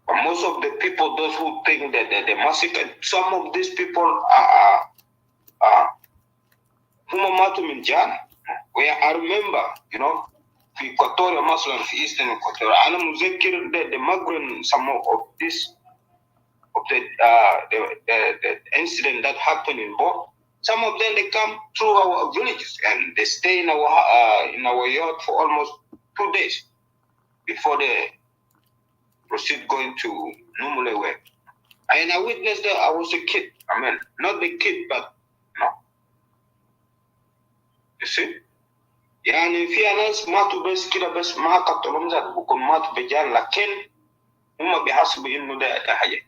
But most of the people, those who think that the massacre, some of these people are where I remember, you know, في Equatorial Muslim, في Eastern Equatorial. أنا مذكر the migrant, some of this, of the incident that happened in both. Some of them they come through our villages and they stay in our yard for almost 2 days before they proceed going to normal way. And I witnessed that. I was a kid. I mean, not the kid, but no. You see? يعني في ناس ماتوا بس كده بس ما قتلهم ذات بكون ماتوا بجان لكن هم بيحسبوا إنه ده حاجة.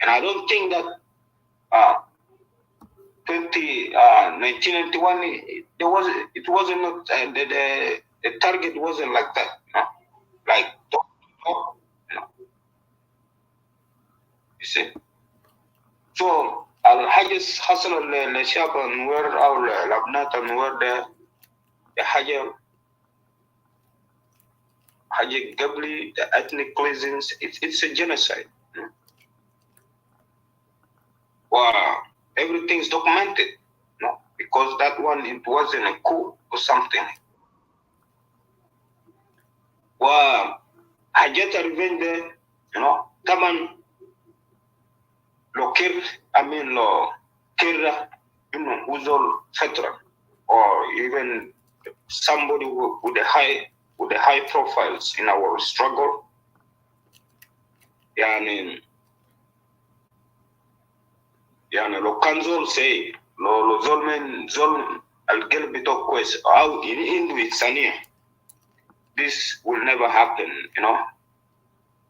And I don't think that 1991 it wasn't not the target wasn't like that, no? Like no. You see? So الحاجة حصل للشعب النوير أو لأبناء النوير ده حاجة قبلي the ethnic cleansing it's a genocide. Wow, everything's documented, no? Because that one it wasn't a coup or something. Wow, حاجات revenge there, you know, طبعا لو كير لو كير إنه وزول veteran or even somebody with the high profiles in our struggle يعني لو كان زول say لو زول من زول القلب بتاعه كويس أو عنده إنسانية this will never happen, you know.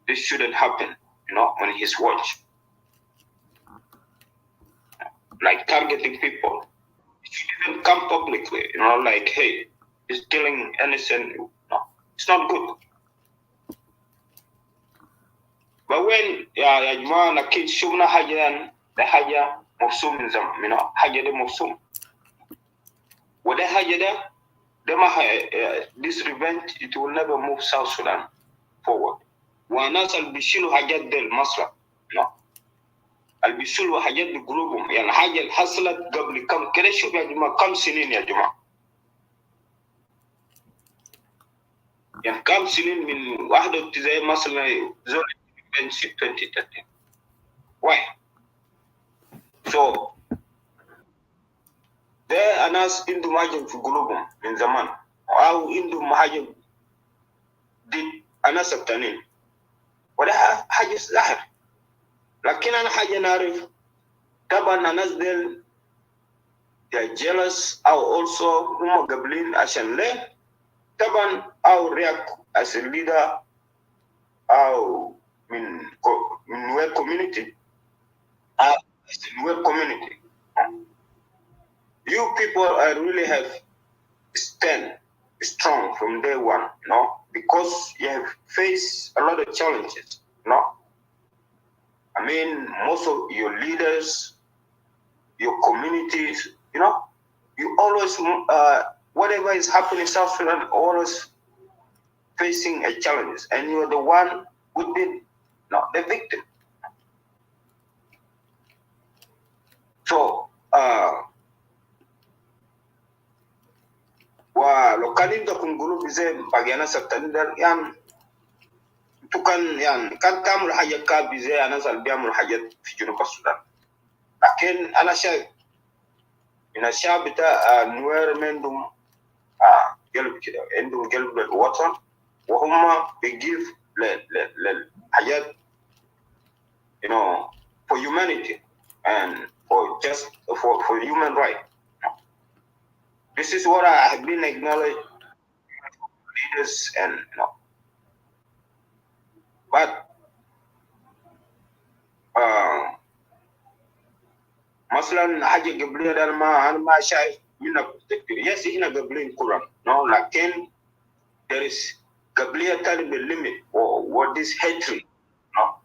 This shouldn't happen, you know, on his watch. Like targeting people. It shouldn't come publicly, you know, like, hey, he's killing innocent. No, it's not good. But when يا جماعة أكيد شوفنا حاجة ده حاجة مرسوم من زمان, you know, حاجة ده مرسوم. وده حاجة ده ما this revenge it will never move South Sudan forward. والناس اللي بيشيلوا حاجات دي المصرف, you know. اللي بيشيلوا حاجات بقلوبهم يعني حاجة اللي حصلت قبل كم كده شوف يا جماعة كم سنين يا جماعة يعني كم سنين من واحدة زي مثلا زول 2013 why so ده ناس عندهم حاجة في قلوبهم من زمان أو عندهم حاجة دي الناس التانيين وده حاجة ظاهر لكن أنا حاجة نعرف طبعا الناس ديل they're jealous أو also هم قابلين عشان ليه طبعا أو react as a leader أو من Nuer community as a Nuer community you people I really have stand strong from day one, you know, because you have faced a lot of challenges, you know. I mean, most of your leaders, your communities, you know, you always whatever is happening in South Sudan, always facing a challenge, and you're the one who did not the victim. So, wa lo kalinda kungulu bize bagiana satandar yan tukan yan kan tamul haja ka bize ana sal biamul haja fi Junuba Sudan. Lakin ana shay ina shabita nuer mendum gelb kida endum gelb watan wa humma they give le hayat, you know, for humanity and for just for human right. This is what I have been acknowledged leaders and but مثلا حاجه قبليه ده انا ما شايف منها كتير. يس هنا قبلين كلهم no لكن there is قبليه تاني بالlimit or what is hatred no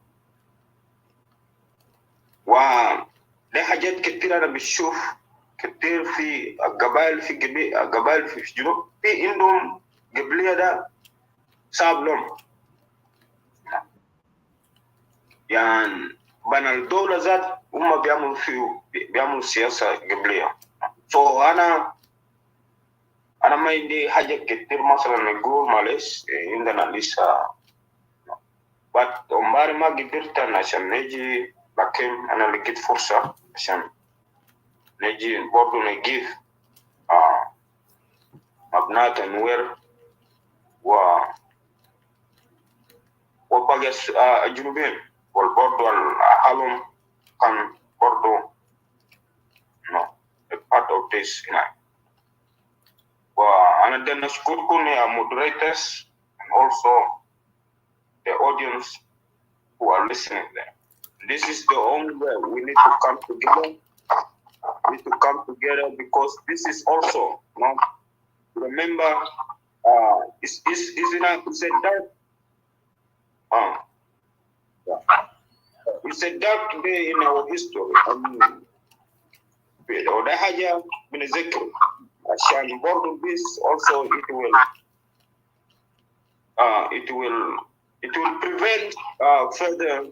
وده حاجات كتير انا بشوف كتير في القبائل في قبائل في الجنوب في عندهم قبليه ده صعب لهم يعني بنى الدولة ذات هم بيعملوا سياسة قبلية. So أنا ما عندي حاجة كتير مثلا نقول معلش عندنا لسه but عمري ما قدرت أنا عشان نجي لكن أنا لقيت فرصة عشان نجي برضو نجيب أبناء النوير وباقي الجنوبين والبرضو الحالهم كان برضو a part of this tonight. وأنا بدي نشكركم يا moderators and also the audience who are listening there. This is the only way we need to come together. We need to come together because this is also, remember, it's a dark, it's a dark day in our history. وده حاجة بنذكر عشان برضو this also it will prevent further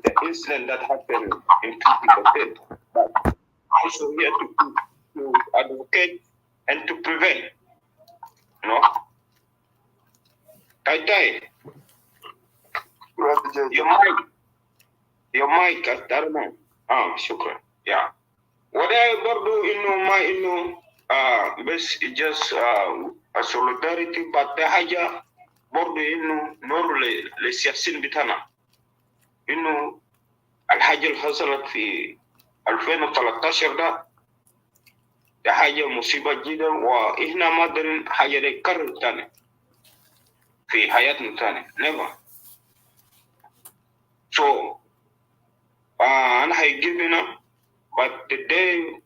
the incident that happened in 2010, but also here to advocate and to prevent, Tai, your mic, I don't know. Shukran. Yeah. What I do, best just a solidarity, but the haja برضو نور للسياسيين بتاعنا الحاجة اللي حصلت في 2013 ده حاجة مصيبة جدا وإحنا ما قادرين حاجة دي تكرر تاني في حياتنا تاني never. So أنا هيجيبنا but the day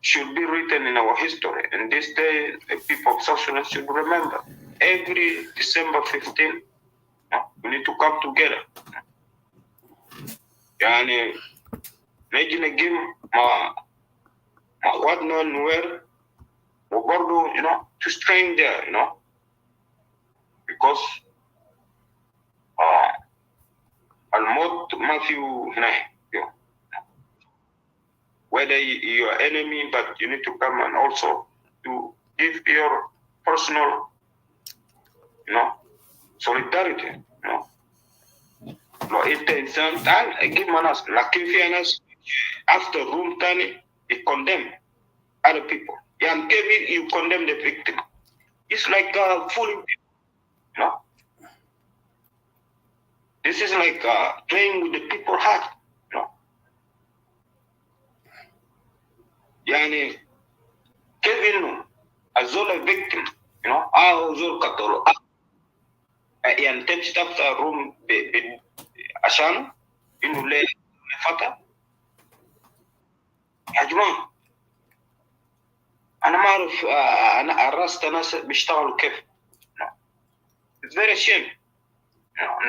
should be written in our history, and this day the people of South Sudan should remember. Every December 15, we need to come together. Yani, نجي نجيب ما أخواتنا نوير وبرضو to strain there, because الموت ما فيه هنا. Whether you're enemy, but you need to come and also to give your personal, solidarity, لو انت انسان تعال اجيب مناس لكن في ناس after room تاني it condemn other people. يعني كيف you condemn the victim? It's like fooling people, This is like playing with the people's heart, يعني كيف انه الزول victim, زول قتله يعني تمشي تفتح روم عشان انه ليه فتح يا جماعه. انا ما اعرف انا عرست ناس بيشتغلوا كيف. It's very shame.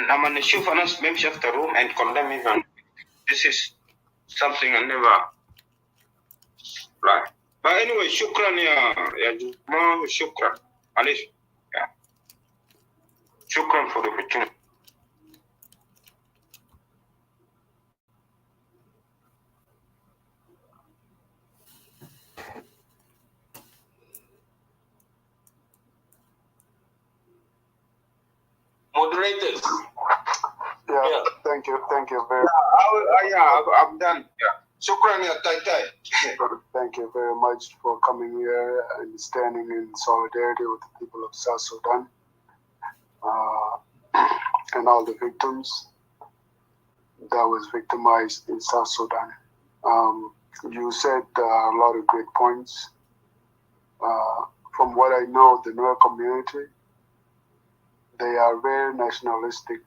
لما نشوف ناس بيمشي after room and condemn even. This is something I never like. But anyway, shukran ya Juma, shukran. Alish. Yeah. Shukran for the opportunity. Moderators. Yeah. Thank you very I'm done. Yeah. Shukran ya Tai. Thank you very much for coming here and standing in solidarity with the people of South Sudan and all the victims that was victimized in South Sudan. You said a lot of great points. From what I know, the Nuer community, they are very nationalistic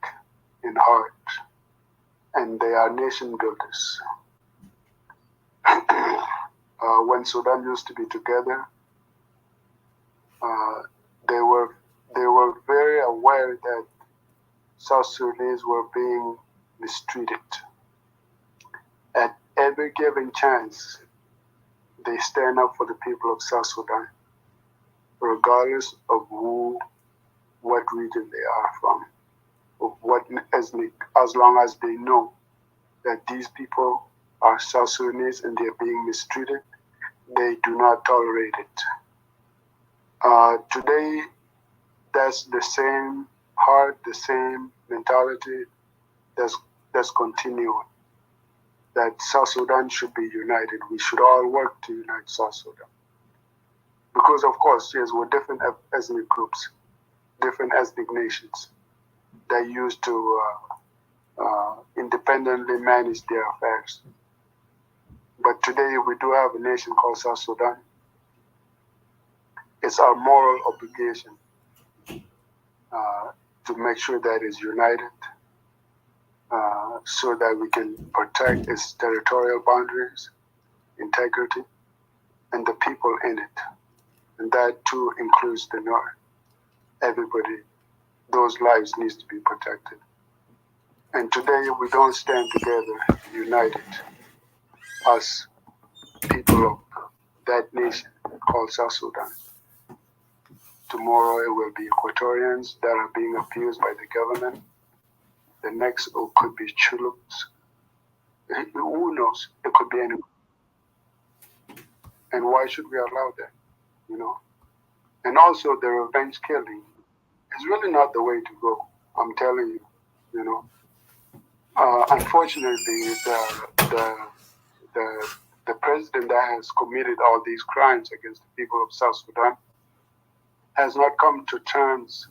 in heart, and they are nation builders. When Sudan used to be together, they were very aware that South Sudanese were being mistreated. At every given chance, they stand up for the people of South Sudan, regardless of what region they are from, of what ethnic, as long as they know that these people are South Sudanese and they're being mistreated, they do not tolerate it. Today, that's the same heart, the same mentality that's continuing. That South Sudan should be united. We should all work to unite South Sudan. Because, of course, yes, we're different ethnic groups, different ethnic nations that used to independently manage their affairs. But today we do have a nation called South Sudan. It's our moral obligation to make sure that it's united so that we can protect its territorial boundaries, integrity, and the people in it. And that too includes the North. Everybody, those lives needs to be protected. And today we don't stand together, united, us, people of that nation called South Sudan. Tomorrow it will be Equatorians that are being abused by the government. The next it could be Chuluks. Who knows? It could be anyone. And why should we allow that? You know? And also the revenge killing is really not the way to go. I'm telling you, you know. Unfortunately, the president that has committed all these crimes against the people of South Sudan has not come to terms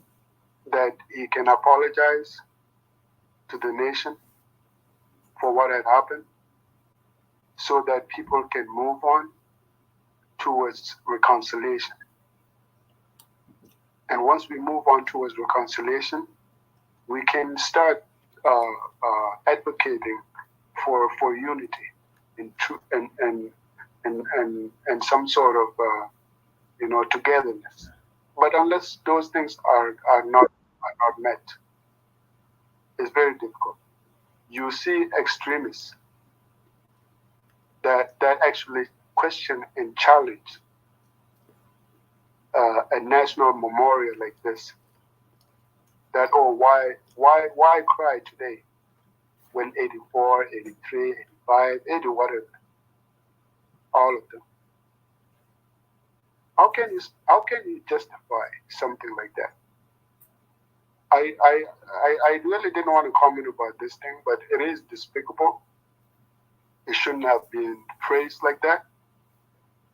that he can apologize to the nation for what had happened so that people can move on towards reconciliation. And once we move on towards reconciliation, we can start advocating for unity and some sort of togetherness. But unless those things are not met, it's very difficult. You see extremists that actually question and challenge a national memorial like this. That why cry today when 84, 83, 85, 80 whatever, all of them. How can you justify something like that? I really didn't want to comment about this thing, but it is despicable. It shouldn't have been phrased like that.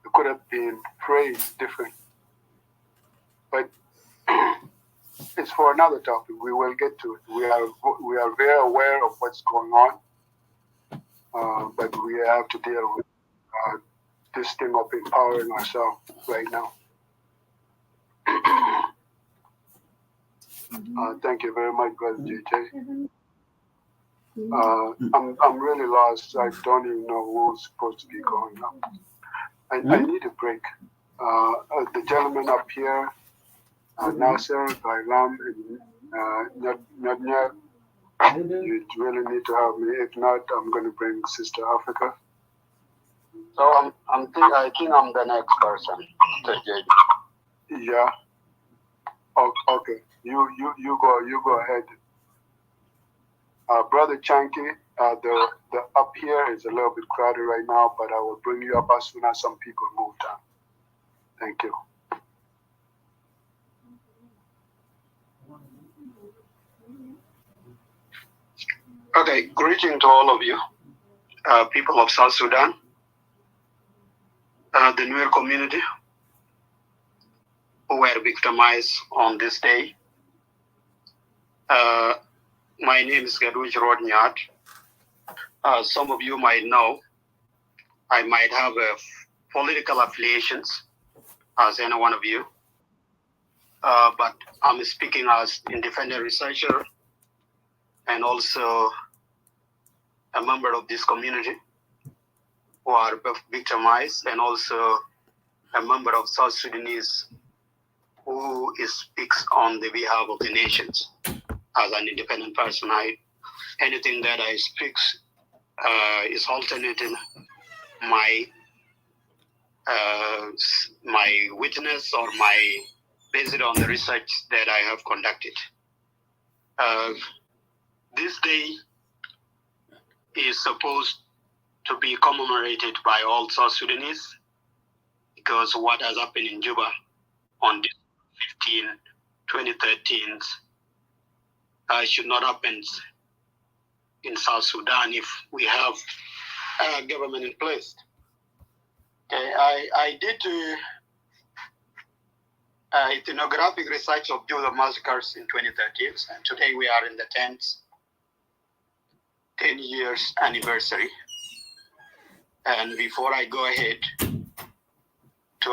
It could have been phrased different. But it's for another topic. We will get to it. We are very aware of what's going on, but we have to deal with this thing of empowering ourselves right now. Thank you very much, Brother JJ. I'm really lost. I don't even know who's supposed to be going up. I need a break. The gentleman up here, Nasser, Bailam, and Nyadnyad, you really need to help me. If not, I'm going to bring Sister Africa. So I think I'm the next person to judge. Yeah. Okay. You go ahead. Brother Chanky, the up here is a little bit crowded right now, but I will bring you up as soon as some people move down. Thank you. Okay, greeting to all of you, people of South Sudan, the Nuer community who were victimized on this day. My name is Gaduj Rodnyat. Some of you might know I might have political affiliations as any one of you, but I'm speaking as independent researcher and also a member of this community who are victimized, and also a member of South Sudanese who speaks on the behalf of the nations. As an independent person, anything that I speak is alternating my my witness or my based on the research that I have conducted. This day is supposed to be commemorated by all South Sudanese because what has happened in Juba on 15, 2013 should not happen in South Sudan if we have a government in place. Okay, I did ethnographic research of Juba massacres in 2013, and today we are in the 10 years anniversary. And before I go ahead to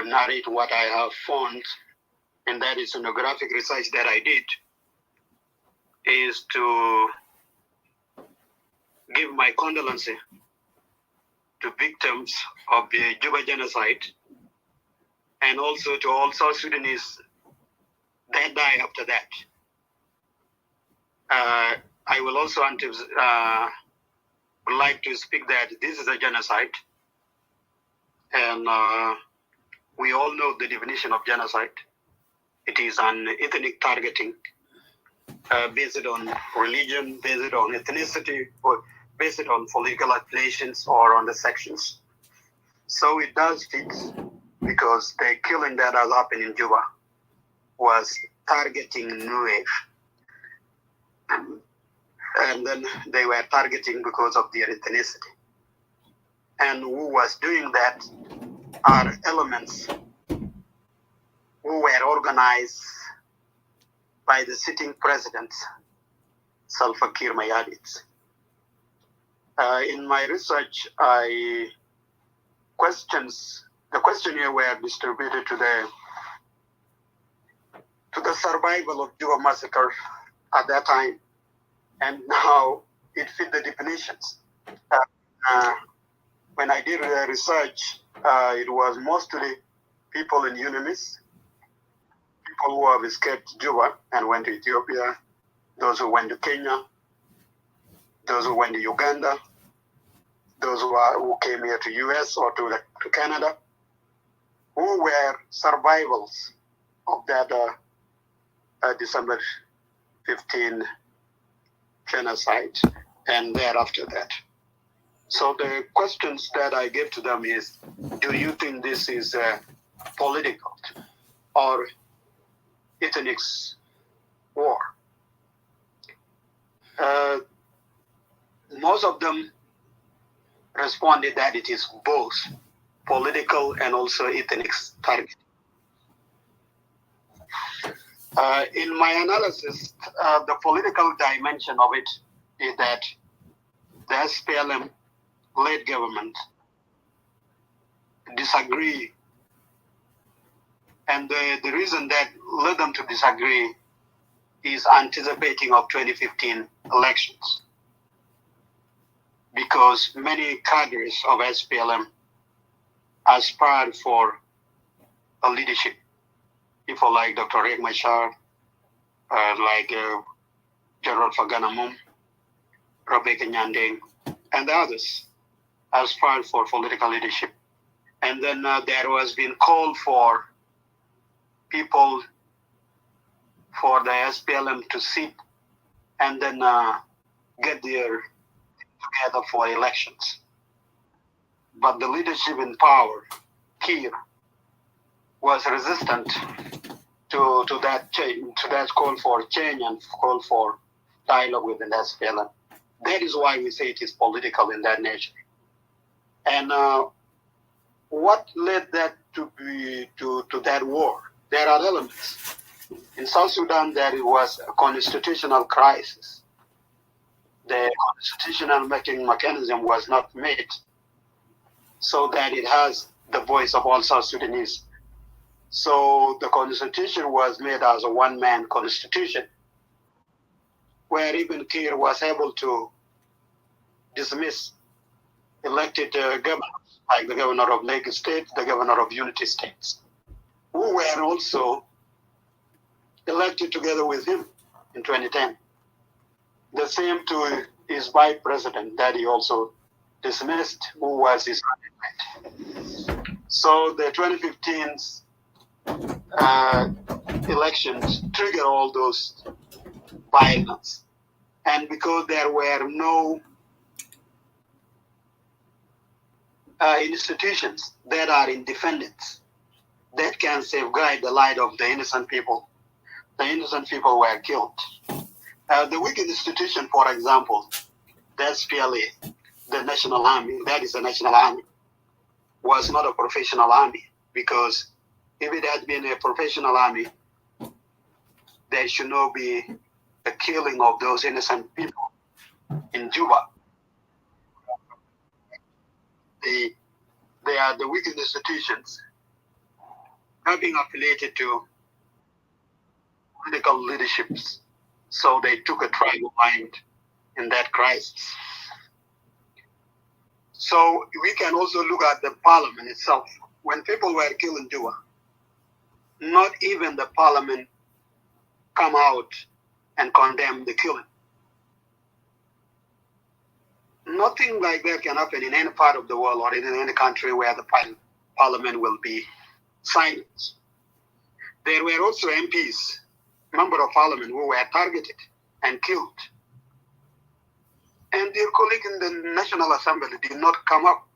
narrate what I have found in that ethnographic research that I did, is to give my condolences to victims of the Juba genocide, and also to all South Sudanese that die after that. I will also would like to speak that this is a genocide, and we all know the definition of genocide. It is an ethnic targeting based on religion, based on ethnicity, or based on political affiliations or on the sections. So it does fit because the killing that has happened in Juba was targeting Nuer. And then they were targeting because of their ethnicity. And who was doing that are elements who were organized by the sitting president, Salva Kiir Mayardit. In my research, the questionnaire were distributed to the survival of Juba massacre at that time, and now it fit the definitions. When I did the research, it was mostly people in UNIMIS, people who have escaped Juba and went to Ethiopia, those who went to Kenya, those who went to Uganda, those who came here to US or to Canada, who were survivals of that December 15 genocide and thereafter that. So the questions that I gave to them is, do you think this is political or ethnic war? Most of them responded that it is both political and also ethnic target. In my analysis, the political dimension of it is that the SPLM-led government disagree, and the reason that led them to disagree is anticipating of 2015 elections, because many cadres of SPLM aspired for a leadership. People like Dr. Riek Machar, like General Faganamum, Rebecca Nyandeng, and the others. aspired for political leadership. And then there was been call for people for the SPLM to sit and then get their together for elections. But the leadership in power, Kiir, was resistant to that change, to that call for change and call for dialogue with the SPLM. That is why we say it is political in that nature. And what led that to that war? There are elements. In South Sudan, there was a constitutional crisis. The constitutional making mechanism was not made so that it has the voice of all South Sudanese. So the constitution was made as a one-man constitution, where even Kiir was able to dismiss elected governors, like the governor of Lagos State, the governor of Unity States, who were also elected together with him in 2010. The same to his vice president that he also dismissed, who was his candidate. So the 2015 elections triggered all those violence. And because there were no institutions that are independent, that can safeguard the life of the innocent people were killed. The wicked institution, for example, that's PLA, the National Army, that is the National Army, was not a professional army, because if it had been a professional army, there should not be the killing of those innocent people in Juba. They are the wicked institutions having affiliated to political leaderships. So they took a tribal mind in that crisis. So we can also look at the parliament itself. When people were killed in Juba, not even the parliament come out and condemn the killing. Nothing like that can happen in any part of the world or in any country where the parliament will be silent. There were also MPs, member of parliament, who were targeted and killed. And their colleague in the National Assembly did not come up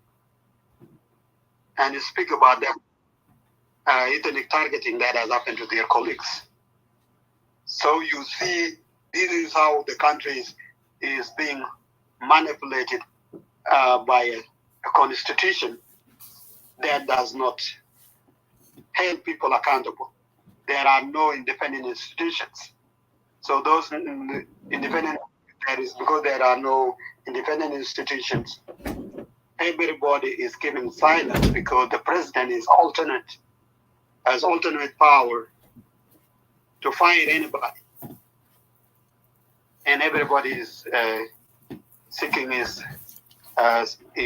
and speak about that ethnic targeting that has happened to their colleagues. So you see, this is how the country is being manipulated by a constitution that does not hold people accountable. There are no independent institutions. So those independent, that is because there are no independent institutions. Everybody is keeping silent because the president is has alternate power to fire anybody. And everybody is seeking his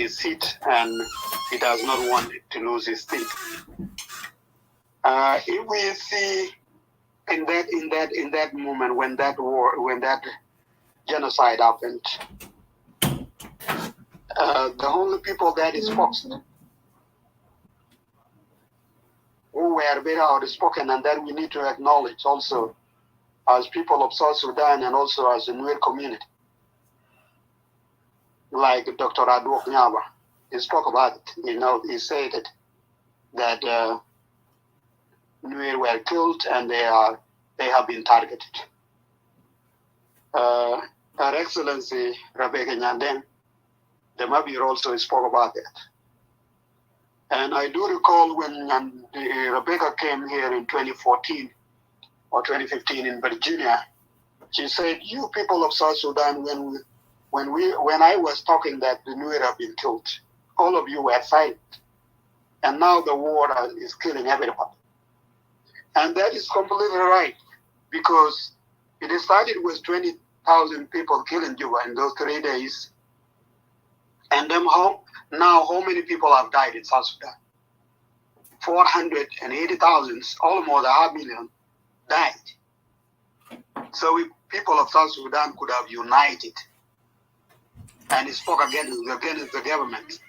seat, and he does not want to lose his seat. If we see in that moment when that genocide happened, the only people that is focused, who were very outspoken, and that we need to acknowledge also as people of South Sudan and also as the Nuer community, like Dr. Adwok Nyaba. He spoke about it. He said it, that Nuer were killed and they have been targeted. Her Excellency Rebecca Nyandeng, the Mabir, also spoke about that. And I do recall when Rebecca came here in 2014 or 2015 in Virginia, she said, "You people of South Sudan, when I was talking that the Nuer have been killed, all of you were silent. And now the war is killing everybody." And that is completely right, because it started with 20,000 people killed in Juba in those 3 days. And then how many people have died in South Sudan? 480,000, almost 500,000 died. So if people of South Sudan could have united and spoke against the government,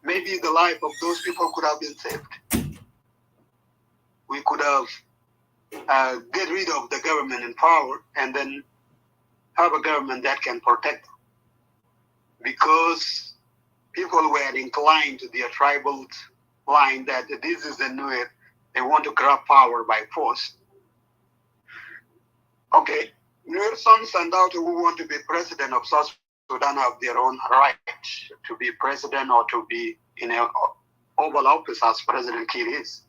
maybe the life of those people could have been saved. We could have get rid of the government in power and then have a government that can protect them. Because people were inclined to their tribal line that this is the Nuer, they want to grab power by force. Okay, Nuer sons and daughters who want to be president of South Sudan have their own right to be president or to be in an Oval Office as President Kiir is.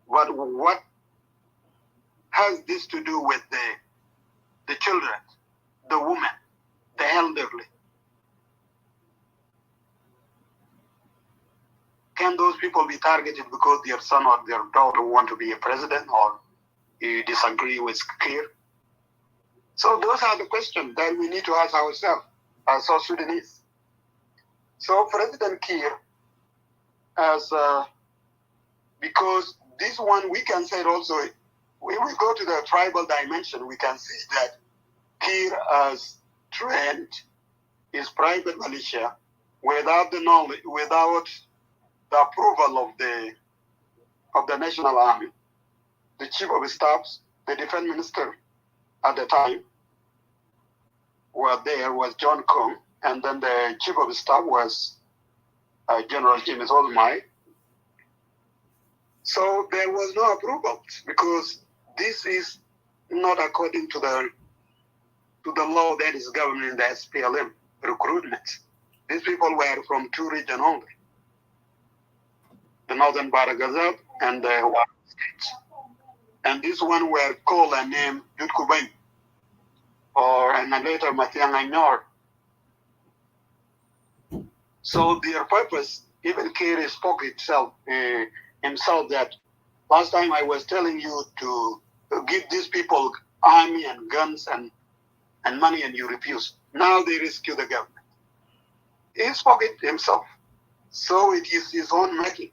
But what has this to do with the children, the women, the elderly? Can those people be targeted because their son or their daughter want to be a president, or you disagree with Kiir? So those are the questions that we need to ask ourselves as South Sudanese. So President Kiir, because this one we can say also, when we go to the tribal dimension, we can see that Kiir has trained his private militia without the knowledge, without the approval of the National Army. The Chief of Staff, the Defense Minister at the time, was John Kong, and then the Chief of Staff was General James Olmai. So there was no approval because this is not according to the law that is governing the SPLM recruitment. These people were from two regions only, the Northern Baragazal and the Western States. And this one were called and named Yutkubay, and later Matiang Ainor. So their purpose, even Kiir spoke himself that last time I was telling you to give these people army and guns and money, and you refuse. Now they rescue the government. He spoke it himself. So it is his own making.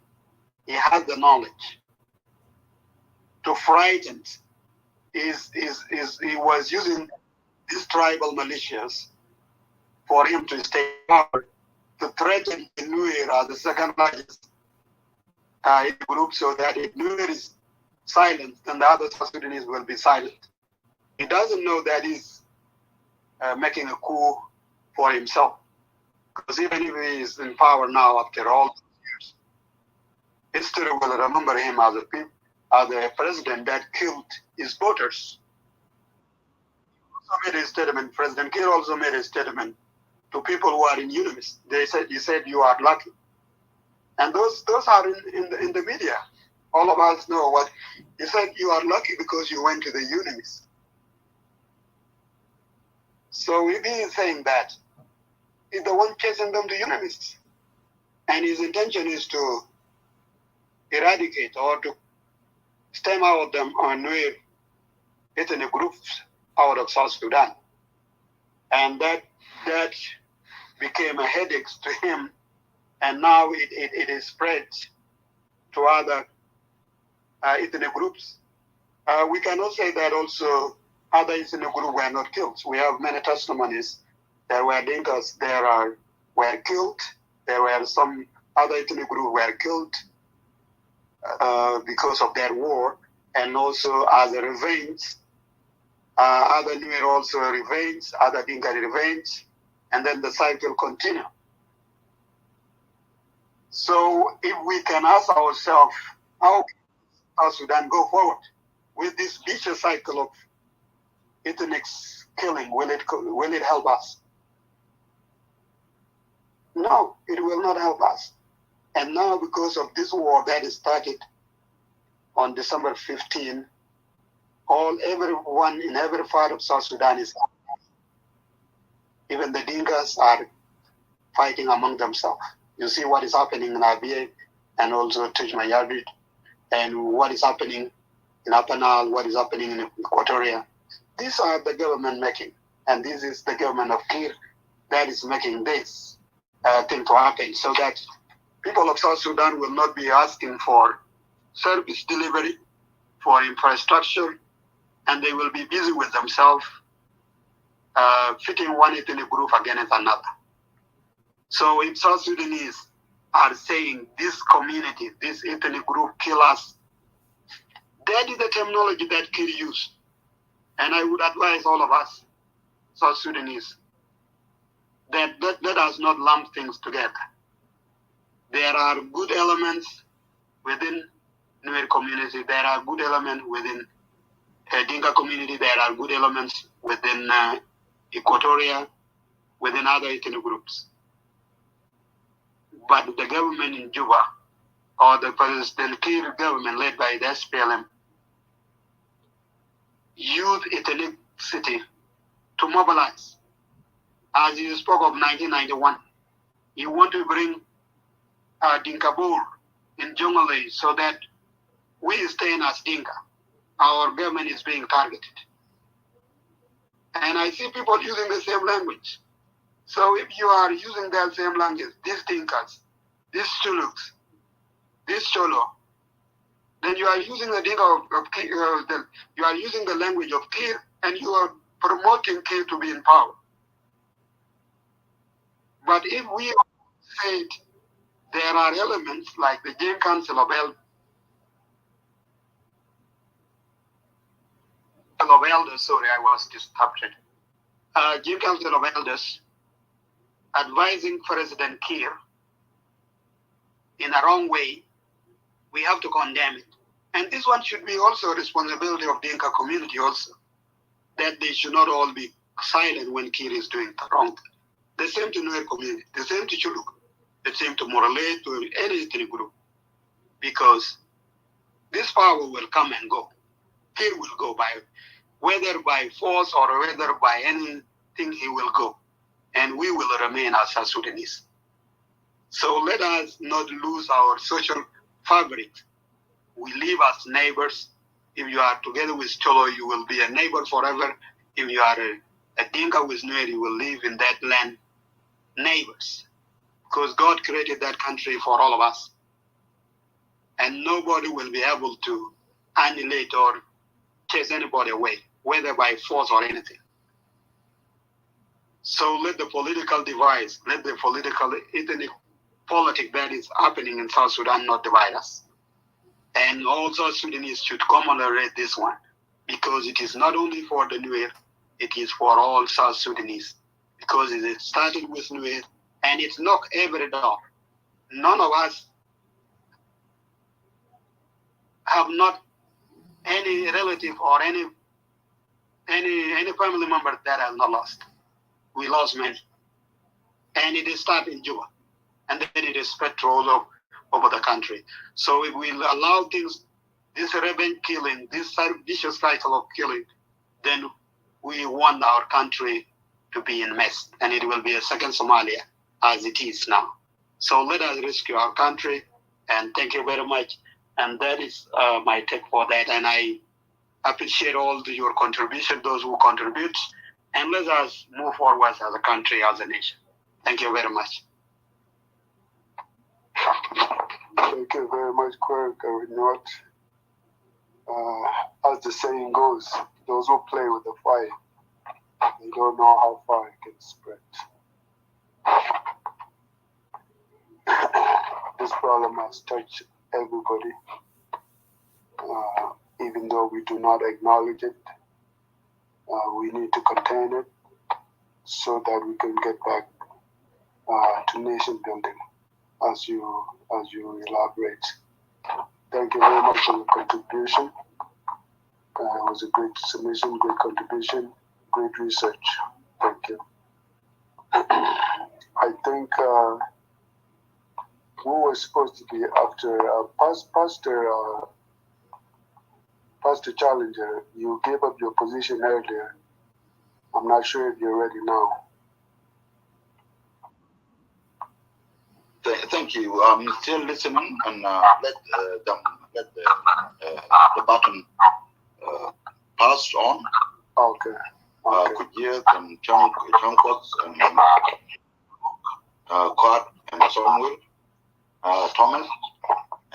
He has the knowledge to frighten. He was using these tribal militias for him to stay in power, to threaten the Nuer as the second largest group, so that if Nuer is silent, then the other South Sudanese will be silent. He doesn't know that he's making a coup for himself. Because even if he is in power now after all years, history will remember him as a president that killed his voters. He also made a statement, President Kiir also made a statement to people who are in UNIMIS. He said, you are lucky. And those are in the media. All of us know what he said. You are lucky because you went to the UNIMIS. So if he is saying that, he's the one chasing them to UNIMIS. And his intention is to eradicate or to stem out them on Nuer ethnic groups out of South Sudan. And that became a headache to him. And now it is spread to other ethnic groups. We cannot say that also other ethnic groups were not killed. We have many testimonies. There were Dinkas were killed. There were some other ethnic groups were killed because of their war, and also as a revenge. Other Nuer also revenge, other Dinka revenge, and then the cycle continues. So if we can ask ourselves, how can Sudan go forward with this vicious cycle of ethnic killing? Will it help us? No, it will not help us. And now, because of this war that started on December 15, everyone in every part of South Sudan is, even the Dinkas are fighting among themselves. You see what is happening in Abyei and also Tujmayardit, and what is happening in Apanal, what is happening in Equatoria. These are the government making, and this is the government of Kiir that is making this thing to happen, so that people of South Sudan will not be asking for service delivery, for infrastructure, and they will be busy with themselves, fitting one ethnic group against another. So if South Sudanese are saying this community, this ethnic group kill us. That is the terminology that Kir used. And I would advise all of us, South Sudanese, that let us not lump things together. There are good elements within Nuer community. There are good elements within Dinka community. There are good elements within Equatoria, within other ethnic groups. But the government in Juba, or the President Kiir government led by the SPLM, use ethnicity to mobilize. As you spoke of 1991, you want to bring Dinka Bur in Jongole so that we stay as Dinka. Our government is being targeted. And I see people using the same language. So if you are using that same language, these Dinkas, these Chuluks, this Cholo, then you are using the Dinka you are using the language of Kir, and you are promoting Kir to be in power. But if we said there are elements like the Jain Council of Elders, sorry, I was distracted. Jain Council of Elders advising President Kiir in a wrong way, we have to condemn it. And this one should be also a responsibility of the Dinka community also, that they should not all be silent when Kiir is doing the wrong thing. The same to Nuer community, the same to Chuluk, the same to Morale, to any ethnic group. Because this power will come and go. Kiir will go by, whether by force or whether by anything, he will go. And we will remain as South Sudanese. So let us not lose our social fabric. We live as neighbors. If you are together with Cholo, you will be a neighbor forever. If you are a Dinka with Nuer, you will live in that land neighbors. Because God created that country for all of us. And nobody will be able to annihilate or chase anybody away, whether by force or anything. So let the political device, let the political ethnic politics that is happening in South Sudan not divide us. And also Sudanese should commemorate this one, because it is not only for the Nuer, it is for all South Sudanese. Because it started with Nuer and it knocked every door. None of us have not any relative or any family member that has not lost. We lost many. And it started in Juba. And then it is spread all over the country. So if we allow things, this revenge killing, this vicious cycle of killing, then we want our country to be in mess. And it will be a second Somalia as it is now. So let us rescue our country. And thank you very much. And that is my take for that. And I appreciate all your contribution, those who contribute. And let us move forward as a country, as a nation. Thank you very much. Thank you very much, Quirk. As the saying goes, those who play with the fire, they don't know how far it can spread. This problem has touched everybody, even though we do not acknowledge it. We need to contain it so that we can get back to nation building, as you elaborate. Thank you very much for your contribution. It was a great submission, great contribution, great research. Thank you. I think who was supposed to be after Pastor Challenger? You gave up your position earlier. I'm not sure if you're ready now. Thank you. I'm still listening, and let the button pass on. Okay. Kujia and Chongkot and Quad and Samuel, Thomas,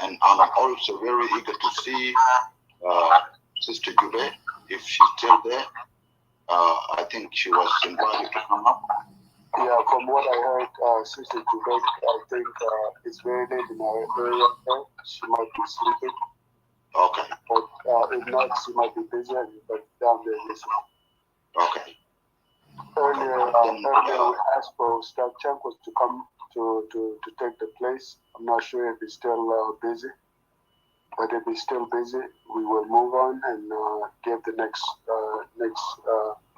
and I'm also very eager to see Sister Jube, if she's still there. I think she was invited to come up. Yeah, from what I heard, Sister Jubek, I think it's very late in our area. She might be sleeping. Okay. But if not, she might be busy, but down there listening. Okay. Earlier we asked for Staff Chankos to come to take the place. I'm not sure if he's still busy. But if he's still busy, we will move on and give the next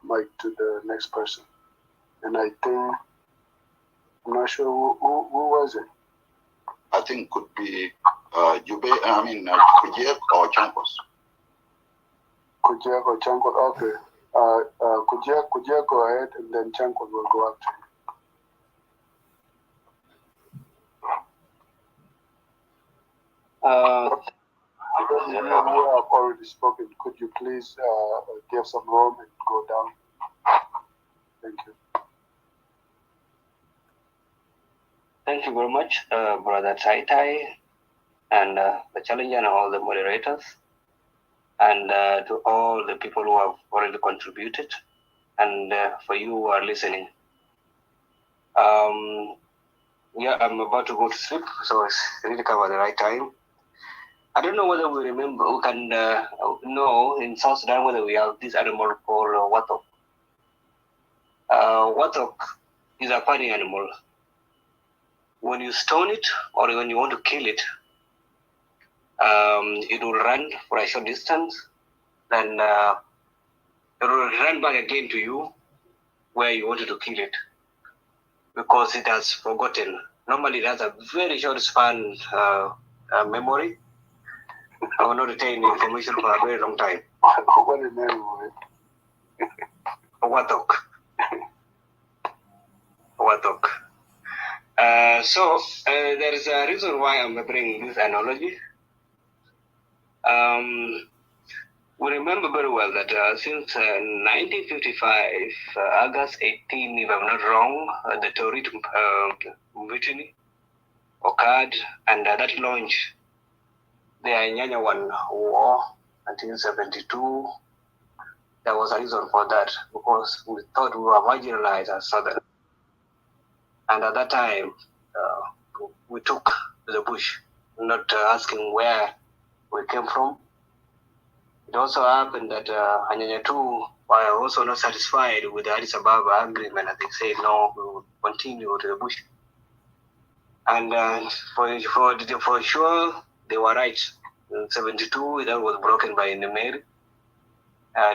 mic to the next person. And I think, I'm not sure who was it. I think could be Kujek or Chankos. Kujek or Chankos, okay. Kujek go ahead and then Chankos will go after him. You have already spoken. Could you please give some room and go down? Thank you. Thank you very much, Brother Tai Tai, and the challenger and all the moderators, and to all the people who have already contributed, and for you who are listening. Yeah, I'm about to go to sleep, so it's really come at the right time. I don't know whether we can know in South Sudan whether we have this animal called watok. Watok is a funny animal. When you stone it or when you want to kill it, it will run for a short distance, then it will run back again to you where you wanted to kill it because it has forgotten. Normally, it has a very short span memory. I will not retain information for a very long time. What is the name of it? Watok. Watok. So there is a reason why I'm bringing this analogy. We remember very well that since 1955, August 18, if I'm not wrong, the Torit mutiny occurred, and that launched the Anyanya One War until 1972. There was a reason for that because we thought we were marginalized as Southern. And at that time, we took the bush, not asking where we came from. It also happened that Anyanya 2 were also not satisfied with the Addis Ababa agreement, and they said, no, we will continue to the bush. And for sure, they were right. In 1972, that was broken by Nimeri.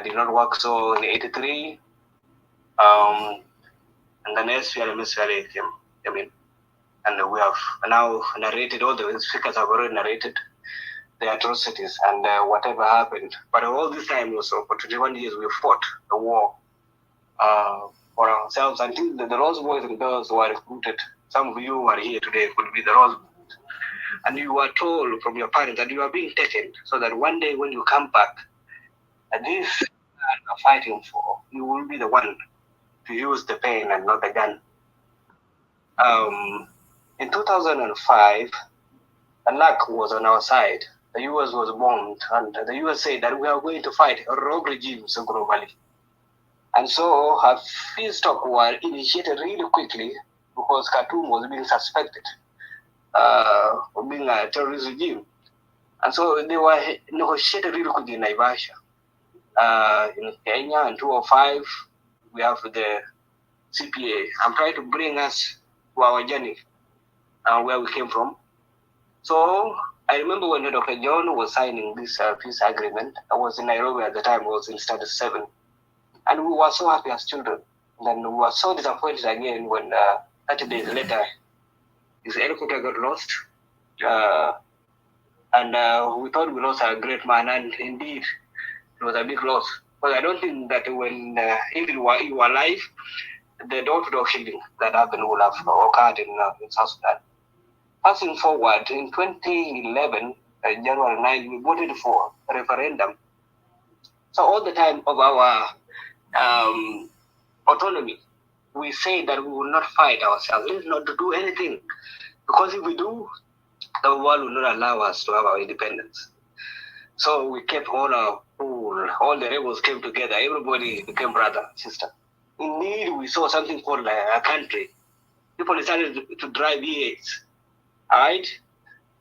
Did not work so in 1983. And then SPLA came in. And we have now narrated, all the speakers have already narrated the atrocities and whatever happened. But all this time also, for 21 years, we fought the war for ourselves until the Rose Boys and girls were recruited. Some of you who are here today could be the Rose Boys. And you were told from your parents that you are being taken so that one day when you come back, and this you are fighting for, you will be the one to use the pen and not the gun. In 2005, luck was on our side. The US was bombed, and the US said that we are going to fight rogue regimes globally. And so a peace talks were initiated really quickly because Khartoum was being suspected of being a terrorist regime. And so they were negotiated really quickly in Naivasha. In Kenya in 2005, we have the CPA. I'm trying to bring us to our journey and where we came from. So I remember when Dr. John was signing this peace agreement. I was in Nairobi at the time. I was in Study 7. And we were so happy as children. And then we were so disappointed again when 30 days later, his helicopter got lost. And we thought we lost a great man. And indeed, it was a big loss. But I don't think that when even you were alive, the door-to-door killing that happened would have occurred in South Sudan. Passing forward, in 2011, January 9, we voted for a referendum. So all the time of our autonomy, we say that we will not fight ourselves, not to do anything. Because if we do, the world will not allow us to have our independence. So we kept all our pool, all the rebels came together, everybody became brother, sister. indeed we saw something called a country. People started to drive E8s, right?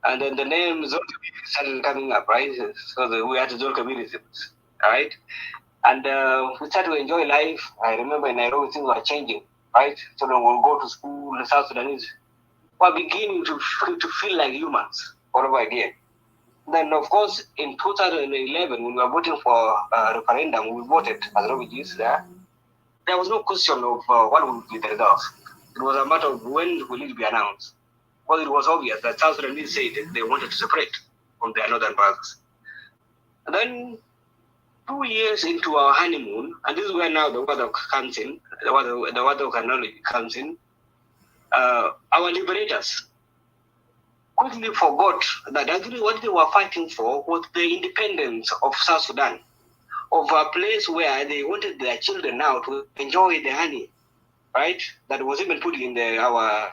And then the name Zol started coming up, right? So we had Zol communisms, right? And we started to enjoy life. I remember in Nairobi things were changing, right? Children will go to school, the South Sudanese were beginning to feel like humans all over again. Then, of course, in 2011, when we were voting for a referendum, we voted as refugees there. There was no question of what would be the result. It was a matter of when will it be announced. Well, it was obvious that South Sudanese said they wanted to separate from their northern brothers. And then 2 years into our honeymoon, and this is where now the weather comes in, the weather technology comes in, our liberators quickly forgot that actually what they were fighting for was the independence of South Sudan, of a place where they wanted their children now to enjoy the honey, right? That was even put in our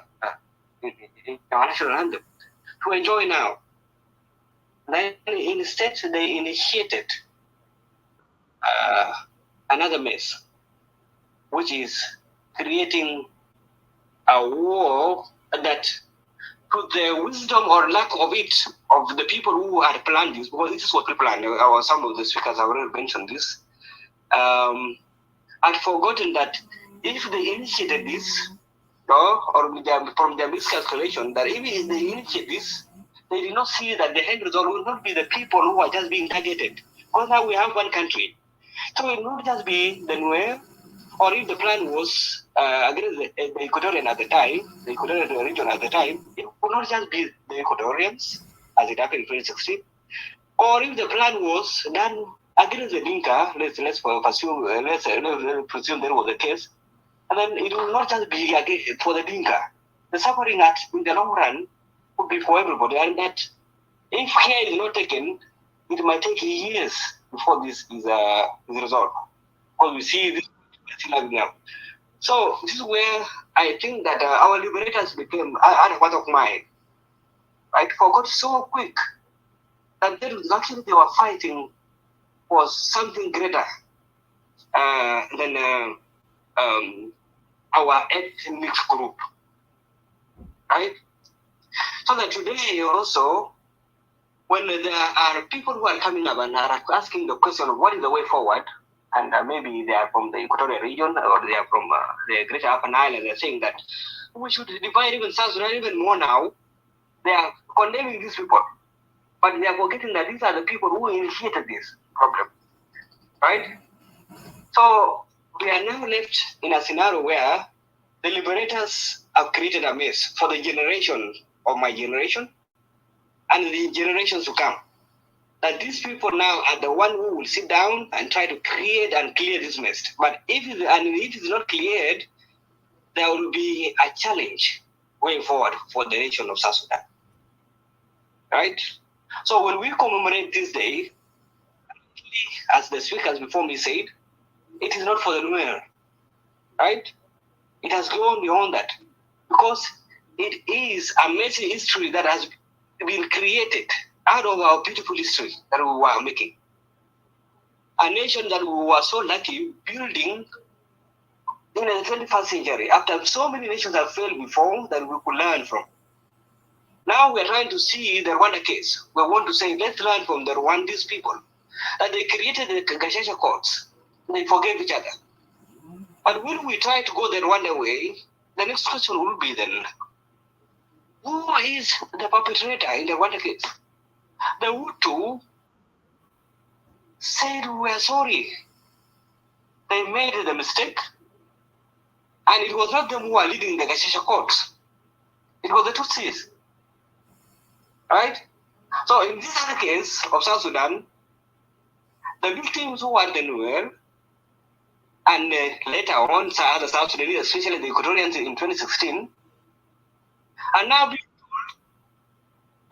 national anthem, to enjoy now. Then instead they initiated another mess, which is creating a war that, to the wisdom or lack of it, of the people who had planned this, because this is what we planned, some of the speakers have already mentioned this, had forgotten that if they initiated this, or from their miscalculation, that if they initiate this, they did not see that the end result will not be the people who are just being targeted. Because now we have one country. So it will not just be the Nuer, or if the plan was against the Equatorian at the time, the Equatorian region at the time, it would not just be the Equatorians, as it happened in 2016, or if the plan was done against the Dinka, let's presume that was the case, and then it will not just be for the Dinka. The suffering in the long run would be for everybody, and that if care is not taken, it might take years before this is resolved. Because we see this now. So this is where I think that our liberators became out of mind. Right? Forgot so quick that actually they were fighting was something greater than our ethnic group. Right? So that today also, when there are people who are coming up and are asking the question of what is the way forward, and maybe they are from the Equatorial region or they are from the Greater Upper Nile, and they're saying that we should divide even South Sudan even more now. They are condemning these people, but they are forgetting that these are the people who initiated this problem, right? So we are now left in a scenario where the liberators have created a mess for the generation of my generation and the generations to come. That these people now are the one who will sit down and try to create and clear this mess. But if it is not cleared, there will be a challenge going forward for the nation of South Sudan. Right? So when we commemorate this day, as the speakers before me said, it is not for the Nuer. Right? It has gone beyond that. Because it is a messy history that has been created out of our beautiful history that we were making. A nation that we were so lucky building in the 21st century, after so many nations have failed before, that we could learn from. Now we are trying to see the Rwanda case. We want to say, let's learn from the Rwandese people, that they created the Gacaca courts. They forgave each other. But when we try to go the Rwanda way, the next question will be then, who is the perpetrator in the Rwanda case? The Hutu said we are sorry. They made the mistake. And it was not them who are leading the Gacaca courts. It was the Tutsis. Right? So in this other case of South Sudan, the victims who are the Nuer, and later on other South Sudanese, especially the Equatorians in 2016, are now being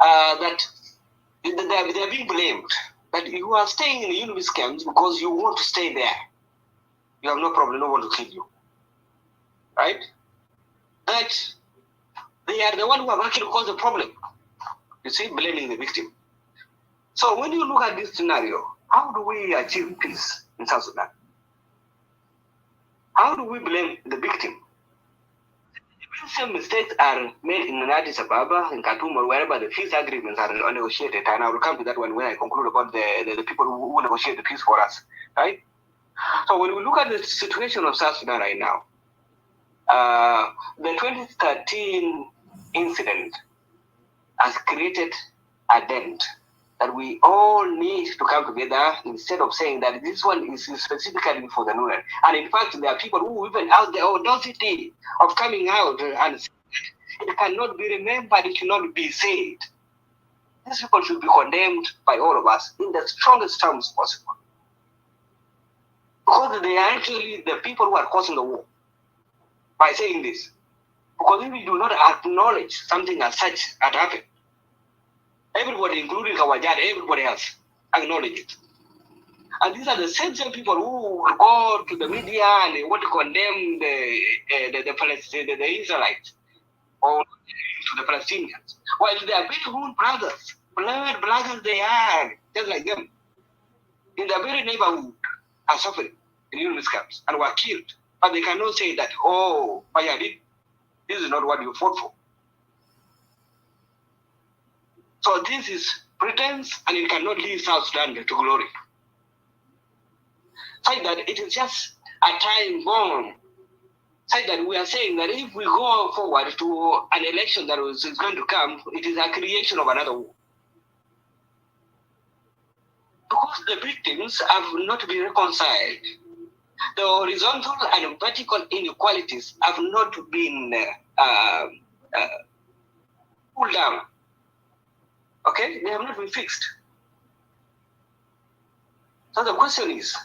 told that they are being blamed. That you are staying in the UNIMIS camps because you want to stay there. You have no problem, no one to kill you. Right? That they are the one who have actually caused the problem. You see, blaming the victim. So when you look at this scenario, how do we achieve peace in South Sudan? How do we blame the victim? Same mistakes are made in Addis Ababa, in Khartoum, or wherever the peace agreements are negotiated. And I will come to that one when I conclude about the people who negotiate the peace for us, right? So when we look at the situation of South Sudan right now, the 2013 incident has created a dent that we all need to come together instead of saying that this one is specifically for the Nuer. And in fact, there are people who even out the audacity of coming out and it cannot be remembered, it should not be said. These people should be condemned by all of us in the strongest terms possible. Because they are actually the people who are causing the war by saying this. Because if we do not acknowledge something as such had happened, everybody, including Kawajad, everybody else, acknowledge it. And these are the same people who go to the media and they want to condemn the Israelites or to the Palestinians. While they are very own brothers, blood brothers they are, just like them. In their very neighborhood are suffering in unit camps and were killed. But they cannot say that, oh, Bayadid, this is not what you fought for. So this is pretense and it cannot lead South Sudan to glory. Say that it is just a time bomb. Say that we are saying that if we go forward to an election that is going to come, it is a creation of another war. Because the victims have not been reconciled. The horizontal and vertical inequalities have not been pulled down. Okay? They have not been fixed. So the question is,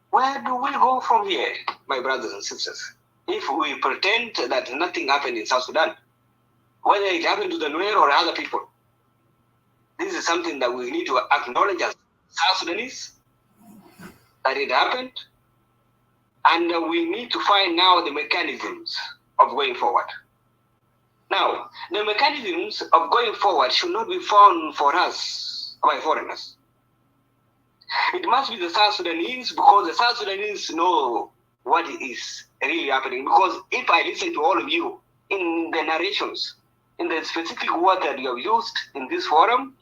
where do we go from here, my brothers and sisters? If we pretend that nothing happened in South Sudan, whether it happened to the Nuer or other people, this is something that we need to acknowledge as South Sudanese, that it happened, and we need to find now the mechanisms of going forward. Now, the mechanisms of going forward should not be found for us by foreigners. It must be the South Sudanese, because the South Sudanese know what is really happening. Because if I listen to all of you in the narrations, in the specific word that you have used in this forum,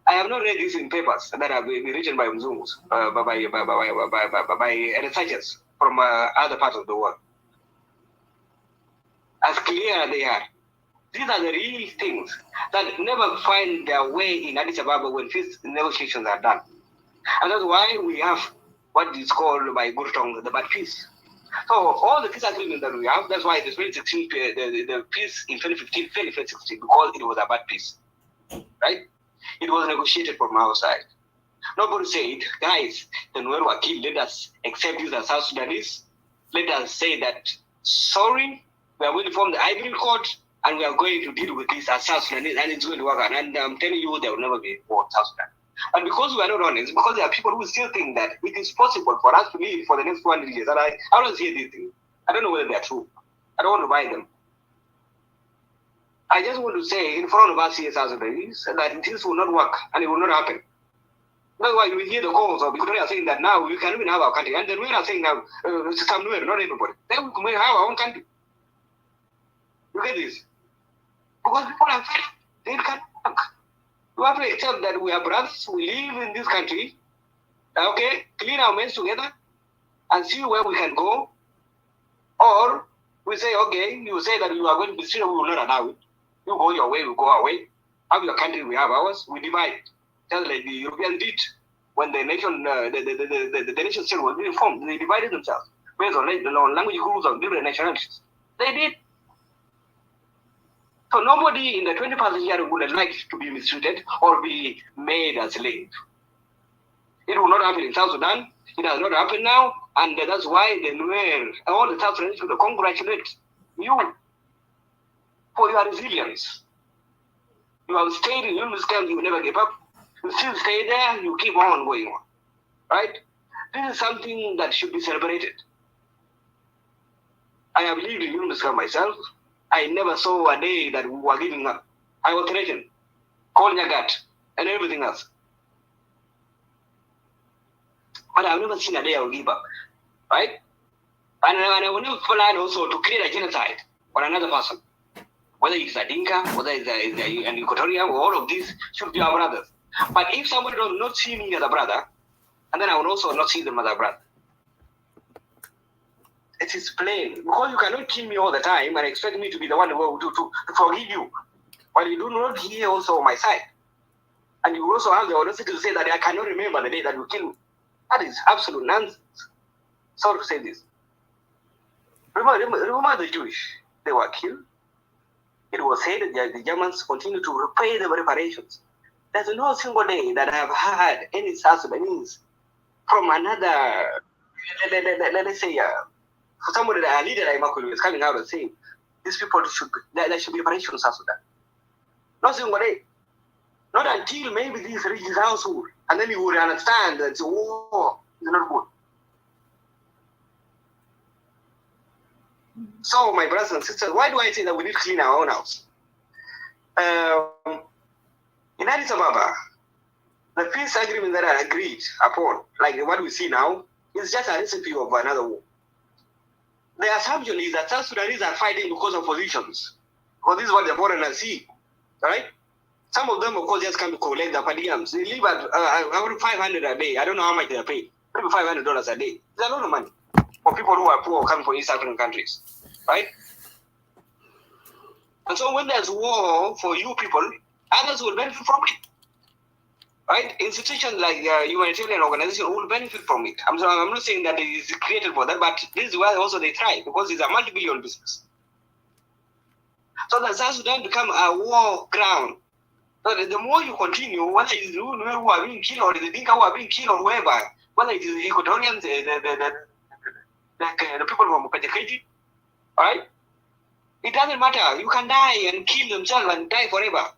I have not read this in papers that have been written by Mzungus, by researchers from other parts of the world. As clear as they are. These are the real things that never find their way in Addis Ababa when peace negotiations are done. And that's why we have what is called by Gurtong the bad peace. So all the peace agreements that we have, that's why the 2016 the peace in 2015 failed in 2016 because it was a bad peace, right? It was negotiated from our side. Nobody said, guys, the Nuer were killed. Let us accept this as South Sudanese. Let us say that sorry, we are going to form the Ivory Court and we are going to deal with this as South Sudanese, and it's going to work out. And I'm telling you, there will never be war in South Sudan. And because we are not honest, because there are people who still think that it is possible for us to live for the next 200 years. And I don't hear these things. I don't know whether they are true. I don't want to buy them. I just want to say in front of us here, South Sudanese, that this will not work and it will not happen. That's why we hear the calls of Victoria saying that now we can even have our country. And then we are saying now, some Nuer, not everybody. Then we can have our own country. You get this? Because people are afraid they can't work. We have to accept that we are brothers, we live in this country, okay, clean our mess together and see where we can go. Or we say, okay, you say that you are going to be serious, we will not allow it. You go your way, we go our way. Have your country, we have ours, we divide. Just like the Europeans did when the nation, the nation state was being formed, they divided themselves based on language groups of different nationalities. They did. So nobody in the 21st century would like to be mistreated or be made a slave. It will not happen in South Sudan. It has not happened now, and that's why the Nuer, all the South Sudanese should congratulate you for your resilience. You have stayed in your camp, you never gave up. You still stay there, you keep on going on. Right? This is something that should be celebrated. I have lived in Yunus camp myself. I never saw a day that we were giving up. I was threatened, calling a gut, and everything else. But I've never seen a day I will give up, right? And I will not plan also to create a genocide on another person. Whether it's a Dinka, whether it's an Equatorian, all of these should be our brothers. But if somebody does not see me as a brother, and then I will also not see them as a brother. It is plain. Because you cannot kill me all the time and expect me to be the one to forgive you. But you do not hear also my side. And you also have the audacity to say that I cannot remember the day that you killed me. That is absolute nonsense. Sorry to say this. Remember the Jewish. They were killed. It was said that the Germans continue to repay the reparations. There's no single day that I have had any South Sudanese from another, let's say, for somebody that a leader like Makulu is coming out and saying, these people there should be reparations in South Sudan. No single day. Not until maybe this reaches his household, and then you will understand that war is not good. So, my brothers and sisters, why do I say that we need to clean our own house? In Addis Ababa, the peace agreement that I agreed upon, like what we see now, is just a recipe of another war. The assumption is that South Sudanese are fighting because of positions. Because this is what the foreigners see, right? Some of them, of course, just come to collect the per diems. They live at around 500 a day. I don't know how much they are paid. Maybe $500 a day. It's a lot of money for people who are poor coming from East African countries, right? And so when there's war for you people, others will benefit from it, right? Institutions like humanitarian organizations will benefit from it. I'm not saying that it is created for that, but this is where also they try, because it's a multi-billion business. So that South Sudan become a war ground. So the more you continue, whether it's the Nuer who are being killed or the Dinka who are being killed or whoever, whether it is the Equatorians, the people from Pachakaji, right? It doesn't matter. You can die and kill themselves and die forever.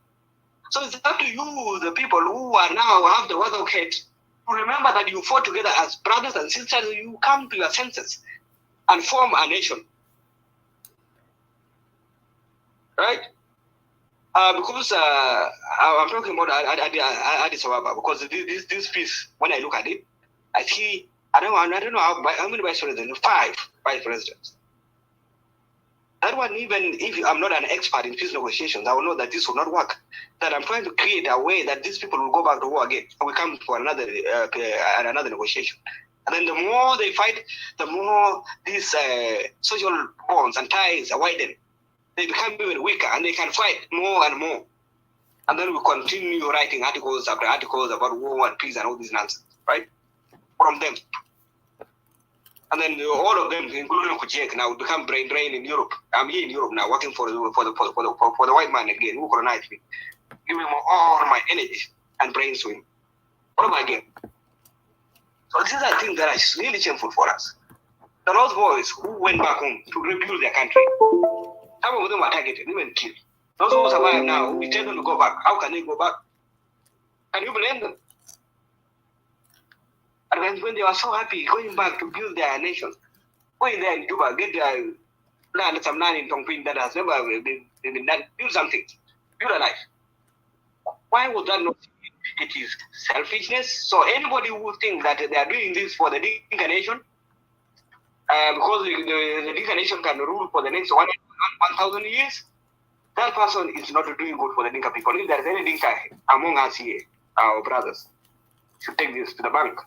So it's up to you, the people who are now have the word of hate, to remember that you fought together as brothers and sisters. You come to your senses and form a nation, right? Because I'm talking about Addis Ababa, because this piece, when I look at it, I see, I don't know how many vice presidents, 5 vice presidents. That one, even if I'm not an expert in peace negotiations, I will know that this will not work. That I'm trying to create a way that these people will go back to war again, and we come for another negotiation. And then the more they fight, the more these social bonds and ties are widened. They become even weaker, and they can fight more and more. And then we continue writing articles after articles about war and peace and all this nonsense, right? From them. And then all of them, including Kujek, now become brain drain in Europe. I'm here in Europe now, working for the white man again, who colonized me, giving him all my energy and brains to him. What am I again? So these are things that are really shameful for us. The Lost Boys who went back home to rebuild their country, some of them were targeted, even killed. Those who survive now, we tell them to go back. How can they go back? Can you blame them? And when they were so happy going back to build their nation, going there in Juba, get their land, some land in Tongpin that has never been done, build something, build a life. Why would that not? It is selfishness. So anybody who thinks that they are doing this for the Dinka nation, because the Dinka nation can rule for the next 1,000 years, that person is not doing good for the Dinka people. If there is any Dinka among us here, our brothers, should take this to the bank.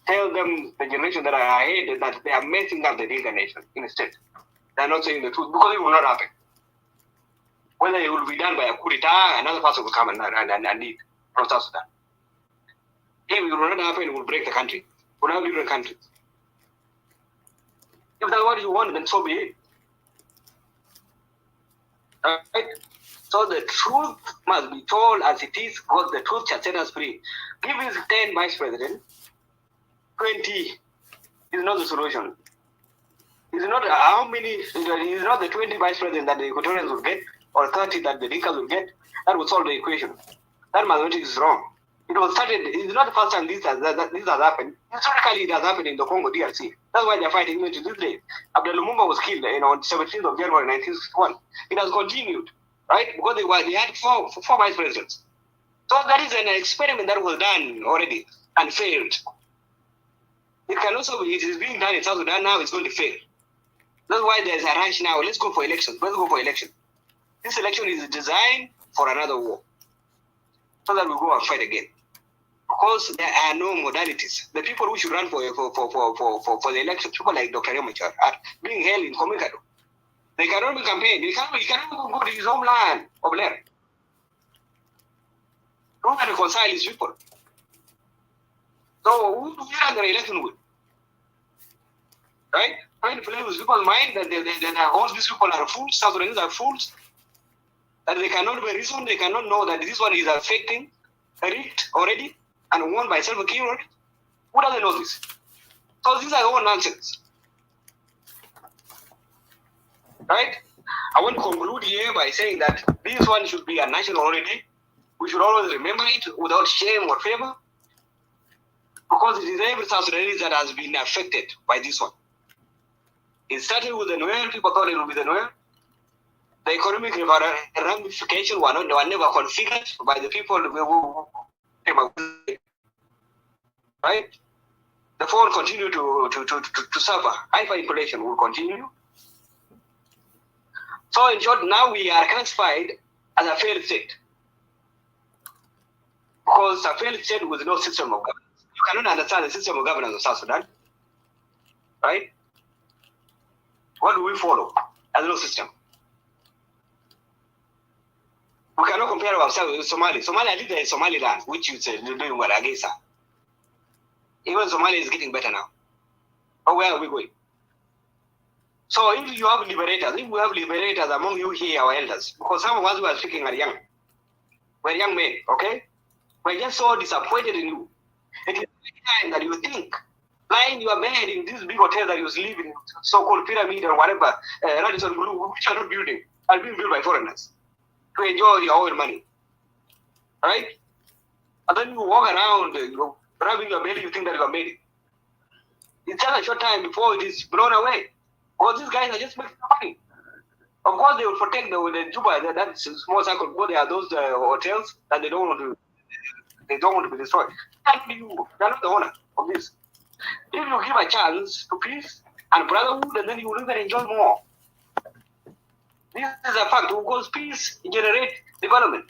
Tell them, the generation that are ahead, that they are messing up the Dinka nation instead. They are not saying the truth, because it will not happen. Whether it will be done by a coup d'etat, another person will come and lead from South Sudan. If it will not happen, it will break the country. It will not leave the country. If that's what you want, then so be it. Right? So the truth must be told as it is, because the truth shall set us free. Give us 10 vice presidents, 20 is not the solution. It's not how many, it's not the 20 vice presidents that the Equatorians will get, or 30 that the Dinkas will get, that will solve the equation. That mathematics is wrong. It was started, it's not the first time this has happened. Historically, it has happened in the Congo DRC. That's why they're fighting even to this day. Abdel Lumumba was killed on 17th of January 1961. It has continued, right? Because they had four vice presidents. So that is an experiment that was done already and failed. It can also be, it is being done in South Sudan now, it's going to fail. That's why there's a rush now. Let's go for election. Let's go for election. This election is designed for another war, so that we go and fight again. Because there are no modalities. The people who should run for the election, people like Dr. Yomachar, are being held in Komikado. They cannot be campaign. He cannot go to his homeland over there. Who can reconcile his people? So who do we have the election with? Right? Trying to play with people's mind that all these people are fools, South Sudanese are fools, that they cannot be reasoned, they cannot know that this one is affecting, rigged already, and won by self-Kiir. Who doesn't know this? So these are all nonsense. Right? I want to conclude here by saying that this one should be a national holiday. We should always remember it without shame or favor, because it is every South Sudanese that has been affected by this one. It started with the Nuer. People thought it would be the Nuer. The economic ramifications were never configured by the people who came up with it. Right? The poor continue to suffer. Hyperinflation will continue. So in short, now we are classified as a failed state. Because a failed state with no system of governance. You cannot understand the system of governance of South Sudan. Right? What do we follow? As no system. We cannot compare ourselves with Somalia. Somalia leader is Somaliland, which you say you're doing well against her. Even Somalia is getting better now. But where are we going? So if you have liberators, if we have liberators among you here, our elders, because some of us who are speaking are young. We're young men, okay? We're just so disappointed in you. It is time that you think, lying your bed in this big hotel that you live in, so-called pyramid or whatever, Radisson Blue, which are not building, are being built by foreigners to enjoy your own money. Right? And then you walk around, rubbing your belly, you think that you are made it. It's just a short time before it is blown away. Because these guys are just making money. Of course, they will protect the Juba, that small circle, because there are those hotels that they don't want to be destroyed. Can't be you. You're not the owner of this. If you give a chance to peace and brotherhood, and then you will even enjoy more. This is a fact, because peace generates development.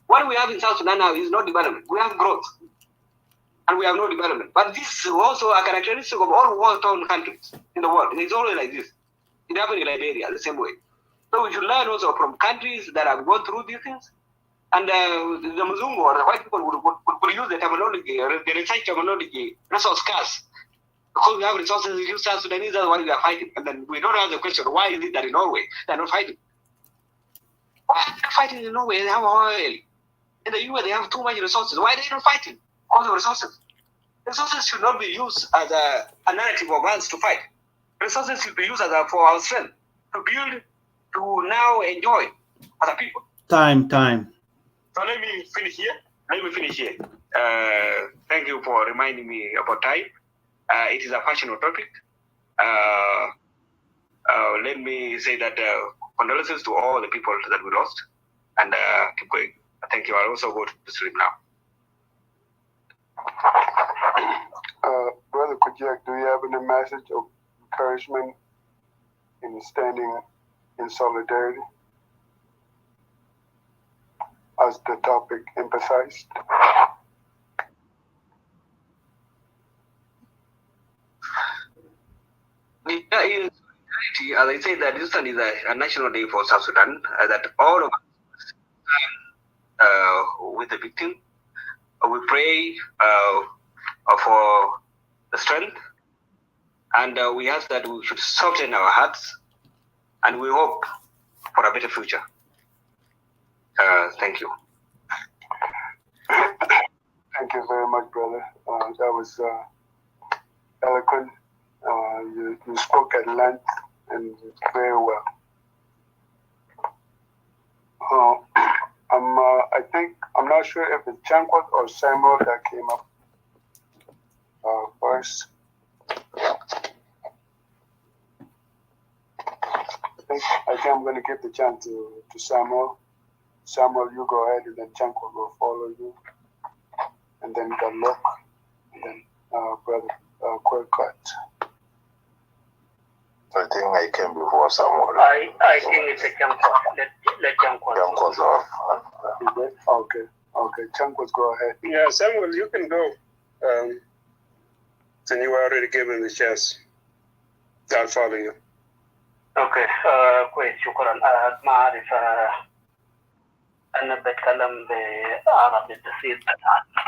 What we have in South Sudan now is not development. We have growth. And we have no development. But this is also a characteristic of all war-torn countries in the world. It's always like this. It happened in Liberia the same way. So we should learn also from countries that have gone through these things. And the Muzungu or the white people would use the terminology, the research terminology, resource scarce. Because we have resources, we use South Sudanese, that's why we are fighting. And then we don't ask the question, why is it that in Norway they are not fighting? Why are they fighting in Norway? They have oil. In the US, they have too much resources. Why are they not fighting? All the resources. Resources should not be used as a narrative of us to fight. Resources should be used as for our strength, to build, to now enjoy as a people. Time. So let me finish here. Thank you for reminding me about time. It is a passionate topic. Let me say that condolences to all the people that we lost, and keep going. Thank you. I'll also go to sleep now. Brother Kujak, do you have any message of encouragement in standing in solidarity, as the topic emphasized? As I said, that this one is a national day for South Sudan, that all of us with the victim. We pray for the strength, and we ask that we should soften our hearts, and we hope for a better future. Thank you. Thank you very much, brother. That was eloquent. You spoke at length and very well. I'm not sure if it's Chankot or Samuel that came up first. I think I'm going to give the chance to Samuel. Samuel, you go ahead, and then Chankot will follow you, and then Galok, and then brother quick cut. I think I came before someone. I think it's a jump off. Let jump off. Okay. Chankwas, go ahead. Yeah, Samuel, you can go. And you were already given the chance. I'll follow you. Okay. كويس شكرا. ما أعرف أنا بتكلم بعربي بسيط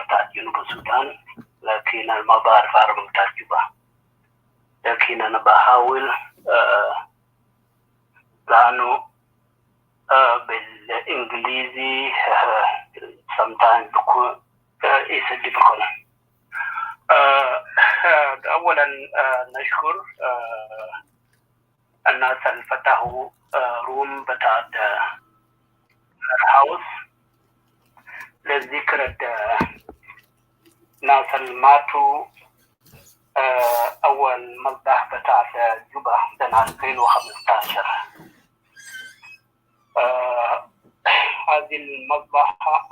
بتاعت جنوب السودان، لكن ما بعرف عربي بتاعت جوبا، لكن أنا بحاول لأنه بالإنجليزي sometimes بكون it's difficult. أولا نشكر الناس اللي فتحوا روم بتاعت هاوس لذكرى ناس اللي ماتوا أول مذبح بتاعت جوبا سنة 2015. هذه المذبحة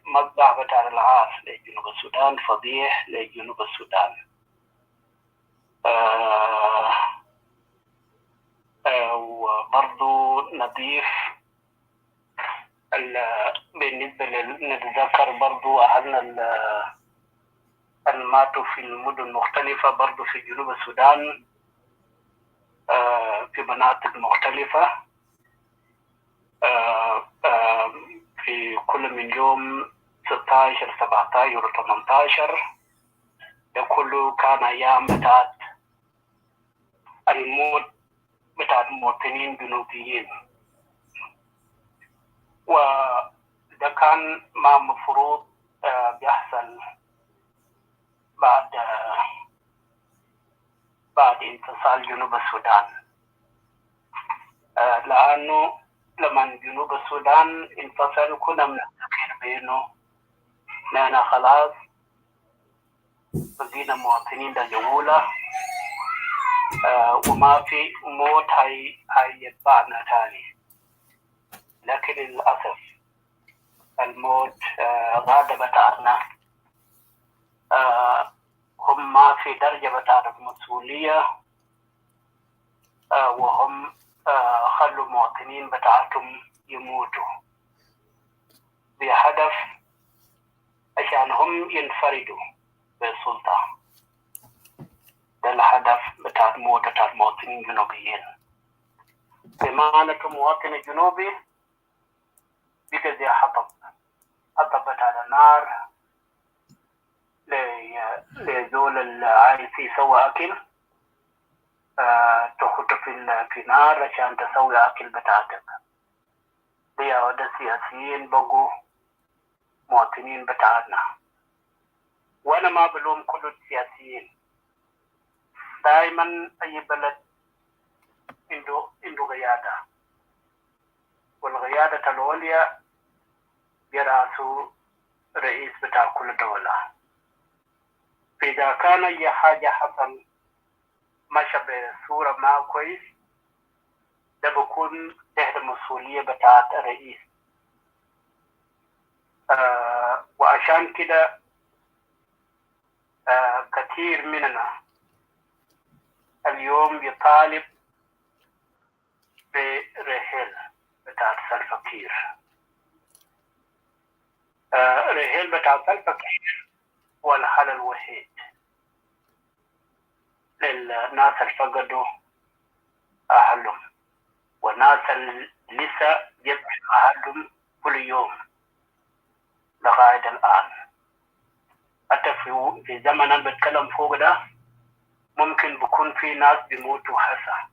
مذبح بتاع العار لجنوب السودان، فضيح لجنوب السودان. وبرضو نضيف بالنسبة نتذكر برضو أهلنا اللي ماتوا في المدن مختلفة برضو في جنوب السودان في مناطق مختلفة في كل من يوم 16 17 و 18. ده كله كان أيام بتاعت الموت بتاعت مواطنين جنوبيين، وده كان ما مفروض بيحصل بعد انفصال جنوب السودان، لأنه لما جنوب السودان انفصل كنا بنفتكر بأنه نحن خلاص بقينا مواطنين لجولة وما في موت هيتبعنا تاني. لكن للأسف الموت غادة بتاعنا، هم ما في درجة بتاعت المسؤولية، وهم خلوا مواطنين بتاعتهم يموتوا بهدف عشان هم ينفردوا بالسلطة. ده الهدف بتاع موت بتاع المواطنين الجنوبيين. بمعنى المواطن الجنوبي بقى زي حطب بتاع النار لزول اللي عايز يسوي أكل، تحط في نار عشان تسوي أكل بتاعتك. ده سياسيين بقوا مواطنين بتاعنا، وأنا ما بلوم كل السياسيين. دائما أي بلد عنده قيادة، والقيادة العليا برأسه رئيس بتاع كل دولة. فإذا كان أي حاجة حصل مشى بصورة ما كويس، ده بكون تحت المسؤولية بتاعت الرئيس. وعشان كده كثير مننا اليوم يطالب برحيل بتاعت سلفا-كير. رحيل بتاعت سلفا-كير هو الحل الوحيد للناس اللي فقدوا أهلهم، والناس اللي لسه يبحثوا أهلهم كل يوم لغاية الآن. حتى في زمن اللي بتكلم فوق ده ممكن بكون في ناس بيموتوا هسه،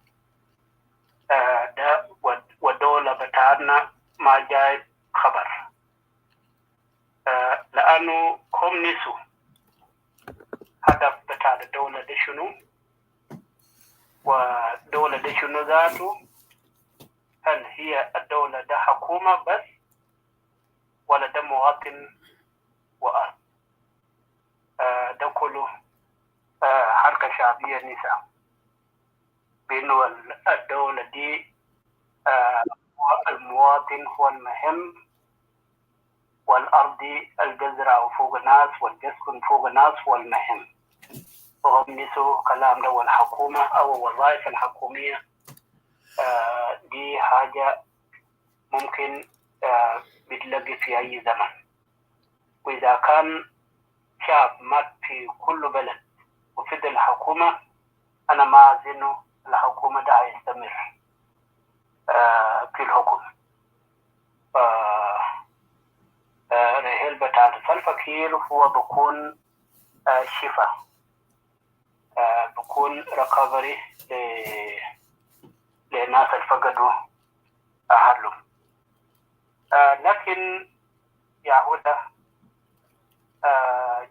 ده والدولة بتاعنا ما جايب خبر، لأنه هم نسوا هدف بتاع الدولة دي شنو، والدولة دي شنو ذاته. هل هي الدولة ده حكومة بس ولا ده مواطن وأرض؟ ده كله حركة شعبية نساء بأنه الدولة دي المواطن هو المهم والأرض الأرض الجزرة وفوق الناس والجسكن فوق الناس والمهم وهم نسوا كلام ده والحكومة أو الوظائف الحكومية دي حاجة ممكن بتلاقي في أي زمن. وإذا كان شعب مات في كل بلد وفضل الحكومة، أنا ما أظن الحكومة ده هيستمر في الحكم. رحيل بتاع الفقير هو بكون شفاء، بكون ريكفري للناس اللي فقدوا أهلهم. لكن يهودا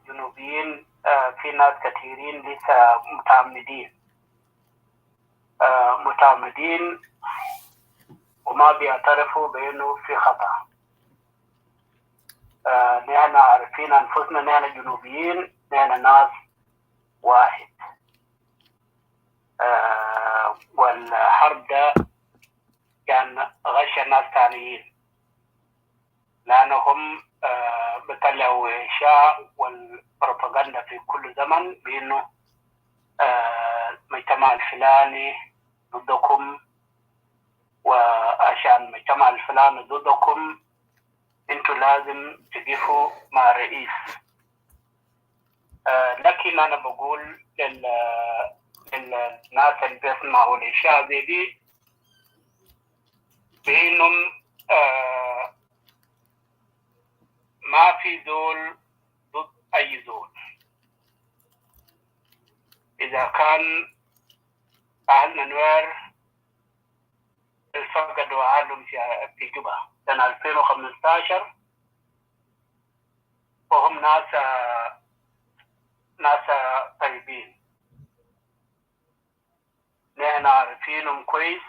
جنوبيين في ناس كثيرين لسه متعمدين وما بيعترفوا بأنه في خطأ. نحن عارفين أنفسنا نحن جنوبيين، نحن ناس واحد. والحرب ده كان غش ناس ثانيين لأنهم بطلعوا إشاعة والبروباغندا في كل زمن بأنه المجتمع الفلاني ضدكم، وعشان المجتمع الفلاني ضدكم انتوا لازم تقفوا مع رئيس. لكن أنا بقول للناس اللي بيسمعوا الإشاعة زي دي بأنهم ما في زول ضد أي زول. إذا كان أهلنا نوير فقدوا أهلهم في جوبا سنة 2015 وهم ناس طيبين، نحن عارفينهم كويس.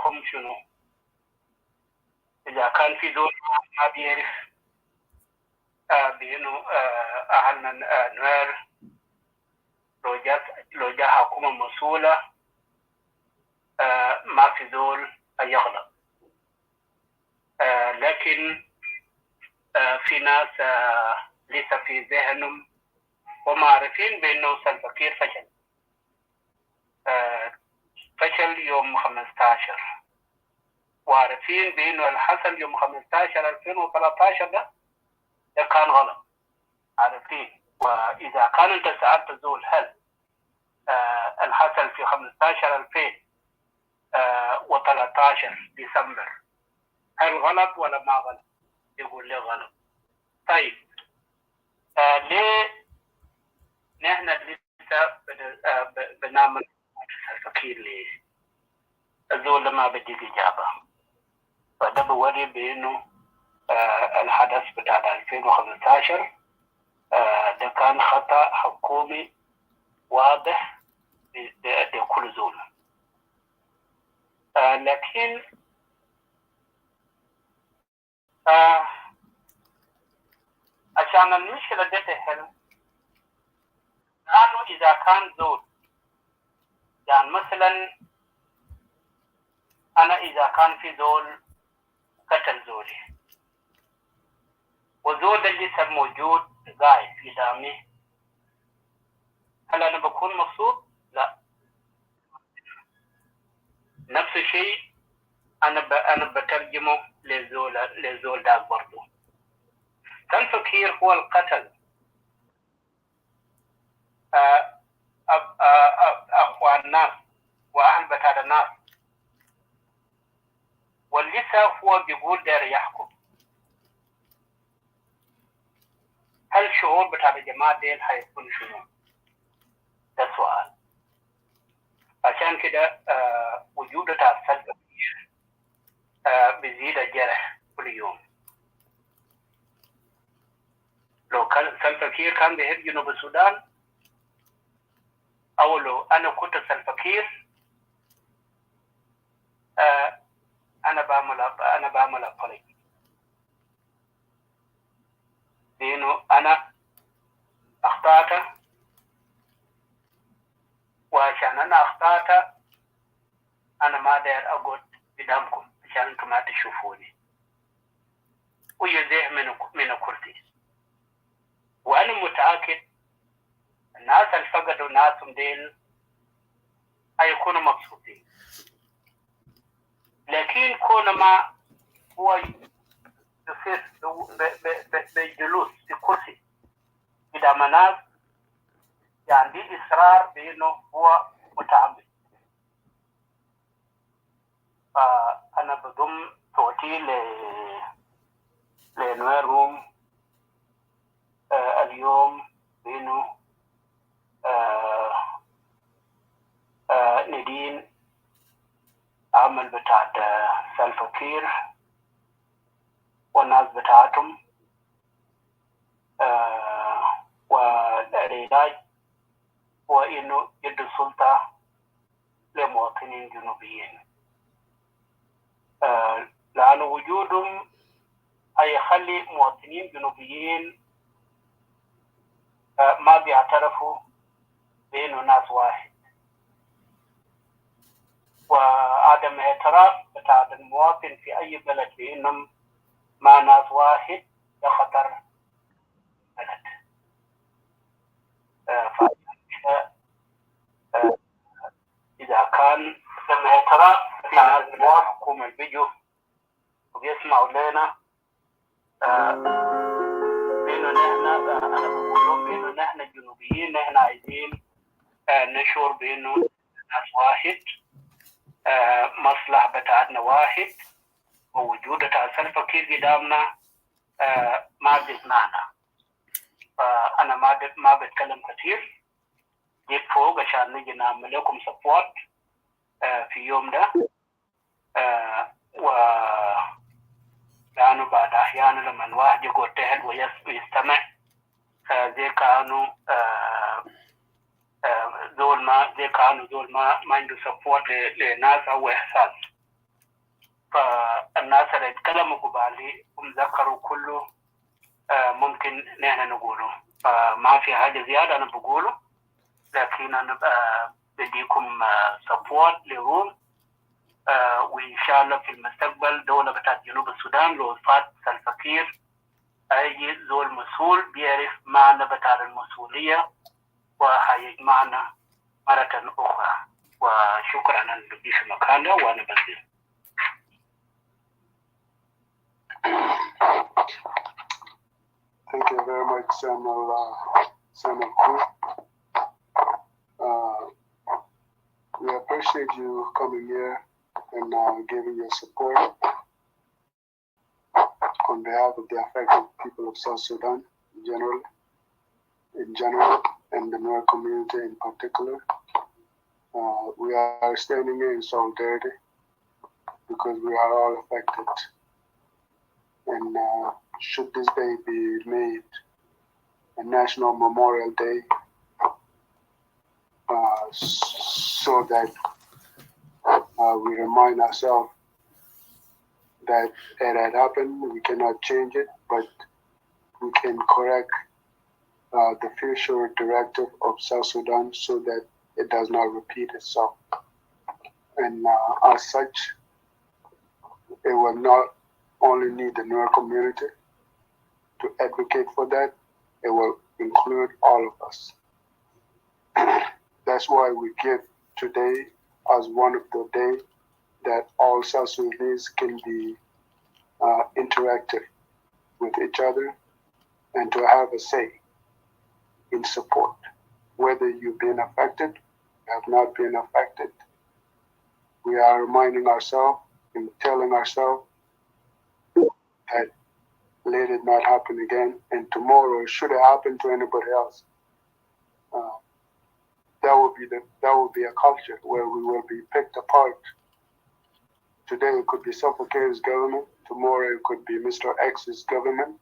هم شنو؟ إذا كان في دول ما بيعرف بأنه أهلنا نوير لو جاء حكومة مسؤولة ما في دول يغلط. لكن في ناس لسه في ذهنهم وما عارفين بأنه سلفا-كير فشل يوم 15 وعارفين بأنه الحصل يوم 15 2013 ده كان غلط، عارفين. وإذا كان أنت سألت زول هل الحصل في 15 2013 ديسمبر هل غلط ولا ما غلط؟ يقول لي غلط. طيب ليه نحن لسه بنعمل الفقير ليه؟ الزول ما بدي إجابة. فده بوري بأنه الحدث بتاع 2015 ده كان خطأ حكومي واضح لكل زول. لكن عشان المشكلة دي تحل، لأنه إذا كان زول يعني مثلا أنا إذا كان في زول قتل زولي وزول اللي لسه موجود قاعد في دامي، هل أنا بكون مبسوط؟ لا. نفس الشيء أنا بترجمه لزول داك برضه. سلفا-كير هو القتل أخوان الناس وأهل بتاع الناس، ولسه هو بيقول داير يحكم. هل الشعور بتاع الجماعة ديل هيكون شنو؟ ده سؤال. عشان كده وجود بتاع سلفا-كير بيزيد الجرح كل يوم. لو كان سلفا-كير كان بيحب جنوب السودان، أو لو أنا كنت سلفا-كير أنا بعمل أبولي لأنه أنا أخطأت، وعشان أنا أخطأت أنا ما داير أقعد ما تشوفوني ويزيح من كرسي. وأنا متأكد الناس اللي فقدوا ناسهم ديل هيكونوا مبسوطين، لكن كون ما هو يصير بجلوس في كرسي قدام ناس يعني إصرار بأنه هو متعمد. فأنا بضم صوتي لنوير روم اليوم بأنه ندين عمل بتاعت سلفكير والناس بتاعتهم والعلاج هو إنه يدوا السلطة لمواطنين جنوبيين، لأن وجودهم هيخلي مواطنين جنوبيين ما بيعترفوا بأنه ناس واحد، وعدم اعتراف بتاع المواطن في أي بلد بأنهم ما ناس واحد ده خطر بلد. إذا كان عدم اعتراف بتاع المواطن حكومة بيجوا وبيسمعوا لنا بأنه نحن أنا بقول لهم بأنه نحن الجنوبيين نحن عايزين نشعر بأنه ناس واحد، مصلحة بتاعتنا واحد، ووجود بتاع سلفكير قدامنا ما بيسمعنا. فأنا ما بتكلم كثير، جيت فوق عشان نجي نعمل لكم سبورت في يوم ده، و لأنه بعد أحيانا لما الواحد يقعد تحت ويستمع زي كانوا زول ما عنده سبورت لناس أو إحساس. فالناس اللي يتكلموا قبالي ومذكروا كله ممكن نحن نقوله، ما في حاجة زيادة أنا بقوله، لكن أنا بديكم سبورت لهم، وإن شاء الله في المستقبل دولة بتاعت جنوب السودان لو فات سلفكير أي زول مسؤول بيعرف معنى بتاع المسؤولية وهيجمعنا مرة أخرى. وشكرا أن بدي في مكان ده وأنا بنزل. Thank you very much, Samuel Cook. We appreciate you coming here and giving your support on behalf of the affected people of South Sudan in general, and the Nuer community in particular. We are standing in solidarity because we are all affected. And should this day be made a national memorial day, so that we remind ourselves that it had happened, we cannot change it, but we can correct the future directive of South Sudan so that it does not repeat itself. And as such, it will not only need the Nuer community to advocate for that, it will include all of us. That's why we give today as one of the days that all South Sudanese can be interactive with each other and to have a say in support. Whether you've been affected, have not been affected, we are reminding ourselves and telling ourselves that let it not happen again, and tomorrow, should it happen to anybody else, that will be a culture where we will be picked apart. Today it could be Self-Care's government, tomorrow it could be Mr. X's government,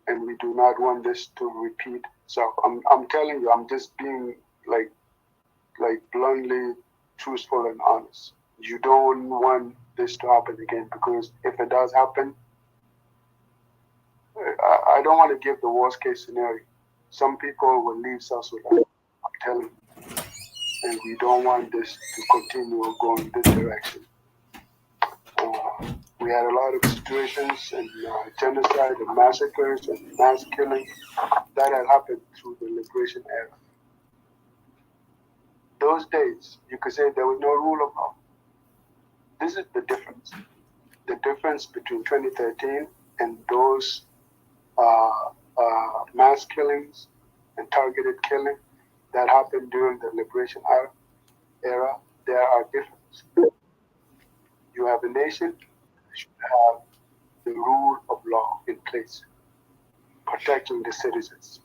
and we do not want this to repeat. So I'm telling you, I'm just being like bluntly truthful and honest. You don't want this to happen again, because if it does happen, I don't want to give the worst case scenario. Some people will leave South Sudan, I'm telling you. And we don't want this to continue going this direction. We had a lot of situations and genocide and massacres and mass killing that had happened through the liberation era. Those days, you could say there was no rule of law. This is the difference. The difference between 2013 and those mass killings and targeted killing that happened during the liberation era, there are differences. You have a nation that should have the rule of law in place, protecting the citizens.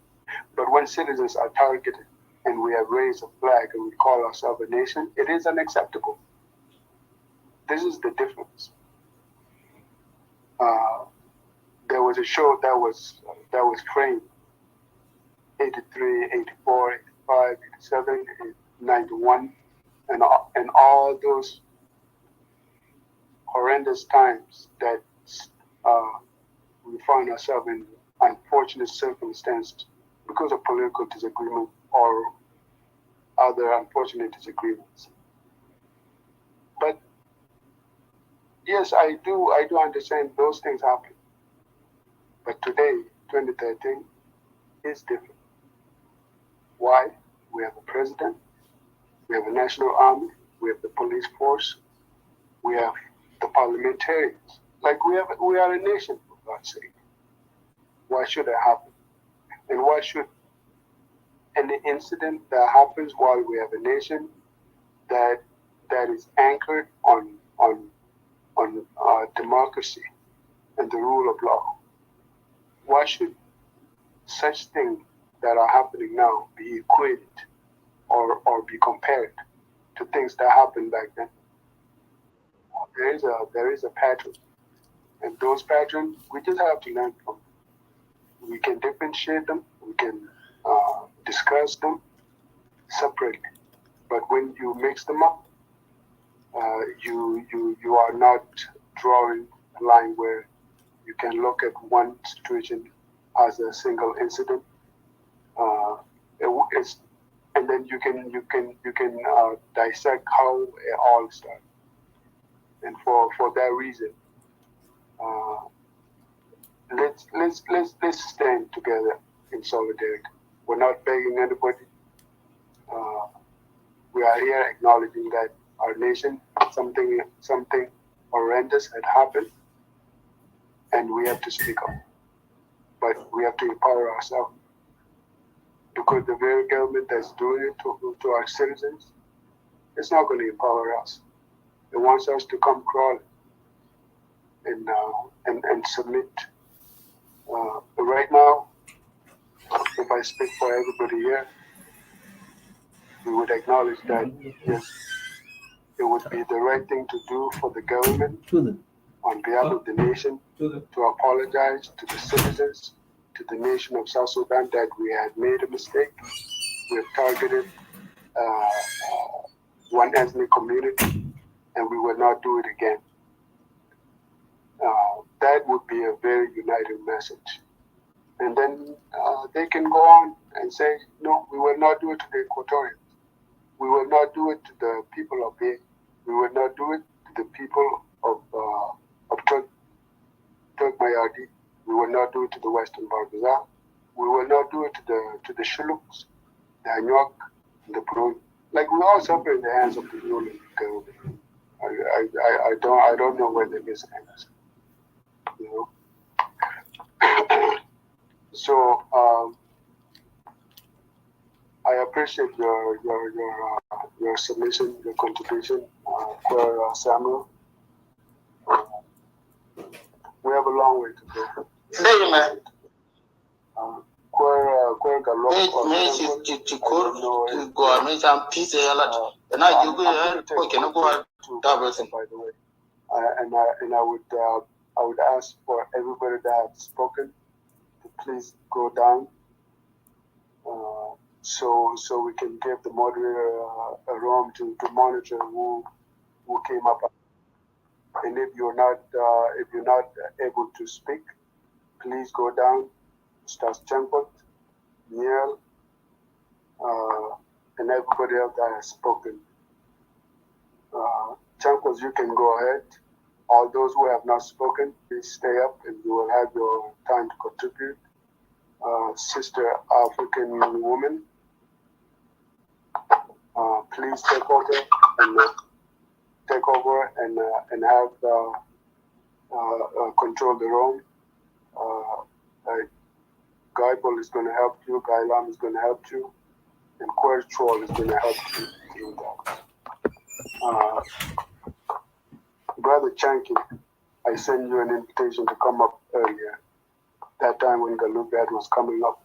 But when citizens are targeted and we have raised a flag and we call ourselves a nation, it is unacceptable. This is the difference. There was a show that was framed 83, 84, 85, 87, 91, and all those horrendous times that we find ourselves in unfortunate circumstances because of political disagreement or other unfortunate disagreements. But yes, I do understand those things happen. But today, 2013, is different. Why? We have a president, we have a national army, we have the police force, we have the parliamentarians. Like we are a nation, for God's sake. Why should that happen? And why should any incident that happens while we have a nation that is anchored on democracy and the rule of law, why should such things that are happening now be equated or be compared to things that happened back then? There is a pattern, and those patterns we just have to learn from. We can differentiate them, we can discuss them separately, but when you mix them up, you are not drawing a line where you can look at one situation as a single incident. And then you can dissect how it all started. And for that reason, let's stand together in solidarity. We're not begging anybody. We are here acknowledging that our nation, something horrendous had happened, and we have to speak up. But we have to empower ourselves, because the very government that's doing it to our citizens, it's not going to empower us. It wants us to come crawling and submit. But right now, if I speak for everybody here, we would acknowledge that yes, it would be the right thing to do for the government on behalf of the nation to apologize to the citizens, to the nation of South Sudan, that we had made a mistake. We have targeted one ethnic community, and we will not do it again. That would be a very united message. And then they can go on and say, no, we will not do it to the Equatorians. We will not do it to the people of Bay. We will not do it to the people of Turk Mayardi. We will not do it to the Western Barbaza. We will not do it to the Shuluks, the Anyok, the Prune. Like we all suffer in the hands of the ruling government. I don't know where the missing is. You know. So I appreciate your submission, your contribution, for Samuel. We have a long way to go. By the way, and I would ask for everybody that has spoken to please go down, so we can give the moderator a room to monitor who came up. And if you're not able to speak, please go down. Stas Chankot, Niel, and everybody else that has spoken. Chankot, you can go ahead. All those who have not spoken, please stay up and you will have your time to contribute. Sister African woman, please take over and have control the room. Guy Bull is going to help you. Guy Lam is going to help you, and Queer Troll is going to help you through that. Brother Chanky, I sent you an invitation to come up earlier. That time when Galubad was coming up.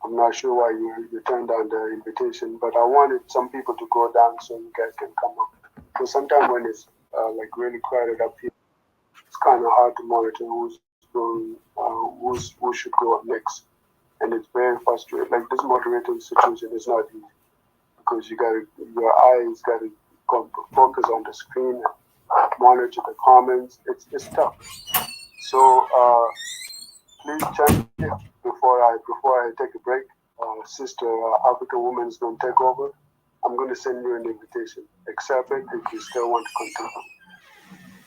I'm not sure why you turned down the invitation, but I wanted some people to go down so you guys can come up. Because sometimes when it's like really crowded up here, it's kind of hard to monitor who's going, who should go up next, and it's very frustrating. Like this moderating situation is not easy because your eyes gotta focus on the screen and monitor the comments. It's tough. So please check before I take a break. Sister African woman is going to take over. I'm going to send you an invitation. Accept it if you still want to continue.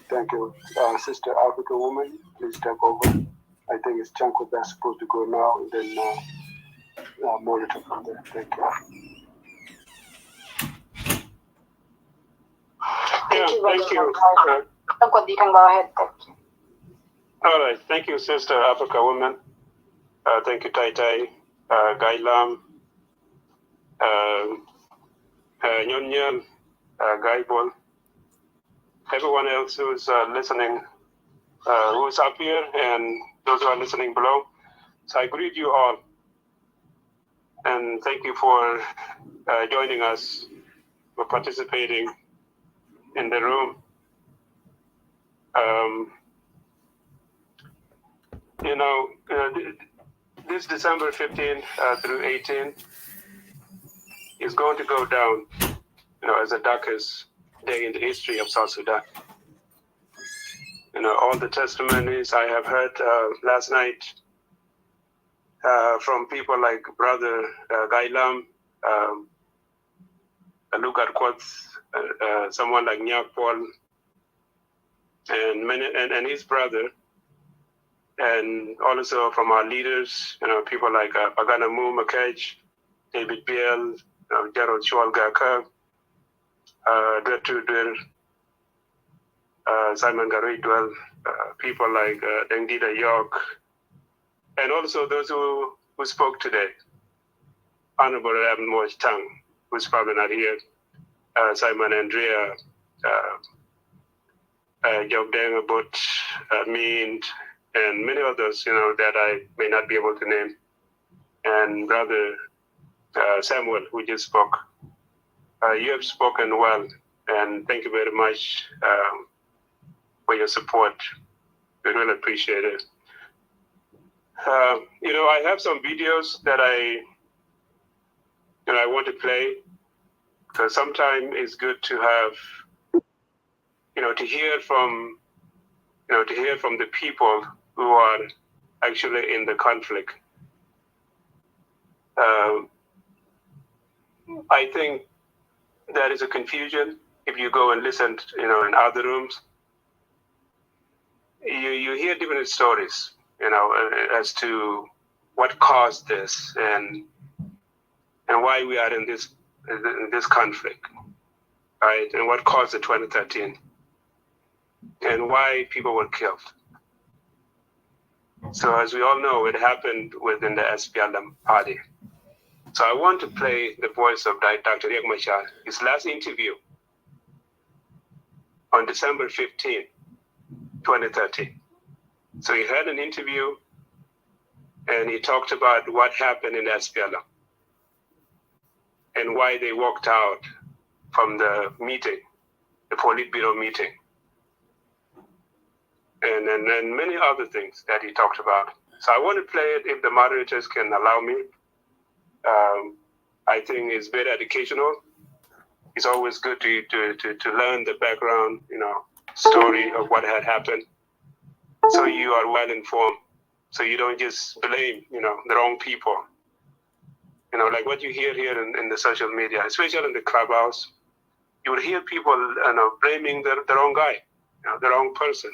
Thank you. Sister African woman, please take over. I think it's Chanko that's supposed to go now, and then monitor from there. Thank you. Thank you. You can go ahead. Thank you. All right. Thank you, Sister Africa Woman. Thank you, Tai Tai, Guy Lam, Nyon Nyon, Guy Bol, everyone else who's listening, who's up here, and those who are listening below. So I greet you all, and thank you for joining us, for participating in the room. This December 15 through 18 is going to go down, as the darkest day in the history of South Sudan. All the testimonies I have heard last night from people like Brother Guy Lam, Lugar Quats, someone like Nyak Paul, and his brother, and also from our leaders, people like Pagana Mu Makaj, David Biel, Gerald Shualgaka, Dwetudur, Simon Garidwell, people like Dengdida York, and also those who spoke today. Honorable Evan Mosh Tang, who's probably not here, Simon Andrea, Jogdang Abut, Mean, and many others, that I may not be able to name. And Brother Samuel, who just spoke. You have spoken well, and thank you very much for your support. We really appreciate it. I have some videos that I want to play, because sometimes it's good to have, to hear from the people who are actually in the conflict. I think there is a confusion if you go and listen, in other rooms. You hear different stories, as to what caused this and why we are in this conflict, right? And what caused the 2013, and why people were killed. So as we all know, it happened within the SPLM party. So I want to play the voice of Dr. Riek Machar, his last interview on December 15, 2013. So he had an interview and he talked about what happened in SPLM and why they walked out from the meeting, the Politburo meeting. And many other things that he talked about. So I want to play it if the moderators can allow me. I think it's very educational. It's always good to learn the background, story of what had happened, so you are well informed, so you don't just blame, the wrong people. Like what you hear here in the social media, especially in the clubhouse, you will hear people blaming the wrong guy, the wrong person,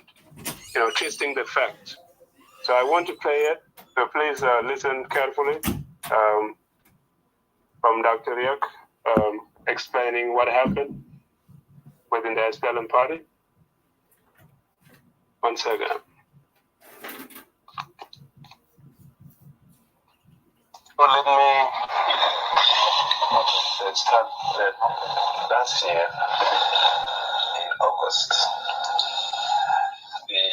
twisting the facts. So I want to play it. So please listen carefully from Dr. Riek explaining what happened within the SPLM party. One second. Well, let me start that last year in August, the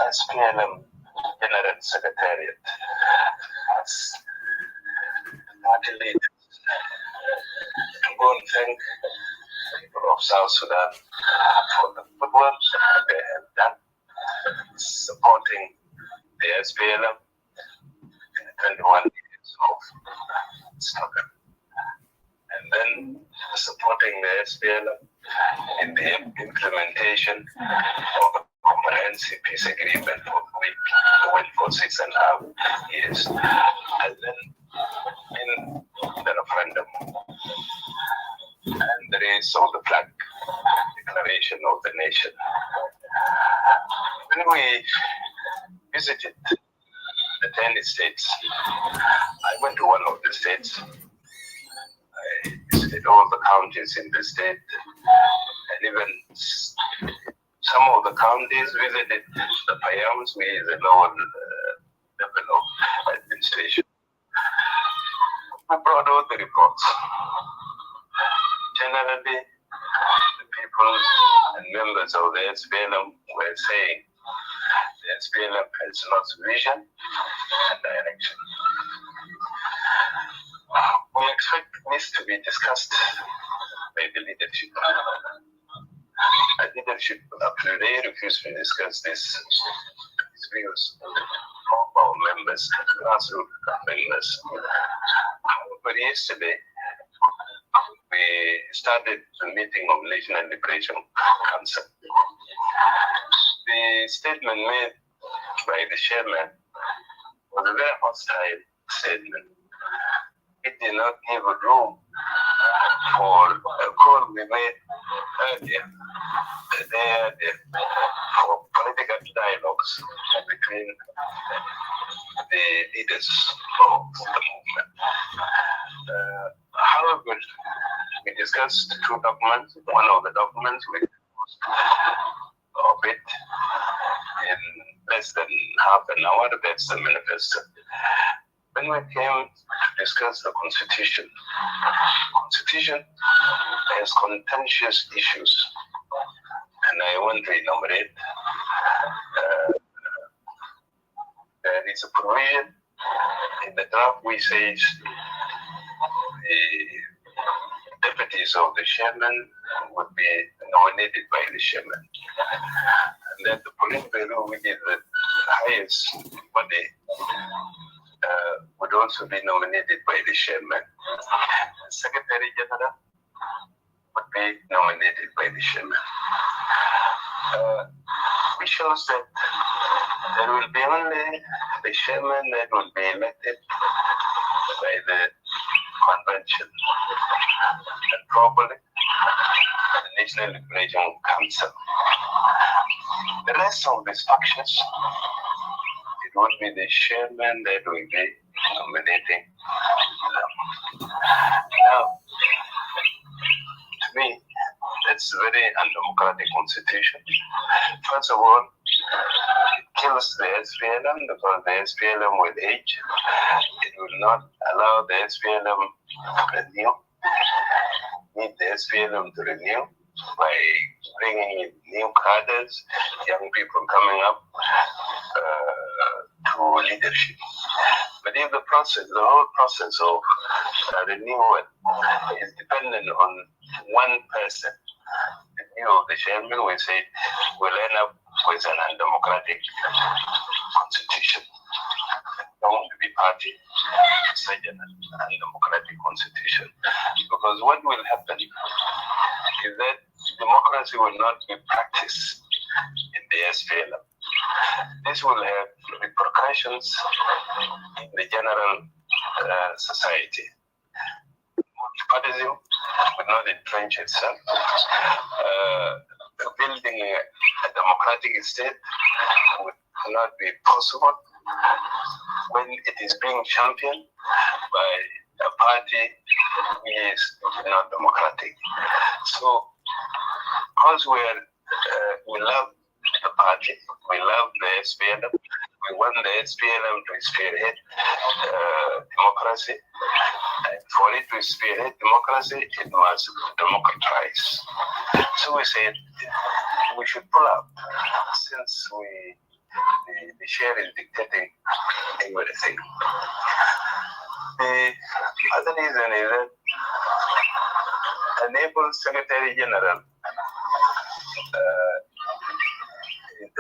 SPLM General Secretariat has party leaders to go and thank the people of South Sudan for the good work they have done supporting the SPLM in the 21 years of struggle, and then supporting the SPLM in the implementation of the comprehensive peace agreement for which we went for 6.5 years, and then in the referendum, and the raise of the flag declaration of the nation. When we visited the 10 states, I went to one of the states. I visited all the counties in the state, and even some of the counties visited the Payams, which is the lower level of administration. I brought out the reports. Generally, the people and members of the SPLM were saying the SPLM has lost vision and direction. We expect this to be discussed by the leadership. The leadership up to today refused to discuss these views of our members, grassroots members. However, yesterday, we started the meeting of National Liberation Council. The statement made by the chairman was a very hostile statement. It did not give a room for a call we made earlier, the day earlier, for political dialogues between the leaders of the movement. However, we discussed two documents. One of the documents we discussed of it in less than half an hour. That's the manifesto. When we came to discuss the Constitution has contentious issues, and I want to enumerate. There is a provision in the draft which says the deputies of the chairman would be nominated by the chairman, and that the Politburo, which is the highest body, would also be nominated by the chairman. The Secretary General would be nominated by the chairman. Which shows that there will be only the chairman that will be elected by the convention, and probably the National Liberation Council. The rest of these factions, it will be the chairman that will be nominating them. Now, to me, that's a very undemocratic constitution. First of all, it kills the SPLM because the SPLM will age. It will not allow the SPLM to renew. Need the SPLM to renew by bringing in new cadres, young people coming up to leadership. But if the whole process of renewal is dependent on one person, the view of the chairman will say we'll end up with an undemocratic constitution. Don't be party such an undemocratic constitution. Because what will happen is that democracy will not be practiced in the SPLM. This will have repercussions in the general society. Multipartyism would not entrench itself. Building a democratic state would not be possible when it is being championed by a party which is not democratic. So, because we love the party, we love the SPLM, we want the SPLM to spearhead democracy. And for it to spearhead democracy, it must democratize. So we said we should pull up since the share is dictating everything. The other reason is that an able Secretary General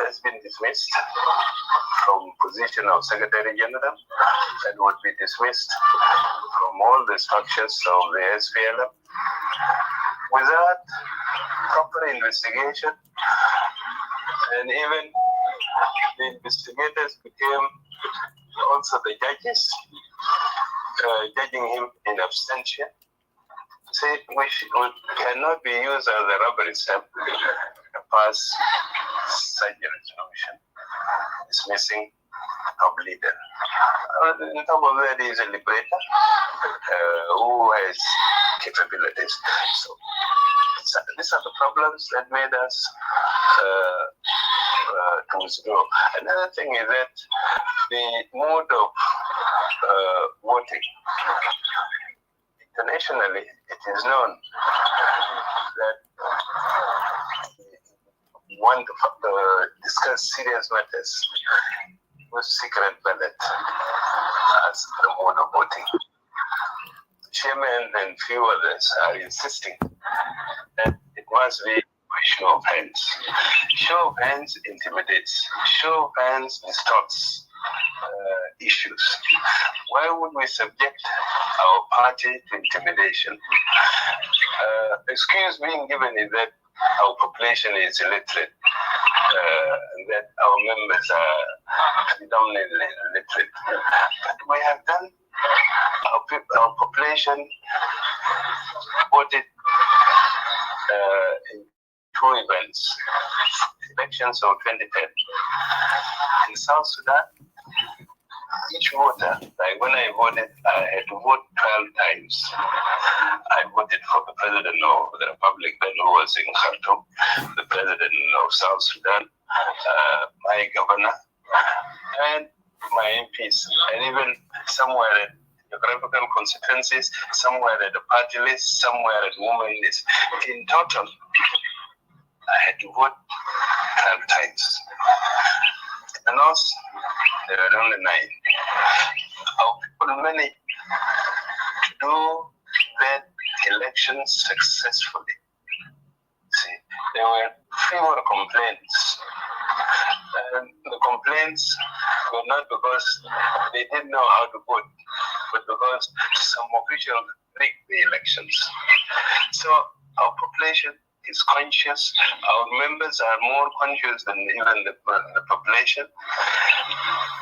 has been dismissed from position of Secretary General and would be dismissed from all the structures of the SPLM without proper investigation, and even the investigators became also the judges, judging him in abstention. Say we cannot be used as a rubber stamp to pass such a resolution dismissing top leader. On top of that is a liberator who has capabilities. So these are the problems that made us to withdraw. Another thing is that the mode of voting, internationally, it is known that want to discuss serious matters with secret ballot as the mode of voting. Chairman and few others are insisting that it must be by show of hands. Show of hands intimidates. Show of hands distorts issues. Why would we subject our party to intimidation? Excuse being given is that our population is illiterate, that our members are predominantly illiterate. But we have done our population voted in two events, elections of 2010. In South Sudan, each voter, like when I voted, I had to vote 12 times. I voted for the president of the republic then who was in Khartoum, the president of South Sudan, my governor, and my MPs, and even somewhere at geographical consequences, somewhere at the party list, somewhere at women list. In total, I had to vote 12 times. In the North, there were only 9. Our people managed to do that election successfully. See, there were fewer complaints. And the complaints were not because they didn't know how to vote, but because some officials rigged the elections. So our population is conscious. Our members are more conscious than even the population.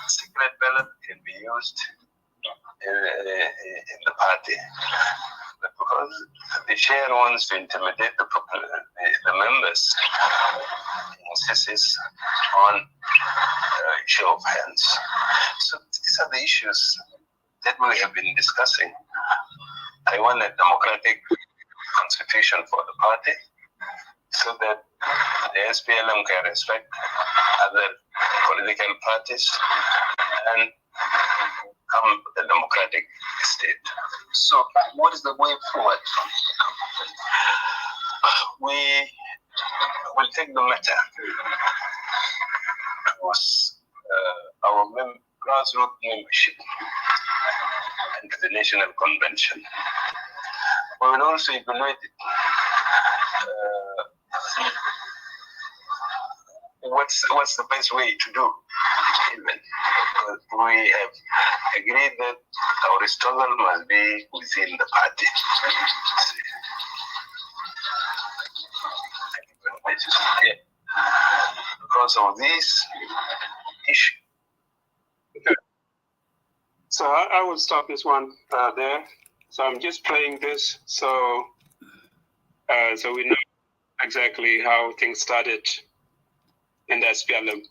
Secret ballot can be used in the party. But because the chair wants to intimidate the members, insists on show of hands. So these are the issues that we have been discussing. I want a democratic constitution for the party so that the SPLM can respect other political parties and become a democratic state. So what is the way forward? We will take the matter towards our grassroots membership and to the National Convention. We will also evaluate it. What's the best way to do? We have agreed that our struggle must be within the party. Because of this issue. So I will stop this one there. So I'm just playing this so So we know exactly how things started in the SPLM.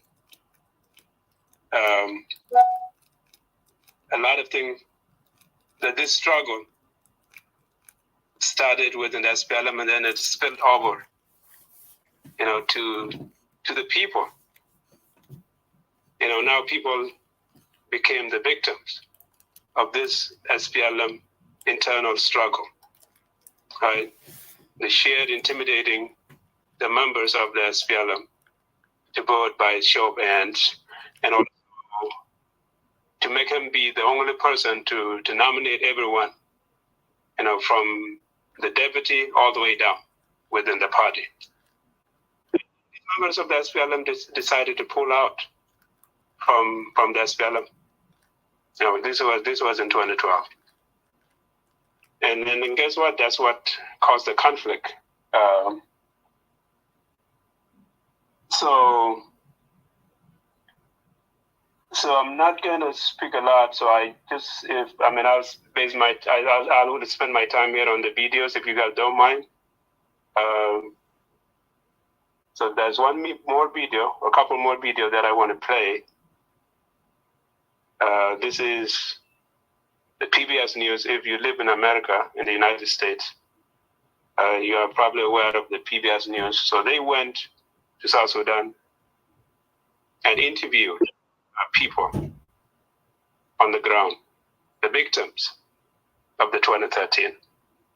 A lot of things that this struggle started within the SPLM, and then it spilled over, to the people. Now people became the victims of this SPLM internal struggle, right? They shared intimidating the members of the SPLM to vote by show of hands, and also to make him be the only person to nominate everyone, from the deputy all the way down within the party. Members of the SPLM decided to pull out from the SPLM. This was in 2012. And then guess what? That's what caused the conflict. So I'm not going to speak a lot. So I would spend my time here on the videos if you guys don't mind. So there's a couple more video that I want to play. This is the PBS News. If you live in America, in the United States, you are probably aware of the PBS News. So they went to South Sudan and interviewed people on the ground, the victims of the 2013.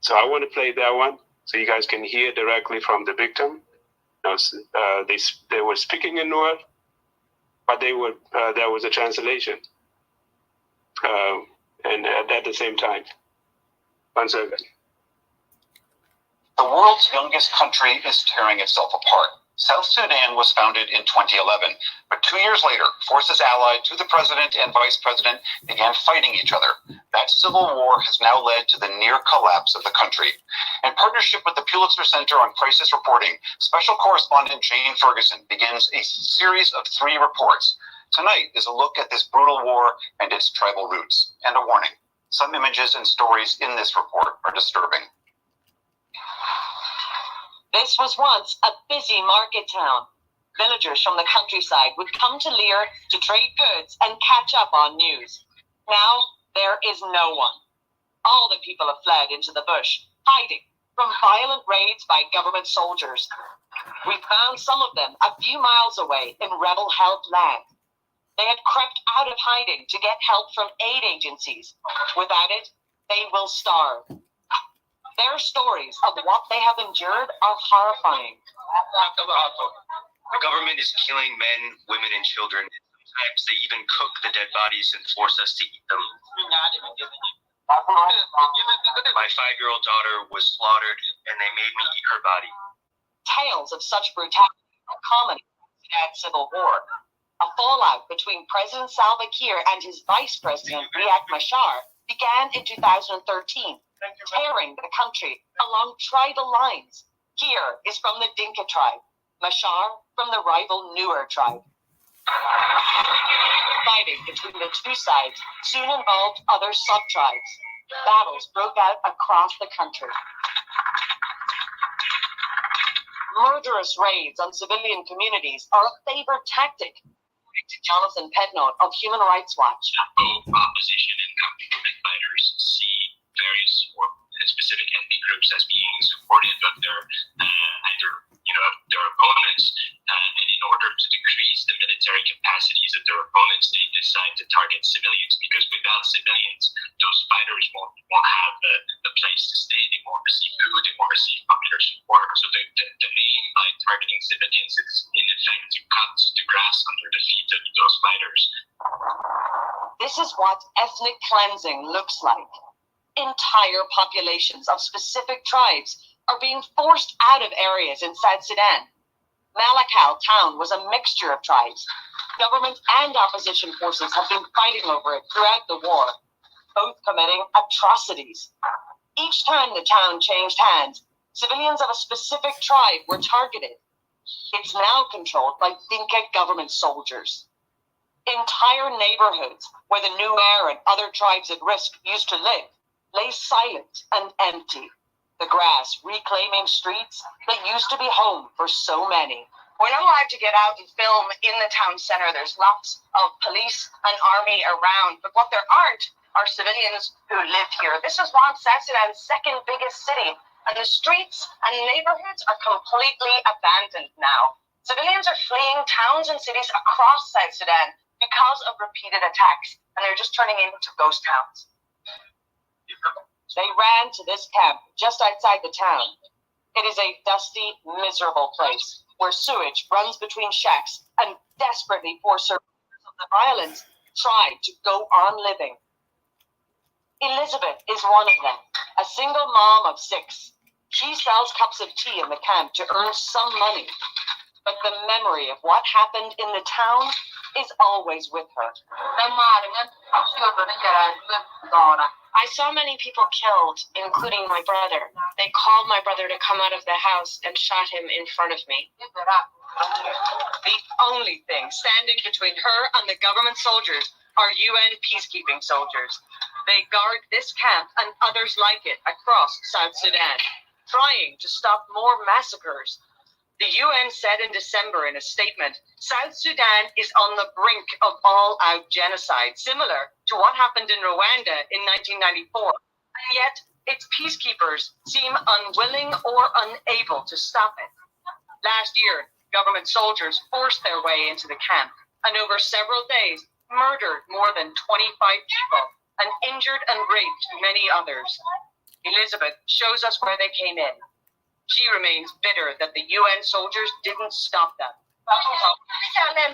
So I want to play that one so you guys can hear directly from the victim. They were speaking in Nuer, but there was a translation, and at the same time. 1 second. The world's youngest country is tearing itself apart. South Sudan was founded in 2011, but 2 years later, forces allied to the president and vice president began fighting each other. That civil war has now led to the near collapse of the country. In partnership with the Pulitzer Center on Crisis Reporting, special correspondent Jane Ferguson begins a series of 3 reports. Tonight is a look at this brutal war and its tribal roots. And a warning, some images and stories in this report are disturbing. This was once a busy market town. Villagers from the countryside would come to Lear to trade goods and catch up on news. Now, there is no one. All the people have fled into the bush, hiding from violent raids by government soldiers. We found some of them a few miles away in rebel-held land. They had crept out of hiding to get help from aid agencies. Without it, they will starve. Their stories of what they have endured are horrifying. The government is killing men, women, and children. Sometimes they even cook the dead bodies and force us to eat them. My 5-year-old daughter was slaughtered, and they made me eat her body. Tales of such brutality are common in the Sudan civil war. A fallout between President Salva Kiir and his vice president, Riek Machar, began in 2013. Tearing the country along tribal lines. Kiir is from the Dinka tribe, Machar from the rival Nuer tribe. Fighting between the two sides soon involved other sub-tribes. Battles broke out across the country. Murderous raids on civilian communities are a favored tactic, according to Jonathan Pednot of Human Rights Watch. Both opposition and government fighters see various or specific ethnic groups as being supportive of their opponents, and in order to decrease the military capacities of their opponents, they decide to target civilians, because without civilians, those fighters won't have the place to stay. They won't receive food. They won't receive popular support. So the aim by targeting civilians is in effect to cut the grass under the feet of those fighters. This is what ethnic cleansing looks like. Entire populations of specific tribes are being forced out of areas in South Sudan. Malakal town was a mixture of tribes. Government and opposition forces have been fighting over it throughout the war, both committing atrocities. Each time the town changed hands, civilians of a specific tribe were targeted. It's now controlled by Dinka government soldiers. Entire neighborhoods where the Nuer and other tribes at risk used to live lay silent and empty. The grass reclaiming streets that used to be home for so many. We're not allowed to get out and film in the town center. There's lots of police and army around, but what there aren't are civilians who live here. This is once South Sudan's second biggest city, and the streets and neighborhoods are completely abandoned now. Civilians are fleeing towns and cities across South Sudan because of repeated attacks, and they're just turning into ghost towns. They ran to this camp just outside the town. It is a dusty, miserable place where sewage runs between shacks and desperately poor survivors of the violence tried to go on living. Elizabeth is one of them, a single mom of 6. She sells cups of tea in the camp to earn some money, but the memory of what happened in the town is always with her. I saw many people killed, including my brother. They called my brother to come out of the house and shot him in front of me. The only thing standing between her and the government soldiers are UN peacekeeping soldiers. They guard this camp and others like it across South Sudan, trying to stop more massacres. The UN said in December in a statement, South Sudan is on the brink of all-out genocide, similar to what happened in Rwanda in 1994. And yet, its peacekeepers seem unwilling or unable to stop it. Last year, government soldiers forced their way into the camp and over several days murdered more than 25 people and injured and raped many others. Elizabeth shows us where they came in. She remains bitter that the UN soldiers didn't stop them. They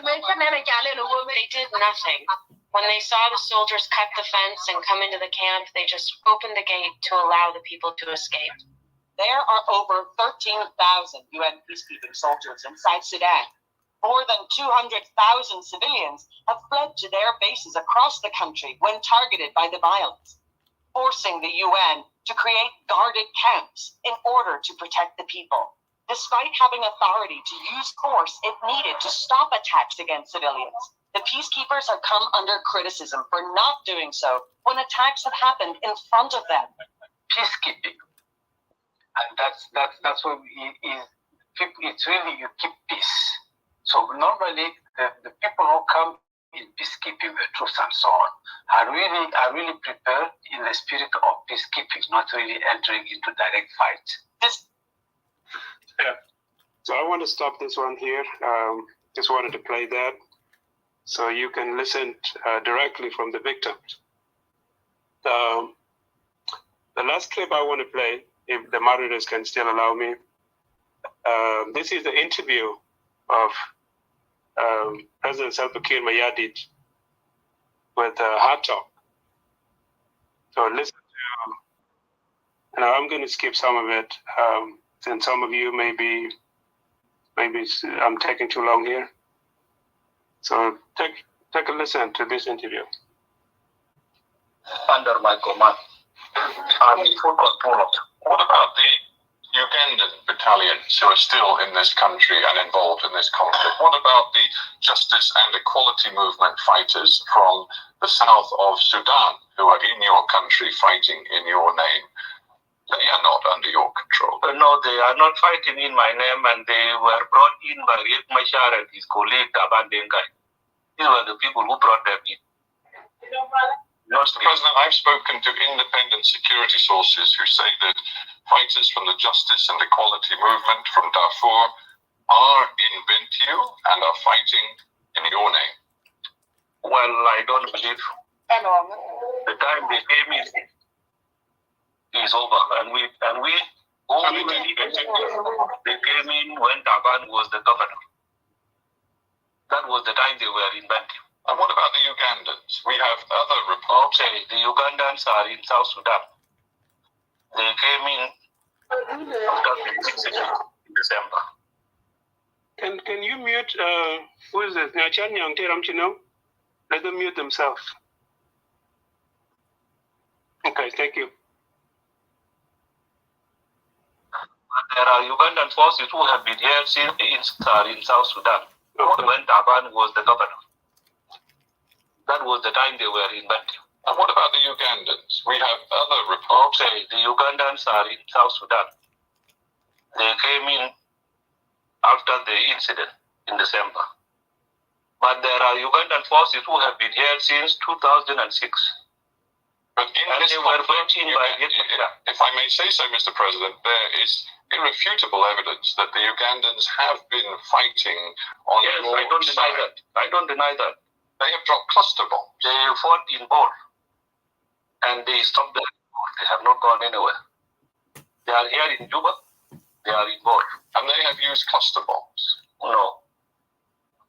did nothing. When they saw the soldiers cut the fence and come into the camp, they just opened the gate to allow the people to escape. There are over 13,000 UN peacekeeping soldiers in South Sudan. More than 200,000 civilians have fled to their bases across the country when targeted by the violence, forcing the UN to create guarded camps in order to protect the people. Despite having authority to use force it needed to stop attacks against civilians, the peacekeepers have come under criticism for not doing so when attacks have happened in front of them. Peacekeeping, and that's what it's really, you keep peace. So normally the people who come in peacekeeping, the troops and so on, are really prepared in the spirit of peacekeeping, not really entering into direct fight. Yeah. So I want to stop this one here. Just wanted to play that so you can listen directly from the victims. The last clip I want to play, if the moderators can still allow me, this is the interview of President Salva Kiir Mayardit with Hard Talk. So listen to, I'm going to skip some of it, since some of you maybe I'm taking too long here. So take a listen to this interview. Under my command, I'm in full control of them. What about the Ugandan battalions who are still in this country and involved in this conflict? What about the justice and equality movement fighters from the south of Sudan who are in your country fighting in your name? They are not under your control. No, they are not fighting in my name, and they were brought in by Riek Machar and his colleague Taban Dengai. These were the people who brought them in. Mr. President, I've spoken to independent security sources who say that fighters from the justice and equality movement from Darfur are in Bentiu and are fighting in your name. Well, I don't believe the time they came in is over, and we they came in when Taban was the governor. That was the time they were in Bentiu. And what about the Ugandans? We have other reports. Okay, the Ugandans are in South Sudan. They came in after in December. Can you mute, who is this? Nyachan Nyangteram Chino? Let them mute themselves. Okay, thank you. There are Ugandan forces who have been here since in South Sudan, when Taban was the governor. That was the time they were in Bentiu. And what about the Ugandans? We have other reports. Okay, the Ugandans are in South Sudan. They came in after the incident in December. But there are Ugandan forces who have been here since 2006. But in this conflict, if I may say so, Mr. President, there is irrefutable evidence that the Ugandans have been fighting on your I don't deny that. I don't deny that. They have dropped cluster bombs. They fought in Bor, and they stopped there. They have not gone anywhere. They are here in Juba. They are in Bor. And they have used cluster bombs. No,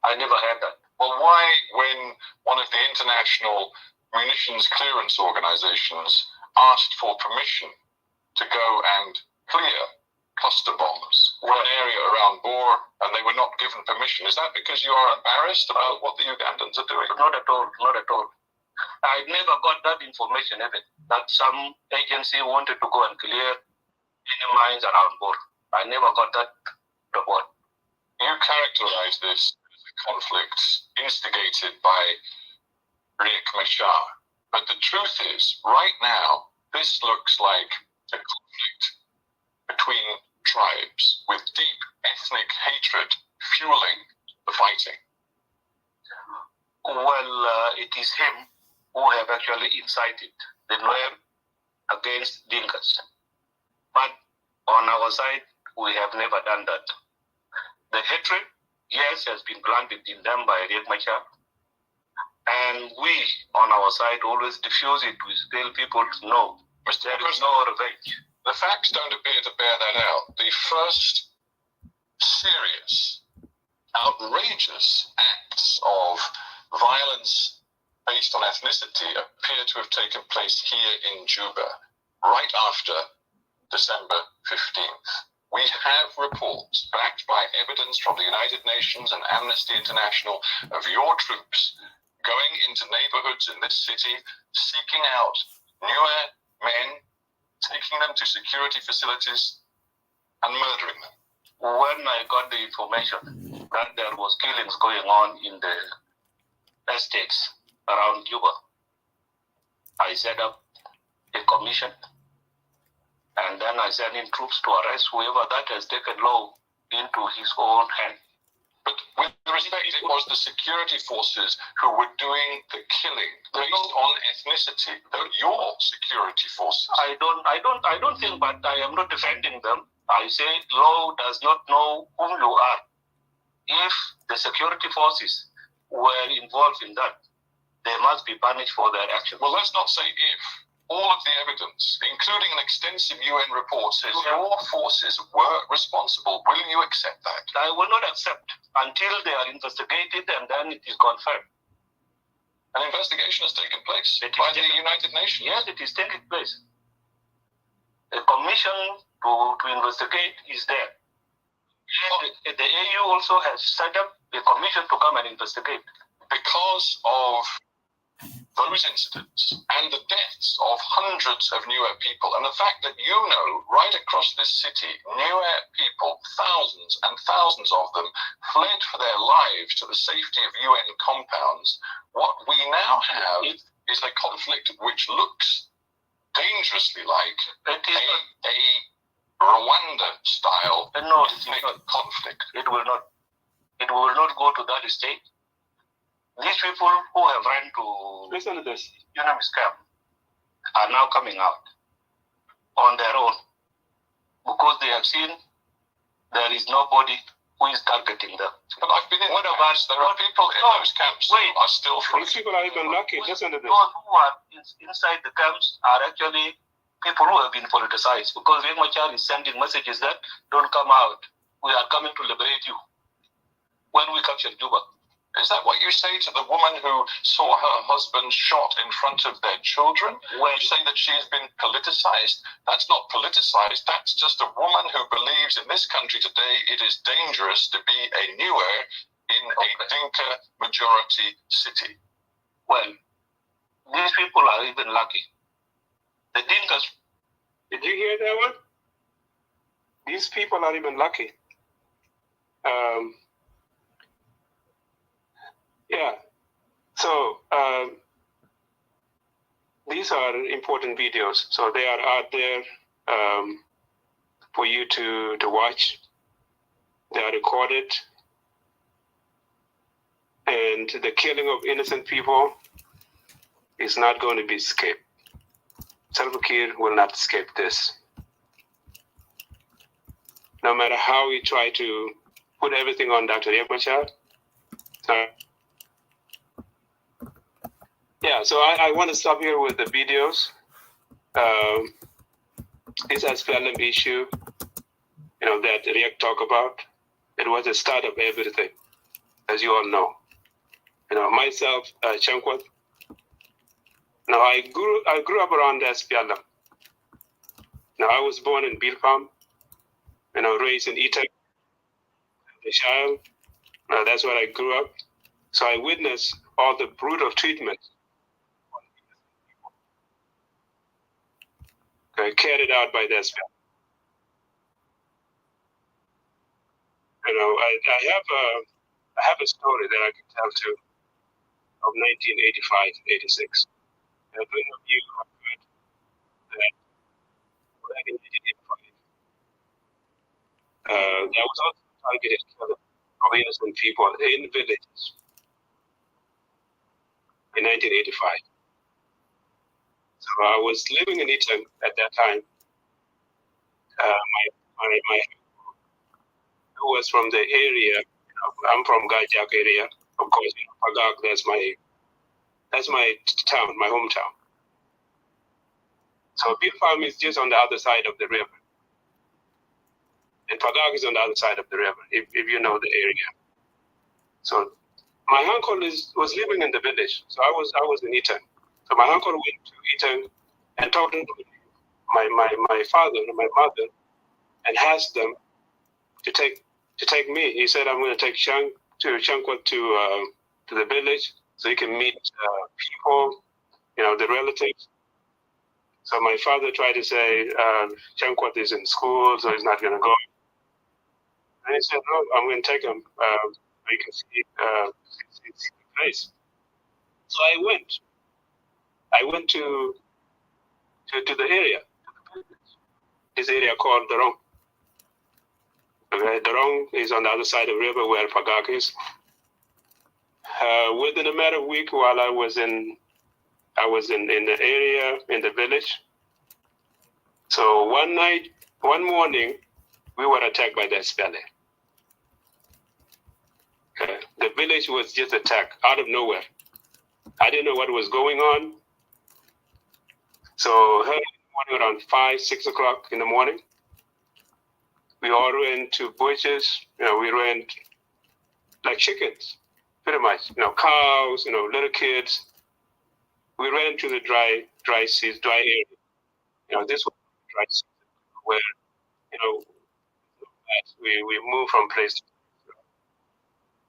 I never heard that. Well, why, when one of the international munitions clearance organizations asked for permission to go and clear cluster bombs in an area around Bor, and they were not given permission, is that because you are embarrassed about what the Ugandans are doing? Not at all, not at all. I never got that information even, that some agency wanted to go and clear any mines around Bor. I never got that report. You characterize this as a conflict instigated by Riek Machar. But the truth is, right now, this looks like a conflict between tribes with deep ethnic hatred fueling the fighting. Well, it is him who have actually incited the Nuer against Dinkas. But on our side, we have never done that. The hatred, yes, has been planted in them by Riek Machar. And we, on our side, always diffuse it. We tell people, no, there is no revenge. The facts don't appear to bear that out. The first serious, outrageous acts of violence based on ethnicity appear to have taken place here in Juba, right after December 15th. We have reports backed by evidence from the United Nations and Amnesty International of your troops going into neighborhoods in this city, seeking out Nuer men, taking them to security facilities and murdering them. When I got the information that there was killings going on in the estates around Juba, I set up a commission, and then I sent in troops to arrest whoever that has taken law into his own hand. But with respect, it was the security forces who were doing the killing based on ethnicity. Your security forces. I don't think, but I am not defending them. I say law does not know whom you are. If the security forces were involved in that, they must be punished for their actions. Well, let's not say if. All of the evidence, including an extensive UN report, says your forces were responsible. Will you accept that? I will not accept until they are investigated and then it is confirmed. An investigation has taken place by the United Nations. Yes, it is taking place. A commission to investigate is there. And the AU also has set up a commission to come and investigate. Because of those incidents and the deaths of hundreds of Nuer people, and the fact that you know right across this city, Nuer people, thousands and thousands of them, fled for their lives to the safety of UN compounds, what we now have is a conflict which looks dangerously like a Rwanda-style ethnic conflict. It will not go to that state. These people who have run to UNAMIS camp are now coming out on their own because they have seen there is nobody who is targeting them. But I've been in the camps. There are people in those camps who are still free. These people are even lucky. Listen to this. Those who are inside the camps are actually people who have been politicized because Riek Machar is sending messages that don't come out. We are coming to liberate you when we capture Juba. Is that what you say to the woman who saw her husband shot in front of their children? When you say that she has been politicized? That's not politicized. That's just a woman who believes in this country today it is dangerous to be a Nuer in a Dinka majority city. Well, these people are even lucky. The Dinkas. Did you hear that one? These people are even lucky. Yeah. So these are important videos, so they are out there for you to watch. They are recorded, and the killing of innocent people is not going to be escaped. Salva Kiir will not escape this. No matter how we try to put everything on Dr. Riek Machar. Yeah, so I want to stop here with the videos. This SPLM issue, that Riek talked about, it was the start of everything, as you all know. Myself, Chankwat, I grew up around the SPLM. I was born in Bilpam, raised in Ita, the child. That's where I grew up. So I witnessed all the brutal treatment carried out by the SPLM. I have a story that I can tell too of 1985-86. Many of you have heard that back in 1985, there was also targeted killing of innocent people in villages in 1985. So I was living in Eton at that time. My who was from the area. I'm from Gajak area. Of course, Pagak, that's my town, my hometown. So Bilpam is just on the other side of the river. And Pagak is on the other side of the river, if you know the area. So my uncle was living in the village. So I was in Eton. So my uncle went to Eton and talked to my father and my mother and asked them to take me. He said, I'm going to take Chankwat to the village so he can meet people, the relatives. So my father tried to say, Chankwat is in school, so he's not going to go. And he said, no, I'm going to take him. You can see the place. So I went to the area, this area called Dorong. Okay, Dorong is on the other side of the river where Pagak is. Within a matter of week, while I was in the area, in the village. So one morning, we were attacked by the SPLA. Okay. The village was just attacked out of nowhere. I didn't know what was going on. So early in the morning, around 5, 6 o'clock in the morning, we all ran to bushes. We ran like chickens, pretty much. Cows, little kids. We ran to the dry area. This was dry season where, we move from place to place.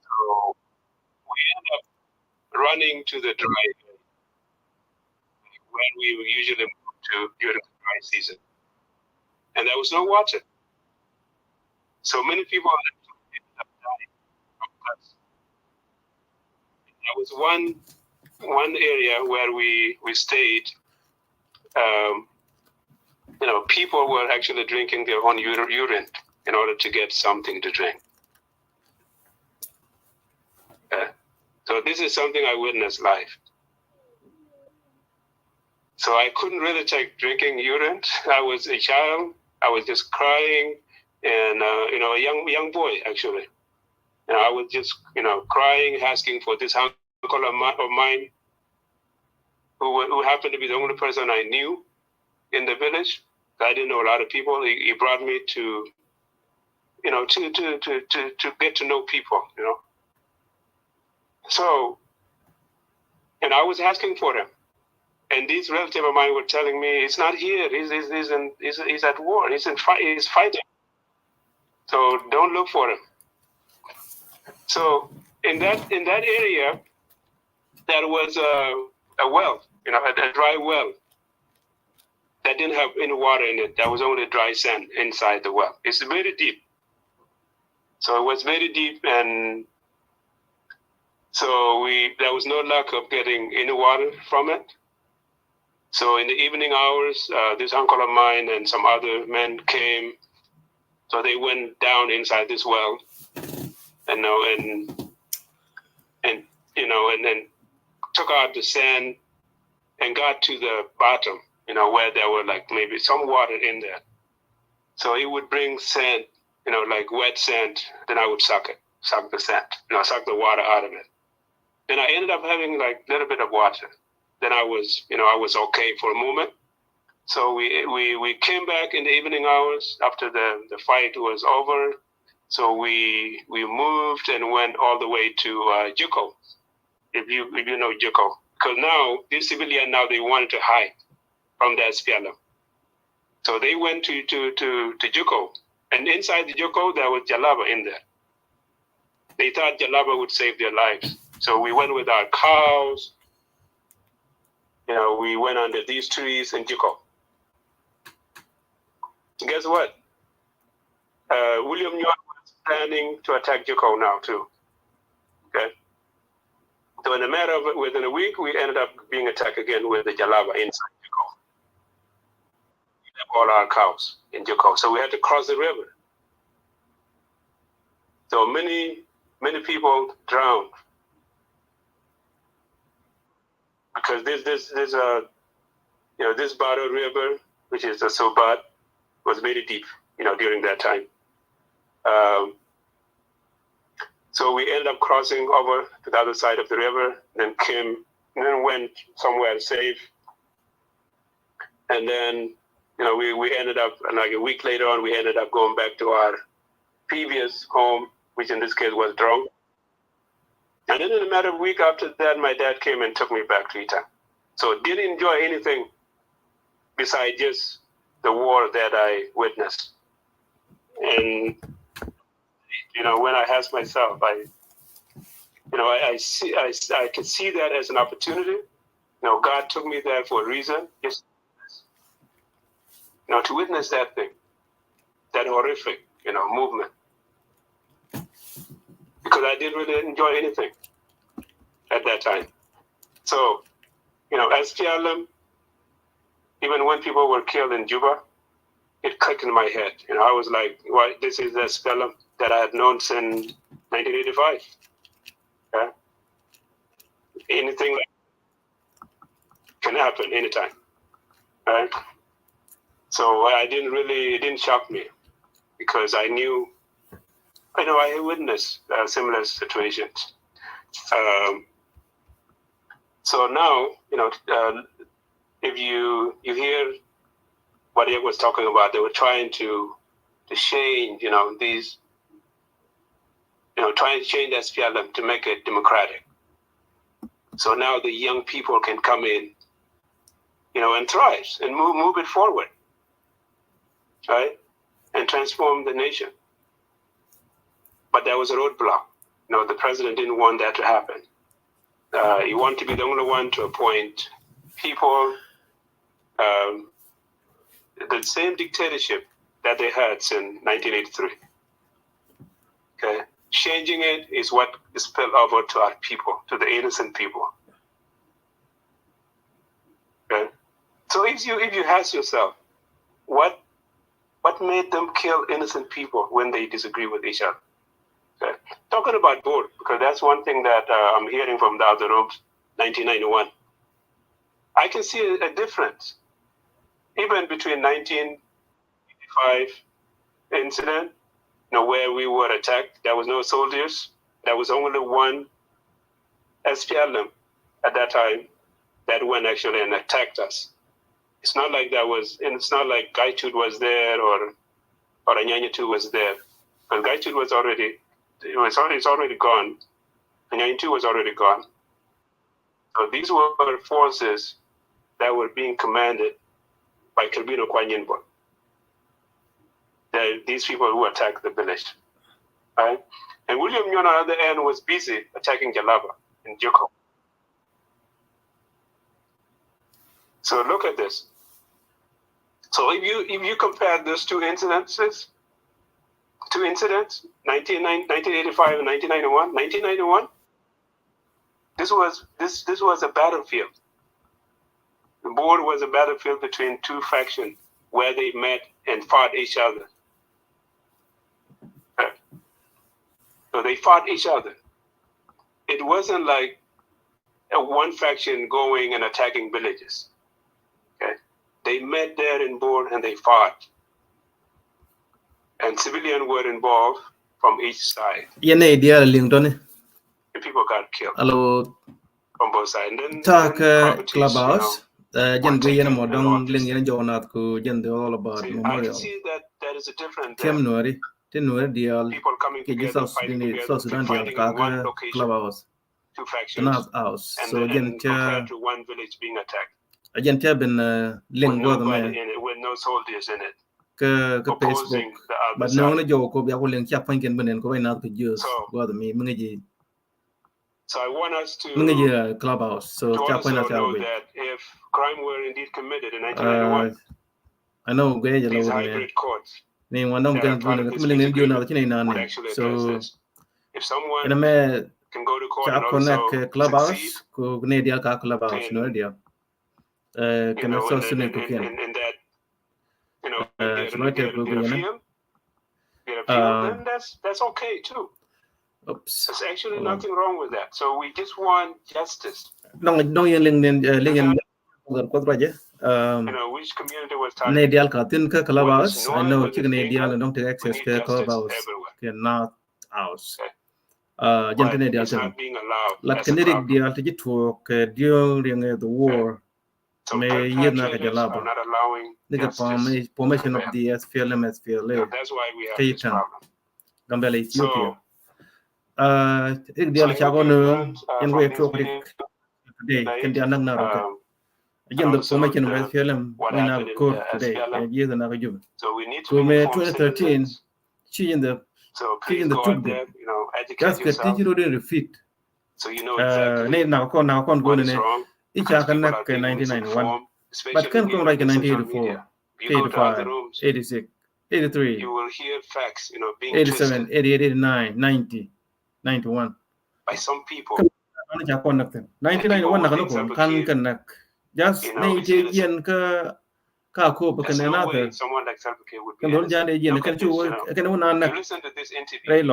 So we end up running to the dry area where we usually move to during the dry season. And there was no water. So many people ended up dying from thirst. There was one area where we stayed. People were actually drinking their own urine in order to get something to drink. So this is something I witnessed live. So I couldn't really take drinking urine. I was a child. I was just crying, and a young boy actually. I was just crying, asking for this uncle of mine, who happened to be the only person I knew in the village. I didn't know a lot of people. He brought me to get to know people. So, and I was asking for him. And these relatives of mine were telling me, he's not here. He's at war. He's fighting. So don't look for him. So in that area, there was a well, a dry well that didn't have any water in it. There was only dry sand inside the well. It's very deep. So it was very deep, and so there was no luck of getting any water from it. So in the evening hours, this uncle of mine and some other men came. So they went down inside this well, and then took out the sand and got to the bottom, where there were like maybe some water in there. So he would bring sand, like wet sand. Then I would suck the sand, suck the water out of it. Then I ended up having like a little bit of water. Then I was okay for a moment. So we came back in the evening hours after the fight was over. So we moved and went all the way to Juko, if you know Juko, because now these civilians they wanted to hide from the SPLM. So they went to Juko, and inside the Juko there was Jalaba in there. They thought Jalaba would save their lives. So we went with our cows. We went under these trees in Juko. Guess what? William Nyon was planning to attack Juko now too. Okay. So in a matter of within a week, we ended up being attacked again with the Jalaba inside Juko. We have all our cows in Juko, so we had to cross the river. So many people drowned because this Baro River, which is the Sobat, was very deep, during that time. So we ended up crossing over to the other side of the river, then went somewhere safe. And then, we ended up, like a week later on, we ended up going back to our previous home, which in this case was Drone. And then in a matter of a week after that, my dad came and took me back to Ita. So didn't enjoy anything besides just the war that I witnessed. And, when I ask myself, I could see that as an opportunity. God took me there for a reason, just, to witness that thing, that horrific, movement. Because I didn't really enjoy anything at that time. So, as PLM, even when people were killed in Juba, it clicked in my head. I was like, "Why? This is the PLM that I had known since 1985." Yeah? Anything like can happen anytime, right? So it didn't shock me because I knew, I had witnessed similar situations. So now, if you hear what Eric was talking about, they were trying to change, these, trying to change SPLM to make it democratic. So now the young people can come in, and thrive and move it forward, right? And transform the nation. But there was a roadblock. The president didn't want that to happen. He wanted to be the only one to appoint people, the same dictatorship that they had since 1983. Okay, changing it is what is spilled over to our people, to the innocent people. Okay, so if you ask yourself, what made them kill innocent people when they disagree with each other? Okay. Talking about both, because that's one thing that I'm hearing from the other rooms, 1991. I can see a difference, even between 1985 incident, where we were attacked. There was no soldiers. There was only one SPLM at that time that went actually and attacked us. It's not like it's not like Gaitut was there or Anyanyatu was there. But Gaitut was already, it's already gone. Anyanyatu was already gone. So these were forces that were being commanded by Kirbino Kwanyenbo. These people who attacked the village. Right? And William Nyon, on the other end, was busy attacking Jalaba in Joko. So look at this. So if you compare those two incidents, 1985 and 1991, this was a battlefield. The Boer was a battlefield between two factions where they met and fought each other. So they fought each other. It wasn't like one faction going and attacking villages. Okay, they met there in Boer and they fought, and civilians were involved from each side. Yene idea Lington. And people got killed. Hello. From both sides. And then Talk properties, clubhouse. Jen taken Guyana and Modong all this. Ling Yen Jonat ku Jen all about See, I memorial. can see that there is a difference Tim there. Nueri, Tim Nueri deal. People coming together, fighting together, South Sudan deal fighting in one Kaka location, clubhouse. two The factions, North House. and So then Jen compared to one village being attacked Jen been Ling with with nobody me. in it, with no soldiers in it, Facebook. opposing the other But side. no one joke of your link chap and been ko na ko use with me mingi So I want us to clubhouse. So also chap na know chap. that if crime were indeed committed in 1991, I know where you these load me. hybrid courts Name one don't get part of good this coming peace in agreement June would actually address so this. If someone in a me can go to court chap and also connect succeed, clubhouse ko Canadian ka clubhouse no in, idea. you Can know, so in, soon in, ko in, ken. in, in that, you know, So no take ko get a yana. field, then that's okay too. Oops. There's actually nothing wrong with that. So we just want justice. Don't you ling you know, which community was targeted? Canadian ka tin ka clubhouse. I know Was it Canadian Dinka? don't take access We need to justice clubhouse. everywhere. Can not house. But Canadian it's not being allowed. like That's a Canadian problem. deal to talk during the war. So May perpetrators na are kajalaba. not allowing Nigga justice. formation of the SPLM SPLA. That's why we have this problem. Gambela Ethiopia. So Deal chago no in from way this talk video today can dia nang na roka. Again and the also formation of SPLM what we na happened in court the today. SPLM. Years na kajub. So we need to So be May informed 2013 citizens. she in the So please go out there, you know, educate that's the yourself. teacher didn't refit. So you know exactly Now go what to is wrong. each Because can people are being 1991. especially But can come like in social 1984, media. If you go to other 85, rooms, 86, 83, you will hear facts, you know, being 87, twisted 88, 89, 90, 91. by some people. 1991 can connect. Just You know, it's innocent. There's no way someone like Salva Kiir would be innocent. Look at this, you know. You listen to this interview.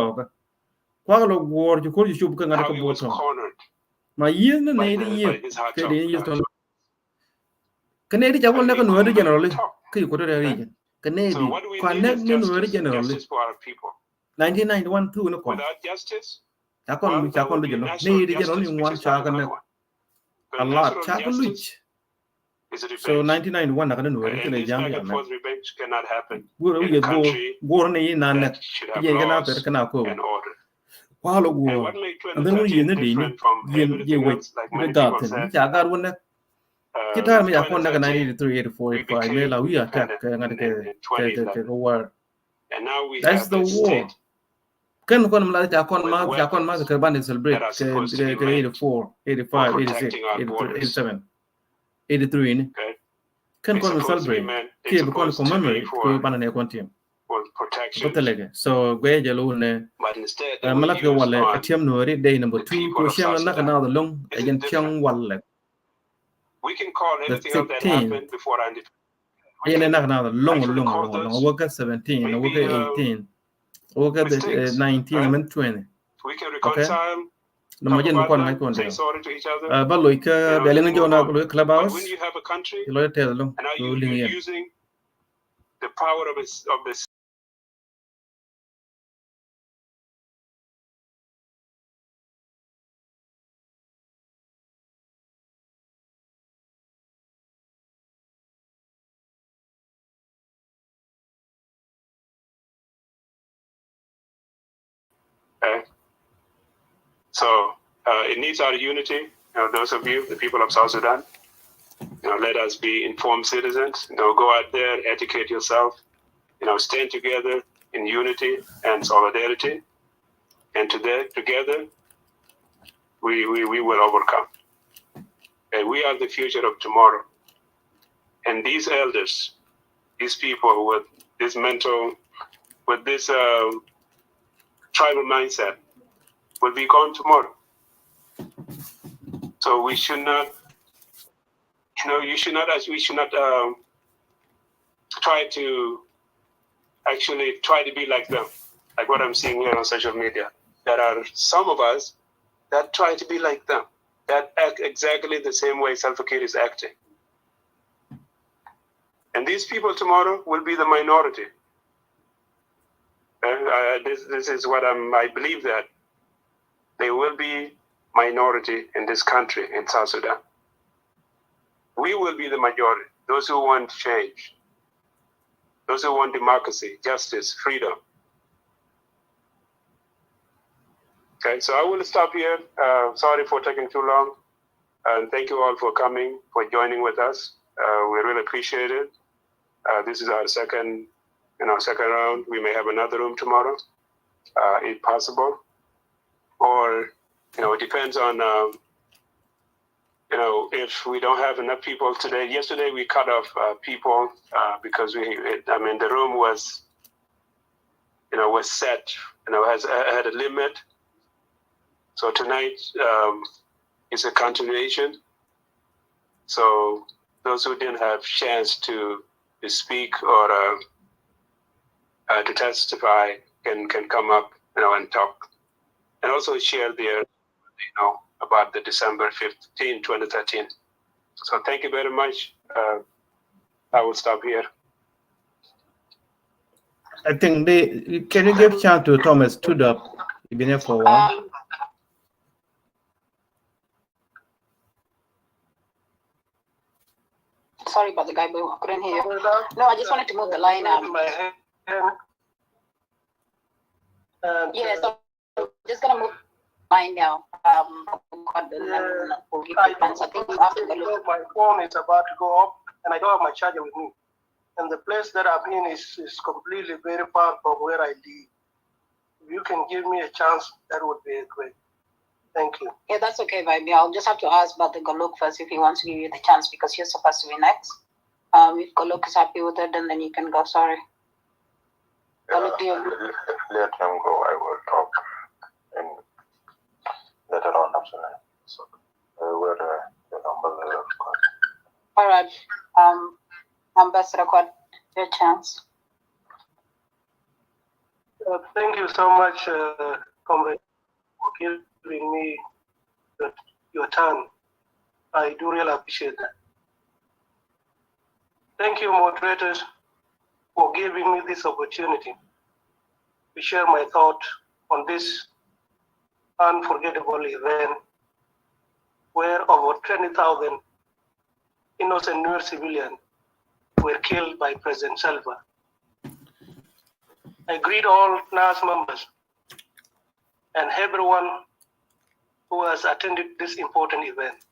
How he was cornered by this hard talk. Canadian Japan never know the generally. So what do we need is justice for our people. 1991 too no. Without justice, Chakon there will be natural justice, which is not a good one. A lot justice is revenge. So 1991 And this back and forth revenge cannot happen in a country that should have laws and order. And what made 2013 different from everything else, like many people said, with 2013, we became independent in 2011. And now we have a state Kan kon mala ta kon ma with ta kon ma weapons ka ban celebrate that are supposed to be made 84 for 85 86 protecting our 83 borders. 87 83 ni Okay? kan It's kon supposed to be celebrate meant, ke it's be kon supposed to be commemorate ko for ban ne kon tim protection. botelege so gwe jalo ne But instead, they were malak used wala on atiam no ri day number the 2 people ko of siam South na Sudan. kana da long This is agent different. chang wala We can call the anything else that 15 happened before our independence. ene na kana da long actually call long those waka 17 maybe, waka 18 waka mistakes, 19 right? and 20 We can okay reconcile, no talk majen about kon them, ngai kon say dia sorry to each other, baloy ka let's beleng move jona on. ko But clubhouse when you have a country, lo tell long and now ko you're lingyen using the power of this okay? So it needs our unity. You know, those of you, the people of South Sudan, you know, let us be informed citizens. You know, go out there, educate yourself. You know, stand together in unity and solidarity, and together we will overcome. And we are the future of tomorrow. And these elders, these people with this mental, with this tribal mindset, will be gone tomorrow. So we should not we should not try to be like them, like what I'm seeing here on social media. There are some of us that try to be like them, that act exactly the same way Salva Kiir is acting. And these people tomorrow will be the minority. This is what I believe, that they will be minority in this country, in South Sudan. We will be the majority, those who want change, those who want democracy, justice, freedom. Okay, so I will stop here. Sorry for taking too long. And thank you all for coming, for joining with us. We really appreciate it. This is our second round. We may have another room tomorrow, if possible. Or, it depends on, if we don't have enough people today. Yesterday we cut off people because the room was, was set, had a limit. So tonight is a continuation. So those who didn't have chance to speak or to testify can come up, and talk, and also share their, about the December 15, 2013. So thank you very much. I will stop here. I think can you give chance to Thomas Tudor? You've been here for a while. Sorry about the guy, but I couldn't hear you. No, I just wanted to move the line up. Yes, so I'm just gonna move the line now. We'll give you chance. I think my phone is about to go up, and I don't have my charger with me. And the place that I'm in is completely very far from where I live. If you can give me a chance, that would be great. Thank you. Yeah, that's okay, Vibe. I'll just have to ask about the Golok first if he wants to give you the chance, because you're supposed to be next. If Golok is happy with it, then you can go. Sorry. Golok, do you agree? Let him go. I will talk and later on after that. So, where the number is. All right. Ambassador Quad, your chance. Thank you so much, Comrade, for giving me your turn. I do really appreciate that. Thank you, moderators, for giving me this opportunity to share my thought on this unforgettable event where over 20,000 innocent Nuer civilians were killed by President Salva. I greet all NAS members and everyone who has attended this important event.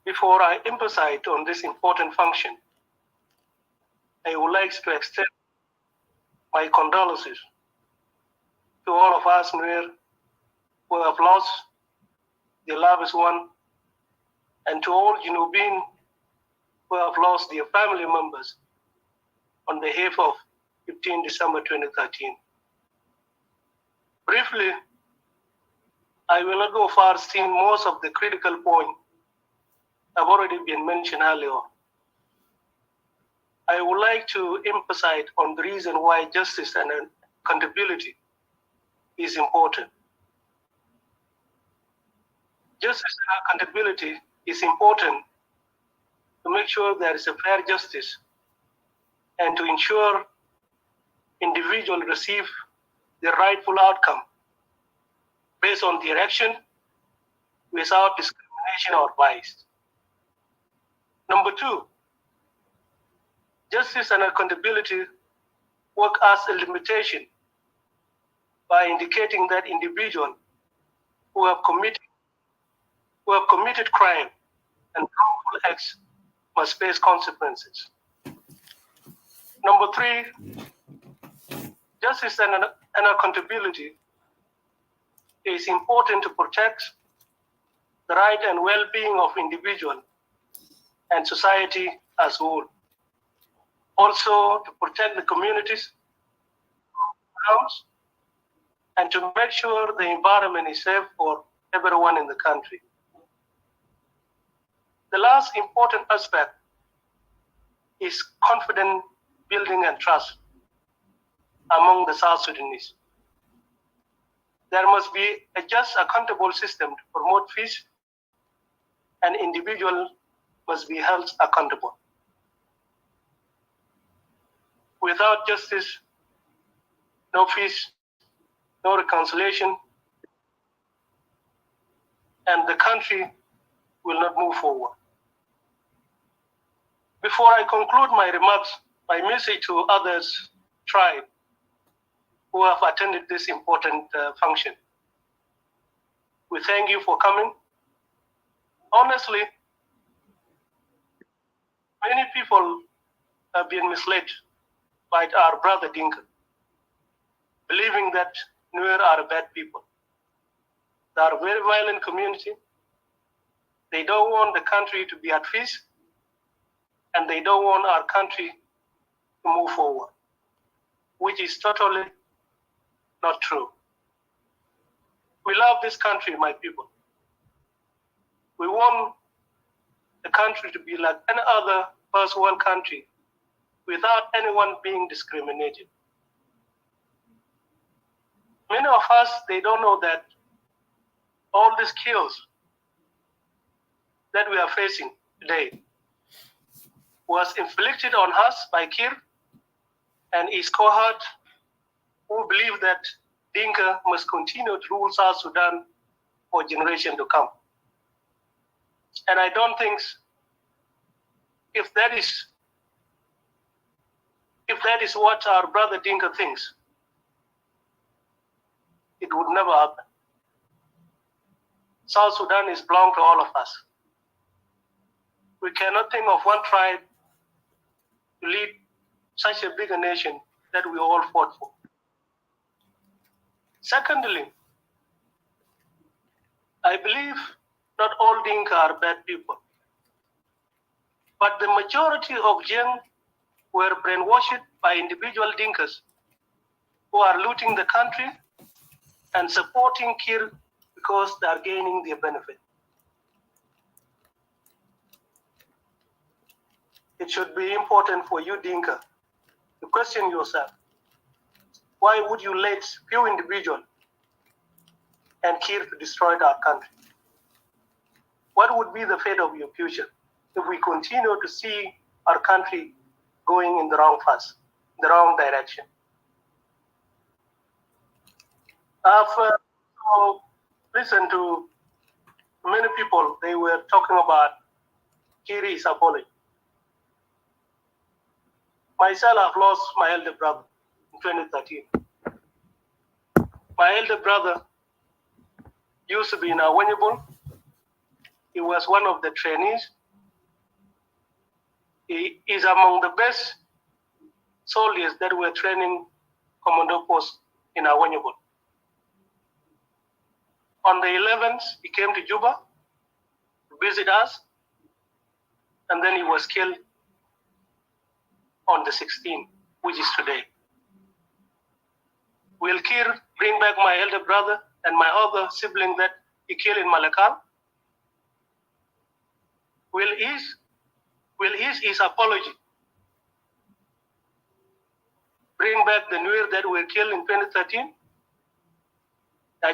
Before I emphasize on this important function, I would like to extend my condolences to all of us Nuer who have lost their loved one, and to all Junubin who have lost their family members on behalf of 15 December 2013. Briefly, I will not go far, since most of the critical points have already been mentioned earlier. I would like to emphasize on the reason why justice and accountability is important. Justice and accountability is important to make sure there is a fair justice and to ensure individuals receive the rightful outcome based on their action without discrimination or bias. Number two, justice and accountability work as a limitation by indicating that individuals who have committed crime and harmful acts must face consequences. Number three, justice and accountability is important to protect the right and well-being of individuals and society as a whole. Also, to protect the communities and to make sure the environment is safe for everyone in the country. The last important aspect is confidence building and trust among the South Sudanese. There must be a just, accountable system to promote peace, and individuals must be held accountable. Without justice, no peace, no reconciliation, and the country will not move forward. Before I conclude my remarks, my message to others tribes who have attended this important function. We thank you for coming. Honestly, many people have been misled by our brother Dinka, believing that Nuer are bad people. They are a very violent community. They don't want the country to be at peace, and they don't want our country to move forward, which is totally not true. We love this country, my people. We want the country to be like any other first world country without anyone being discriminated. Many of us, they don't know that all these kills that we are facing today was inflicted on us by Kir and his cohort, who believe that Dinka must continue to rule South Sudan for generations to come. And I don't think if that is what our brother Dinka thinks, it would never happen. South Sudan is belong to all of us. We cannot think of one tribe to lead such a big nation that we all fought for. Secondly, I believe not all Dinka are bad people, but the majority of Jeng were brainwashed by individual Dinkas who are looting the country and supporting Kir because they are gaining their benefit. It should be important for you, Dinka, to question yourself. Why would you let few individuals and Kir to destroy our country? What would be the fate of your future if we continue to see our country going in the wrong path, the wrong direction? I've listened to many people. They were talking about Kiri's apology. Myself, I've lost my elder brother in 2013. My elder brother used to be in Awanyabul. He was one of the trainees. He is among the best soldiers that were training commando post in Awanyabul. On the 11th, he came to Juba to visit us, and then he was killed on the 16th, which is today. Will Kir bring back my elder brother and my other sibling that he killed in Malakal? Will his apology bring back the Nuer that were killed in 2013?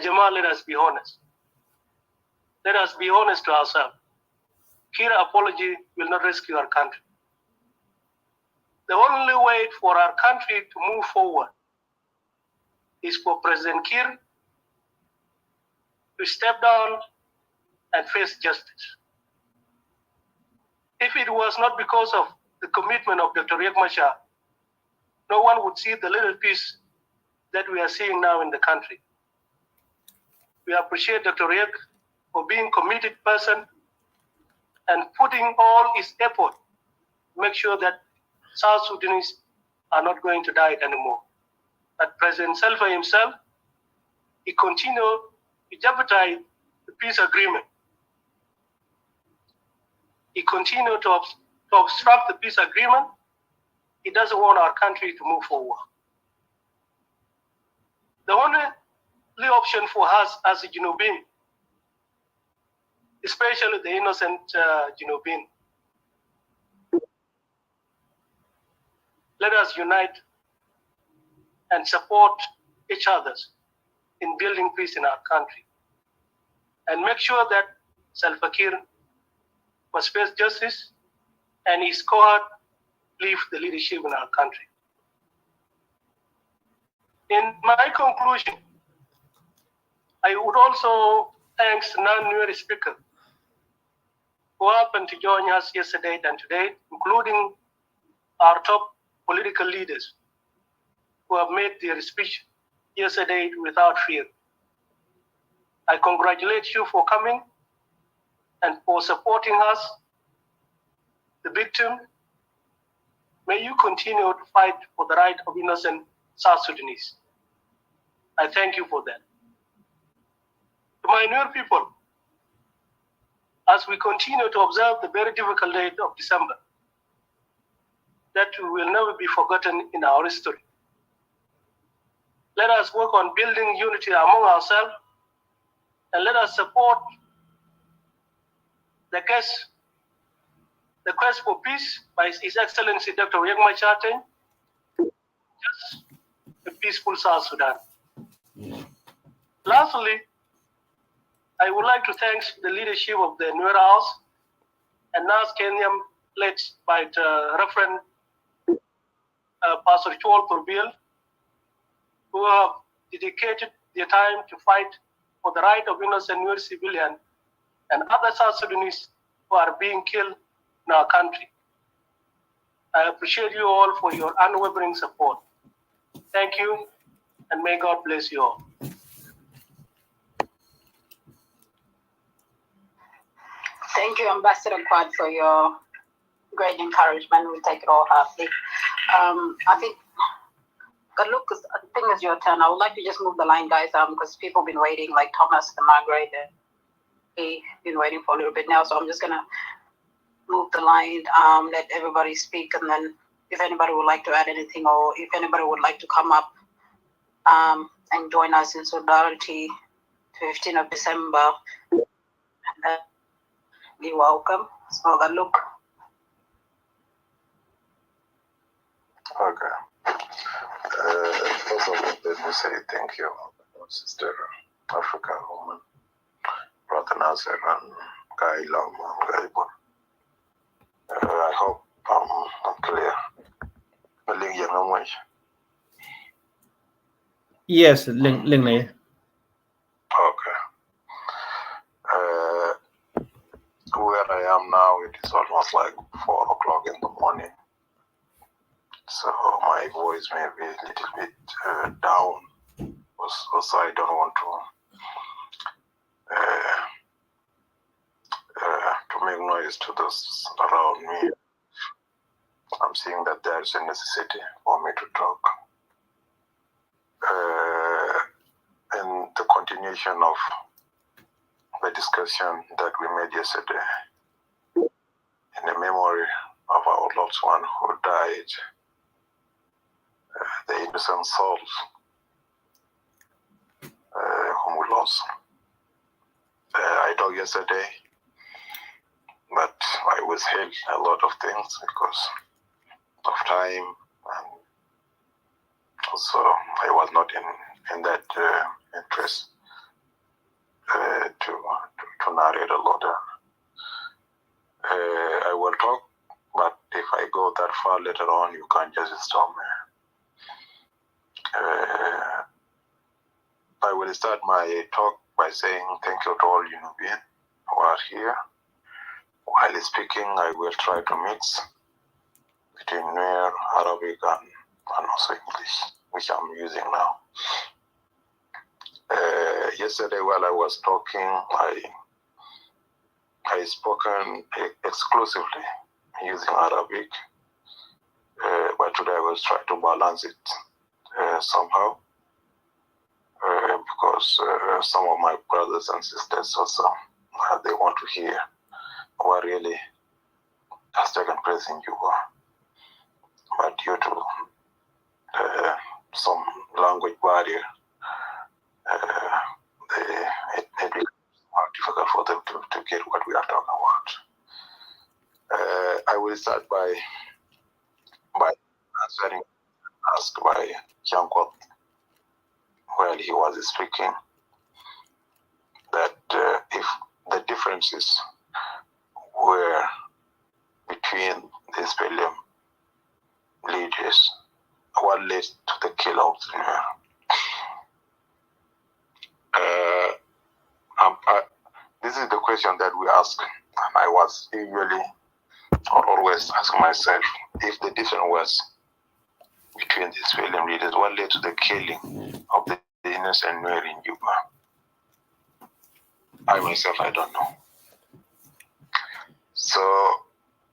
Jamal, let us be honest. Let us be honest to ourselves. Kir apology will not rescue our country. The only way for our country to move forward is for President Kir to step down and face justice. If it was not because of the commitment of Dr. Riek Machar, no one would see the little peace that we are seeing now in the country. We appreciate Dr. Riek for being a committed person and putting all his effort to make sure that South Sudanese are not going to die anymore. But President Salva himself, he continued to jeopardize the peace agreement. He continued to obstruct the peace agreement. He doesn't want our country to move forward. The only option for us as a Junubin especially the innocent Junubin. Let us unite and support each other in building peace in our country, and make sure that Salva Kiir must face justice and his cohort leave the leadership in our country. In my conclusion, I would also thank non-Nuer speakers who happened to join us yesterday and today, including our top political leaders who have made their speech yesterday without fear. I congratulate you for coming and for supporting us, the victim. May you continue to fight for the right of innocent South Sudanese. I thank you for that. To my Nuer people, as we continue to observe the very difficult date of December, that will never be forgotten in our history. Let us work on building unity among ourselves, and let us support the quest for peace by His Excellency Dr. Riek Machar, just a peaceful South Sudan. Lastly, I would like to thank the leadership of the Nuer House and NAS Kenyam, led by the Reverend Pastor Chol Turbil, who have dedicated their time to fight for the right of innocent Nuer civilians and other South Sudanese who are being killed in our country. I appreciate you all for your unwavering support. Thank you, and may God bless you all. Thank you, Ambassador Quad, for your great encouragement. We take it all heartily. I think, Galuk, I think it's your turn. I would like to just move the line, guys, because people have been waiting, like Thomas and Margaret, they've been waiting for a little bit now. So I'm just gonna move the line, let everybody speak, and then if anybody would like to add anything, or if anybody would like to come up and join us in solidarity, 15th of December, be welcome. So Galuk. Okay. First of all, let me say thank you, Sister Africa woman, Brother Nasser, and Guy Lam, and Guy Bon. I hope I'm clear. Yes, Ling. Okay. Where I am now, it is almost like 4 o'clock in the morning. So my voice may be a little bit down. Also, I don't want to make noise to those around me. I'm seeing that there is a necessity for me to talk. In the continuation of the discussion that we made yesterday, in the memory of our loved one who died, the innocent souls whom we lost. I talked yesterday, but I withheld a lot of things because of time, and also I was not in that interest to narrate a lot. I will talk, but if I go that far later on, you can't just stop me. I will start my talk by saying thank you to all Nubians who are here. While speaking, I will try to mix between Nuer, Arabic, and also English, which I'm using now. Yesterday, while I was talking, I spoken exclusively using Arabic, but today I was trying to balance it somehow, because some of my brothers and sisters also, they want to hear what really has taken place in Juba. But due to some language barrier, it may be more difficult difficult for them to get what we are talking about. I will start by answering asked by Jankot while he was speaking that if the differences were between the SPLM leaders, what led to the kill of the Nuer? This is the question that we ask, and I was usually or always ask myself, if the difference was between the SPLM leaders, what led to the killing of the innocent Nuer in Juba? I myself, I don't know. So,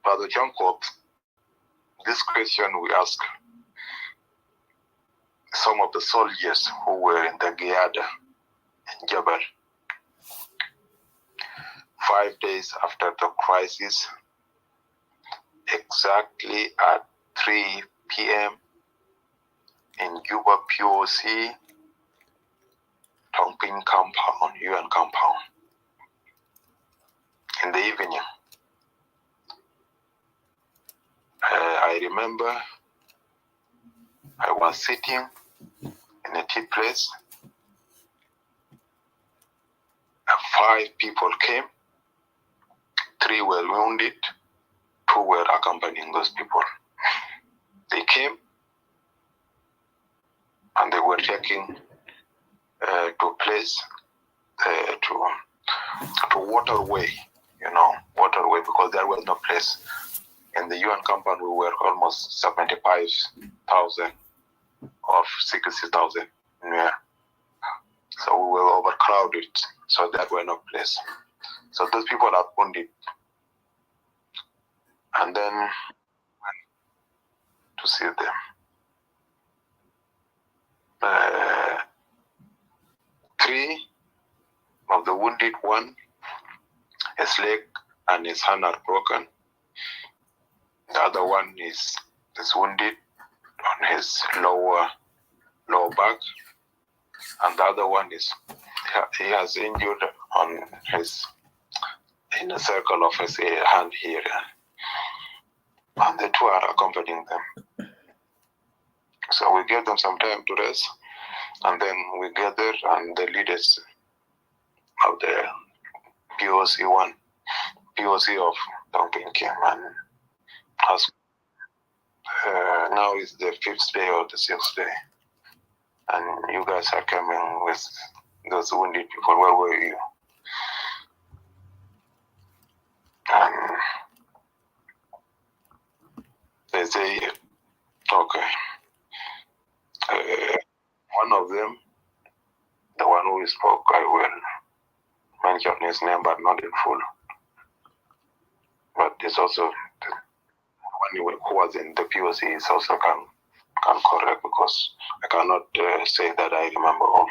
Brother John Court, this question we ask some of the soldiers who were in the Giada in Jabal 5 days after the crisis, exactly at 3 p.m. in Juba POC, Tongping compound, UN compound. In the evening, I remember I was sitting in a tea place. 5 people came, 3 were wounded, 2 were accompanying those people. They came and they were taking to a place to waterway, waterway, because there was no place. In the UN compound, we were almost 75,000 or 60,000 near. So we were overcrowded, so there were no place. So those people are wounded. And then to see them. 3 of the wounded, 1, his leg and his hand are broken. The other one is wounded on his lower back, and the other one he has injured on his inner circle of his hand here, and the 2 are accompanying them. So we gave them some time to rest, and then we gathered, and the leaders of the POC of Dongping came and asked. Now is the 5th day or the 6th day, and you guys are coming with those wounded people. Where were you? And they say, okay. One of them, the one who spoke, I will mention his name, but not in full. But it's also the one who was in the POC is also can correct, because I cannot say that I remember all.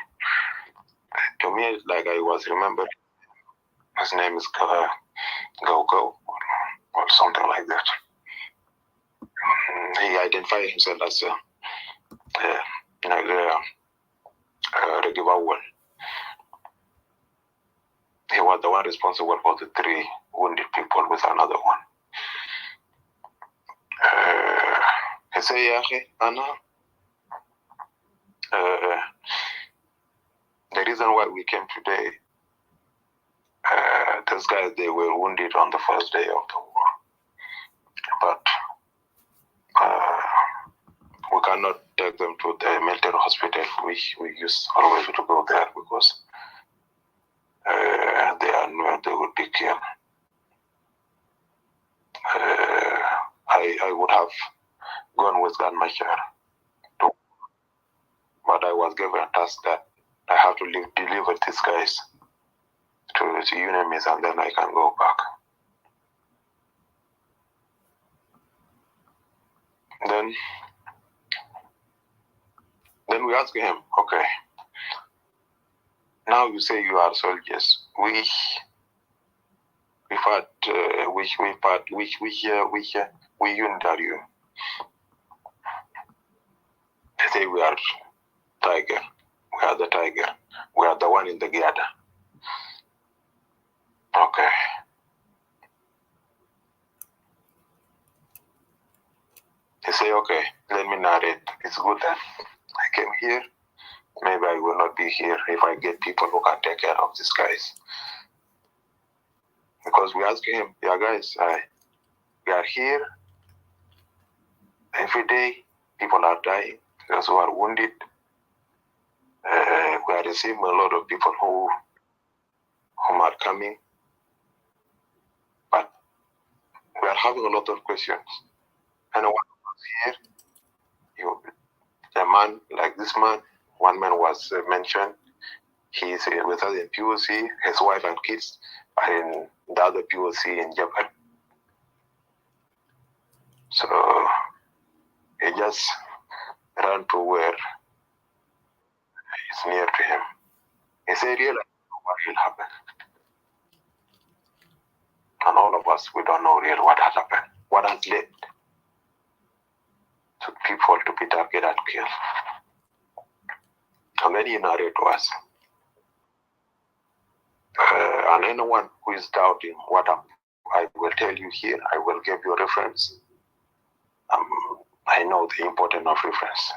To me, like I was remembering, his name is Go or something like that. He identified himself as Regibawal. He was the one responsible for the 3 wounded people with another one. He said, Anna, the reason why we came today, those guys, they were wounded on the first day of the war. But we cannot take them to the military hospital. We used always to go there because they would be killed. I would have gone with Ganmacher, but I was given a task that I have to deliver these guys to UNMIS, and then I can go back. Then we ask him, okay, now you say you are soldiers. Which unit are you? They say we are Tiger. We are the Tiger. We are the one in the Giada. Okay. He say, okay, let me narrate. It's good that I came here. Maybe I will not be here if I get people who can take care of these guys. Because we asked him, yeah, guys, we are here. Every day, people are dying. Those who are wounded. We are receiving a lot of people who are coming. But we are having a lot of questions. And one of us here, a man like this man, one man was mentioned. He is with us in POC. His wife and kids are in the other POC in Japan. So he just ran to where it's near to him. He said, really, what will happen? And all of us, we don't know really what has happened. What has led to people to be targeted and killed. And then he narrated to us. And anyone who is doubting what I will tell you here, I will give you a reference. I know the importance of reference.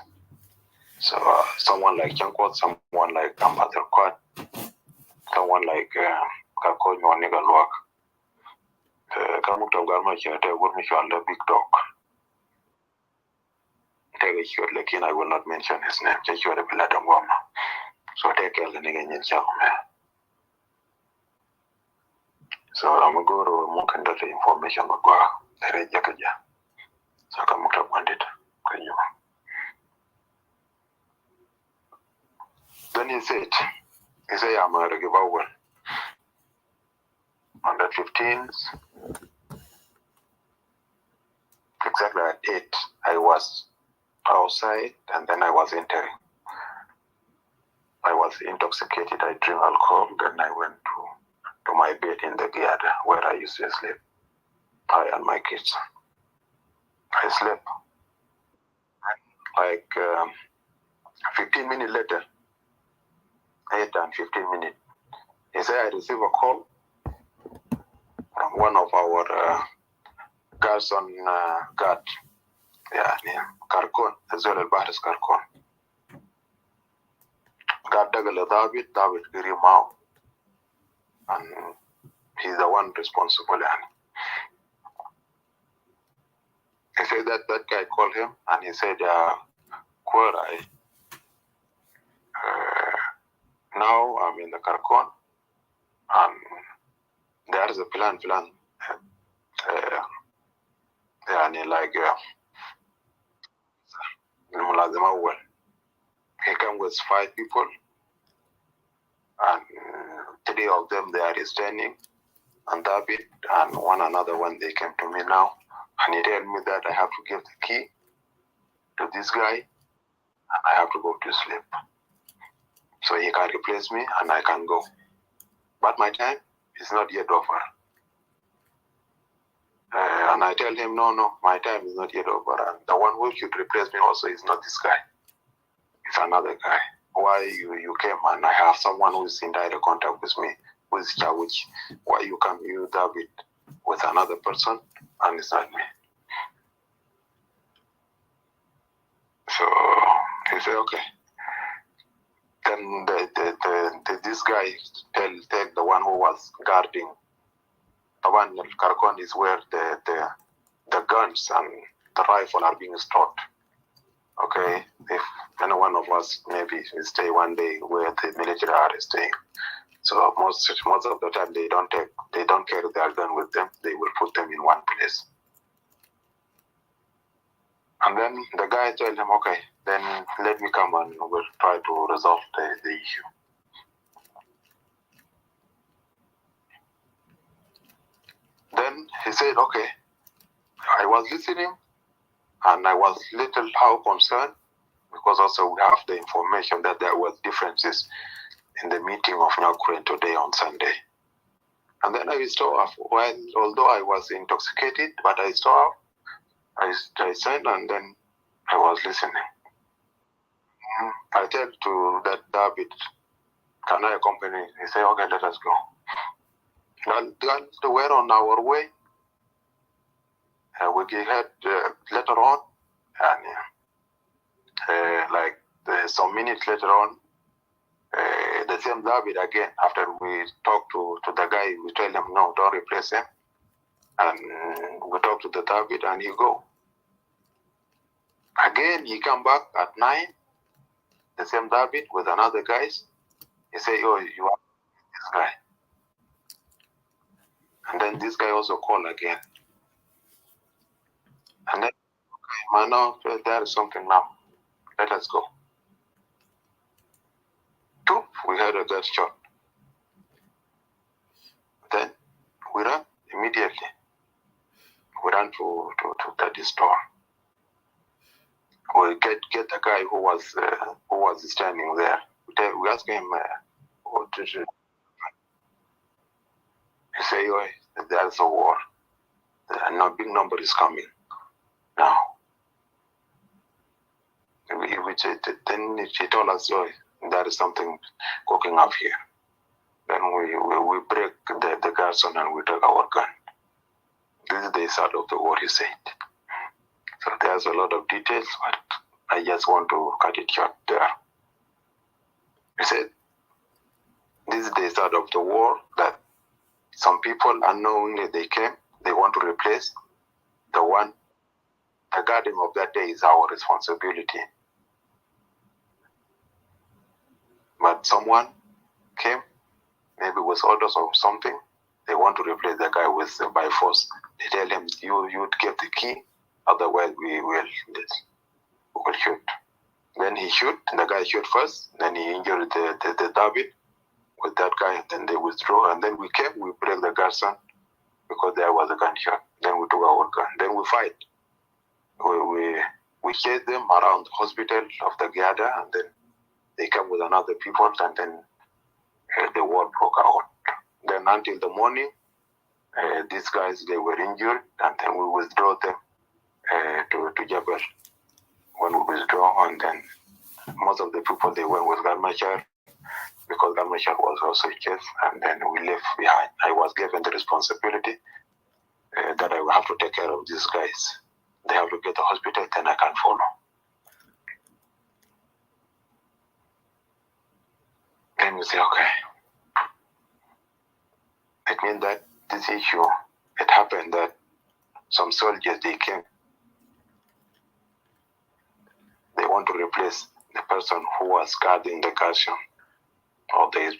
So someone like Jankot, someone like Ambassador Quad, someone like Kakoy Mwaniga Luak, Kamukta Garma Chate, the Big Dog. Take a short lekin, I will not mention his name, just you are a Biladangoma. So take a nigga in So I'm going to go to more information about the Jakaja. So Kamukta Bandit. Then he said, I'm going to give out on the 15th, exactly at 8, I was outside and then I was entering. I was intoxicated, I drank alcohol, then I went to my bed in the yard where I used to sleep. I and my kids. I slept. Like 15 minutes later, 8 and 15 minutes, he said I received a call from one of our guards on guard. Yeah, Karkon, as well as Bahris Karkon. God Dagala David Girimao. And he's the one responsible. He said that guy called him and he said, Kwarai, now I'm in the Karkon and there's a plan. He came with 5 people and 3 of them they are standing and David and one another one they came to me now and he told me that I have to give the key to this guy and I have to go to sleep. So he can replace me and I can go. But my time is not yet over. And I tell him, no, my time is not yet over. And the one who should replace me also is not this guy. It's another guy. Why you came and I have someone who is in direct contact with me, who is Chawich. Why you come, you David, with another person and it's not me. So he said, okay. Then this guy tell the one who was guarding, the one in Karkon is where the guns and the rifle are being stored. Okay, if any one of us maybe stay one day where the military are staying. So most of the time they don't carry their gun with them. They will put them in one place. And then the guy told him, okay, then let me come and we'll try to resolve the issue. Then he said, okay, I was listening and I was little how concerned because also we have the information that there were differences in the meeting of Nyakuren today on Sunday. And then I stopped off, although I was intoxicated, but I stopped. I said, and then I was listening. I tell to that David, can I accompany? He said, okay, let us go. They were on our way. We had later on, and like some minutes later on, the same David again. After we talked to the guy, we tell him no, don't replace him, and we talk to the David, and he go. Again, he come back at 9. The same David with another guys. He say, "Oh, you are this guy," and then this guy also call again, and then okay, man, now there is something now. Let us go. We heard a gunshot. Then we ran immediately. We ran to the store. We get the guy who was standing there. We asked him what to do. He say, "Oh, there's a war. A big number is coming now." Then she told us, "Oh, there is something cooking up here." Then we break the garrison and we take our gun. This is the start of the war, he said. So there's a lot of details, but I just want to cut it short there. He said, this is the start of the war, that some people unknowingly they came, they want to replace the guardian of that day is our responsibility. But someone came, maybe with orders or something, they want to replace the guy with by force. They tell him, you get the key, otherwise we will shoot. Then he shoot, and the guy shoot first, then he injured the David with that guy, and then they withdraw, and then we came, we break the garrison because there was a gunshot. Then we took our gun, then we fight. We chase them around the hospital of the Giada, and then they come with another people, and then the war broke out. Then until the morning, these guys, they were injured, and then we withdraw them to Jabal. When we withdraw, and then most of the people, they went with Garmachar, because Garmachar was also chased, and then we left behind. I was given the responsibility that I will have to take care of these guys. They have to get to the hospital, then I can follow. Then we say, okay. It means that this issue, it happened that some soldiers, they came. They want to replace the person who was guarding the garrison or the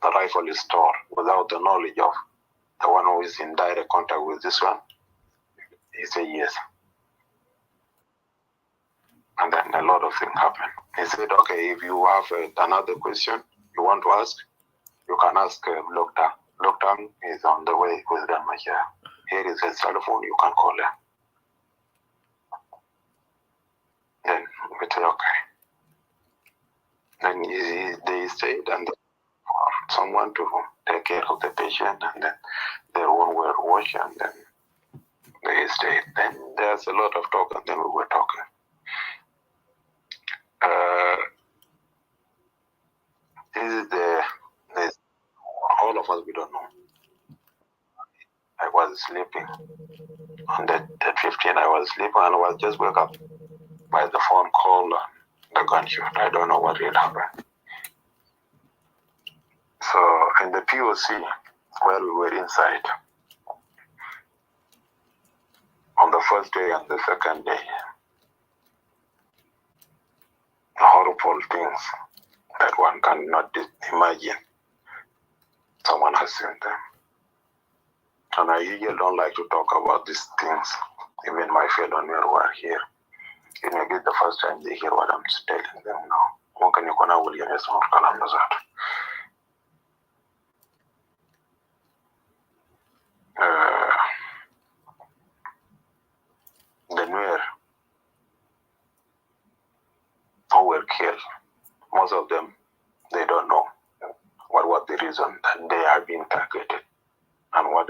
rifle store without the knowledge of the one who is in direct contact with this one. He said yes. And then a lot of things happened. He said, okay, if you have another question you want to ask, you can ask Lokta. Lokta is on the way with Grandmachar. Here is his telephone, you can call him. Then we said, okay. Then they stayed, and someone to take care of the patient, and then their own were washed, and then they stayed. Then there's a lot of talk, and then we were talking. This is all of us, we don't know. I was sleeping. On that 15, I was sleeping, and I was just woke up by the phone call, the gunshot. I don't know what really happened. So in the POC, where we were inside, on the first day and the second day, horrible things that one cannot imagine. Someone has seen them. And I usually don't like to talk about these things. Even my fellow Nuer who are here, it may be the first time they hear what I'm telling them now. The Nuer who were killed, most of them, they don't know what was the reason that they have been targeted and what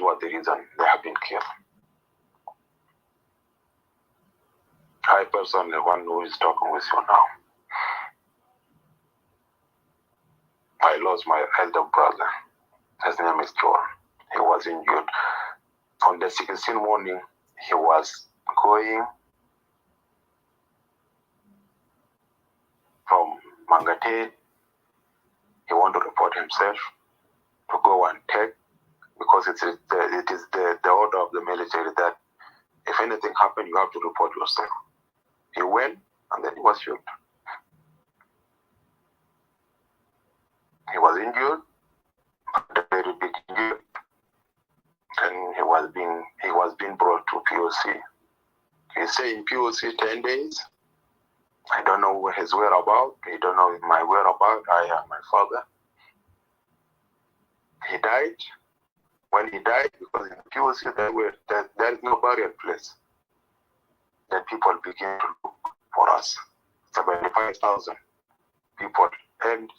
was the reason they have been killed. I personally, the one who is talking with you now, I lost my elder brother His name is John. He was injured. On the 16th morning, he was going from Mangate. He wanted to report himself to go and take, because it is the order of the military that if anything happened, you have to report yourself. He went, and then he was shot. He was injured, a very big injury, and he was being brought to POC. He stayed in POC 10 days. I don't know where his whereabouts. He don't know my whereabouts. I am my father. He died. When he died, because in POC there is no burial place, then people began to look for us. 75,000 people, and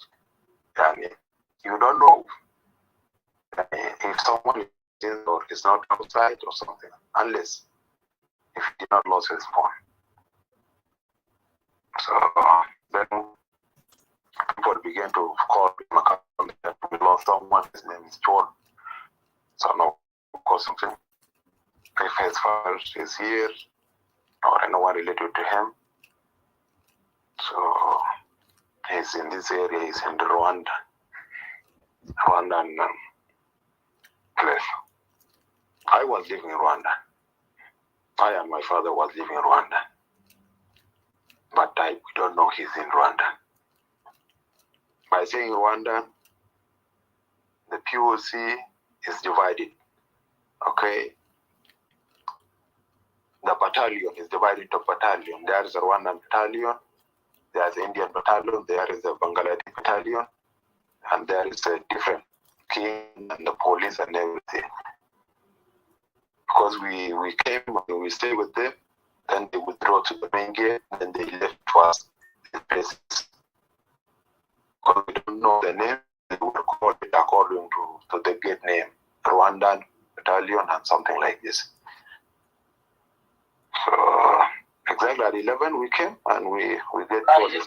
you don't know if someone is in or is not outside or something, unless if he did not lose his phone. So then people began to call him. We lost someone. His name is John. So no, because something. If his father is here or anyone related to him, so he's in this area. He's in the Rwandan place. I was living in Rwanda. I and my father was living in Rwanda, but we don't know he's in Rwanda. By saying Rwanda, the POC is divided. Okay, the battalion is divided into battalion. There is a Rwandan battalion, there is an Indian battalion, there is a Bangladeshi battalion, and there is a different king and the police and everything. Because we came and we stayed with them, then they withdrew to the main gate, and then they left to us in places. Because we don't know the name, they would call it according to the gate name, Rwandan battalion and something like this. So exactly at 11 we came and we get to this.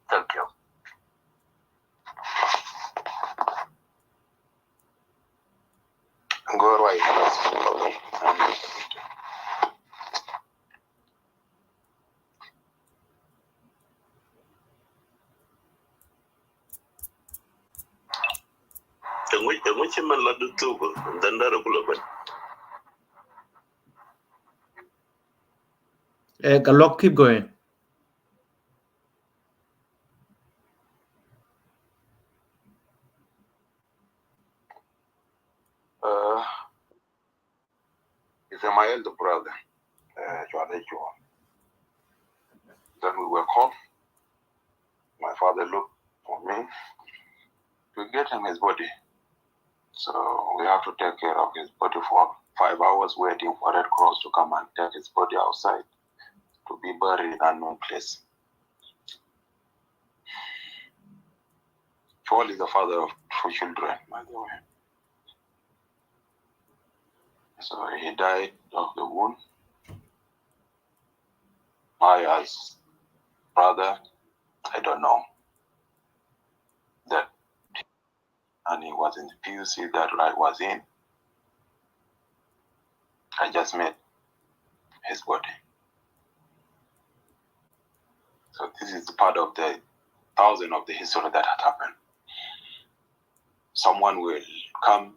Thank you. Go right. Galok, keep going. He's my elder brother, Then we were called. My father looked for me to get him his body. So we have to take care of his body for 5 hours, waiting for Red Cross to come and take his body outside to be buried in an unknown place. Paul is the father of 2 children, by the way. So he died of the wound. I, as brother, I don't know that, and he was in the PUC that I was in. I just met his body. So this is part of the 1,000 of the history that had happened. Someone will come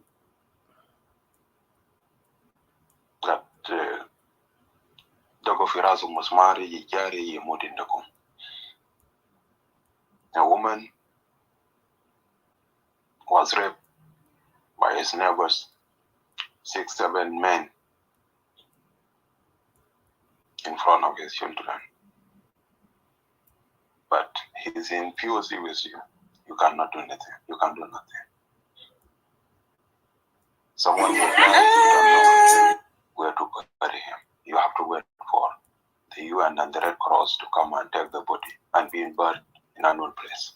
that Dogo Firazu Musmari Yijari Yemudindakum. A woman was raped by his neighbors, 6, 7 men in front of his children. But he's in POC with you. You cannot do anything. You can do nothing. Someone will die, you don't know where to bury him. You have to wait for the UN and the Red Cross to come and take the body and be buried in an unknown place.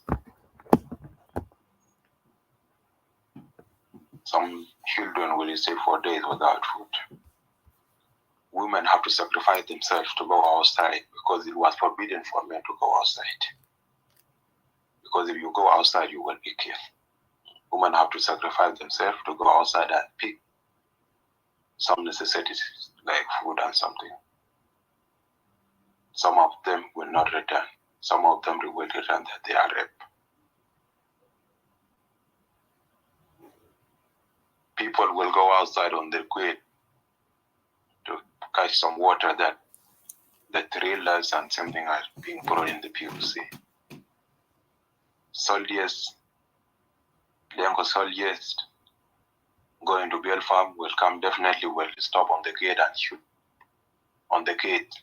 Some children will stay for days without food. women have to sacrifice themselves to go outside because it was forbidden for men to go outside. Because if you go outside, you will be killed. Women have to sacrifice themselves to go outside and pick some necessities like food and something. Some of them will not return. Some of them will return that they are raped. People will go outside on their quid to catch some water that the trailers and something are being brought in the POC. Soldiers, Lenko soldiers going to Bill farm will come, definitely will stop on the gate and shoot on the gate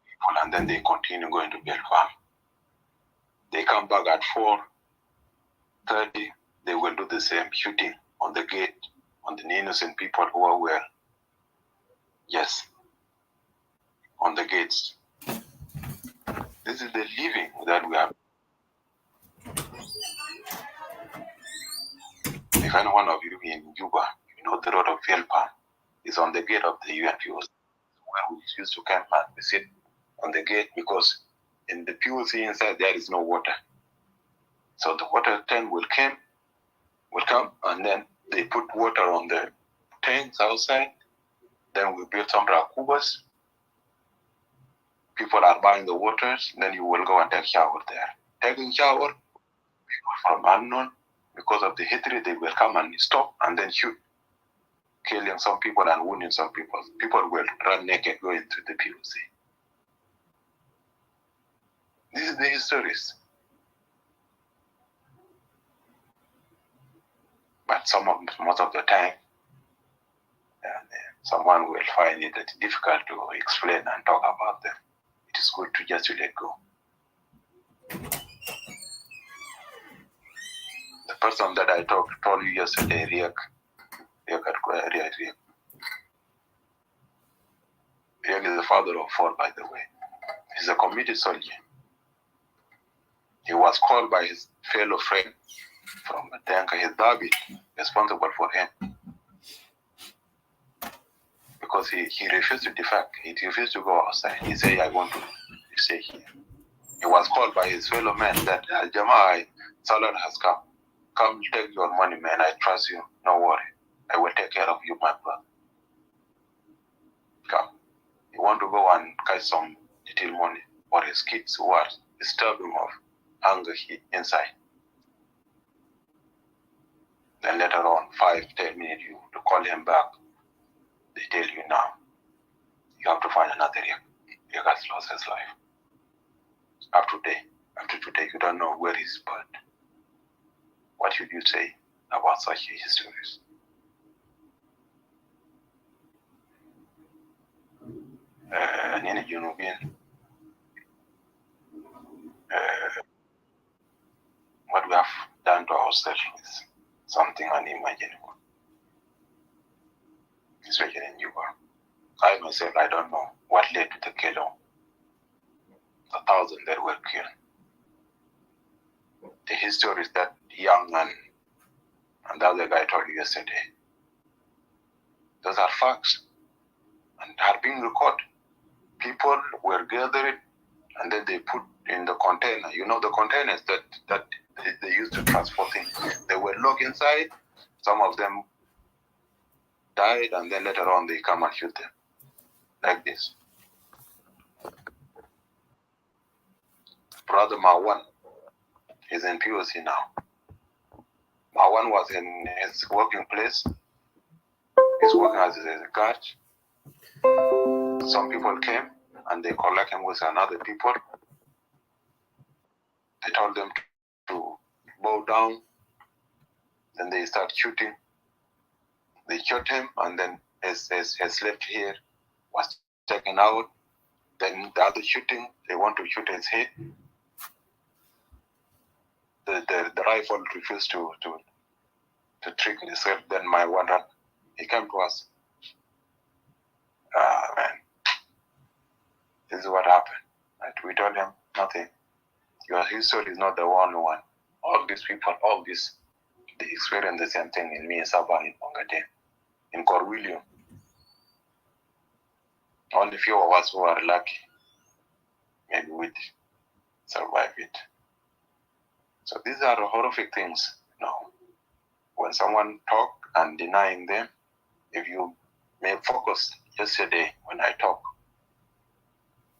people, and then they continue going to Bill farm. They come back at 4:30, they will do the same, shooting on the gate, on the innocent people who are well. Yes, on the gates. This is the living that we have. If any one of you in Juba, you know the road of Vilpa is on the gate of the UNPOC, where we used to camp and we sit on the gate because in the POC inside there is no water. So the water tank will come, and then they put water on the tanks outside. Then we build some rakubas. People are buying the waters. Then you will go and take shower there. Taking shower, people from unknown, because of the hatred, they will come and stop and then shoot, killing some people and wounding some people. People will run naked going to the POC. This is the histories. But most of the time, someone will find it difficult to explain and talk about them. It is good to just let go. The person that I told you yesterday, Riek is the father of 4, by the way. He's a committed soldier. He was called by his fellow friend from Tanka, his David, responsible for him. Because he refused to defect. He refused to go outside. He said, I want to stay here. He was called by his fellow men that, Jamai, Salah has come. Come take your money, man. I trust you. No worry. I will take care of you, my brother. Come. You want to go and catch some little money for his kids who are disturbing of hunger inside. Then later on, 5-10 minutes, you to call him back. They tell you now, you have to find another Riek. Riek has lost his life. After today, you don't know where he's but what should you say about such histories? Nina Junubian, what we have done to ourselves is something unimaginable, especially in Juba. I myself, I don't know what led to the killing. 1,000 that were killed. The history is that young man and the other guy told you yesterday. Those are facts and are being recorded. People were gathered and then they put in the container. You know the containers that they used to transport things. They were locked inside. Some of them died and then later on they come and shoot them. Like this. Brother Marwan is in POC now. Marwan was in his working place. He's working as a guard. Some people came and they collect him with another people. They told them to bow down. Then they start shooting. They shot him and then his left ear was taken out. Then the other shooting, they want to shoot his head. The rifle refused to trick himself. Then my one run, he came to us. Man, this is what happened. And we told him nothing. Your history is not the only one. All these people, they experienced the same thing in me, Sabah, in Bangladesh, in Corwillium. Only few of us who are lucky, maybe would survive it. So these are horrific things. When someone talk and denying them, if you may focus yesterday when I talk,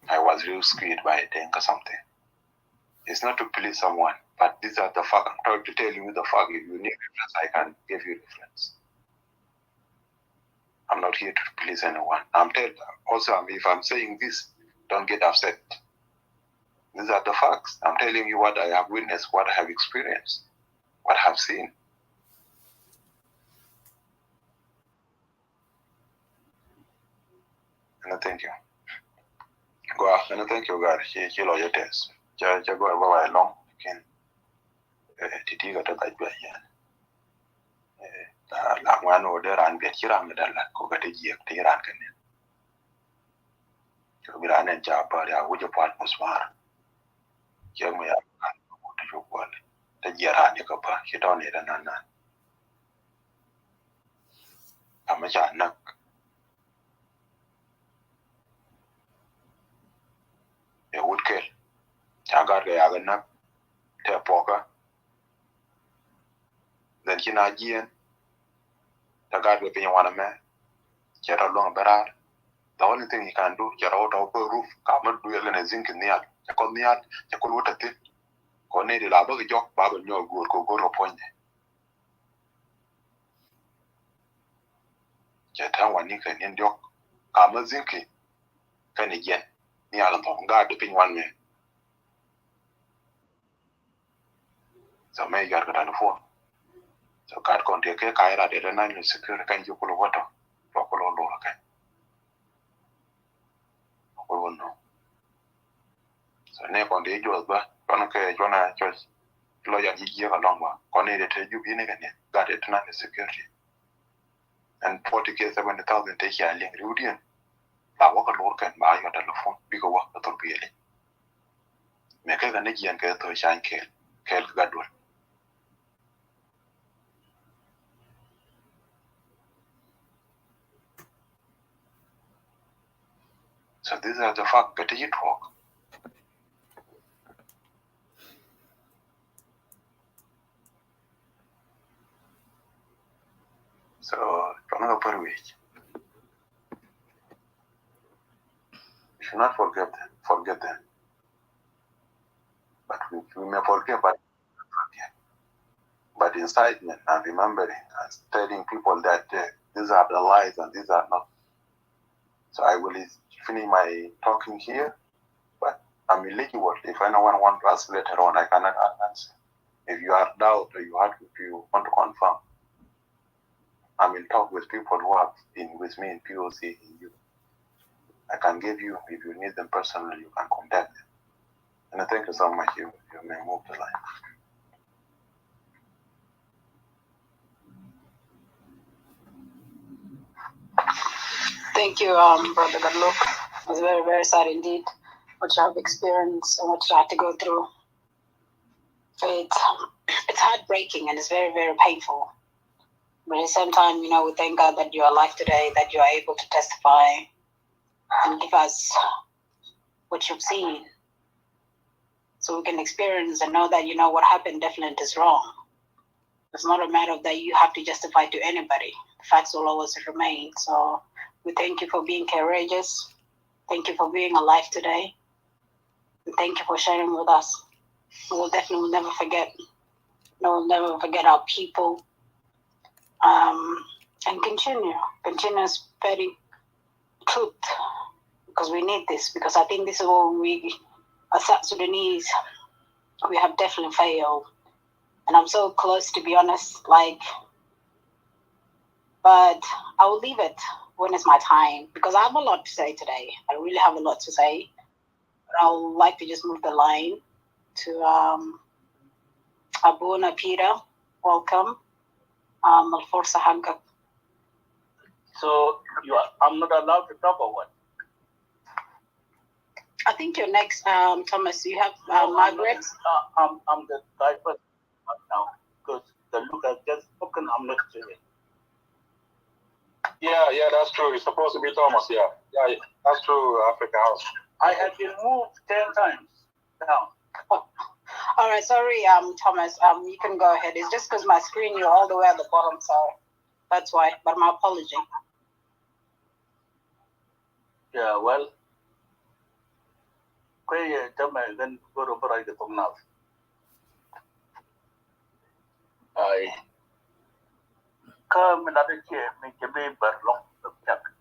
I was rescued by Denk or something. It's not to please someone, but these are the facts. I'm trying to tell you the fact. If you need reference, I can give you reference. I'm not here to please anyone. Also, if I'm saying this, don't get upset. These are the facts. I'm telling you what I have witnessed, what I have experienced, what I have seen. And thank you. Go ahead. And thank you, God. She lawyer test. Just go along. Titi got a bad way. One order and get your arm that go get a year to your uncle. You ran a job, but I would your part was far. Young me up to your word. The year I nick up, you don't need an unknown. I'm a young knock. You would kill. I got the other knock. Tell poker. Then you know, Gian. The guard will be one of man. Get along better. The only thing you can do, get out of the roof, come and do a zinc in the yard. You call the yard, you could water it. Go near the lab of the jock, bab and your good go to point. Get down one nick and in jock. Come and zinc it. Can again. Near the guard the pin one man. So may you get on the phone. So God can take a kaira de the 9 security can you pull water. Local or lower can. No. So never on the age of that, Jonah Church, lawyer year along one. Connected to you being again. Got it 9 security. And 40K 70,000 take your link Rudian. I walk a lower can buy your telephone, bigger work at all really. Make a energy and get to shine kale. Kale Gadwell. So these are the facts that you talk. So, don't know per week. You should not forget them. But we may forget, but incitement and remembering and telling people that these are the lies and these are not. So I will finish my talking here, but I'm eligible. If anyone wants to ask later on, I cannot answer. If you have doubt or you want to confirm, I'm in talk with people who have been with me in POC in you. I can give you, if you need them personally, you can contact them. And I thank you so much. You may move the line. Thank you, Brother Gadlook. It was very, very sad indeed what you have experienced and what you had to go through. It's heartbreaking and it's very, very painful. But at the same time, we thank God that you are alive today, that you are able to testify and give us what you've seen. So we can experience and know that, what happened definitely is wrong. It's not a matter of that you have to justify to anybody. The facts will always remain. So we thank you for being courageous. Thank you for being alive today. And thank you for sharing with us. We will definitely never forget. No, we'll never forget our people. And continue spreading truth, because we need this. Because I think this is what we, as South Sudanese, we have definitely failed. And I'm so close, to be honest. But I will leave it when it's my time, because I have a lot to say today. I really have a lot to say. But I would like to just move the line to Abuna Peter. Welcome. Alforsa Hanka. So I'm not allowed to talk or what? I think you're next, Thomas. You have Margaret. I'm the guy person now, because the look has just spoken. I'm not doing it. Yeah, that's true. It's supposed to be Thomas. Yeah, that's true. Africa House. I have been moved 10 times down. All right, sorry, Thomas. You can go ahead. It's just because my screen, you're all the way at the bottom, so that's why. But my apology. Yeah, well, then go to Barai the now. I come another chair, make a baby long.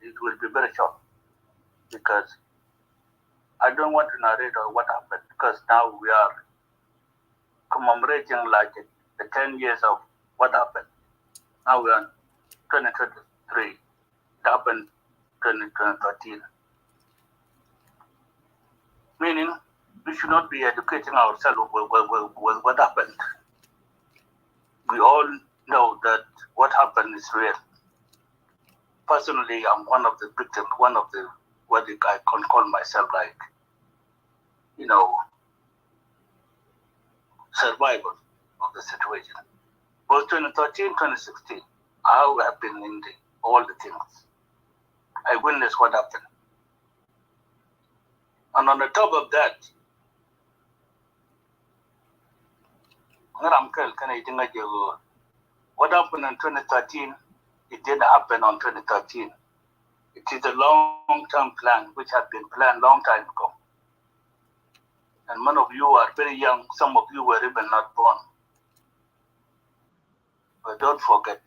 It will be very short because I don't want to narrate what happened because now we are commemorating like the 10 years of what happened. Now we're on 2023. It happened 2013. Meaning we should not be educating ourselves with what happened. We all know that what happened is real. Personally, I'm one of the victims, one of the, what I can call myself like, survivor of the situation. Both 2013, 2016, I have been in all the things. I witnessed what happened. And on the top of that, what happened in 2013, it didn't happen on 2013. It is a long-term plan which had been planned long time ago. And many of you are very young, some of you were even not born. But don't forget,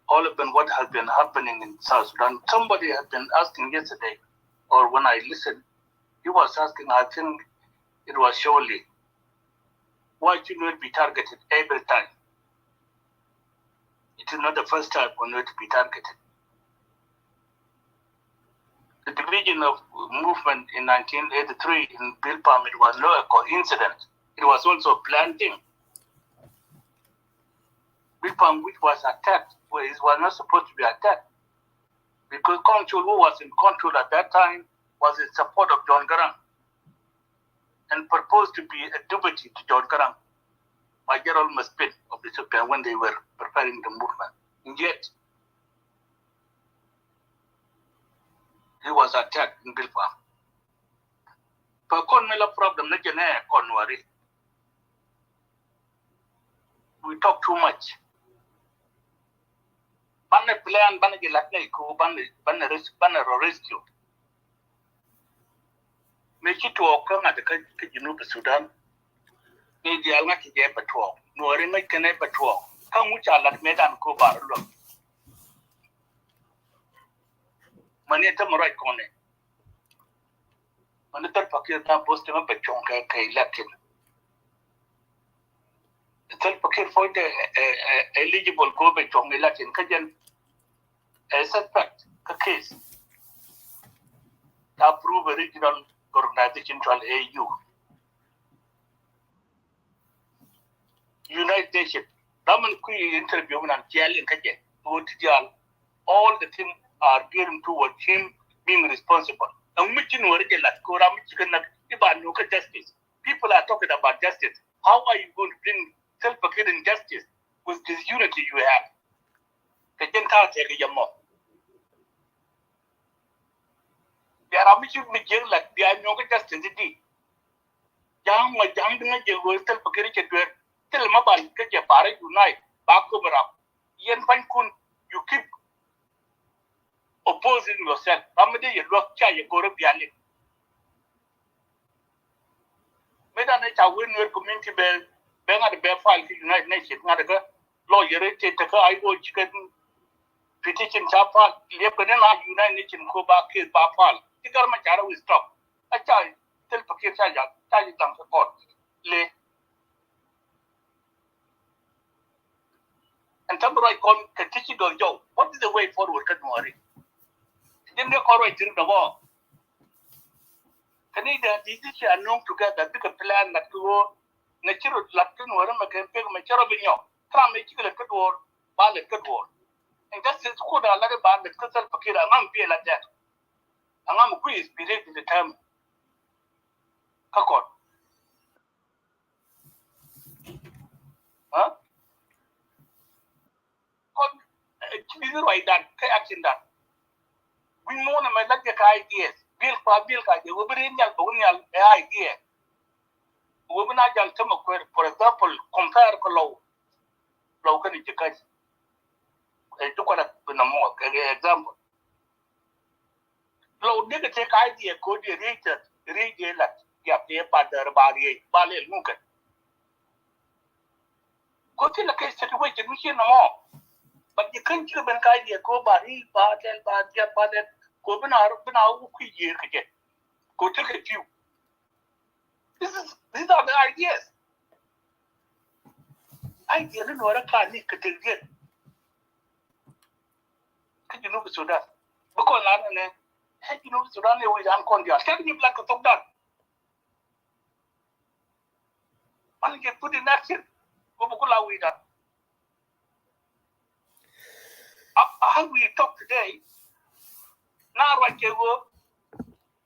all of them what has been happening in South Sudan. Somebody had been asking yesterday, or when I listened, he was asking, I think it was surely, why should we be targeted every time? It is not the first time we need to be targeted. The division of movement in 1983 in Bilpam, it was no coincidence. It was also planting. Bilpam, which was attacked, where it was not supposed to be attacked. Because control, who was in control at that time, was in support of John Garang and proposed to be a deputy to John Garang by Gerald Maspin of the Sudan when they were preparing the movement. And yet, he was attacked in Bilpam. For Conmela problem, we talk too much. Banner plan, banner rescue. Make it to occur at the Sudan. Maybe I'll not get patrol. No, I make a patrol. How much I'll let me and go bar look. Money at the right corner. When the third pocket now posting up a chunk, elected. The third pocket for the eligible go back to election. Kajan, a setback, a case. Approve original organization to AU. United Nations. Raman Kui interview and jail in Kajan. All the things are gearing towards him being responsible. And justice. People are talking about justice. How are you going to bring self-care justice with this unity you have? There are much like they are no justice. Young my young self-care tell them about unite, back over up. Yen Pankun, you keep opposing yourself. Ramadi, you look you go to Piali. Medanich, I win your community bell, bang at the bear file to United Nations, not a lawyer, take a I go chicken petition chapel, Lebanese United Nations go back here, Bapal. You got my child will stop. A child, tell Pakir Saja, tell you down support. Lay. And Tamburai call Katichigo Joe. What is the way forward, Kadmori? Then they call right in the war. Canada, these are known together, big a plan that to go natural Latin or a can pick my cherubino. Try make you a good war, ballot good war. And that's it, good a lot about the Kussel Pakira, and I'm feel like that. And I'm a quiz, believe in the term. Kakot. Huh? is right that action that. We know na like the ideas. Bill ka je we bring yal to nyal idea. We bina jal to for example compare ko law kan je kai. To ko na mo example. Law de ke take idea ko de read la ya pe pa der bari bale muka. Ko ti la ke situation we na mo. But you can't keep an idea go bari ba go bina ku ye ke. Go take a few. These are the ideas. Idea no ora ka ni ke te get. Can you know so that? Because you know so that we don't condia. Can you like to talk that? Man get put in action. Go bukula we that. How we talk today? Now what you go?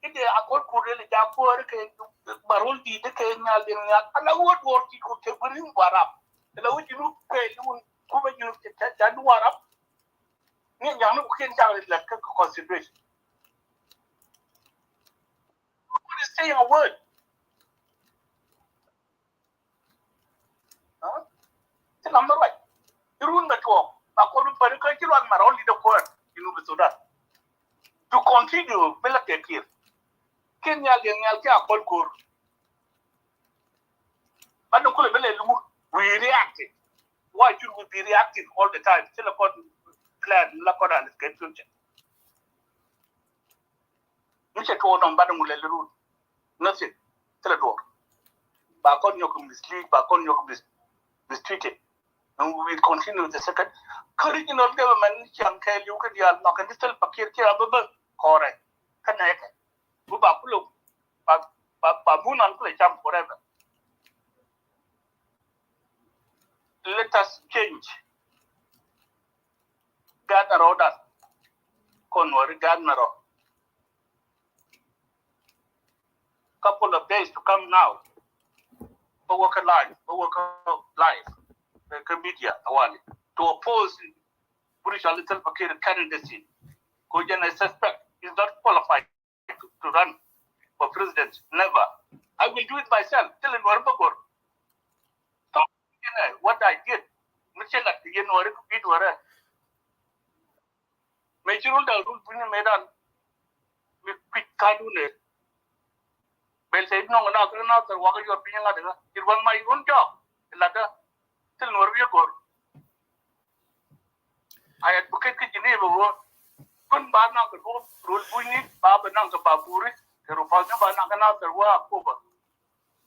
Ide akol kurele ja por ke barul di de ke nyal din nyal ala wot wot ki ko te burin warap ala wot you pe lu ko ba you ta du warap ni nyam no ken ja la ka consideration what is saying a word huh te number right irun ba to akol par ka ki wan marol di de ko you know so that to continue bela ke kir ken nyal din nyal ki akol kur but no ko bela lu we reacted. Why should we be reacting all the time? Still about plan, lakota and schedule. You should hold on Badam Lelu. Nothing. Tell it all. Back on your mislead, back on your mistreated. And we will continue the second. Courage in all government, can tell you can you knock and still Pakir correct. Connect. Bubakulo. Baboon uncle jump forever. Let us change. Gather order. Conway, gather. Couple of days to come now. But work live, the media, to oppose British little candidacy. Kojan, I suspect, is not qualified to run for president. Never. I will do it myself. Tell him what I did. Michelle at the end or repeat where Major rule bring made on with quick cardoon. Well, said no, another walk your being at it was my own job. Later, till Norway go. I advocate Geneva war. Couldn't ban out the rule winning, Baba Nanga Baburi, the Rupaza Banaka war over.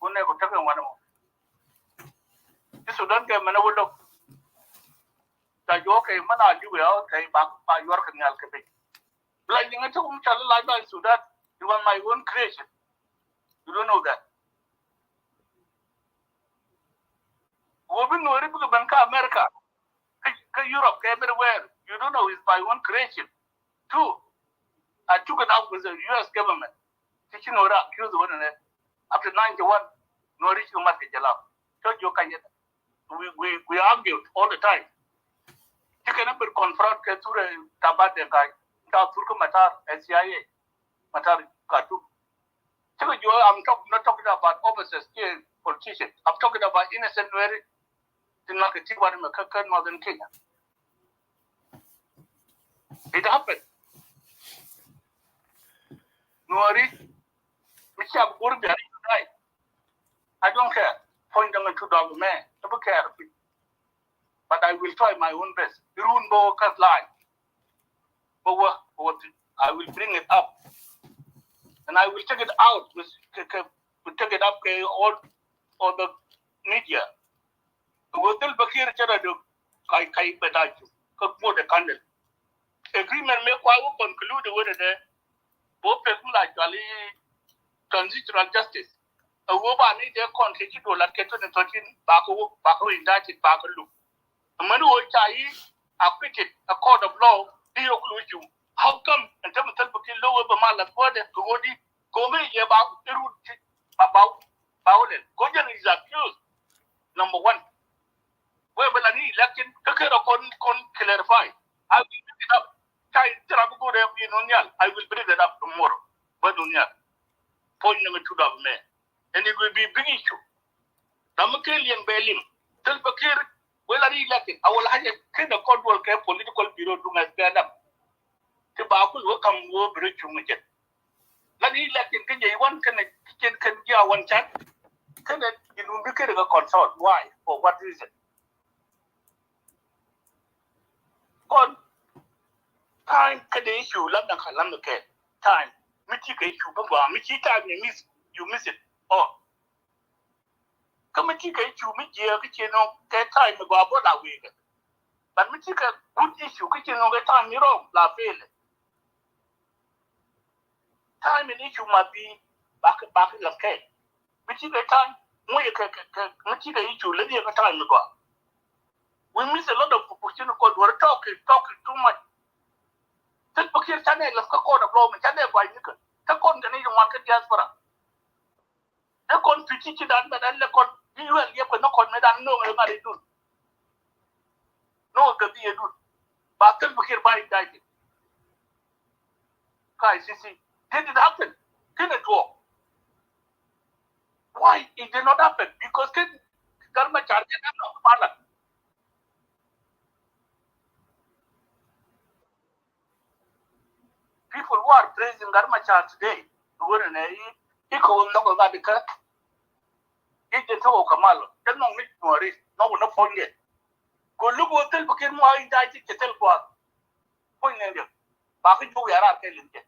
Who never took one more. This would not get Manawood. The yoke a man, you will take back by York and Alcabe. Blinding a two child like that, so that you are my own creation. You don't know that. Women know America, Europe, everywhere. You don't know it's by one creation. Two, I took it up with the US government. Teaching or accused one another. After 91, no reach to market jalap. We argued all the time. You cannot confront Keture Tabate guy, Turku Matar, SCIA, Matar Katu. I'm not talking about officers here, politicians. I'm talking about innocent very Northern Kenya. It happened. Nuari, Michelle Burbi, I don't care. Point them into dog man. I don't care. But I will try my own best. Irunbo cut line. But what I will bring it up. And I will take it out. We take it up all the media. We will Bakir Charadu Kai Pedaju. Cook more the candle. Agreement make why we conclude with it. Both people like transitional justice. A woman need their country to like get to the 13 back indicted back look. A man who acquitted a court of law, deal with you. How come and tell me lower Bamala border to go about Bowden? Gojan is accused. Number one. Where will I need election? Kakera con clarify. I will bring it up. I will bring it up tomorrow. But point number 2 of me. And it will be a big issue. Namakalian Belim. Tell Bakir, well, I elected. I will have a kind of control political bureau to my stand up. Tobacco will come over bridge to me. Let me let in Kenya, one can get one chat. Can it in Umbrika consult? Why? For what reason? God, time can issue, London Kalamaka. Time. Mitika issue, Baba, Miki time you miss it. Oh. Come and take issue, Mikia, get time about what I will. But Mitika, good issue, get time, you know, la fail. Time and issue might be back in the case. Mitika time, Mitika issue, let me have a time ago. We miss a lot of opportunity because we're talking too much. Take Bakir Channel, let's go to Blow, Channel by Nickel. Take on the Canadian market diaspora. Take on to teach it and let on you and you can knock on Medan, no, everybody do. No, could be a good. But take Bakir by died. Guys, you see, did it happen? Did it work? Why it did not happen? Because Garma charges are not valid. People who are praising Garmachar today, who were in a equal number of the cut, it is all Kamalo. Then no meet Maurice, no one upon yet. Go look what tell became more indicted to tell what. Point in there. But we are telling you.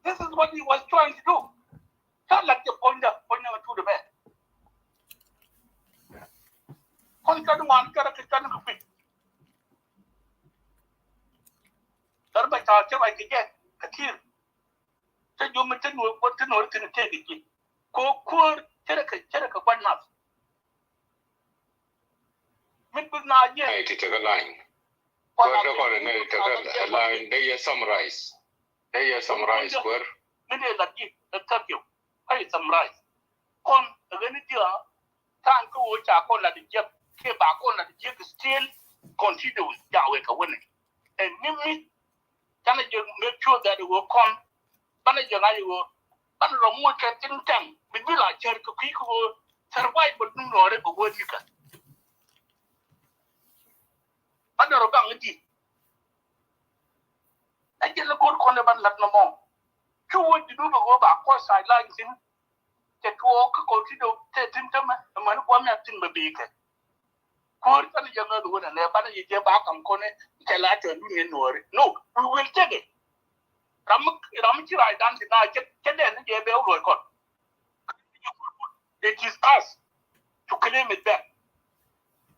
This is what he was trying to do. Not like the point to the man. Content one character can be. Garmachar, I can get a kill. So you maintain what to know to take it. Go poor, Cheraka, one month. Hey, to take a line. Line, they summarize. They summarize where? Many like you, a curfew. I summarize. On the Venetia, can't go with Chacon like the Jeb, came back on like the Jeb still continue Yahweh winning. And Mimi, can I make sure that it will come? But I will. But the more catching time, we will like Jericho people survive, but no more of what you can. Under a bang, I get a good corner, but not no more. Two would do go back, course I like him. That walk, continue, taking them, and one thing will be. Court and the younger one, and their body get back and connect, tell that to you no, we will take it. Ramchi, I dance it now, get in, get the record. It is us to claim it back,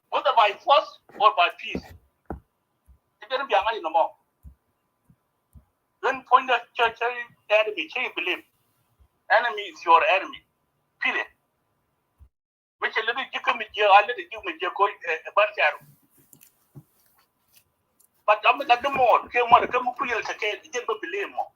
whether by force or by peace. It's going to be a man no more. Then point the church enemy, believe. Enemy is your enemy. Period. Which a little give me your other give me your going a bunch arrow. But I'm not the more, came on the come up here to get the believe more.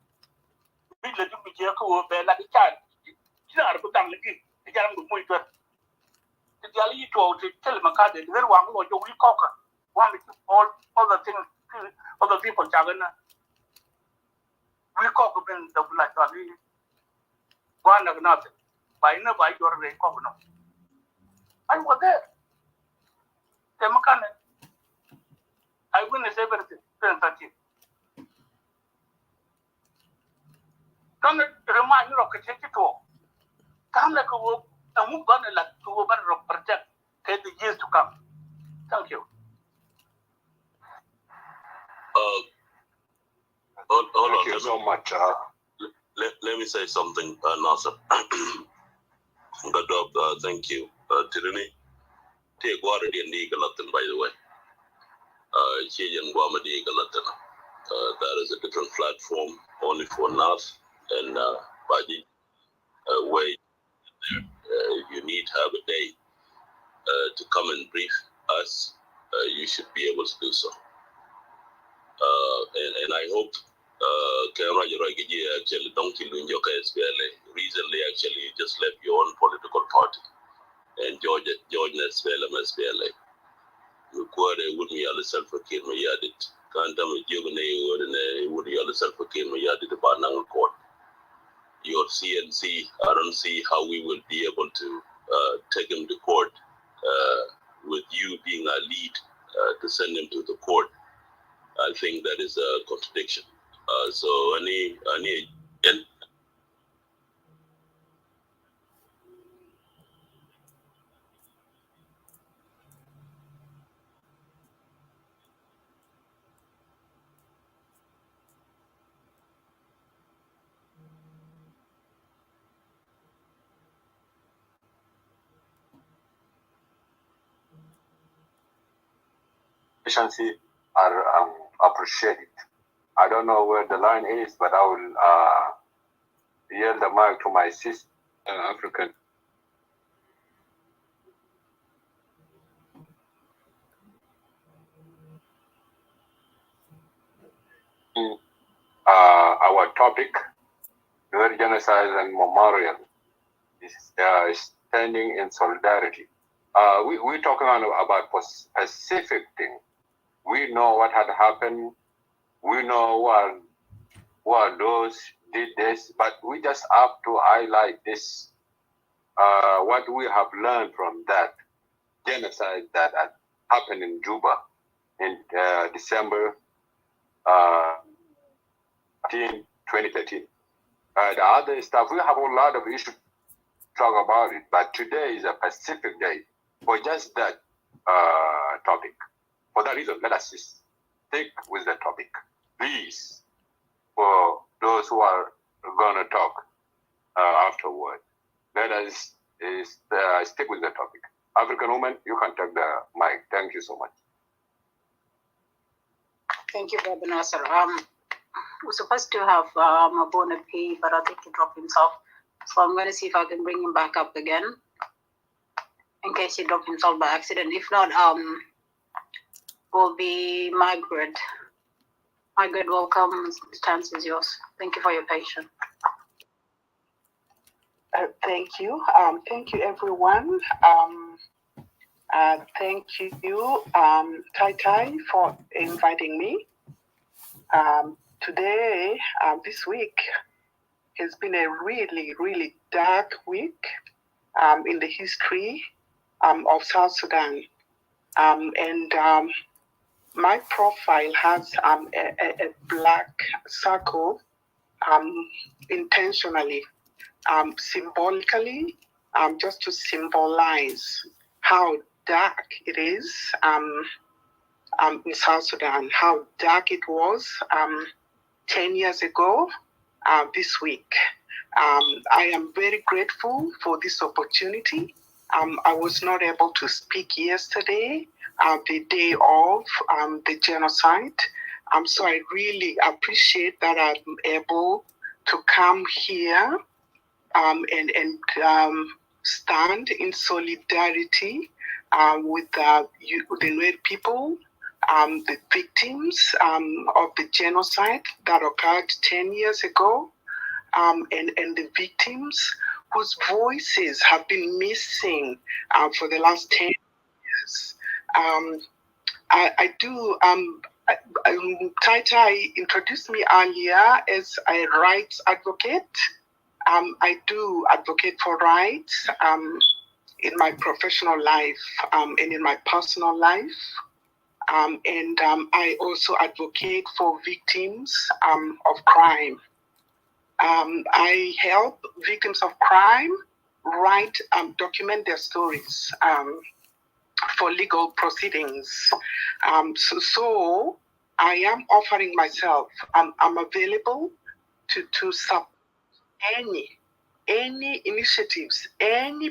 We let you be your co like a child. You are put down the key, the young boy. The jolly to tell McCarthy, the very one who you will conquer. One with all other things, other people, Chagana. We conquer the black valley. One of nothing. By no by your way, Cocono. I was there. The mechanic. I witness everything. Don't remind you of a ticket to walk. Come like a walk, and move on like to over protect the years to come. Thank you. Hold on. Thank you so much. Let me say something, Nasser. Thank you. Tirini, take water in the Galatin, by the way. That is a different platform only for NAF and Baji. Way if you need to have a day to come and brief us, you should be able to do so. And I hope actually don't kill in your recently actually you just left your own political party and George SPLA. Quare wouldn't yell self a kid, my yadit. Can't tell me Jugane would yell self a kid, my yadit about Nangle Court. Your CNC, I don't see how we will be able to take him to court with you being our lead to send him to the court. I think that is a contradiction. So and efficiency are appreciated. I don't know where the line is, but I will yield the mic to my sister, African. Our topic, Nuer Genocide and Memorial, is standing in solidarity. We're talking about specific things. We know what had happened. We know what those did this, but we just have to highlight this, what we have learned from that genocide that had happened in Juba in December 2013. The other stuff, we have a lot of issues to talk about it, but today is a specific day for just that topic. For that reason, let us stick with the topic. Please, for those who are going to talk afterward, let us stick with the topic. African woman, you can take the mic. Thank you so much. Thank you, Brother Nasser. We're supposed to have Mabona P, but I think he dropped himself. So I'm going to see if I can bring him back up again, in case he dropped himself by accident. If not, will be Margaret. Margaret, welcome. The chance is yours. Thank you for your patience. Thank you. Thank you, everyone. Thank you, Tai Tai, for inviting me. Today, this week, has been a really, really dark week in the history of South Sudan. My profile has a black circle intentionally, symbolically, just to symbolize how dark it is in South Sudan, how dark it was 10 years ago this week. I am very grateful for this opportunity. I was not able to speak yesterday, the day of the genocide. So I really appreciate that I'm able to come here and stand in solidarity with the Nuer people, the victims of the genocide that occurred 10 years ago, and the victims whose voices have been missing for the last 10 years. Tai Tai introduced me earlier as a rights advocate. I do advocate for rights in my professional life and in my personal life. I also advocate for victims of crime. I help victims of crime write, document their stories for legal proceedings. So I am offering myself. I'm available to support any initiatives, any